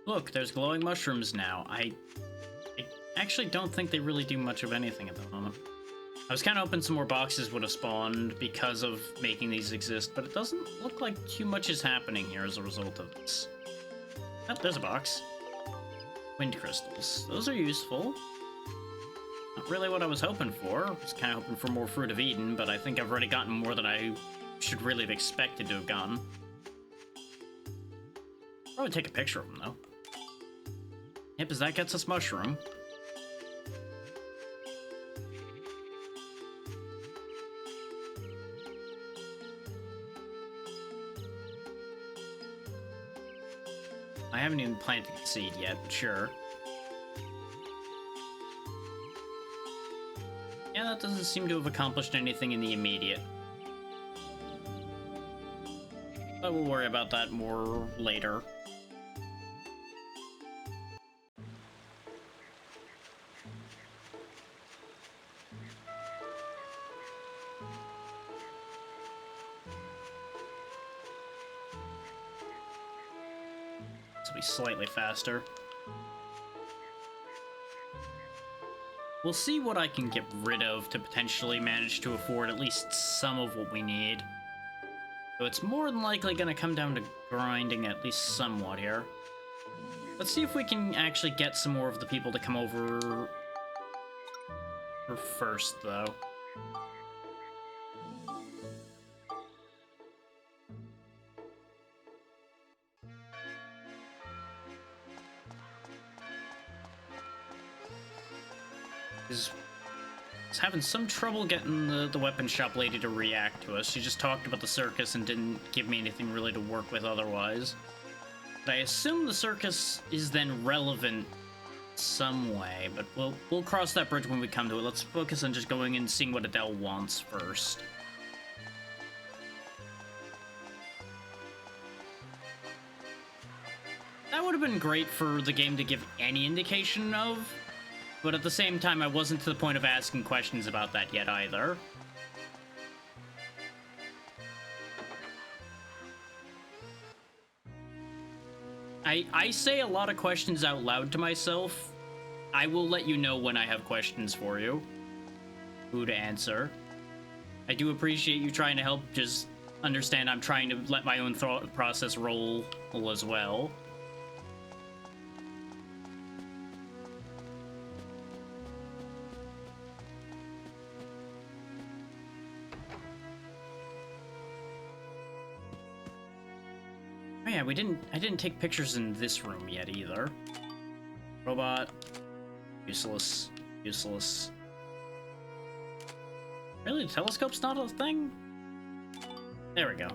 Look, there's glowing mushrooms now. I actually don't think they really do much of anything at the moment. I was kind of hoping some more boxes would have spawned because of making these exist, but it doesn't look like too much is happening here as a result of this. Oh, there's a box. Wind crystals. Those are useful. Not really what I was hoping for. I was kind of hoping for more Fruit of Eden, but I think I've already gotten more than I should really have expected to have gotten. Probably take a picture of them, though. Yep, as that gets us mushroom. I haven't even planted the seed yet, but sure. Yeah, that doesn't seem to have accomplished anything in the immediate. But we'll worry about that more later. This will be slightly faster. We'll see what I can get rid of to potentially manage to afford at least some of what we need. So it's more than likely going to come down to grinding at least somewhat here. Let's see if we can actually get some more of the people to come over first, though. Is having some trouble getting the weapon shop lady to react to us. She just talked about the circus and didn't give me anything really to work with otherwise. But I assume the circus is then relevant some way, but we'll cross that bridge when we come to it. Let's focus on just going and seeing what Adele wants first. That would have been great for the game to give any indication of, but at the same time, I wasn't to the point of asking questions about that yet either. I say a lot of questions out loud to myself. I will let you know when I have questions for you. Who to answer. I do appreciate you trying to help, just understand I'm trying to let my own thought process roll as well. Oh yeah, I didn't take pictures in this room yet either. Robot. Useless. Useless. Really? The telescope's not a thing? There we go.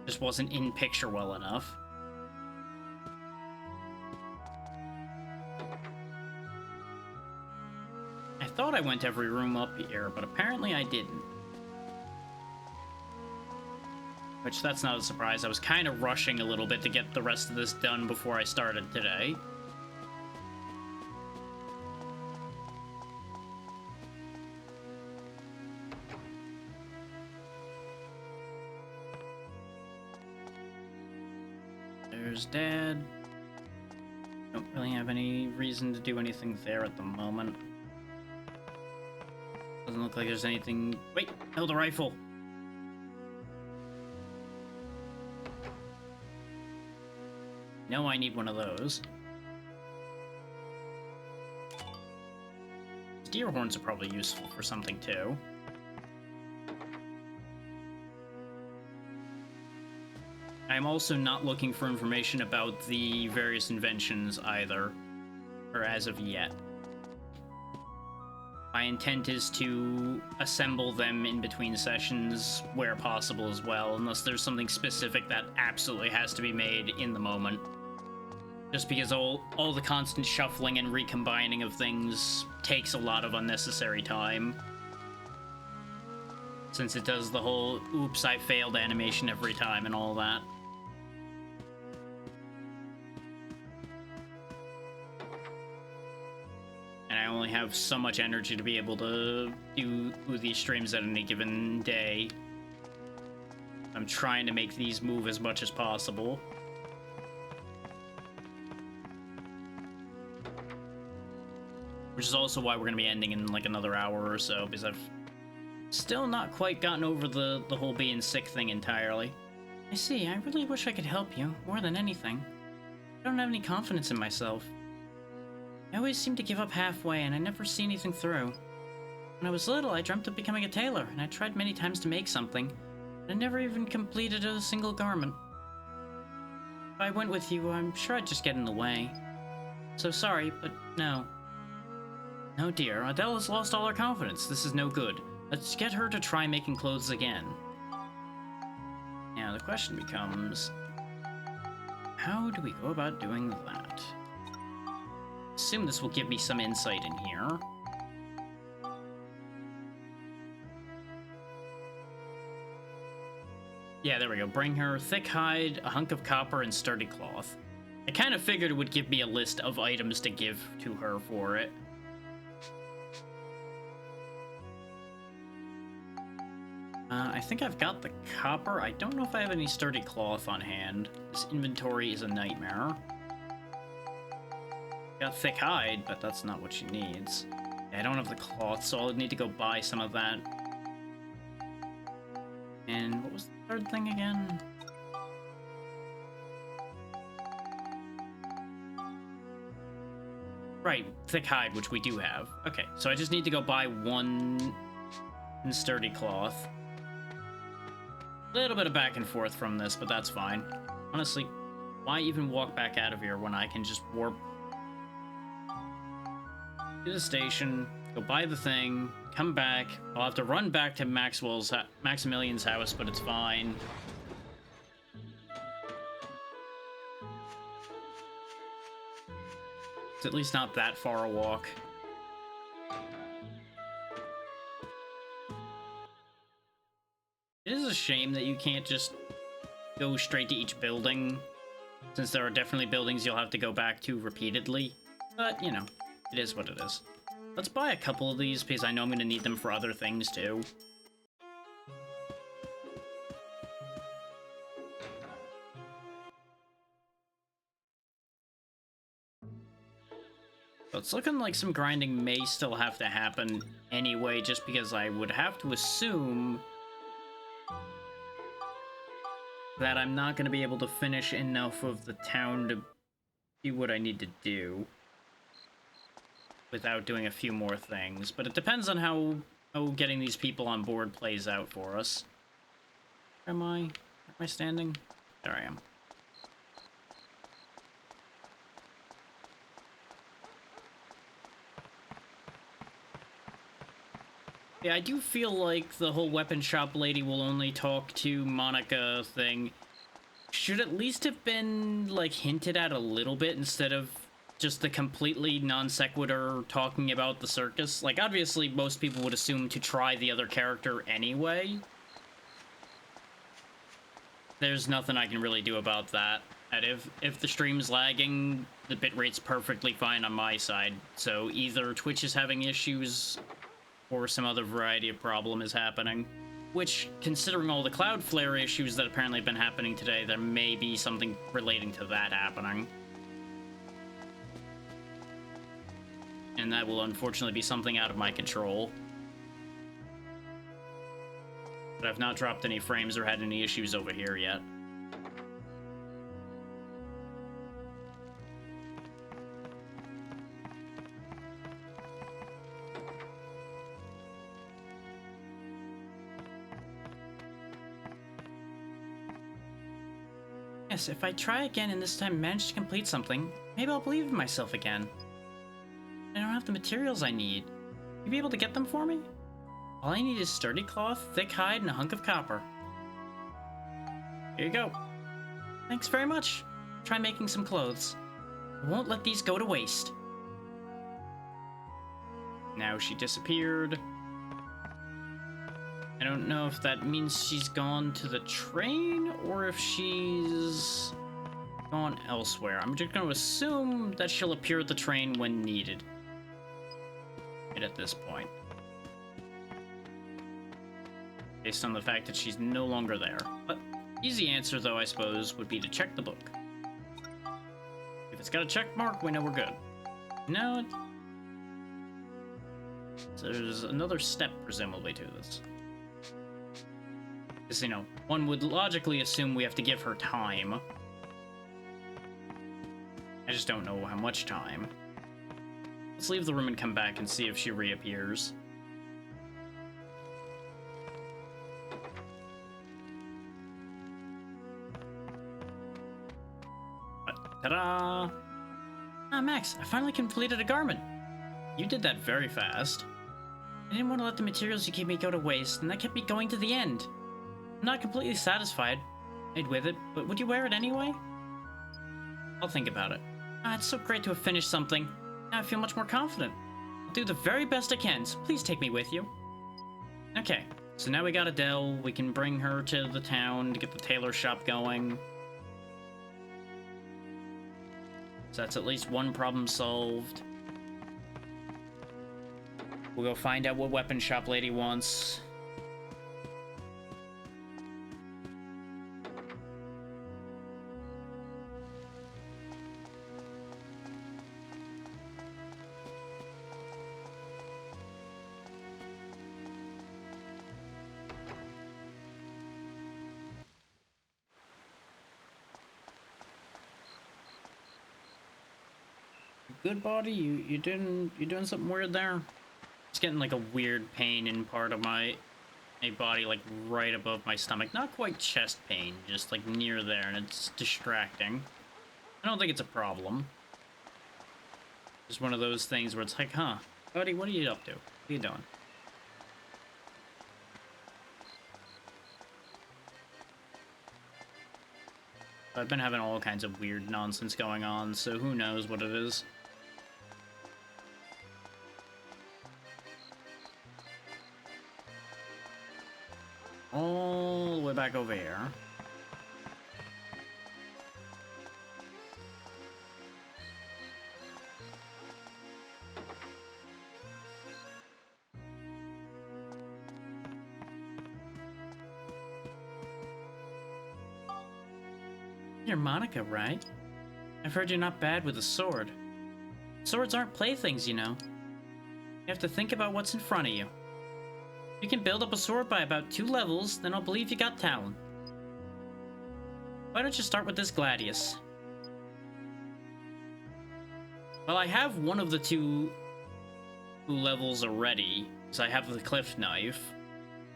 Just wasn't in picture well enough. I thought I went every room up here, but apparently I didn't. Which, that's not a surprise. I was kind of rushing a little bit to get the rest of this done before I started today. There's Dad. Don't really have any reason to do anything there at the moment. Doesn't look like there's anything... Wait! Held a rifle! No, I need one of those. Deer horns are probably useful for something too. I'm also not looking for information about the various inventions either, or as of yet. My intent is to assemble them in between sessions where possible as well, unless there's something specific that absolutely has to be made in the moment. Just because all the constant shuffling and recombining of things takes a lot of unnecessary time. Since it does the whole, oops, I failed animation every time and all that. And I only have so much energy to be able to do these streams at any given day. I'm trying to make these move as much as possible. Which is also why we're going to be ending in like another hour or so, because I've still not quite gotten over the whole being sick thing entirely. I see, I really wish I could help you, more than anything. I don't have any confidence in myself. I always seem to give up halfway, and I never see anything through. When I was little, I dreamt of becoming a tailor, and I tried many times to make something, but I never even completed a single garment. If I went with you, I'm sure I'd just get in the way. So sorry, but no. No, dear, Adele has lost all her confidence. This is no good. Let's get her to try making clothes again. Now, the question becomes... how do we go about doing that? Assume this will give me some insight in here. Yeah, there we go. Bring her thick hide, a hunk of copper, and sturdy cloth. I kind of figured it would give me a list of items to give to her for it. I think I've got the copper. I don't know if I have any sturdy cloth on hand. This inventory is a nightmare. Got thick hide, but that's not what she needs. Yeah, I don't have the cloth, so I'll need to go buy some of that. And what was the third thing again? Right, thick hide, which we do have. Okay, so I just need to go buy one sturdy cloth. A little bit of back and forth from this, but that's fine. Honestly, why even walk back out of here when I can just warp to the station, go buy the thing, come back. I'll have to run back to Maximilian's house, but it's fine. It's at least not that far a walk. It is a shame that you can't just go straight to each building since there are definitely buildings you'll have to go back to repeatedly. But, you know, it is what it is. Let's buy a couple of these, because I know I'm going to need them for other things, too. So it's looking like some grinding may still have to happen anyway, just because I would have to assume that I'm not going to be able to finish enough of the town to do what I need to do without doing a few more things. But it depends on how getting these people on board plays out for us. Where am I? Where am I standing? There I am. Yeah, I do feel like the whole weapon shop lady will only talk to Monica thing should at least have been, like, hinted at a little bit instead of just the completely non sequitur talking about the circus. Like, obviously, most people would assume to try the other character anyway. There's nothing I can really do about that. And if the stream's lagging, the bitrate's perfectly fine on my side. So either Twitch is having issues or some other variety of problem is happening. Which, considering all the Cloudflare issues that apparently have been happening today, there may be something relating to that happening. And that will unfortunately be something out of my control. But I've not dropped any frames or had any issues over here yet. Yes, if I try again and this time manage to complete something, maybe I'll believe in myself again. I don't have the materials I need. You be able to get them for me? All I need is sturdy cloth, thick hide, and a hunk of copper. Here you go. Thanks very much. Try making some clothes. I won't let these go to waste. Now she disappeared. I don't know if that means she's gone to the train or if she's gone elsewhere. I'm just going to assume that she'll appear at the train when needed. Right at this point. Based on the fact that she's no longer there. But easy answer, though, I suppose, would be to check the book. If it's got a check mark, we know we're good. No. So there's another step, presumably, to this. Because, you know, one would logically assume we have to give her time. I just don't know how much time. Let's leave the room and come back and see if she reappears. Ta-da! Ah, Max, I finally completed a garment. You did that very fast. I didn't want to let the materials you gave me go to waste, and that kept me going to the end. I'm not completely satisfied with it, but would you wear it anyway? I'll think about it. Ah, it's so great to have finished something. Now I feel much more confident. I'll do the very best I can, so please take me with you. Okay, so now we got Adele. We can bring her to the town to get the tailor shop going. So that's at least one problem solved. We'll go find out what weapon shop lady wants. Good, body? You doing something weird there? It's getting like a weird pain in part of my body, like right above my stomach. Not quite chest pain, just like near there, and it's distracting. I don't think it's a problem. Just one of those things where it's like, huh, buddy, what are you up to? What are you doing? I've been having all kinds of weird nonsense going on, so who knows what it is. All the way back over here. You're Monica, right? I've heard you're not bad with a sword. Swords aren't playthings, you know. You have to think about what's in front of you. If you can build up a sword by about 2 levels, then I'll believe you got talent. Why don't you start with this Gladius? Well, I have one of the two levels already, because I have the Cliff Knife.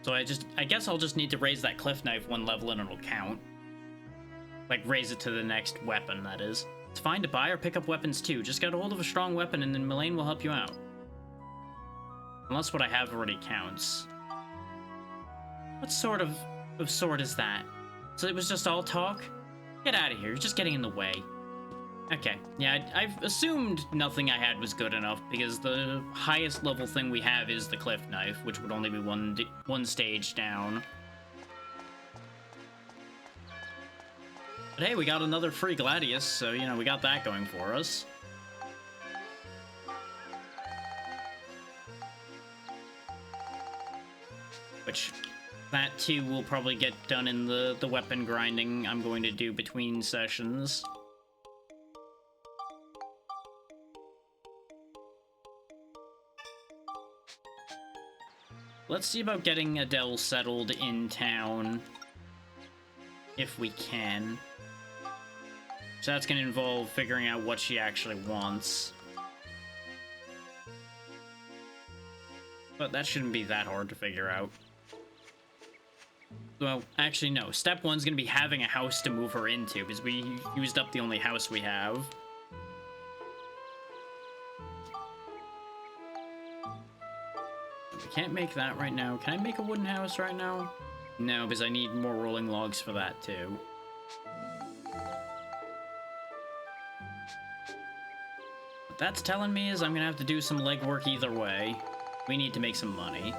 So I guess I'll just need to raise that Cliff Knife 1 level and it'll count. Like, raise it to the next weapon, that is. It's fine to buy or pick up weapons too. Just get a hold of a strong weapon and then Melaine will help you out. Unless what I have already counts. What sort of sword is that? So it was just all talk? Get out of here, you're just getting in the way. Okay, yeah, I've assumed nothing I had was good enough, because the highest level thing we have is the Cliff Knife, which would only be one stage down. But hey, we got another free Gladius, so, you know, we got that going for us. Which, that too will probably get done in the weapon grinding I'm going to do between sessions. Let's see about getting Adele settled in town, if we can. So that's going to involve figuring out what she actually wants. But that shouldn't be that hard to figure out. Well, actually no. Step 1's going to be having a house to move her into, because we used up the only house we have. I can't make that right now. Can I make a wooden house right now? No, because I need more rolling logs for that too. What that's telling me is I'm gonna have to do some legwork either way. We need to make some money.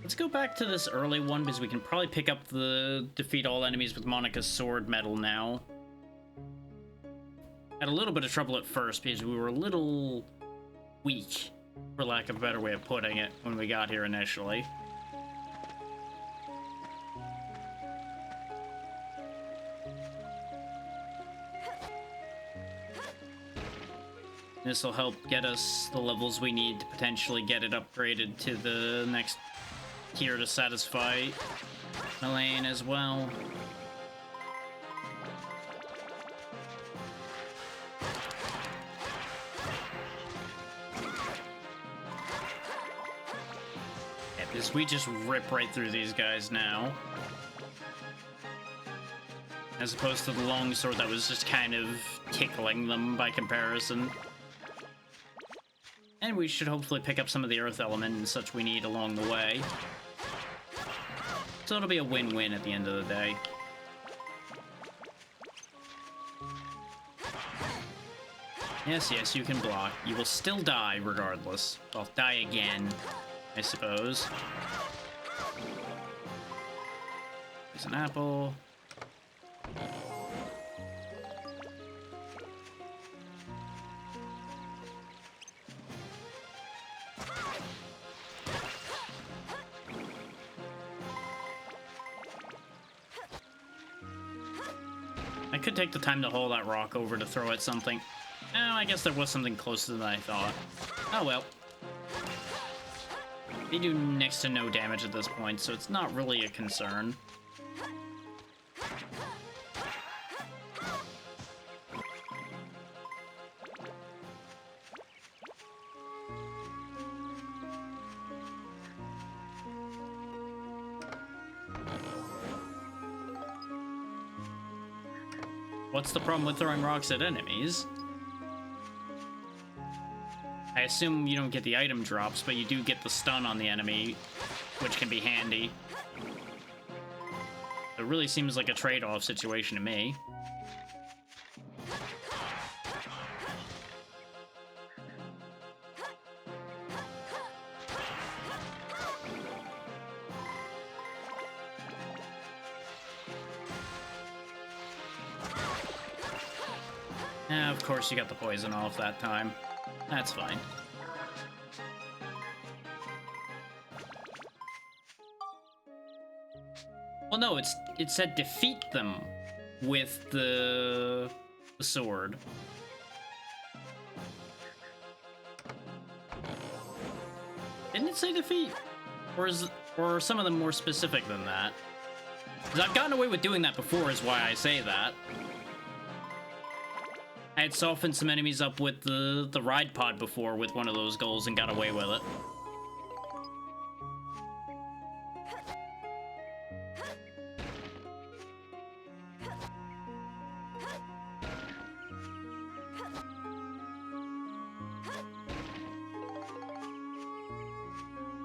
Let's go back to this early one, because we can probably pick up the defeat all enemies with Monica's sword medal now. Had a little bit of trouble at first, because we were a little weak, for lack of a better way of putting it, when we got here initially. This will help get us the levels we need to potentially get it upgraded to the next tier to satisfy Melaine as well. Yeah, because we just rip right through these guys now. As opposed to the longsword that was just kind of tickling them by comparison. And we should hopefully pick up some of the earth element and such we need along the way. So it'll be a win-win at the end of the day. Yes, you can block. You will still die regardless. Well, die again, I suppose. There's an apple. I could take the time to haul that rock over to throw at something. Oh, I guess there was something closer than I thought. Oh well. They do next to no damage at this point, so it's not really a concern. What's the problem with throwing rocks at enemies? I assume you don't get the item drops, but you do get the stun on the enemy, which can be handy. It really seems like a trade-off situation to me. Of course you got the poison off that time. That's fine. Well, no, it said defeat them with the sword. Didn't it say defeat? Or are some of them more specific than that? Because I've gotten away with doing that before is why I say that. I had softened some enemies up with the ride pod before with one of those goals and got away with it.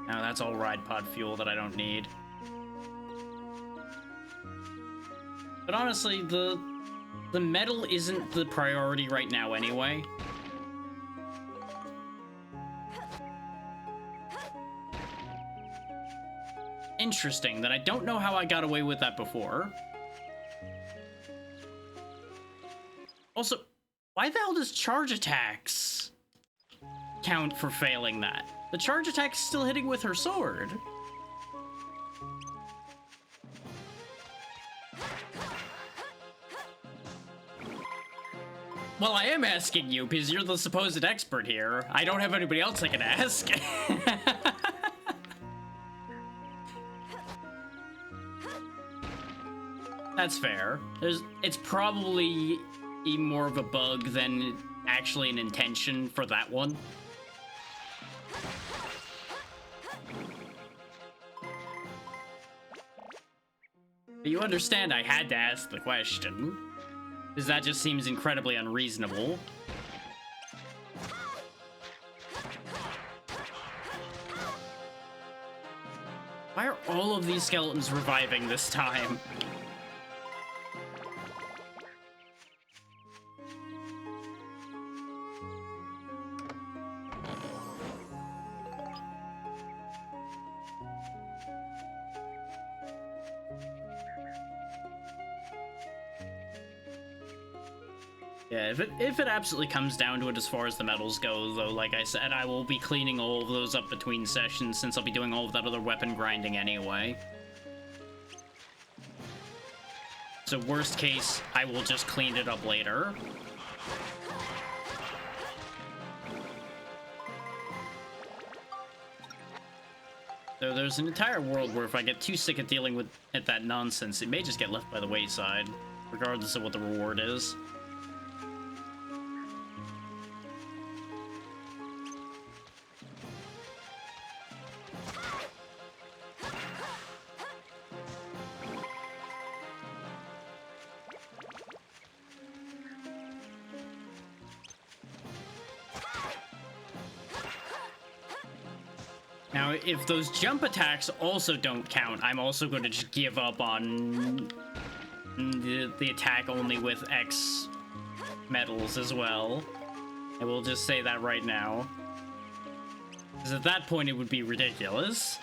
Now that's all ride pod fuel that I don't need. But honestly, the medal isn't the priority right now anyway. Interesting that I don't know how I got away with that before. Also, why the hell does charge attacks count for failing that? The charge attack's still hitting with her sword. Well, I am asking you because you're the supposed expert here. I don't have anybody else I can ask. That's fair. It's probably more of a bug than actually an intention for that one. But you understand I had to ask the question, because that just seems incredibly unreasonable. Why are all of these skeletons reviving this time? Yeah, if it absolutely comes down to it as far as the medals go, though, like I said, I will be cleaning all of those up between sessions since I'll be doing all of that other weapon grinding anyway. So worst case, I will just clean it up later. So there's an entire world where if I get too sick of dealing with that nonsense, it may just get left by the wayside, regardless of what the reward is. Now, if those jump attacks also don't count, I'm also going to just give up on the attack only with X medals as well. I will just say that right now. Because at that point, it would be ridiculous.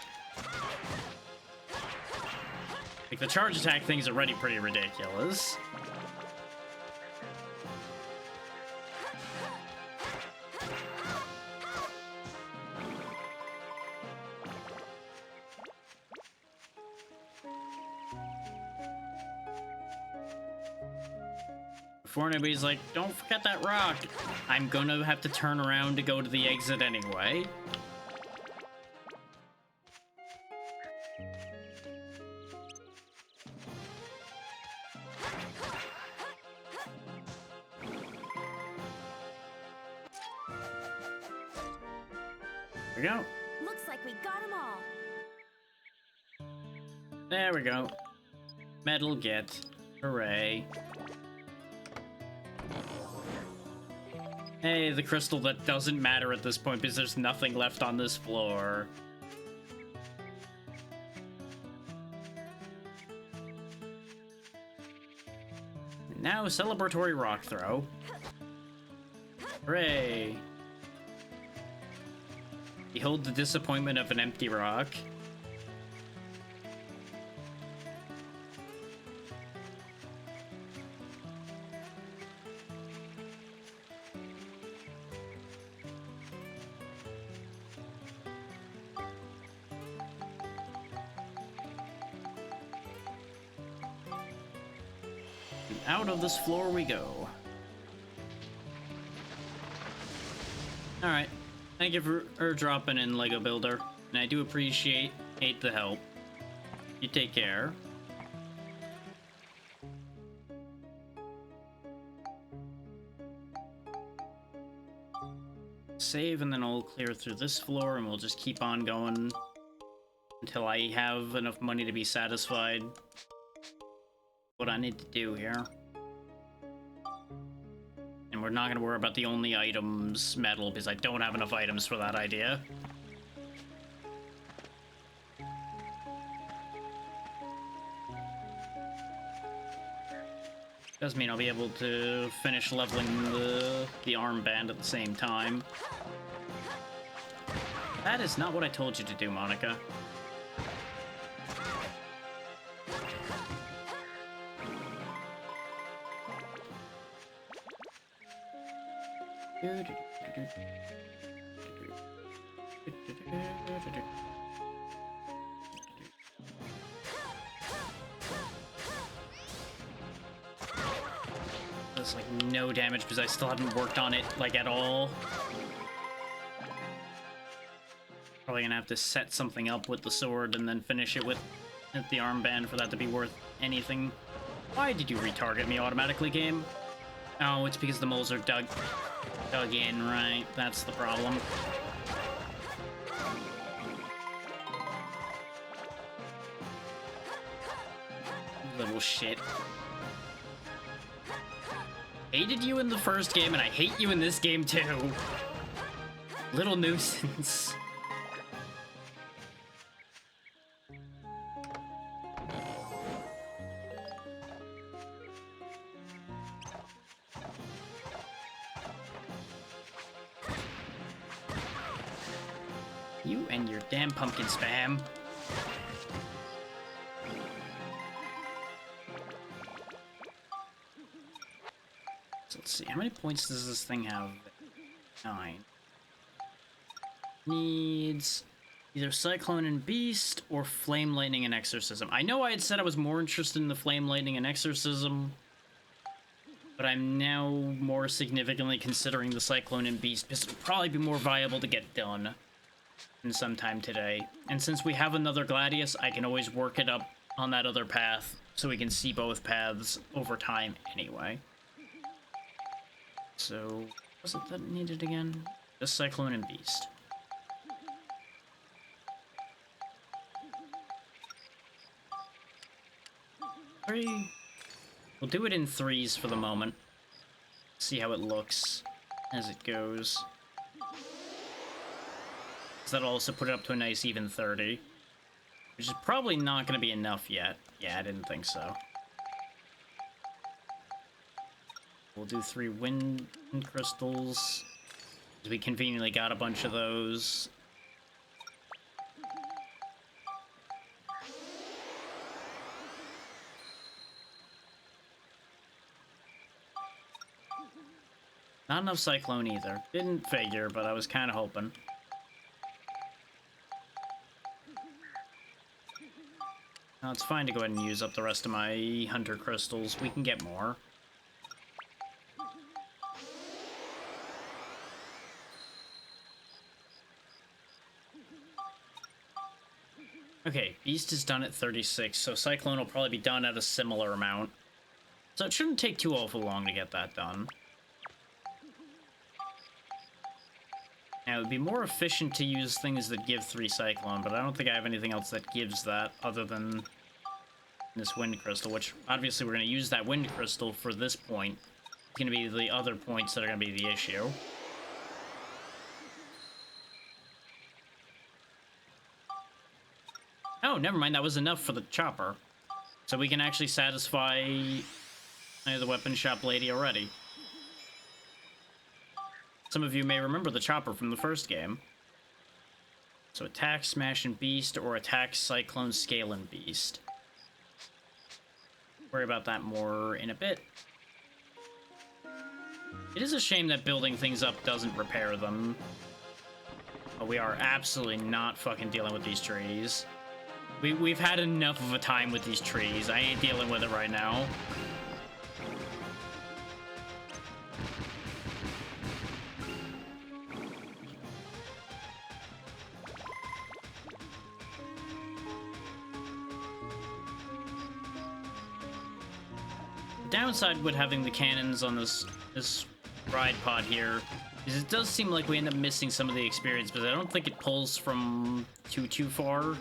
Like, the charge attack thing's already pretty ridiculous. Before anybody's like, don't forget that rock, I'm gonna have to turn around to go to the exit anyway. There we go. Looks like we got them all. There we go. Medal get. Hooray. Hey, the crystal that doesn't matter at this point because there's nothing left on this floor. And now, celebratory rock throw. Hooray! Behold the disappointment of an empty rock. out of this floor we go. Alright. Thank you for dropping in, Lego Builder. And I do appreciate the help. You take care. Save, and then I'll clear through this floor, and we'll just keep on going until I have enough money to be satisfied. What I need to do here. And we're not going to worry about the only items metal, because I don't have enough items for that idea. Does mean I'll be able to finish leveling the armband at the same time. That is not what I told you to do, Monica. That's like no damage because I still haven't worked on it like at all. Probably gonna have to set something up with the sword and then finish it with the armband for that to be worth anything. Why did you retarget me automatically, game? Oh, it's because the moles are dug in, right? That's the problem. Little shit. Hated you in the first game, and I hate you in this game too. Little nuisance. You and your damn pumpkin spam. So let's see, how many points does this thing have? 9. Needs either Cyclone and Beast or Flame Lightning and Exorcism. I know I had said I was more interested in the Flame Lightning and Exorcism, but I'm now more significantly considering the Cyclone and Beast because it'll probably be more viable to get done in sometime today. And since we have another Gladius, I can always work it up on that other path so we can see both paths over time anyway. So, what was it that needed again? Just Cyclone and Beast. Three. We'll do it in 3s for the moment. See how it looks as it goes. So that'll also put it up to a nice even 30. Which is probably not going to be enough yet. Yeah, I didn't think so. We'll do 3 wind crystals. We conveniently got a bunch of those. Not enough Cyclone either. Didn't figure, but I was kind of hoping. Now it's fine to go ahead and use up the rest of my Hunter Crystals. We can get more. Okay, Beast is done at 36, so Cyclone will probably be done at a similar amount. So it shouldn't take too awful long to get that done. Now, it would be more efficient to use things that give 3 Cyclone, but I don't think I have anything else that gives that other than this Wind Crystal, which obviously we're going to use that Wind Crystal for this point. It's going to be the other points that are going to be the issue. Oh, never mind, that was enough for the chopper. So we can actually satisfy the weapon shop lady already. Some of you may remember the chopper from the first game. So attack, smash, and beast, or attack, cyclone, scale, and beast. Worry about that more in a bit. It is a shame that building things up doesn't repair them. But we are absolutely not fucking dealing with these trees. We've had enough of a time with these trees. I ain't dealing with it right now. downside with having the cannons on this ride pod here is it does seem like we end up missing some of the experience, but I don't think it pulls from too far.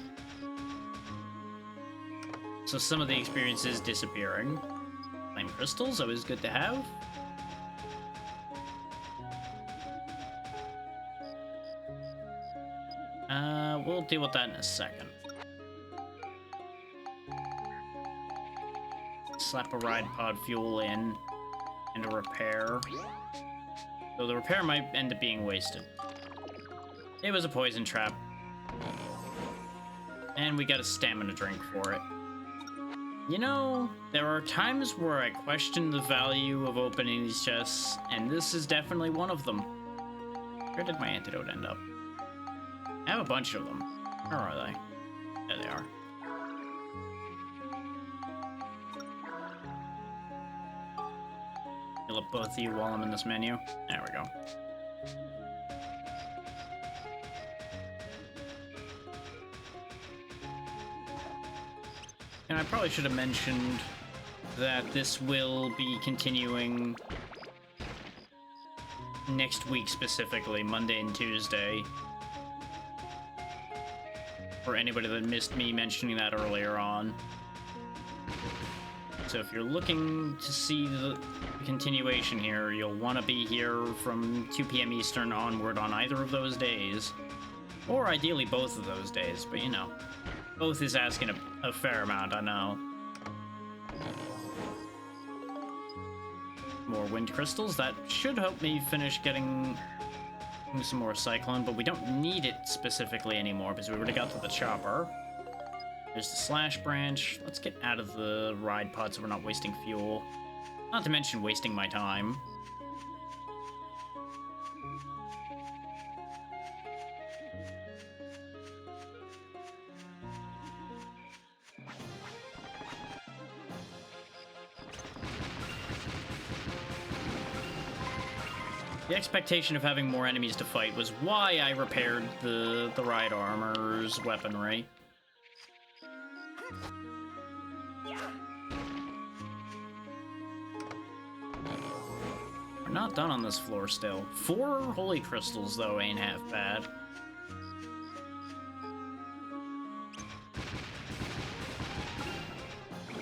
So some of the experience is disappearing. Flame crystals, always good to have. We'll deal with that in a second. Slap a ride pod fuel in and a repair. So the repair might end up being wasted. It was a poison trap. And we got a stamina drink for it. You know, there are times where I question the value of opening these chests, and this is definitely one of them. Where did my antidote end up? I have a bunch of them. Where are they? There they are. Heal up both of you while I'm in this menu. There we go. And I probably should have mentioned that this will be continuing next week specifically, Monday and Tuesday. For anybody that missed me mentioning that earlier on. So if you're looking to see the continuation here, you'll want to be here from 2 p.m. Eastern onward on either of those days. Or ideally both of those days, but you know. Both is asking a fair amount, I know. More wind crystals, that should help me finish getting some more Cyclone, but we don't need it specifically anymore because we already got to the chopper. There's the slash branch. Let's get out of the ride pod so we're not wasting fuel. Not to mention wasting my time. The expectation of having more enemies to fight was why I repaired the ride armor's weaponry. We're not done on this floor still. 4 holy crystals, though, ain't half bad.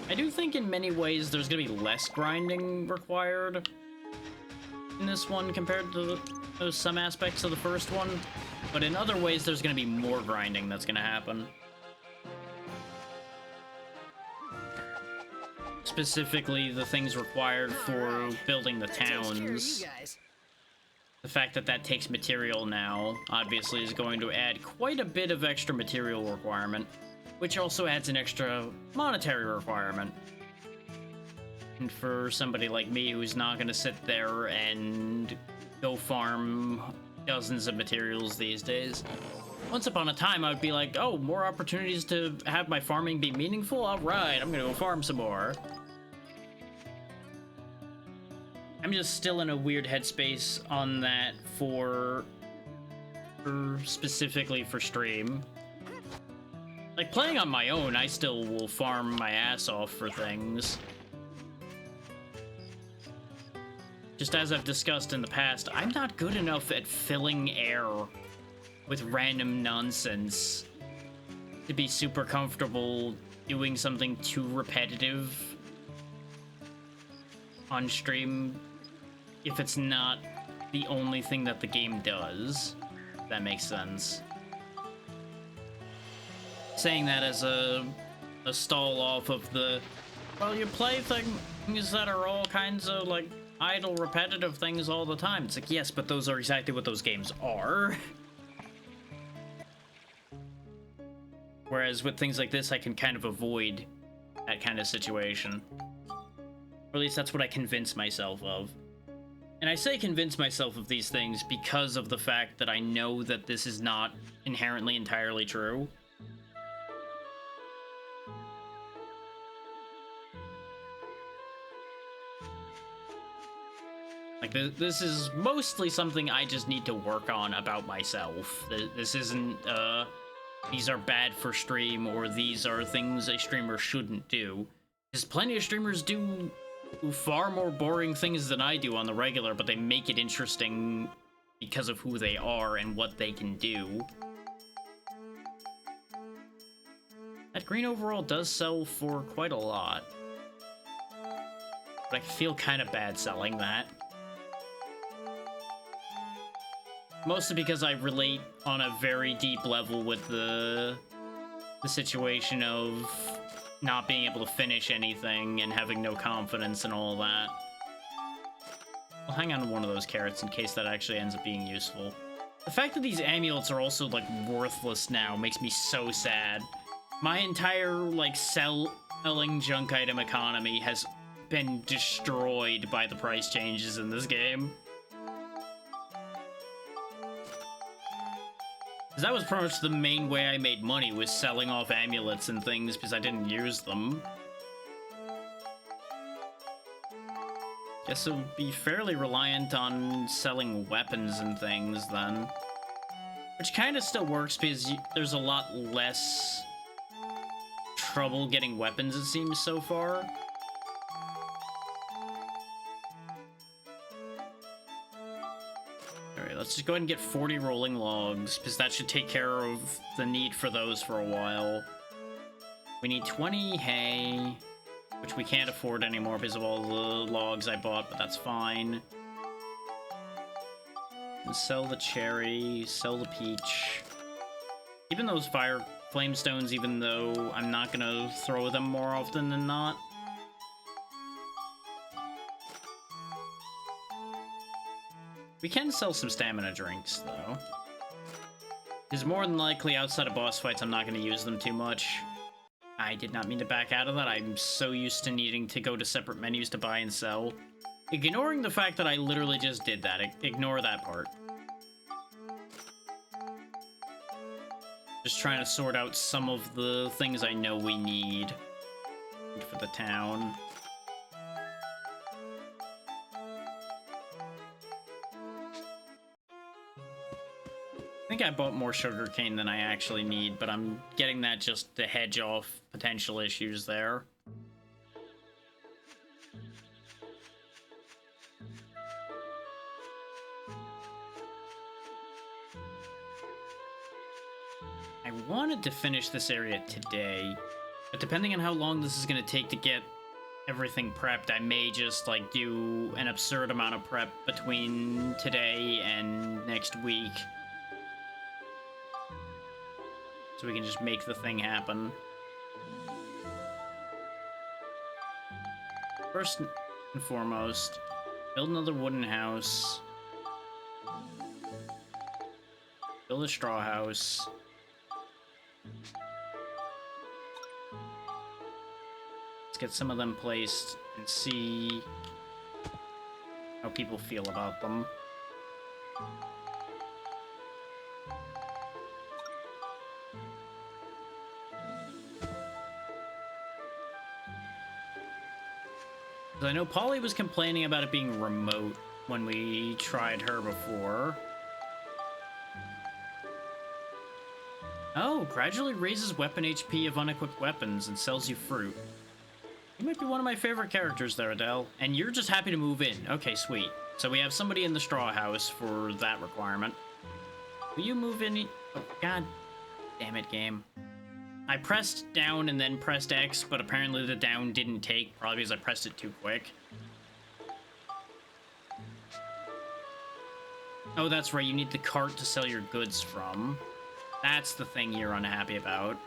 I do think in many ways there's gonna be less grinding required in this one compared to some aspects of the first one, but in other ways there's going to be more grinding that's going to happen. Specifically, the things required for building the towns. The fact that that takes material now, obviously, is going to add quite a bit of extra material requirement, which also adds an extra monetary requirement. And for somebody like me who's not going to sit there and go farm dozens of materials these days. Once upon a time, I would be like, oh, more opportunities to have my farming be meaningful? Alright, I'm going to go farm some more. I'm just still in a weird headspace on that for specifically for stream. Like, playing on my own, I still will farm my ass off for things. Just as I've discussed in the past, I'm not good enough at filling air with random nonsense to be super comfortable doing something too repetitive on stream if it's not the only thing that the game does. If that makes sense. Saying that as a stall off of the, well, you play things that are all kinds of like idle, repetitive things all the time. It's like, yes, but those are exactly what those games are. Whereas with things like this, I can kind of avoid that kind of situation. Or at least that's what I convince myself of. And I say convince myself of these things because of the fact that I know that this is not inherently entirely true. Like, this is mostly something I just need to work on about myself. This isn't, these are bad for stream, or these are things a streamer shouldn't do. Because plenty of streamers do far more boring things than I do on the regular, but they make it interesting because of who they are and what they can do. That green overall does sell for quite a lot. But I feel kind of bad selling that. Mostly because I relate on a very deep level with the situation of not being able to finish anything and having no confidence and all that. I'll hang on to one of those carrots in case that actually ends up being useful. The fact that these amulets are also, like, worthless now makes me so sad. My entire, like, selling junk item economy has been destroyed by the price changes in this game. Because that was pretty much the main way I made money, was selling off amulets and things because I didn't use them. Guess it would be fairly reliant on selling weapons and things then. Which kind of still works because there's a lot less trouble getting weapons, it seems, so far. Alright, let's just go ahead and get 40 rolling logs, because that should take care of the need for those for a while. We need 20 hay, which we can't afford anymore because of all the logs I bought, but that's fine. And sell the cherry, sell the peach. Even those fire flame stones, even though I'm not gonna throw them more often than not. We can sell some stamina drinks, though. Because more than likely, outside of boss fights, I'm not going to use them too much. I did not mean to back out of that. I'm so used to needing to go to separate menus to buy and sell. Ignoring the fact that I literally just did that. Ignore that part. Just trying to sort out some of the things I know we need for the town. I think I bought more sugarcane than I actually need, but I'm getting that just to hedge off potential issues there. I wanted to finish this area today, but depending on how long this is going to take to get everything prepped, I may just, like, do an absurd amount of prep between today and next week. So we can just make the thing happen. First and foremost, build another wooden house. Build a straw house. Let's get some of them placed and see how people feel about them. I know Polly was complaining about it being remote when we tried her before. Oh, gradually raises weapon HP of unequipped weapons and sells you fruit. You might be one of my favorite characters there, Adele. And you're just happy to move in. Okay, sweet. So we have somebody in the straw house for that requirement. Will you move in? Oh, God damn it, game. I pressed down and then pressed X, but apparently the down didn't take, probably because I pressed it too quick. Oh, that's right, you need the cart to sell your goods from. That's the thing you're unhappy about.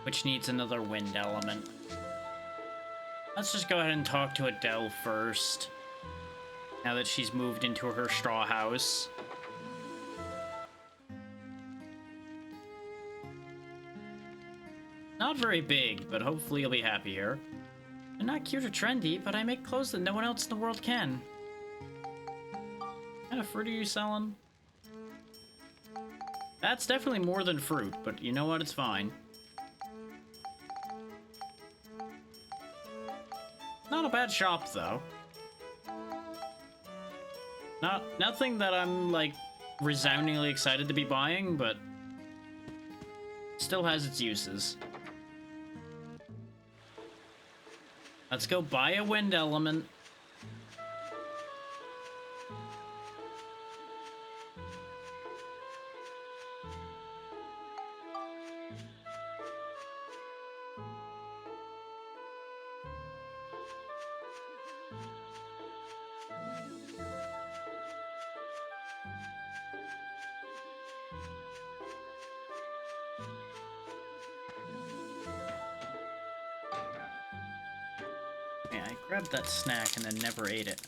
Which needs another wind element. Let's just go ahead and talk to Adele first. Now that she's moved into her straw house. Not very big, but hopefully you'll be happy here. They're not cute or trendy, but I make clothes that no one else in the world can. What kind of fruit are you selling? That's definitely more than fruit, but you know what? It's fine. Not a bad shop, though. Nothing that I'm, like, resoundingly excited to be buying, but still has its uses. Let's go buy a wind element. Yeah, I grabbed that snack and then never ate it.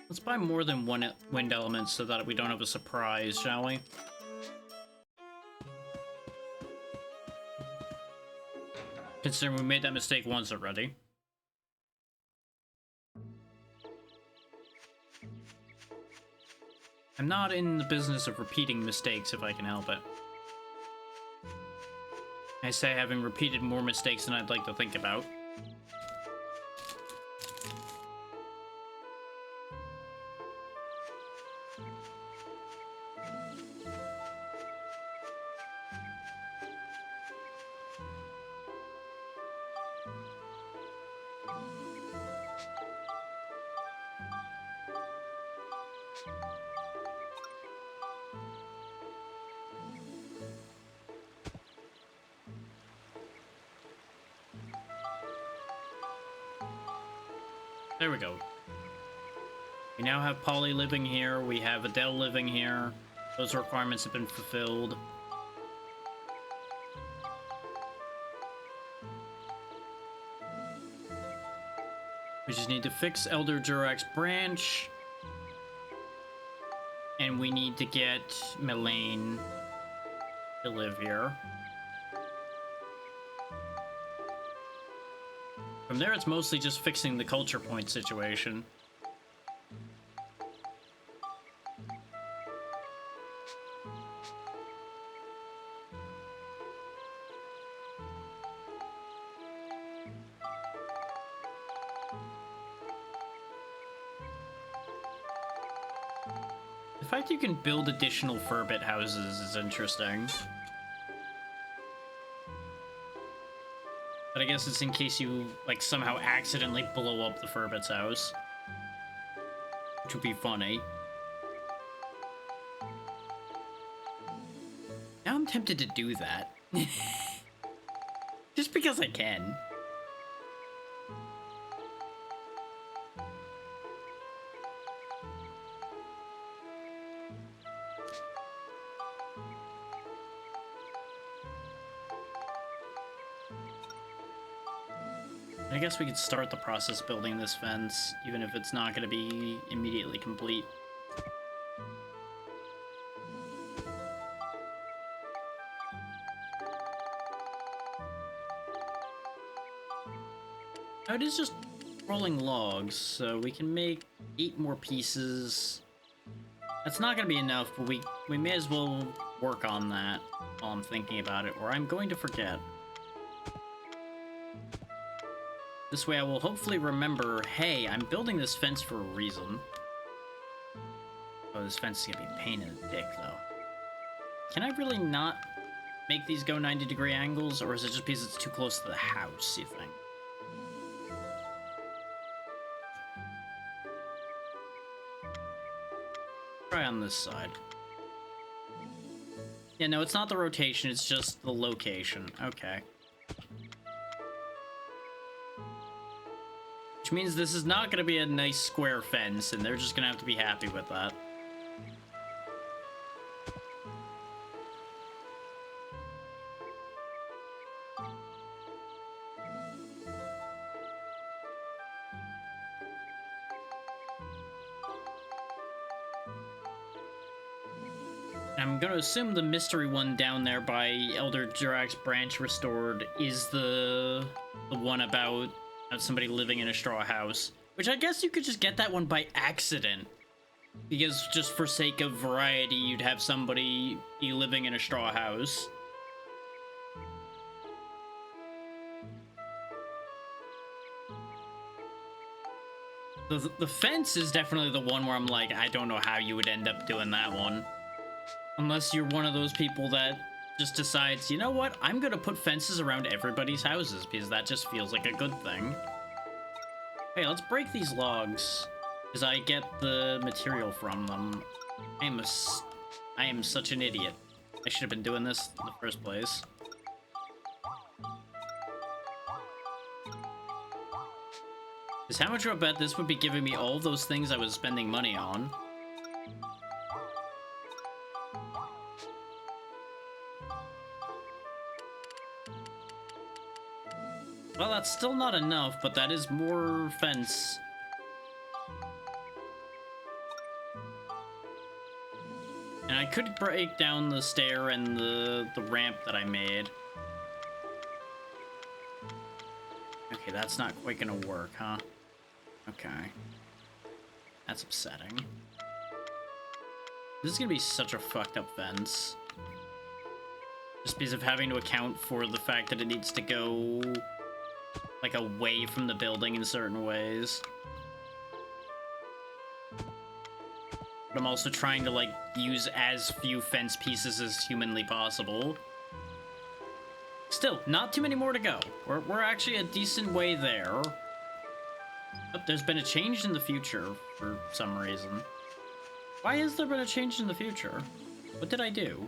Let's buy more than one wind element so that we don't have a surprise, shall we? Considering we made that mistake once already. I'm not in the business of repeating mistakes if I can help it. I say having repeated more mistakes than I'd like to think about. There we go. We now have Polly living here, we have Adele living here. Those requirements have been fulfilled. We just need to fix Elder Jurak's branch. And we need to get Melaine to live here. From there, it's mostly just fixing the culture point situation. The fact you can build additional Furbit houses is interesting. But I guess it's in case you, like, somehow accidentally blow up the Furbit's house. Which would be funny. Now I'm tempted to do that. Just because I can. I guess we could start the process building this fence, even if it's not going to be immediately complete. Oh, it is just rolling logs, so we can make 8 more pieces. That's not going to be enough, but we may as well work on that while I'm thinking about it, or I'm going to forget. This way I will hopefully remember, hey, I'm building this fence for a reason. Oh, this fence is gonna be a pain in the dick, though. Can I really not make these go 90-degree angles, or is it just because it's too close to the house, you think? Try on this side. Yeah, no, it's not the rotation, it's just the location. Okay. Which means this is not going to be a nice square fence, and they're just going to have to be happy with that. I'm going to assume the mystery one down there by Elder Jurak's branch restored is the one about somebody living in a straw house, which I guess you could just get that one by accident Because just for sake of variety, you'd have somebody be living in a straw house. The fence is definitely the one where I'm like, I don't know how you would end up doing that one. Unless you're one of those people that just decides, you know what, I'm gonna put fences around everybody's houses because that just feels like a good thing. Hey, let's break these logs because I get the material from them. I am such an idiot. I should have been doing this in the first place. Because how much do I bet this would be giving me all those things I was spending money on? Well, that's still not enough, but that is more fence. And I could break down the stair and the ramp that I made. Okay, that's not quite gonna work, huh? Okay. That's upsetting. This is gonna be such a fucked up fence. Just because of having to account for the fact that it needs to go like away from the building in certain ways. But I'm also trying to like use as few fence pieces as humanly possible. Still, not too many more to go. We're actually a decent way there. Oh, there's been a change in the future for some reason. Why has there been a change in the future? What did I do?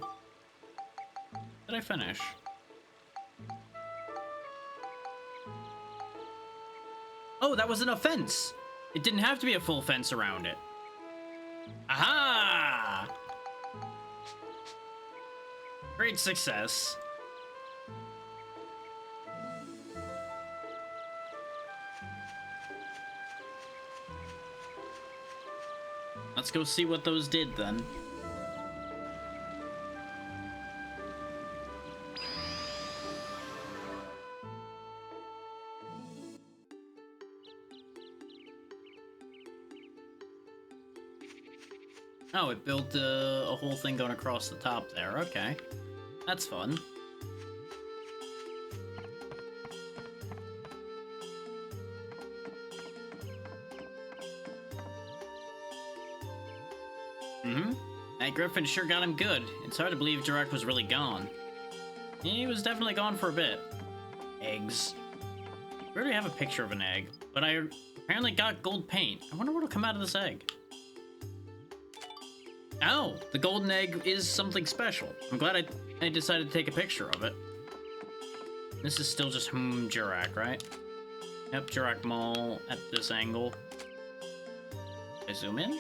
Did I finish? Oh, that was an offense. It didn't have to be a full fence around it. Aha! Great success. Let's go see what those did then. Oh, it built a whole thing going across the top there. Okay. That's fun. That Griffin sure got him good. It's hard to believe Jirek was really gone. He was definitely gone for a bit. Eggs. We already have a picture of an egg, but I apparently got gold paint. I wonder what'll come out of this egg. Oh, the golden egg is something special. I'm glad I decided to take a picture of it. This is still just Jirek, right? Yep, Jirek Mall at this angle. I zoom in?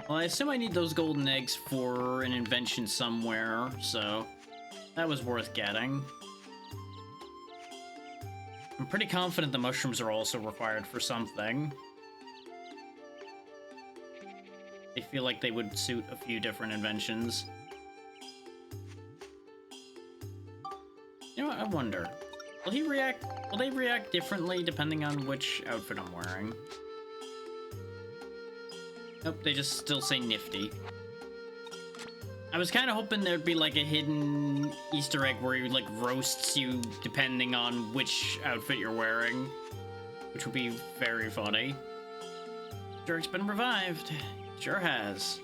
Well, I assume I need those golden eggs for an invention somewhere, so that was worth getting. I'm pretty confident the mushrooms are also required for something. I feel like they would suit a few different inventions. You know what, I wonder. Will they react differently depending on which outfit I'm wearing? Nope, they just still say nifty. I was kind of hoping there'd be like a hidden Easter egg where he like roasts you depending on which outfit you're wearing, which would be very funny. Jirek's been revived. Sure has.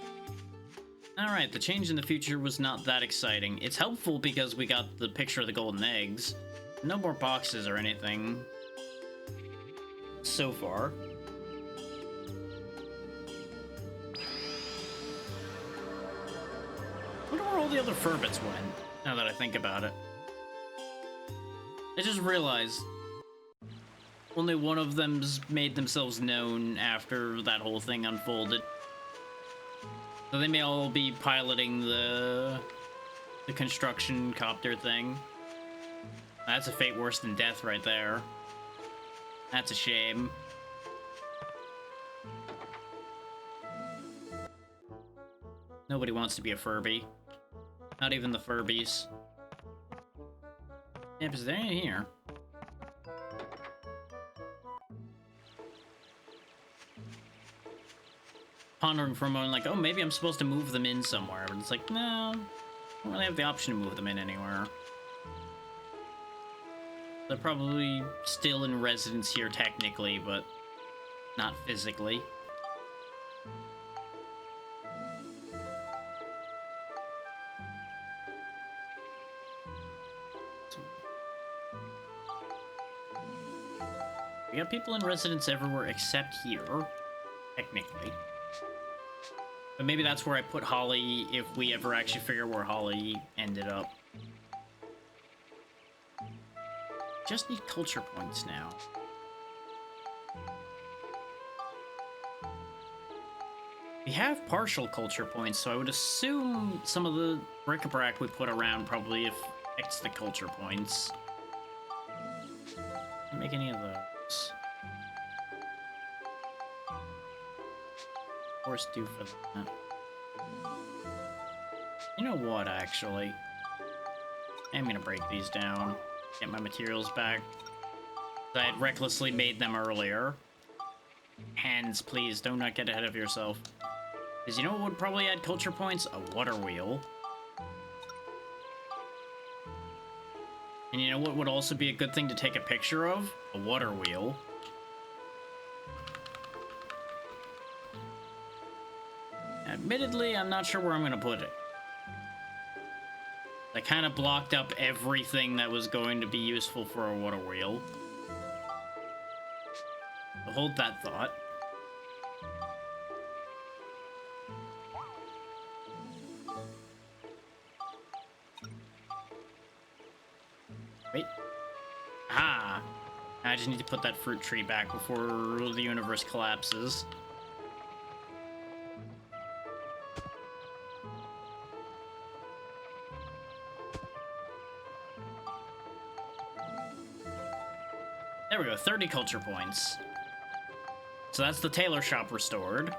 Alright, the change in the future was not that exciting. It's helpful because we got the picture of the golden eggs. No more boxes or anything so far. I wonder where all the other Furbits went, now that I think about it. I just realized only one of them's made themselves known after that whole thing unfolded. So they may all be piloting the construction copter thing. That's a fate worse than death right there. That's a shame. Nobody wants to be a Furby. Not even the Furbies. Yep, is there any here? Pondering for a moment, like, oh, maybe I'm supposed to move them in somewhere. But it's like, no, I don't really have the option to move them in anywhere. They're probably still in residence here technically, but not physically. We got people in residence everywhere except here, technically. But maybe that's where I put Holly if we ever actually figure where Holly ended up. Just need culture points now. We have partial culture points, so I would assume some of the bric-a-brac we put around probably affects the culture points. Can't make any of those. Of course, do for that. You know what, actually? I'm gonna break these down. Get my materials back. I had recklessly made them earlier. Hands, please, do not get ahead of yourself. Because you know what would probably add culture points? A water wheel. And you know what would also be a good thing to take a picture of? A water wheel. Admittedly, I'm not sure where I'm going to put it. I kind of blocked up everything that was going to be useful for a water wheel. So hold that thought. Wait. Ah! I just need to put that fruit tree back before the universe collapses. There we go, 30 culture points. So that's the tailor shop restored.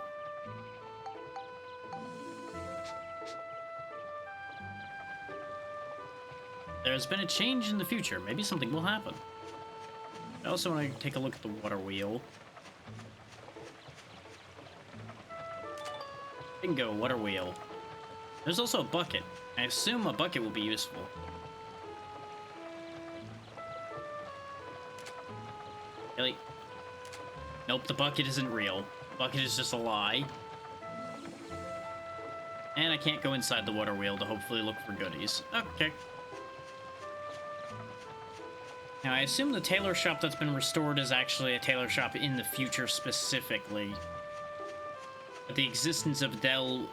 There's been a change in the future. Maybe something will happen. I also want to take a look at the water wheel. Bingo, water wheel. There's also a bucket. I assume a bucket will be useful. Really? Nope, the bucket isn't real. The bucket is just a lie. And I can't go inside the water wheel to hopefully look for goodies. Okay. Now, I assume the tailor shop that's been restored is actually a tailor shop in the future specifically. But the existence of Dell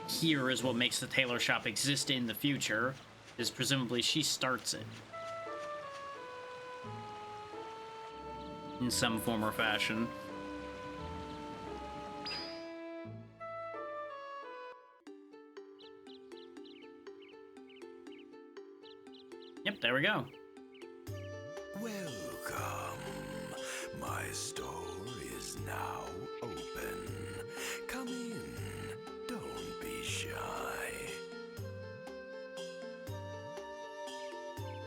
here is what makes the tailor shop exist in the future, is presumably she starts it. In some form or fashion. Yep, there we go. Welcome. My store is now open. Come in. Don't be shy.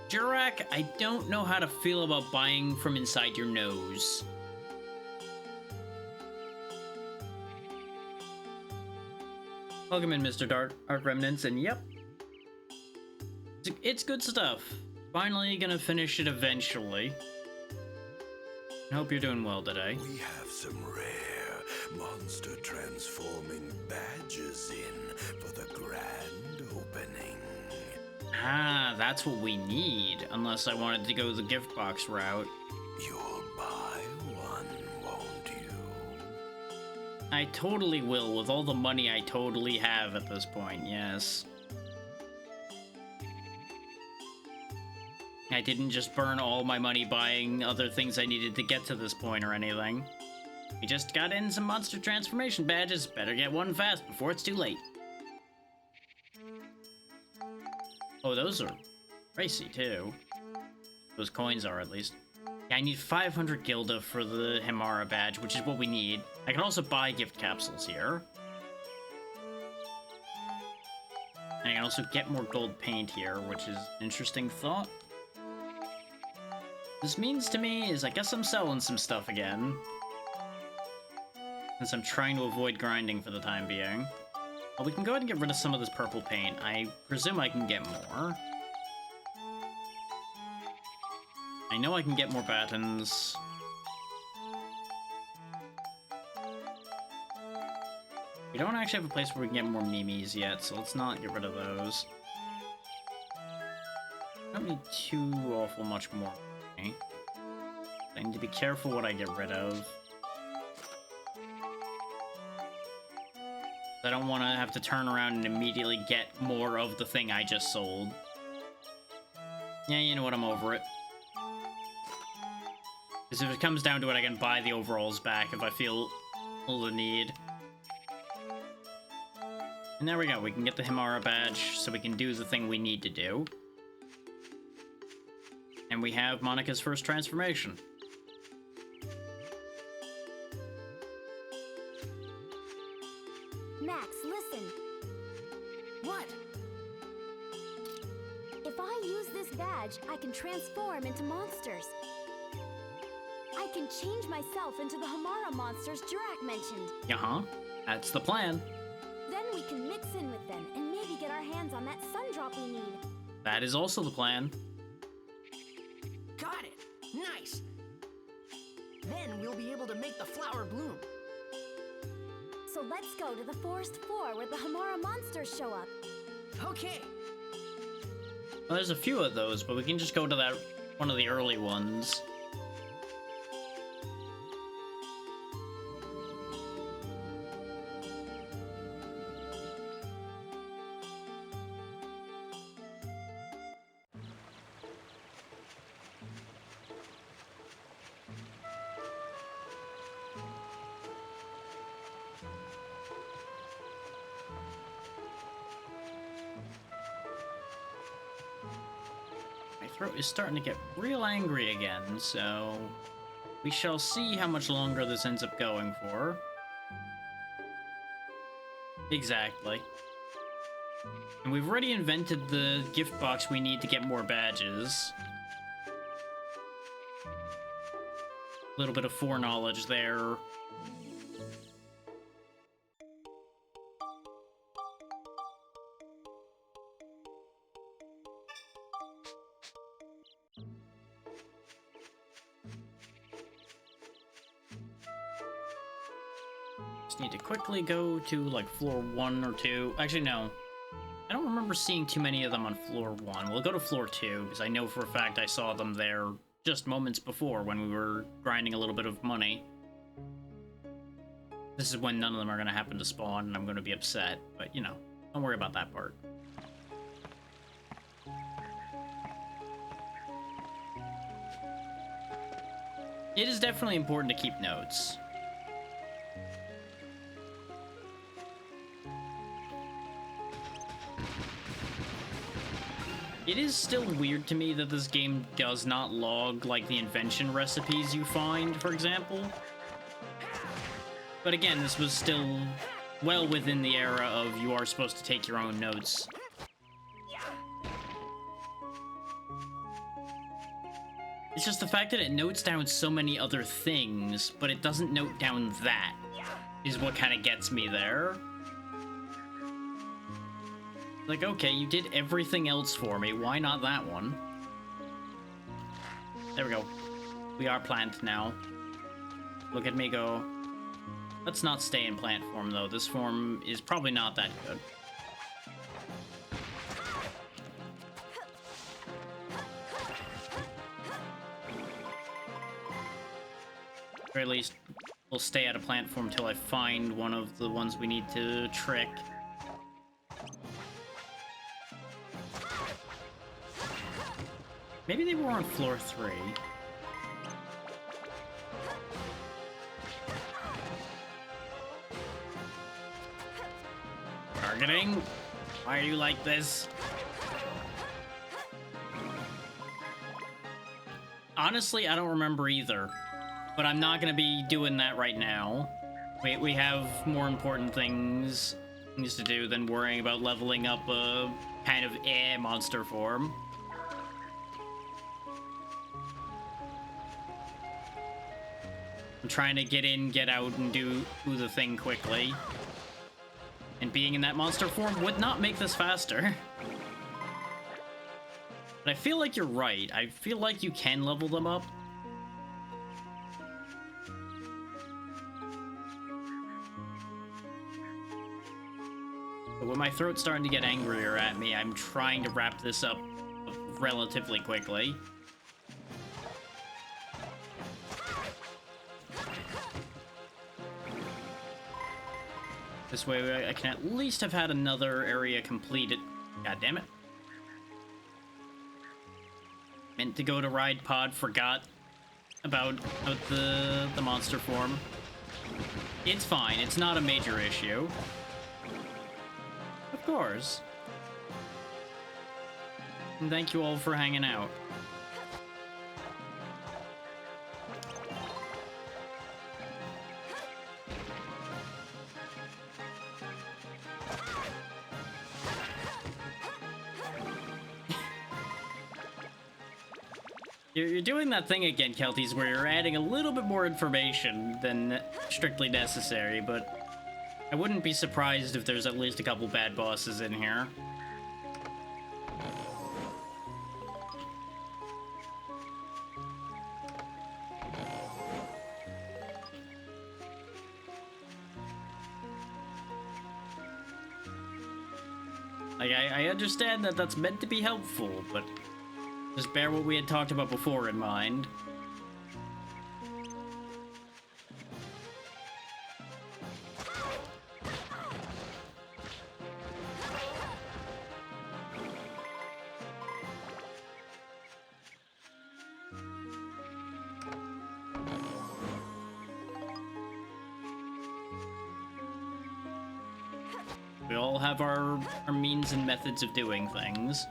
Jurak, I don't know how to feel about buying from inside your nose. Welcome in, Mr. Art Remnants, and yep. It's good stuff. Finally gonna finish it eventually. I hope you're doing well today. We have some rare monster transforming badges in for the grand opening. Ah, that's what we need, unless I wanted to go the gift box route. You'll buy one, won't you? I totally will, with all the money I totally have at this point, yes. I didn't just burn all my money buying other things I needed to get to this point or anything. We just got in some monster transformation badges. Better get one fast before it's too late. Oh, those are pricey too. Those coins are, at least. Yeah, I need 500 Gilda for the Himara badge, which is what we need. I can also buy gift capsules here. And I can also get more gold paint here, which is an interesting thought. This means to me is I guess I'm selling some stuff again. Since I'm trying to avoid grinding for the time being. Well, we can go ahead and get rid of some of this purple paint. I presume I can get more. I know I can get more battens. We don't actually have a place where we can get more Mimis yet, so let's not get rid of those. I don't need too awful much more. Okay. I need to be careful what I get rid of. I don't want to have to turn around and immediately get more of the thing I just sold. Yeah, you know what, I'm over it. Because if it comes down to it, I can buy the overalls back if I feel the need. And there we go, we can get the Himara badge, so we can do the thing we need to do. And we have Monica's first transformation. Max, listen. What? If I use this badge, I can transform into monsters. I can change myself into the Hamara monsters Jurak mentioned. Uh-huh. That's the plan. Then we can mix in with them and maybe get our hands on that sun drop we need. That is also the plan. Got it. Nice. Then we'll be able to make the flower bloom. So let's go to the forest floor where the Hamara monsters show up. Okay. Well, there's a few of those, but we can just go to that one of the early ones. My throat is starting to get real angry again, so we shall see how much longer this ends up going for. Exactly. And we've already invented the gift box we need to get more badges. A little bit of foreknowledge there. Just need to quickly go to like floor 1 or 2. Actually, no. I don't remember seeing too many of them on floor 1. We'll go to floor 2, because I know for a fact I saw them there just moments before when we were grinding a little bit of money. This is when none of them are going to happen to spawn, and I'm going to be upset. But, you know, don't worry about that part. It is definitely important to keep notes. It is still weird to me that this game does not log, like, the invention recipes you find, for example. But again, this was still well within the era of you are supposed to take your own notes. It's just the fact that it notes down so many other things, but it doesn't note down that, is what kind of gets me there. Like, okay, you did everything else for me, why not that one? There we go. We are plant now. Look at me go. Let's not stay in plant form, though. This form is probably not that good. Or at least, we'll stay out of plant form till I find one of the ones we need to trick. Maybe they were on floor 3. Targeting? Why are you like this? Honestly, I don't remember either. But I'm not gonna be doing that right now. We have more important things things to do than worrying about leveling up a kind of monster form. I'm trying to get in, get out, and do the thing quickly. And being in that monster form would not make this faster. But I feel like you're right. I feel like you can level them up. But when my throat's starting to get angrier at me, I'm trying to wrap this up relatively quickly. This way I can at least have had another area completed. God damn it. Meant to go to Ride Pod, forgot about the monster form. It's fine, it's not a major issue. Of course. And thank you all for hanging out. You're doing that thing again, Kelties, where you're adding a little bit more information than strictly necessary, but I wouldn't be surprised if there's at least a couple bad bosses in here. Like, I understand that that's meant to be helpful, but just bear what we had talked about before in mind. We all have our means and methods of doing things.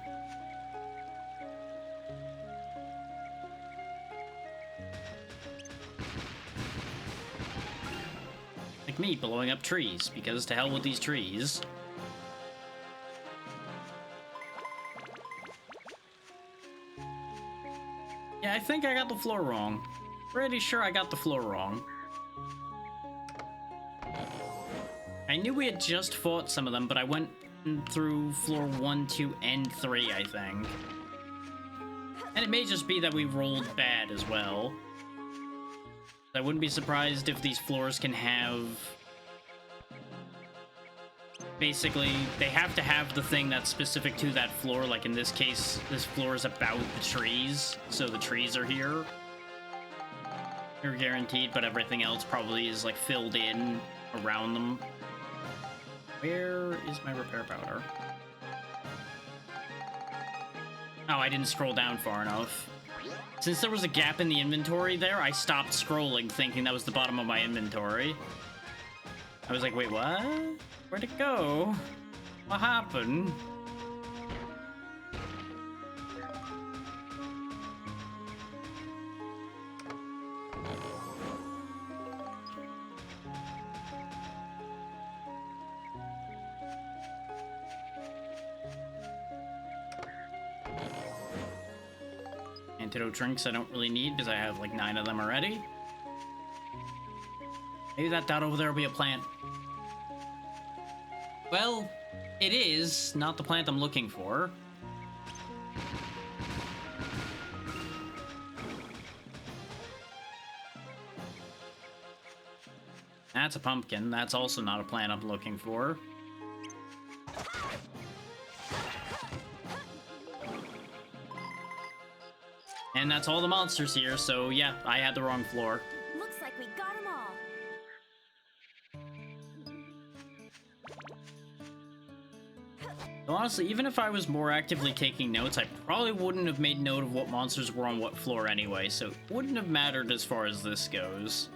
Like me blowing up trees, because to hell with these trees. Yeah, I think I got the floor wrong. Pretty sure I got the floor wrong. I knew we had just fought some of them, but I went through floor 1, 2, and 3, I think. And it may just be that we rolled bad as well. I wouldn't be surprised if these floors can have... Basically, they have to have the thing that's specific to that floor. Like in this case, this floor is about the trees, so the trees are here. You're guaranteed, but everything else probably is like filled in around them. Where is my repair powder? Oh, I didn't scroll down far enough. Since there was a gap in the inventory there, I stopped scrolling thinking that was the bottom of my inventory. I was like, wait, what? Where'd it go? What happened? Antidote drinks I don't really need because I have like 9 of them already. Maybe that dot over there will be a plant. Well, it is not the plant I'm looking for. That's a pumpkin. That's also not a plant I'm looking for. And that's all the monsters here, so yeah, I had the wrong floor. Looks like we got them all. So honestly, even if I was more actively taking notes, I probably wouldn't have made note of what monsters were on what floor anyway, so it wouldn't have mattered as far as this goes.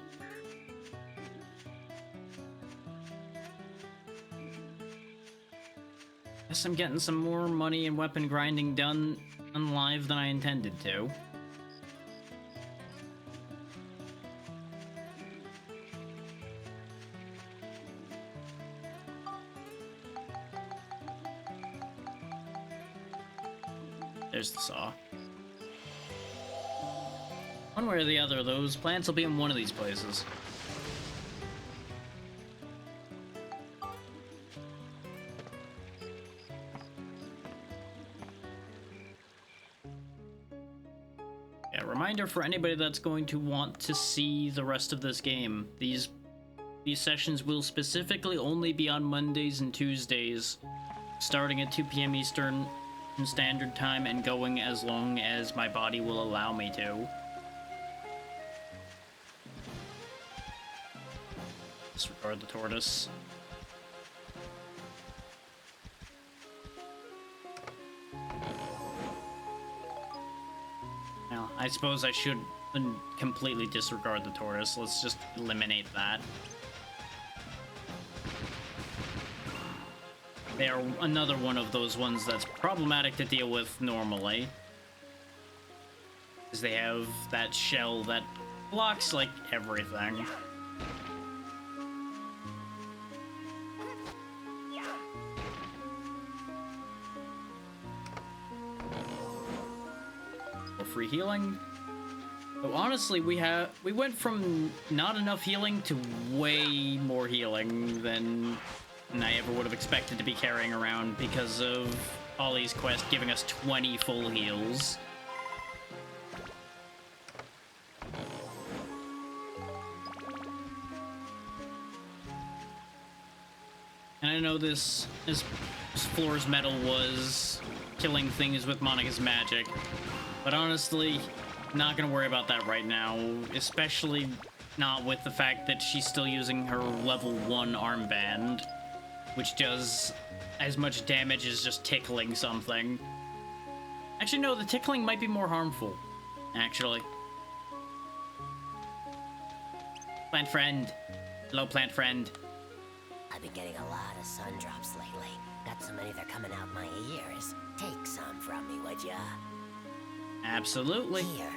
Guess I'm getting some more money and weapon grinding done on live than I intended to. there's the saw. One way or the other, those plants will be in one of these places. Yeah, reminder for anybody that's going to want to see the rest of this game. These sessions will specifically only be on Mondays and Tuesdays, starting at 2 p.m. Eastern Standard Time and going as long as my body will allow me to. Disregard the tortoise. Now, I suppose I should completely disregard the tortoise. Let's just eliminate that. They are another one of those ones that's problematic to deal with normally. Because they have that shell that blocks, like, everything. Free healing. So honestly, we went from not enough healing to way more healing than I ever would have expected to be carrying around because of Ollie's quest giving us 20 full heals. And I know this floor's metal was killing things with Monica's magic, but honestly, not gonna worry about that right now, especially not with the fact that she's still using her level 1 armband, which does as much damage as just tickling something. Actually, no, the tickling might be more harmful, actually. Plant friend. Hello, plant friend. I've been getting a lot of sun drops lately. Got so many they're coming out my ears. Take some from me, would ya? Absolutely. Here.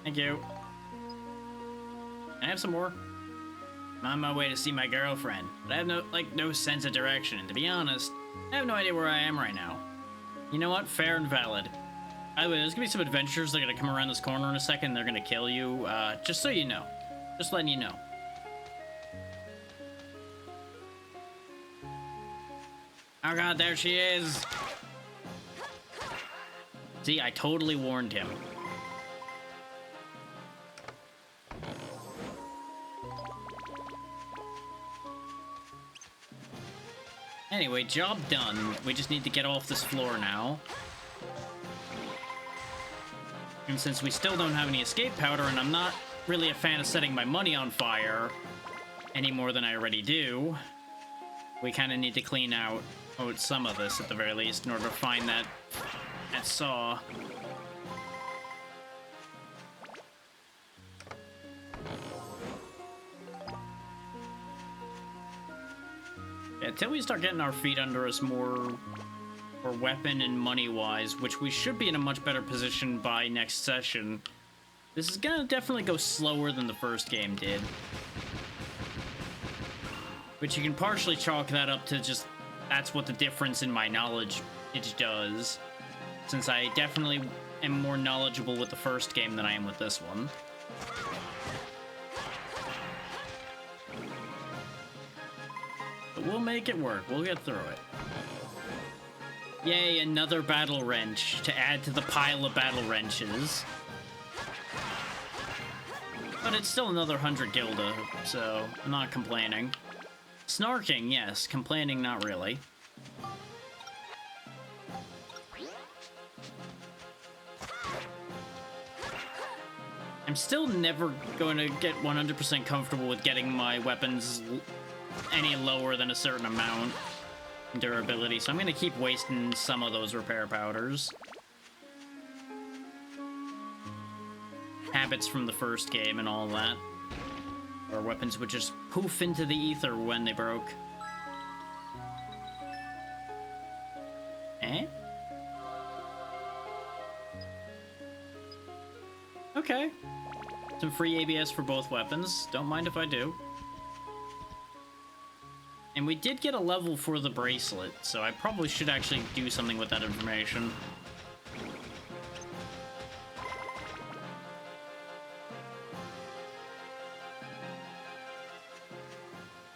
Thank you. Can I have some more? I'm on my way to see my girlfriend, but I have no sense of direction, and to be honest, I have no idea where I am right now. You know what? Fair and valid. By the way, there's gonna be some adventures that are gonna come around this corner in a second, they're gonna kill you, just so you know. Just letting you know. Oh god, there she is! See, I totally warned him. Anyway, job done. We just need to get off this floor now. And since we still don't have any escape powder, and I'm not really a fan of setting my money on fire any more than I already do, we kind of need to clean out some of this at the very least in order to find that saw. Yeah, until we start getting our feet under us more weapon and money-wise, which we should be in a much better position by next session, this is gonna definitely go slower than the first game did. Which you can partially chalk that up to just, that's what the difference in my knowledge it does. Since I definitely am more knowledgeable with the first game than I am with this one. But we'll make it work. We'll get through it. Yay, another battle wrench to add to the pile of battle wrenches. But it's still another 100 gilda, so I'm not complaining. Snarking, yes. Complaining, not really. I'm still never going to get 100% comfortable with getting my weapons any lower than a certain amount in durability, so I'm going to keep wasting some of those repair powders. Habits from the first game and all that. Our weapons would just poof into the ether when they broke. Eh? Okay. Some free ABS for both weapons. Don't mind if I do. And we did get a level for the bracelet, so I probably should actually do something with that information.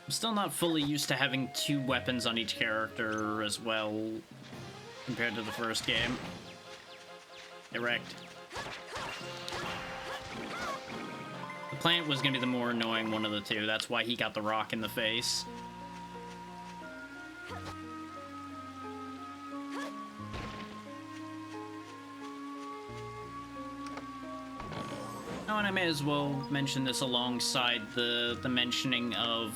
I'm still not fully used to having 2 weapons on each character as well, compared to the first game. Erect. The plant was gonna be the more annoying one of the 2, that's why he got the rock in the face. Oh, and I may as well mention this alongside the mentioning of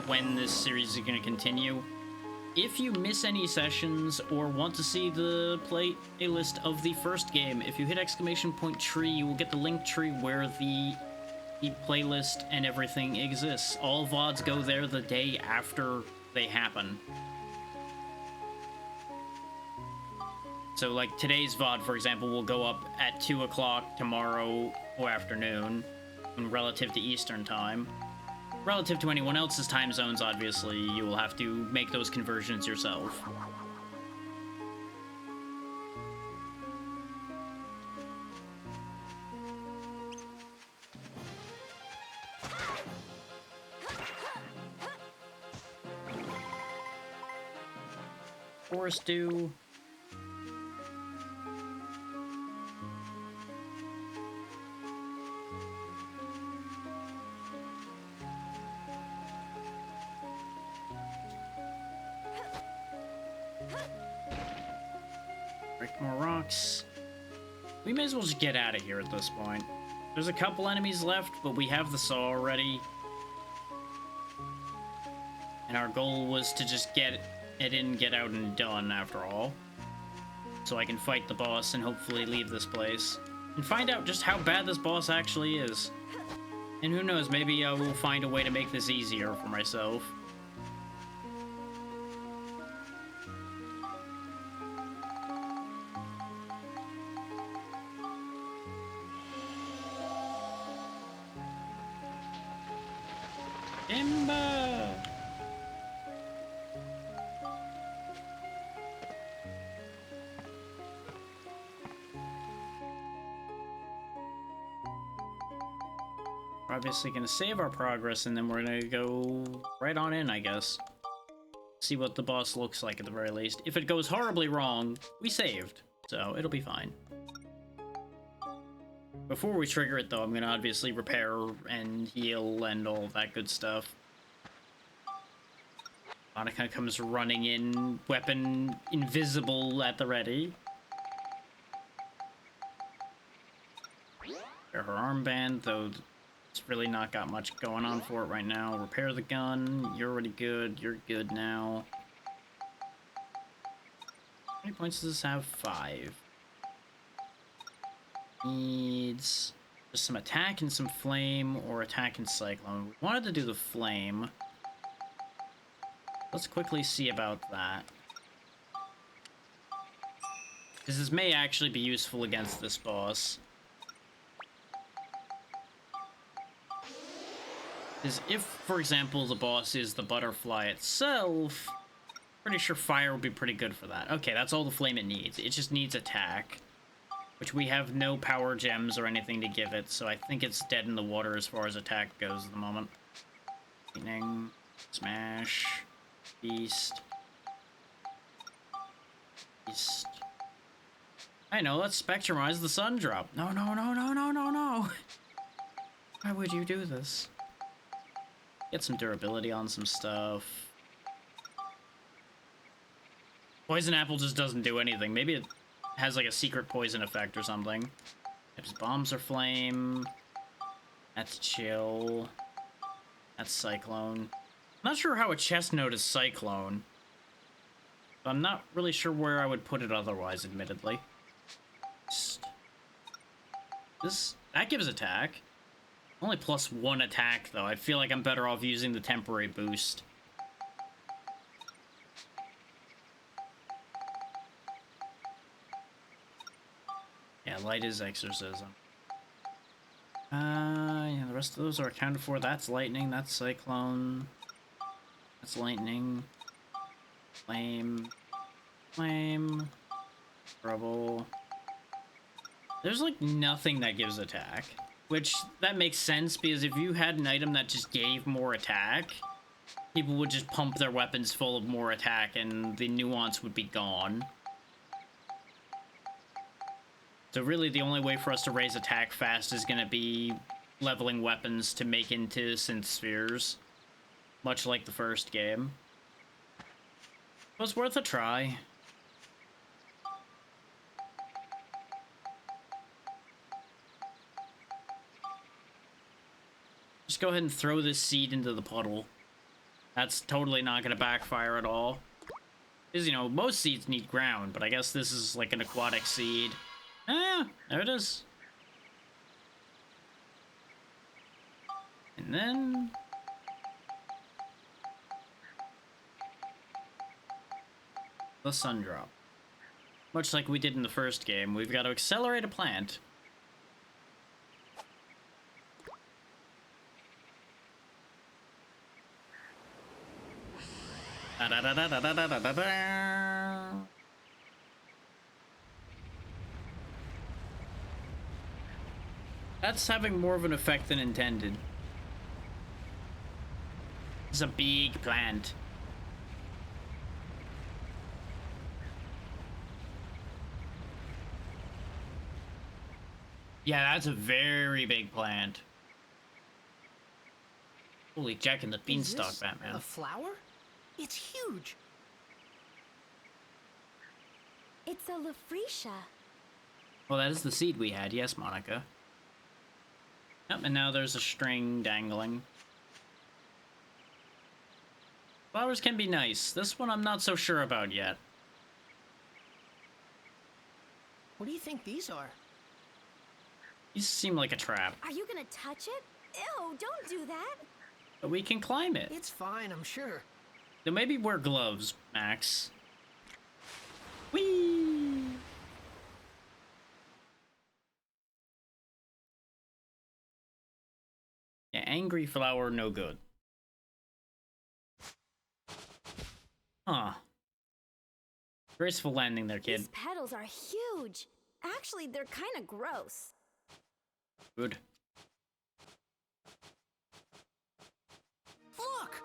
when this series is going to continue. If you miss any sessions or want to see the playlist of the first game, if you hit !tree, you will get the link tree where the playlist and everything exists. All VODs go there the day after they happen. So, like, today's VOD, for example, will go up at 2 o'clock tomorrow or afternoon, relative to Eastern Time. Relative to anyone else's time zones, obviously, you will have to make those conversions yourself. Forest Dew. Break more rocks. We may as well just get out of here at this point. There's a couple enemies left, but we have the saw already. And our goal was to just get it in, get out, and done, after all. So I can fight the boss and hopefully leave this place. And find out just how bad this boss actually is. And who knows, maybe I will find a way to make this easier for myself. Timber! We're obviously gonna save our progress and then we're gonna go right on in, I guess. See what the boss looks like at the very least. If it goes horribly wrong, we saved, so it'll be fine. Before we trigger it, though, I'm gonna obviously repair and heal and all that good stuff. Monica comes running in, weapon invisible at the ready. Repair her armband, though it's really not got much going on for it right now. Repair the gun, you're already good, you're good now. How many points does this have? 5. Needs just some attack and some flame, or attack and cyclone. We wanted to do the flame. Let's quickly see about that. Because this may actually be useful against this boss. Because if, for example, the boss is the butterfly itself, pretty sure fire would be pretty good for that. Okay, that's all the flame it needs. It just needs attack. Which we have no power gems or anything to give it, so I think it's dead in the water as far as attack goes at the moment. Lightning, smash, beast. Beast. I know, let's spectrumize the sun drop. No, no, no, no, no, no, no. Why would you do this? Get some durability on some stuff. Poison apple just doesn't do anything. Maybe it has like a secret poison effect or something. Types bombs are flame. That's chill. That's cyclone. I'm not sure how a chest note is cyclone. But I'm not really sure where I would put it otherwise, admittedly. That gives attack. Only +1 attack though. I feel like I'm better off using the temporary boost. Yeah, light is exorcism. Yeah, the rest of those are accounted for. That's lightning, that's cyclone. That's lightning. Flame. Flame. Rubble. There's like nothing that gives attack. Which, that makes sense, because if you had an item that just gave more attack, people would just pump their weapons full of more attack and the nuance would be gone. So really the only way for us to raise attack fast is going to be leveling weapons to make into synth spheres. Much like the first game. It was worth a try. Just go ahead and throw this seed into the puddle. That's totally not going to backfire at all. Because, you know, most seeds need ground, but I guess this is like an aquatic seed. Ah, there it is. And then... the sun drop. Much like we did in the first game, we've got to accelerate a plant. That's having more of an effect than intended. It's a big plant. Yeah, that's a very big plant. Holy Jack and the Beanstalk, Batman. A flower? It's huge. It's a Lafretia. Well, that is the seed we had, yes, Monica. Yep, and now there's a string dangling. Flowers can be nice. This one I'm not so sure about yet. What do you think these are? These seem like a trap. Are you gonna touch it? Ew, don't do that. But we can climb it. It's fine, I'm sure. So maybe wear gloves, Max. Whee! Yeah, angry flower, no good. Huh. Graceful landing there, kid. These petals are huge. Actually, they're kind of gross. Good. Look!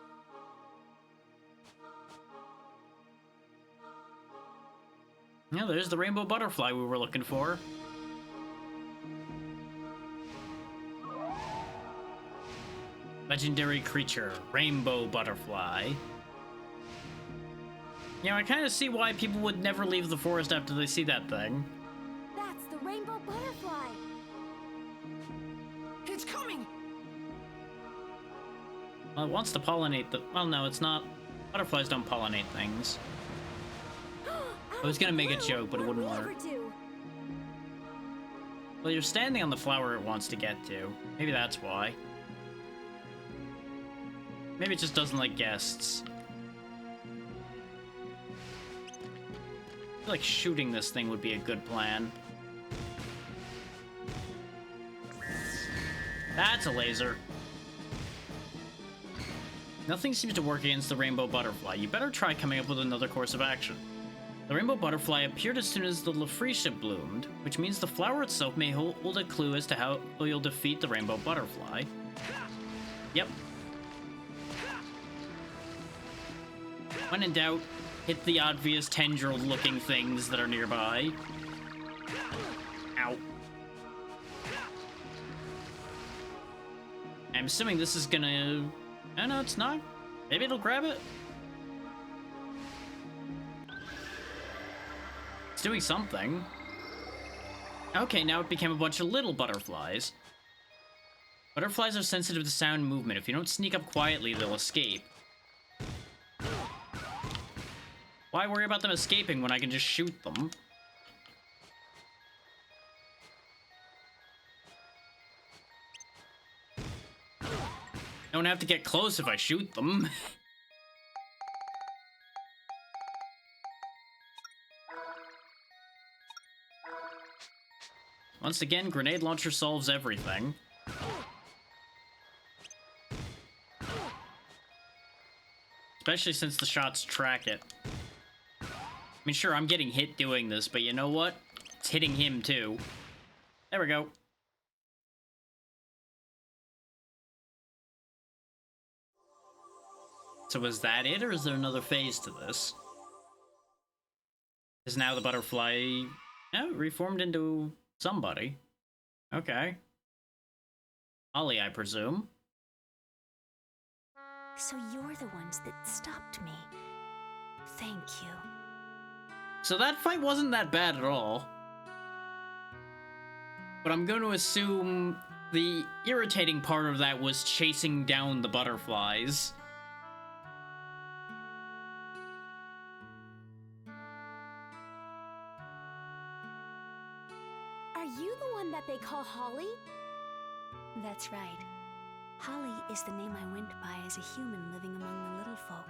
Yeah, there's the rainbow butterfly we were looking for. Legendary creature, rainbow butterfly. You know, I kind of see why people would never leave the forest after they see that thing. That's the rainbow butterfly. It's coming! Well, it wants to pollinate the... Well, no, it's not. Butterflies don't pollinate things. I was gonna make a joke, but it wouldn't work. Well, you're standing on the flower it wants to get to. Maybe that's why. Maybe it just doesn't like guests. I feel like shooting this thing would be a good plan. That's a laser. Nothing seems to work against the rainbow butterfly. You better try coming up with another course of action. The rainbow butterfly appeared as soon as the Lafretia bloomed, which means the flower itself may hold a clue as to how you'll defeat the rainbow butterfly. Yep. When in doubt, hit the obvious tendril-looking things that are nearby. Ow. I'm assuming this is gonna... Oh, no, it's not. Maybe it'll grab it. It's doing something. Okay, now it became a bunch of little butterflies. Butterflies are sensitive to sound and movement. If you don't sneak up quietly, they'll escape. Why worry about them escaping when I can just shoot them? Don't have to get close if I shoot them. Once again, grenade launcher solves everything. Especially since the shots track it. I mean, sure, I'm getting hit doing this, but you know what? It's hitting him, too. There we go. So was that it, or is there another phase to this? Is now the butterfly... Oh, reformed into somebody. Okay. Holly, I presume. So you're the ones that stopped me. Thank you. So that fight wasn't that bad at all. But I'm going to assume the irritating part of that was chasing down the butterflies. Are you the one that they call Holly? That's right. Holly is the name I went by as a human living among the little folk.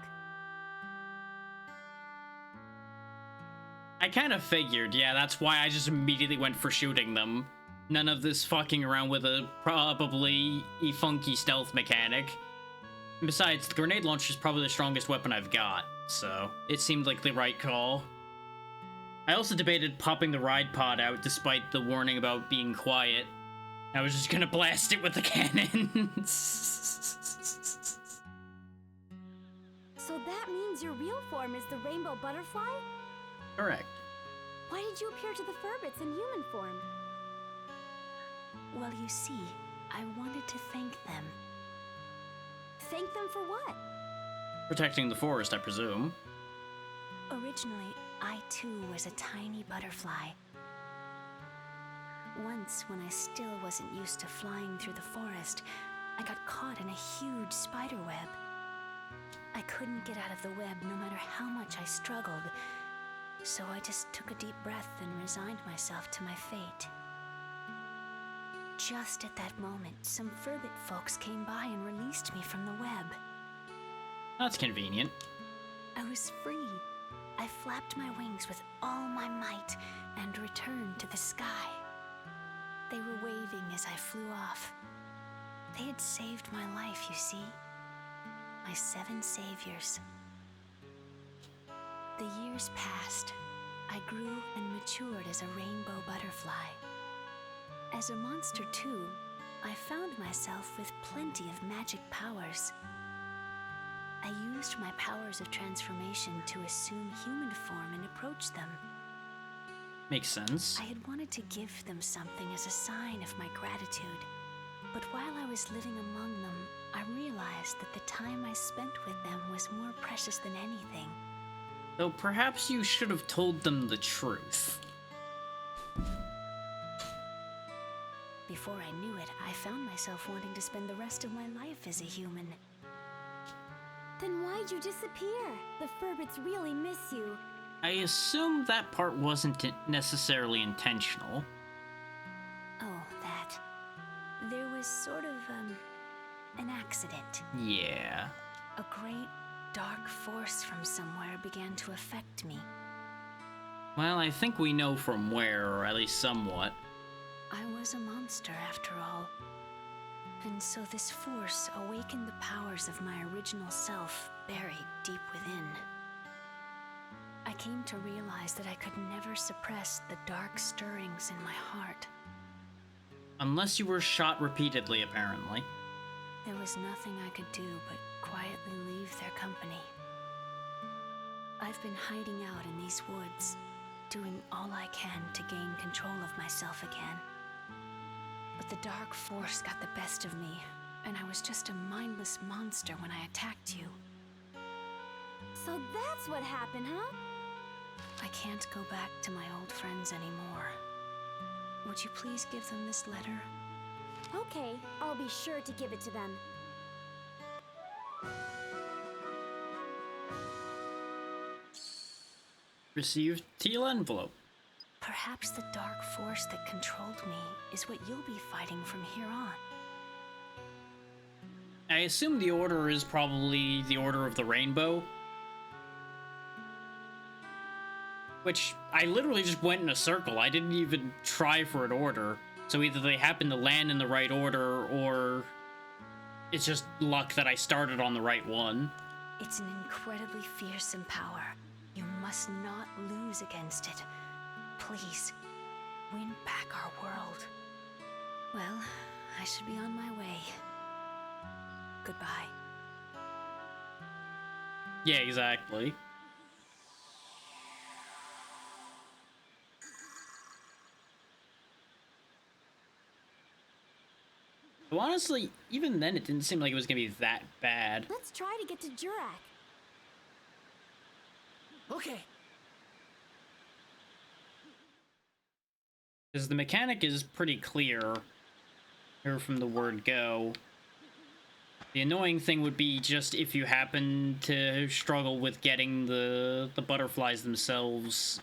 I kind of figured, yeah, that's why I just immediately went for shooting them. None of this fucking around with a probably funky stealth mechanic. And besides, the grenade launcher is probably the strongest weapon I've got, so it seemed like the right call. I also debated popping the ride pod out despite the warning about being quiet. I was just gonna blast it with the cannons. So that means your real form is the rainbow butterfly? Correct. Why did you appear to the Furbits in human form? Well, you see, I wanted to thank them. Thank them for what? Protecting the forest, I presume. Originally, I too was a tiny butterfly. Once, when I still wasn't used to flying through the forest, I got caught in a huge spider web. I couldn't get out of the web no matter how much I struggled, so I just took a deep breath and resigned myself to my fate. Just at that moment, some Furbit folks came by and released me from the web. That's convenient. I was free. I flapped my wings with all my might and returned to the sky. They were waving as I flew off. They had saved my life, you see. My 7 saviors. The years passed. I grew and matured as a rainbow butterfly. As a monster, too, I found myself with plenty of magic powers. I used my powers of transformation to assume human form and approach them. Makes sense. I had wanted to give them something as a sign of my gratitude. But while I was living among them, I realized that the time I spent with them was more precious than anything. Though perhaps you should have told them the truth. Before I knew it, I found myself wanting to spend the rest of my life as a human. Then why'd you disappear? The Furbits really miss you. I assume that part wasn't necessarily intentional. Oh, that. There was sort of, an accident. Yeah. A great, dark force from somewhere began to affect me. Well, I think we know from where, or at least somewhat. I was a monster, after all. And so this force awakened the powers of my original self, buried deep within. I came to realize that I could never suppress the dark stirrings in my heart. Unless you were shot repeatedly, apparently. There was nothing I could do but quietly leave their company. I've been hiding out in these woods, doing all I can to gain control of myself again. But the dark force got the best of me, and I was just a mindless monster when I attacked you. So that's what happened, huh? I can't go back to my old friends anymore. Would you please give them this letter? Okay, I'll be sure to give it to them. Received teal envelope. Perhaps the dark force that controlled me is what you'll be fighting from here on. I assume the order is probably the Order of the Rainbow. Which, I literally just went in a circle. I didn't even try for an order. So either they happen to land in the right order, or it's just luck that I started on the right one. It's an incredibly fearsome power. You must not lose against it. Please, win back our world. Well, I should be on my way. Goodbye. Yeah, exactly. So honestly, even then, it didn't seem like it was gonna be that bad. Let's try to get to Jurak. Okay. Because the mechanic is pretty clear here from the word go. The annoying thing would be just if you happen to struggle with getting the butterflies themselves,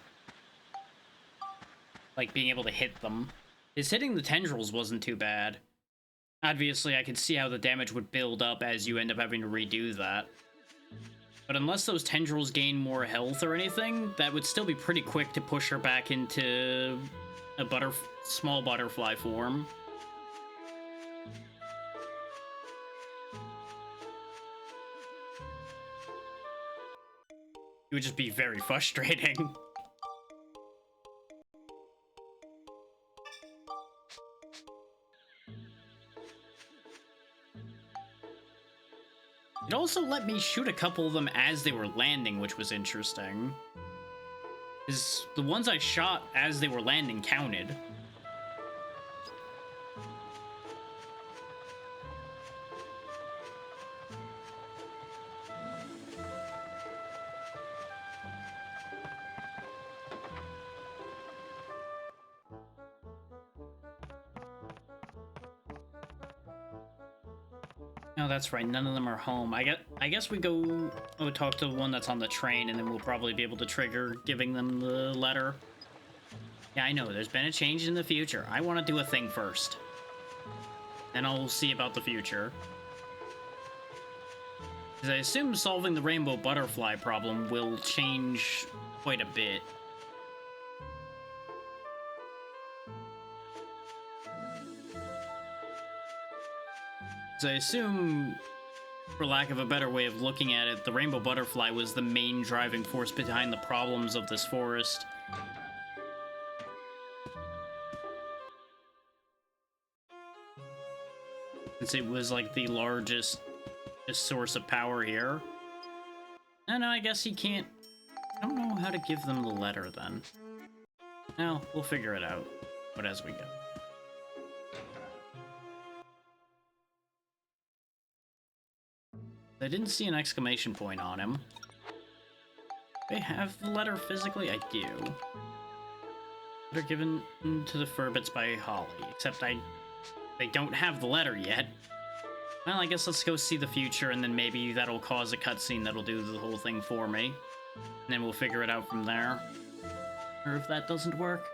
like being able to hit them. His hitting the tendrils wasn't too bad. Obviously, I could see how the damage would build up as you end up having to redo that. But unless those tendrils gain more health or anything, that would still be pretty quick to push her back into a small butterfly form. It would just be very frustrating. It also let me shoot a couple of them as they were landing, which was interesting. Because the ones I shot as they were landing counted. Oh, that's right. None of them are home. I guess we go talk to the one that's on the train, and then we'll probably be able to trigger giving them the letter. Yeah, I know. There's been a change in the future. I want to do a thing first. Then I'll see about the future. Because I assume solving the rainbow butterfly problem will change quite a bit. I assume, for lack of a better way of looking at it, the rainbow butterfly was the main driving force behind the problems of this forest. Since it was like the largest source of power here. No, I guess he can't. I don't know how to give them the letter then. Well, we'll figure it out, but as we go. I didn't see an exclamation point on him. They have the letter physically? I do. They're given to the Furbits by Holly, except they don't have the letter yet. Well, I guess let's go see the future, and then maybe that'll cause a cutscene that'll do the whole thing for me. And then we'll figure it out from there. Or if that doesn't work.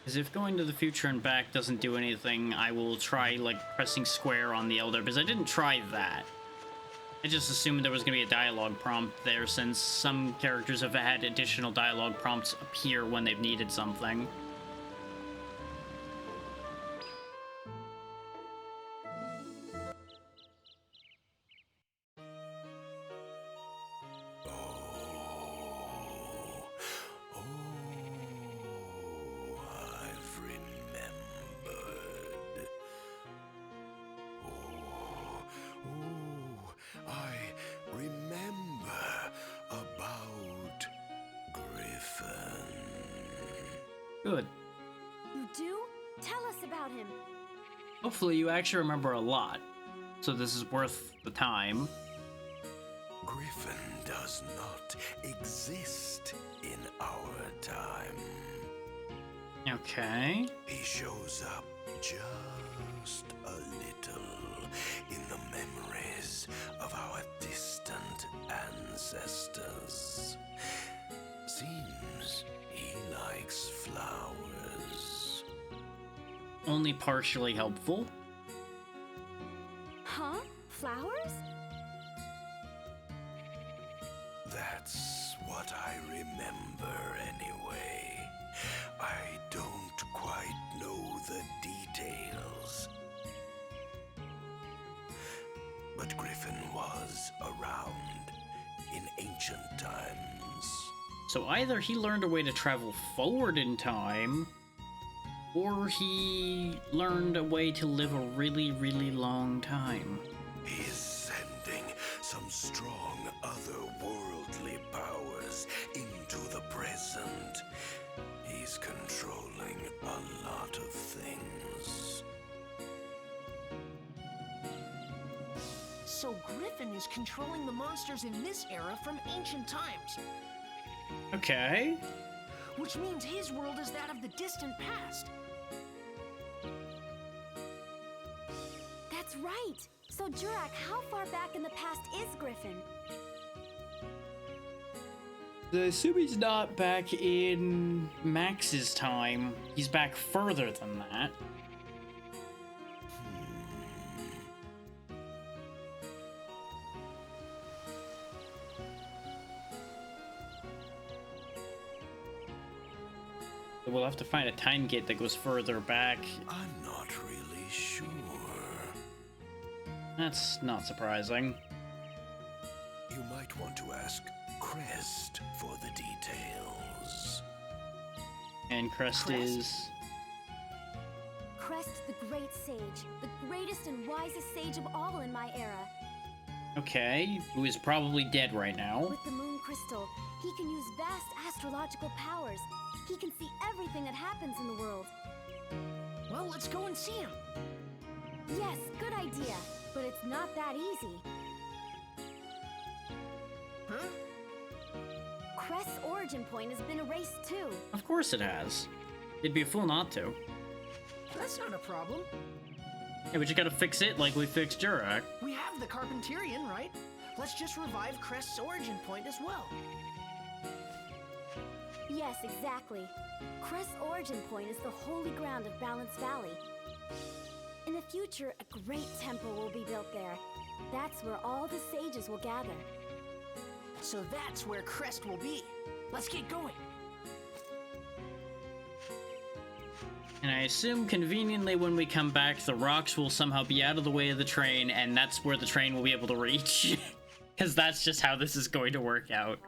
Because if going to the future and back doesn't do anything, I will try, like, pressing square on the Elder, because I didn't try that. I just assumed there was going to be a dialogue prompt there, since some characters have had additional dialogue prompts appear when they've needed something. Good. You do? Tell us about him. Hopefully you actually remember a lot, so this is worth the time. Griffin does not exist in our time. Okay. He shows up just a little in the memories of our distant ancestors. Seems he likes flowers. Only partially helpful. Huh? Flowers? That's what I remember anyway. I don't quite know the details. But Griffin was around in ancient times. So either he learned a way to travel forward in time, or he learned a way to live a really, really long time. He's sending some strong otherworldly powers into the present. He's controlling a lot of things. So Griffin is controlling the monsters in this era from ancient times, Okay. which means his world is that of the distant past. That's right. So, Jurak, how far back in the past is Griffin? I assume he's not back in Max's time. He's back further than that. We'll have to find a time gate that goes further back. I'm not really sure. That's not surprising. You might want to ask Crest for the details. And Crest Crest? is... Crest, the Great Sage, the greatest and wisest sage of all in my era. Okay, who is probably dead right now. With the Moon Crystal, he can use vast astrological powers. He can see everything that happens in the world. Well, let's go and see him. Yes, good idea. But it's not that easy. Huh? Crest's origin point has been erased too. Of course it has. It'd be a fool not to. That's not a problem. Yeah, we just gotta fix it like we fixed Jurak. We have the Carpenterian, right? Let's just revive Crest's origin point as well. Yes, exactly. Crest's origin point is the holy ground of Balance Valley. In the future, a great temple will be built there. That's where all the sages will gather. So that's where Crest will be. Let's get going. And I assume conveniently when we come back, the rocks will somehow be out of the way of the train, and that's where the train will be able to reach. Because that's just how this is going to work out.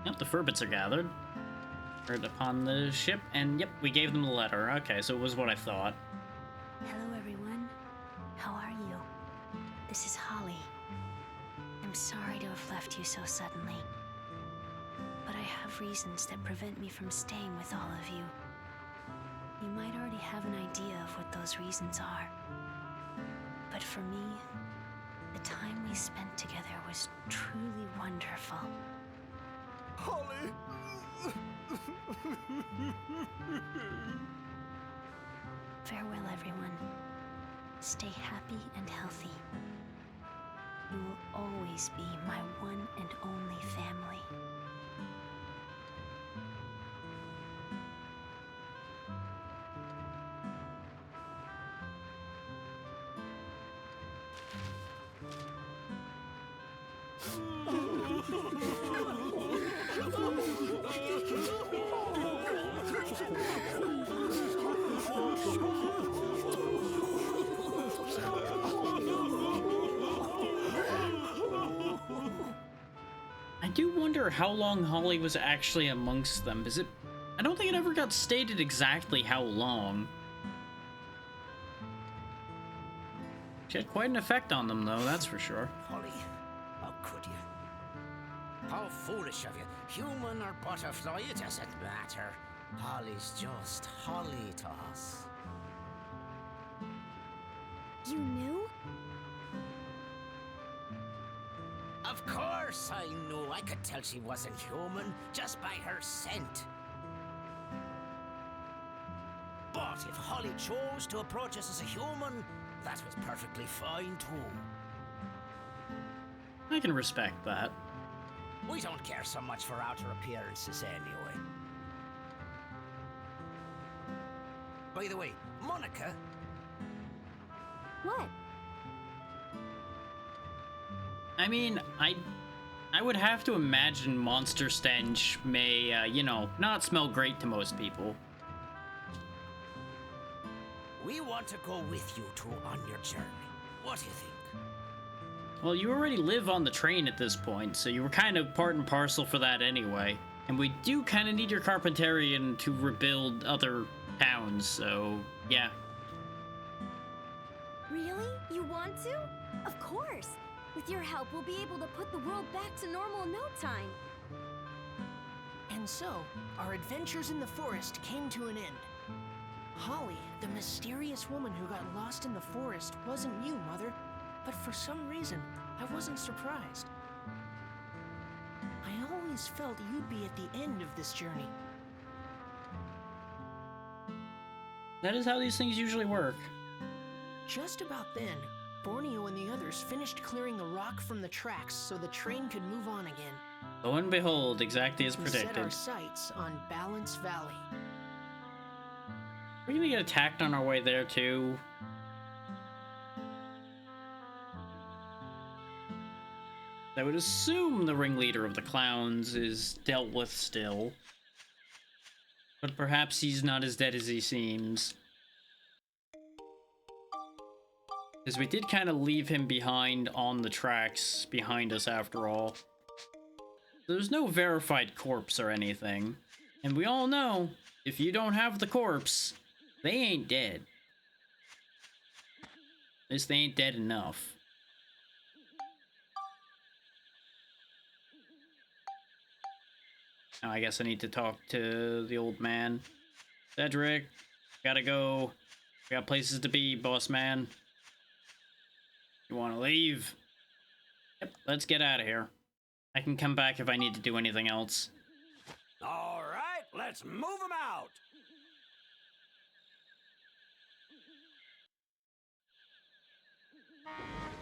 Yep, the Furbits are gathered. Heard upon the ship, and yep, we gave them the letter. Okay, so it was what I thought. Hello, everyone. How are you? This is Holly. I'm sorry to have left you so suddenly, but I have reasons that prevent me from staying with all of you. You might already have an idea of what those reasons are, but for me, the time we spent together was truly wonderful. Holly! Farewell, everyone. Stay happy and healthy. You will always be my one and only family. I do wonder how long Holly was actually amongst them. Is it... I don't think it ever got stated exactly how long. She had quite an effect on them, though, that's for sure. Holly, how could you? How foolish of you. Human or butterfly, it doesn't matter. Holly's just Holly to us. You knew? Of course I knew. I could tell she wasn't human just by her scent. But if Holly chose to approach us as a human, that was perfectly fine too. I can respect that. We don't care so much for outer appearances anyway. By the way, Monica, What? I mean, I would have to imagine monster stench may, you know, not smell great to most people. We want to go with you two on your journey. What do you think? Well, you already live on the train at this point, so you were kind of part and parcel for that anyway. And we do kind of need your Carpentarian to rebuild other towns, so yeah. Really? You want to? Of course! With your help, we'll be able to put the world back to normal in no time. And so, our adventures in the forest came to an end. Holly, the mysterious woman who got lost in the forest, wasn't you, Mother. But for some reason, I wasn't surprised. I always felt you'd be at the end of this journey. That is how these things usually work. Just about then, Borneo and the others finished clearing the rock from the tracks so the train could move on again. Lo and behold, exactly as We set predicted. our sights on Balance Valley. We're gonna get attacked on our way there too. I would assume the ringleader of the clowns is dealt with still. But perhaps he's not as dead as he seems. Because we did kind of leave him behind on the tracks behind us after all. There's no verified corpse or anything. And we all know, if you don't have the corpse, they ain't dead. At least they ain't dead enough. Now I guess I need to talk to the old man. Cedric, gotta go. We got places to be, boss man. You wanna leave? Yep, let's get out of here. I can come back if I need to do anything else. All right, let's move them out.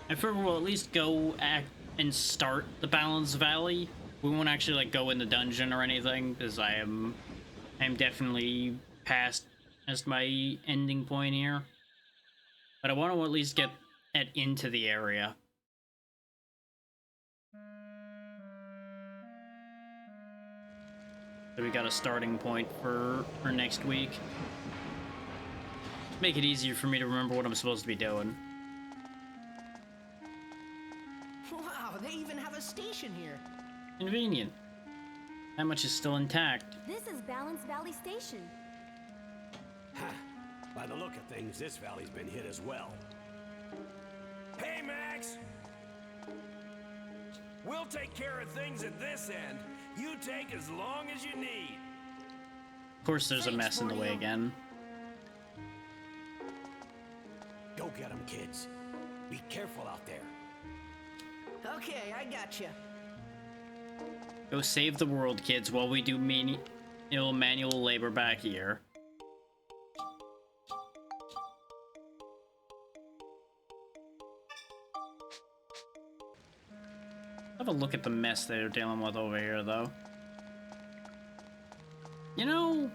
I figure we'll at least go and start the Balance Valley. We won't actually like go in the dungeon or anything, because I am definitely past my ending point here. But I want to at least get into the area. So we got a starting point for next week. Make it easier for me to remember what I'm supposed to be doing. Wow, they even have a station here. Convenient. That much is still intact. This is Balance Valley Station. By the look of things, this valley's been hit as well. Hey, Max! We'll take care of things at this end. You take as long as you need. Of course, there's a mess in the way again. Go get them, kids. Be careful out there. Okay, I got you. Go save the world, kids, while we do manual labor back here. Have a look at the mess they're dealing with over here, though. You know,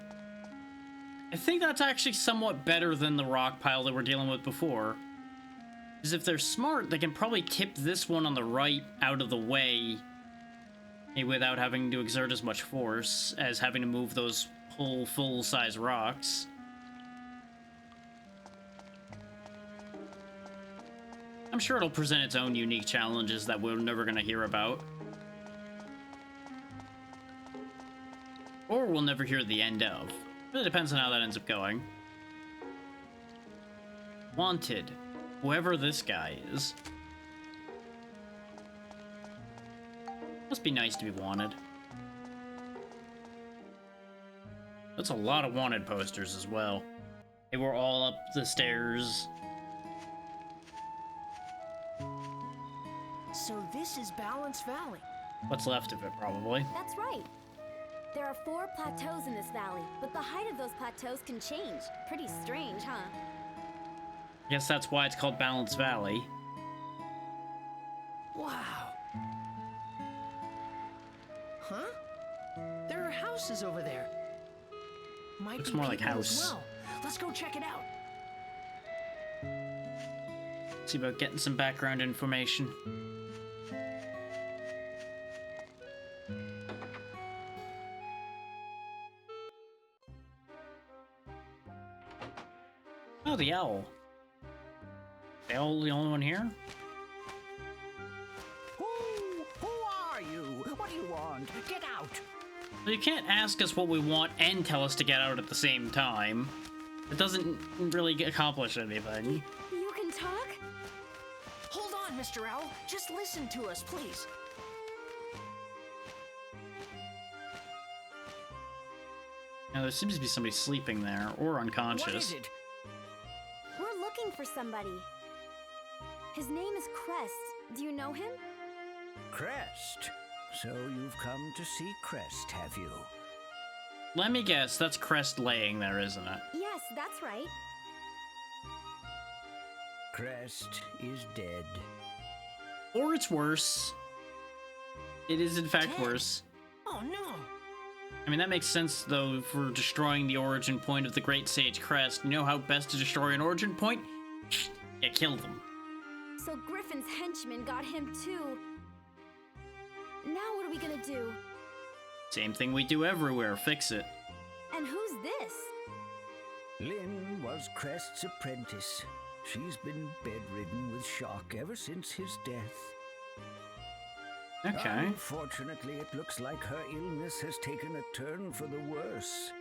I think that's actually somewhat better than the rock pile that we're dealing with before. Because if they're smart, they can probably tip this one on the right out of the way without having to exert as much force as having to move those whole full-size rocks. I'm sure it'll present its own unique challenges that we're never going to hear about. Or we'll never hear the end of. Really depends on how that ends up going. Wanted. Whoever this guy is. Must be nice to be wanted. That's a lot of wanted posters as well. They were all up the stairs. So this is Balance Valley. What's left of it, probably. That's right. There are 4 plateaus in this valley, but the height of those plateaus can change. Pretty strange, huh? Guess that's why it's called Balance Valley. Wow. Huh? There are houses over there. Might Looks be more like people as house. well. Let's go check it out. See about getting some background information. Oh, the owl. The owl, the only one here? Who are you? What do you want? Get out! Well, you can't ask us what we want and tell us to get out at the same time. It doesn't really accomplish anything. You can talk? Hold on, Mr. Owl. Just listen to us, please. Now, there seems to be somebody sleeping there, or unconscious. What is it? We're looking for somebody. His name is Crest. Do you know him? Crest. So you've come to see Crest, have you? Let me guess, that's Crest laying there, isn't it? Yes, that's right. Crest is dead. Or it's worse. It is, in fact, Dead? worse. Oh no! I mean, that makes sense, though, for destroying the origin point of the Great Sage Crest. You know how best to destroy an origin point? Yeah, kill them. So Griffin's henchmen got him too. Now what are we gonna do? Same thing we do everywhere, fix it. And who's this? Lynn was Crest's apprentice. She's been bedridden with shock ever since his death. Okay. Unfortunately, it looks like her illness has taken a turn for the worse.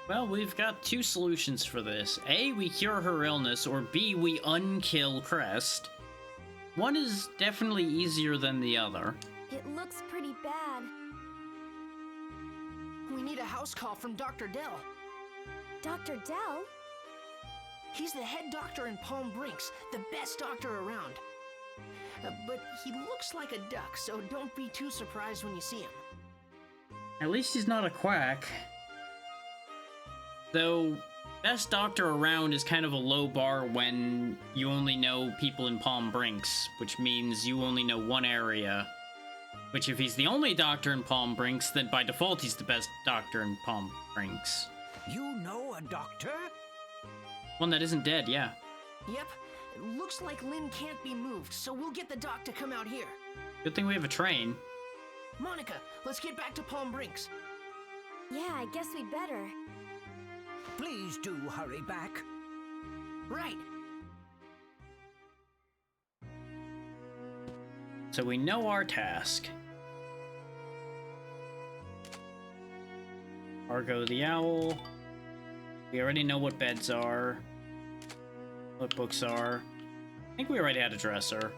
Well, we've got two solutions for this. A, we cure her illness, or B, we unkill Crest. One is definitely easier than the other. It looks pretty bad. We need a house call from Dr. Dell. Dr. Dell? He's the head doctor in Palm Brinks, the best doctor around. But he looks like a duck, so don't be too surprised when you see him. At least he's not a quack. Though, best doctor around is kind of a low bar when you only know people in Palm Brinks, which means you only know one area. Which, if he's the only doctor in Palm Brinks, then by default he's the best doctor in Palm Brinks. You know a doctor? One that isn't dead, yeah. Yep, it looks like Lynn can't be moved, so we'll get the doc to come out here. Good thing we have a train. Monica, let's get back to Palm Brinks. Yeah, I guess we'd better. Please do hurry back. Right. So we know our task. Argo the Owl. We already know what beds are. What books are. I think we already had a dresser.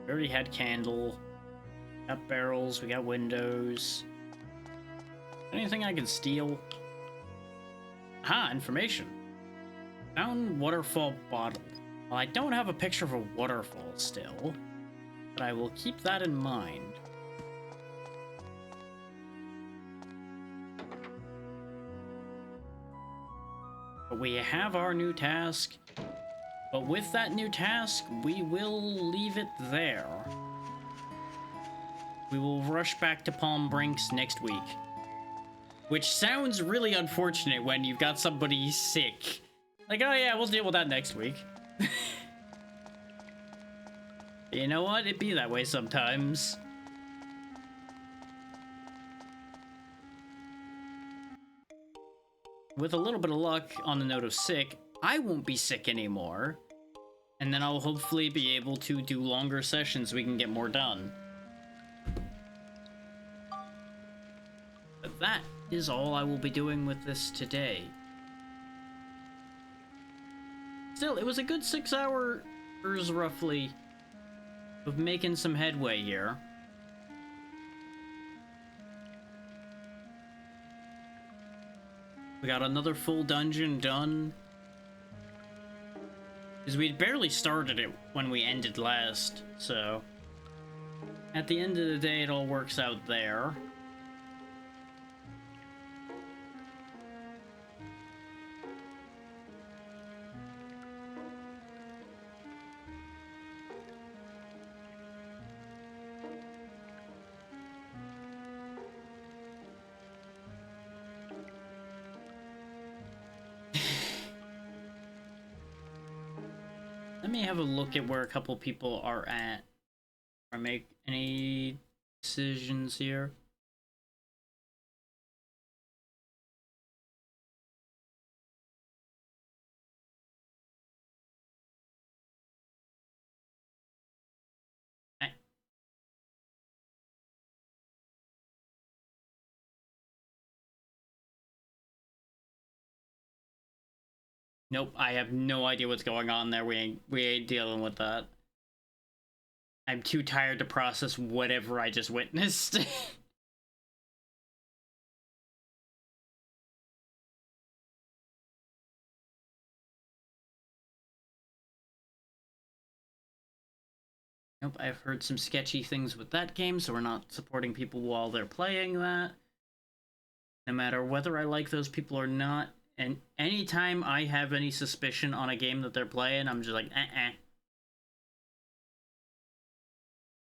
We already had candle. Got barrels, we got windows. Anything I can steal? Aha, information. Found waterfall bottle. Well, I don't have a picture of a waterfall still, but I will keep that in mind. But we have our new task. But with that new task, we will leave it there. We will rush back to Palm Brinks next week. Which sounds really unfortunate when you've got somebody sick. Like, oh yeah, we'll deal with that next week. You know what? It be that way sometimes. With a little bit of luck, on the note of sick, I won't be sick anymore. And then I'll hopefully be able to do longer sessions so we can get more done. But that is all I will be doing with this today. Still, it was a good 6 hours roughly of making some headway here. We got another full dungeon done. Because we'd barely started it when we ended last, so... At the end of the day, it all works out there. Let me have a look at where a couple people are at. Or make any decisions here. Nope, I have no idea what's going on there. We ain't dealing with that. I'm too tired to process whatever I just witnessed. Nope, I've heard some sketchy things with that game, so we're not supporting people while they're playing that. No matter whether I like those people or not. And anytime I have any suspicion on a game that they're playing, I'm just like,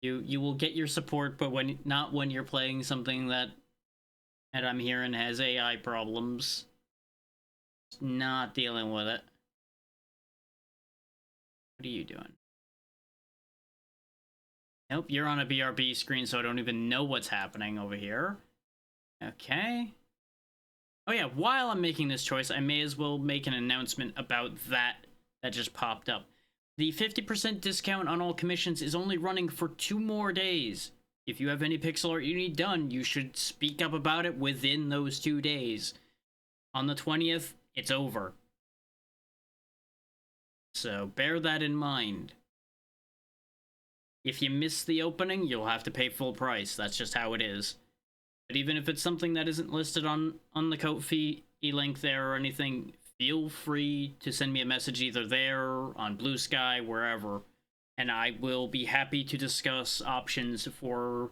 You will get your support, but not when you're playing something that I'm hearing has AI problems. Just not dealing with it. What are you doing? Nope, you're on a BRB screen, so I don't even know what's happening over here. Okay. Oh yeah, while I'm making this choice, I may as well make an announcement about that just popped up. The 50% discount on all commissions is only running for 2 more days. If you have any pixel art you need done, you should speak up about it within those 2 days. On the 20th, it's over. So bear that in mind. If you miss the opening, you'll have to pay full price. That's just how it is. But even if it's something that isn't listed on the Ko-fi link there or anything, feel free to send me a message either there, on Blue Sky, wherever, and I will be happy to discuss options for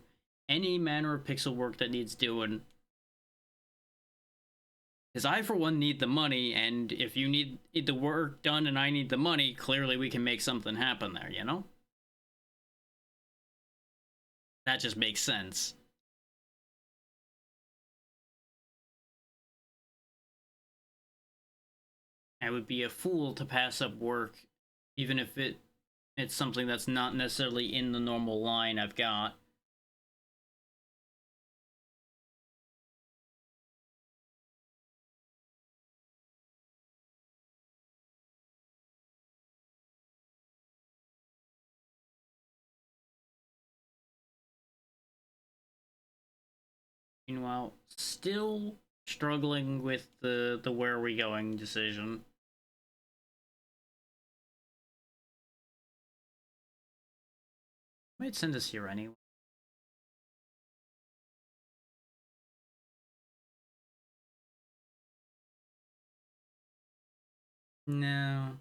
any manner of pixel work that needs doing. Because I, for one, need the money, and if you need the work done and I need the money, clearly we can make something happen there, you know? That just makes sense. I would be a fool to pass up work, even if it's something that's not necessarily in the normal line I've got. Meanwhile, still struggling with the where are we going decision. Might send us here anyway. No.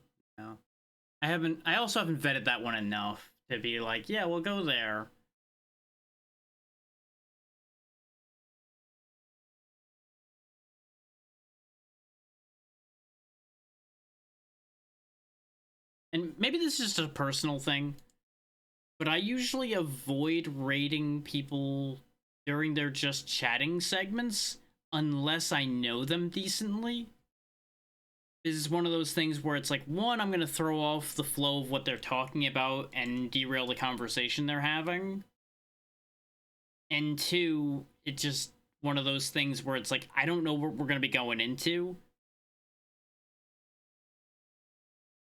I also haven't vetted that one enough to be like, yeah, we'll go there. And maybe this is just a personal thing, but I usually avoid rating people during their just chatting segments unless I know them decently. This is one of those things where it's like, one, I'm going to throw off the flow of what they're talking about and derail the conversation they're having. And two, it's just one of those things where it's like, I don't know what we're going to be going into.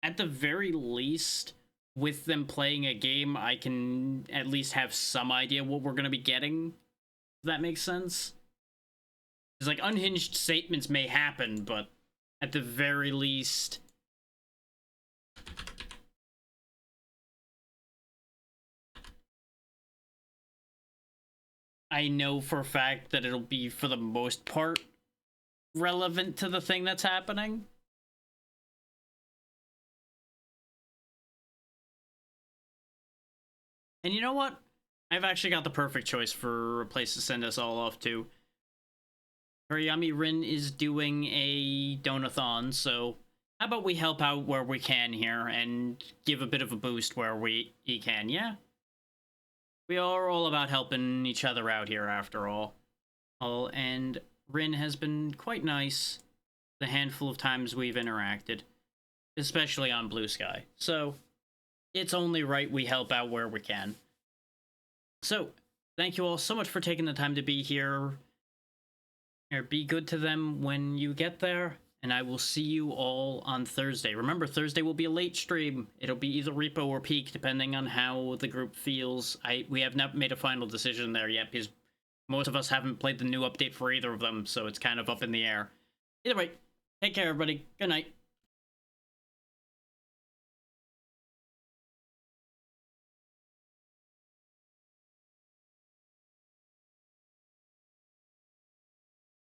At the very least, with them playing a game, I can at least have some idea what we're going to be getting. If that makes sense? It's like, unhinged statements may happen, but at the very least, I know for a fact that it'll be, for the most part, relevant to the thing that's happening. And you know what? I've actually got the perfect choice for a place to send us all off to. Hariyami Rin is doing a donathon, so how about we help out where we can here and give a bit of a boost where we can, yeah? We are all about helping each other out here, after all. And Rin has been quite nice the handful of times we've interacted, especially on Blue Sky. So it's only right we help out where we can. So, thank you all so much for taking the time to be here. Be good to them when you get there, and I will see you all on Thursday. Remember, Thursday will be a late stream. It'll be either Repo or Peak, depending on how the group feels. We have not made a final decision there yet, because most of us haven't played the new update for either of them, so it's kind of up in the air. Either way, take care, everybody. Good night.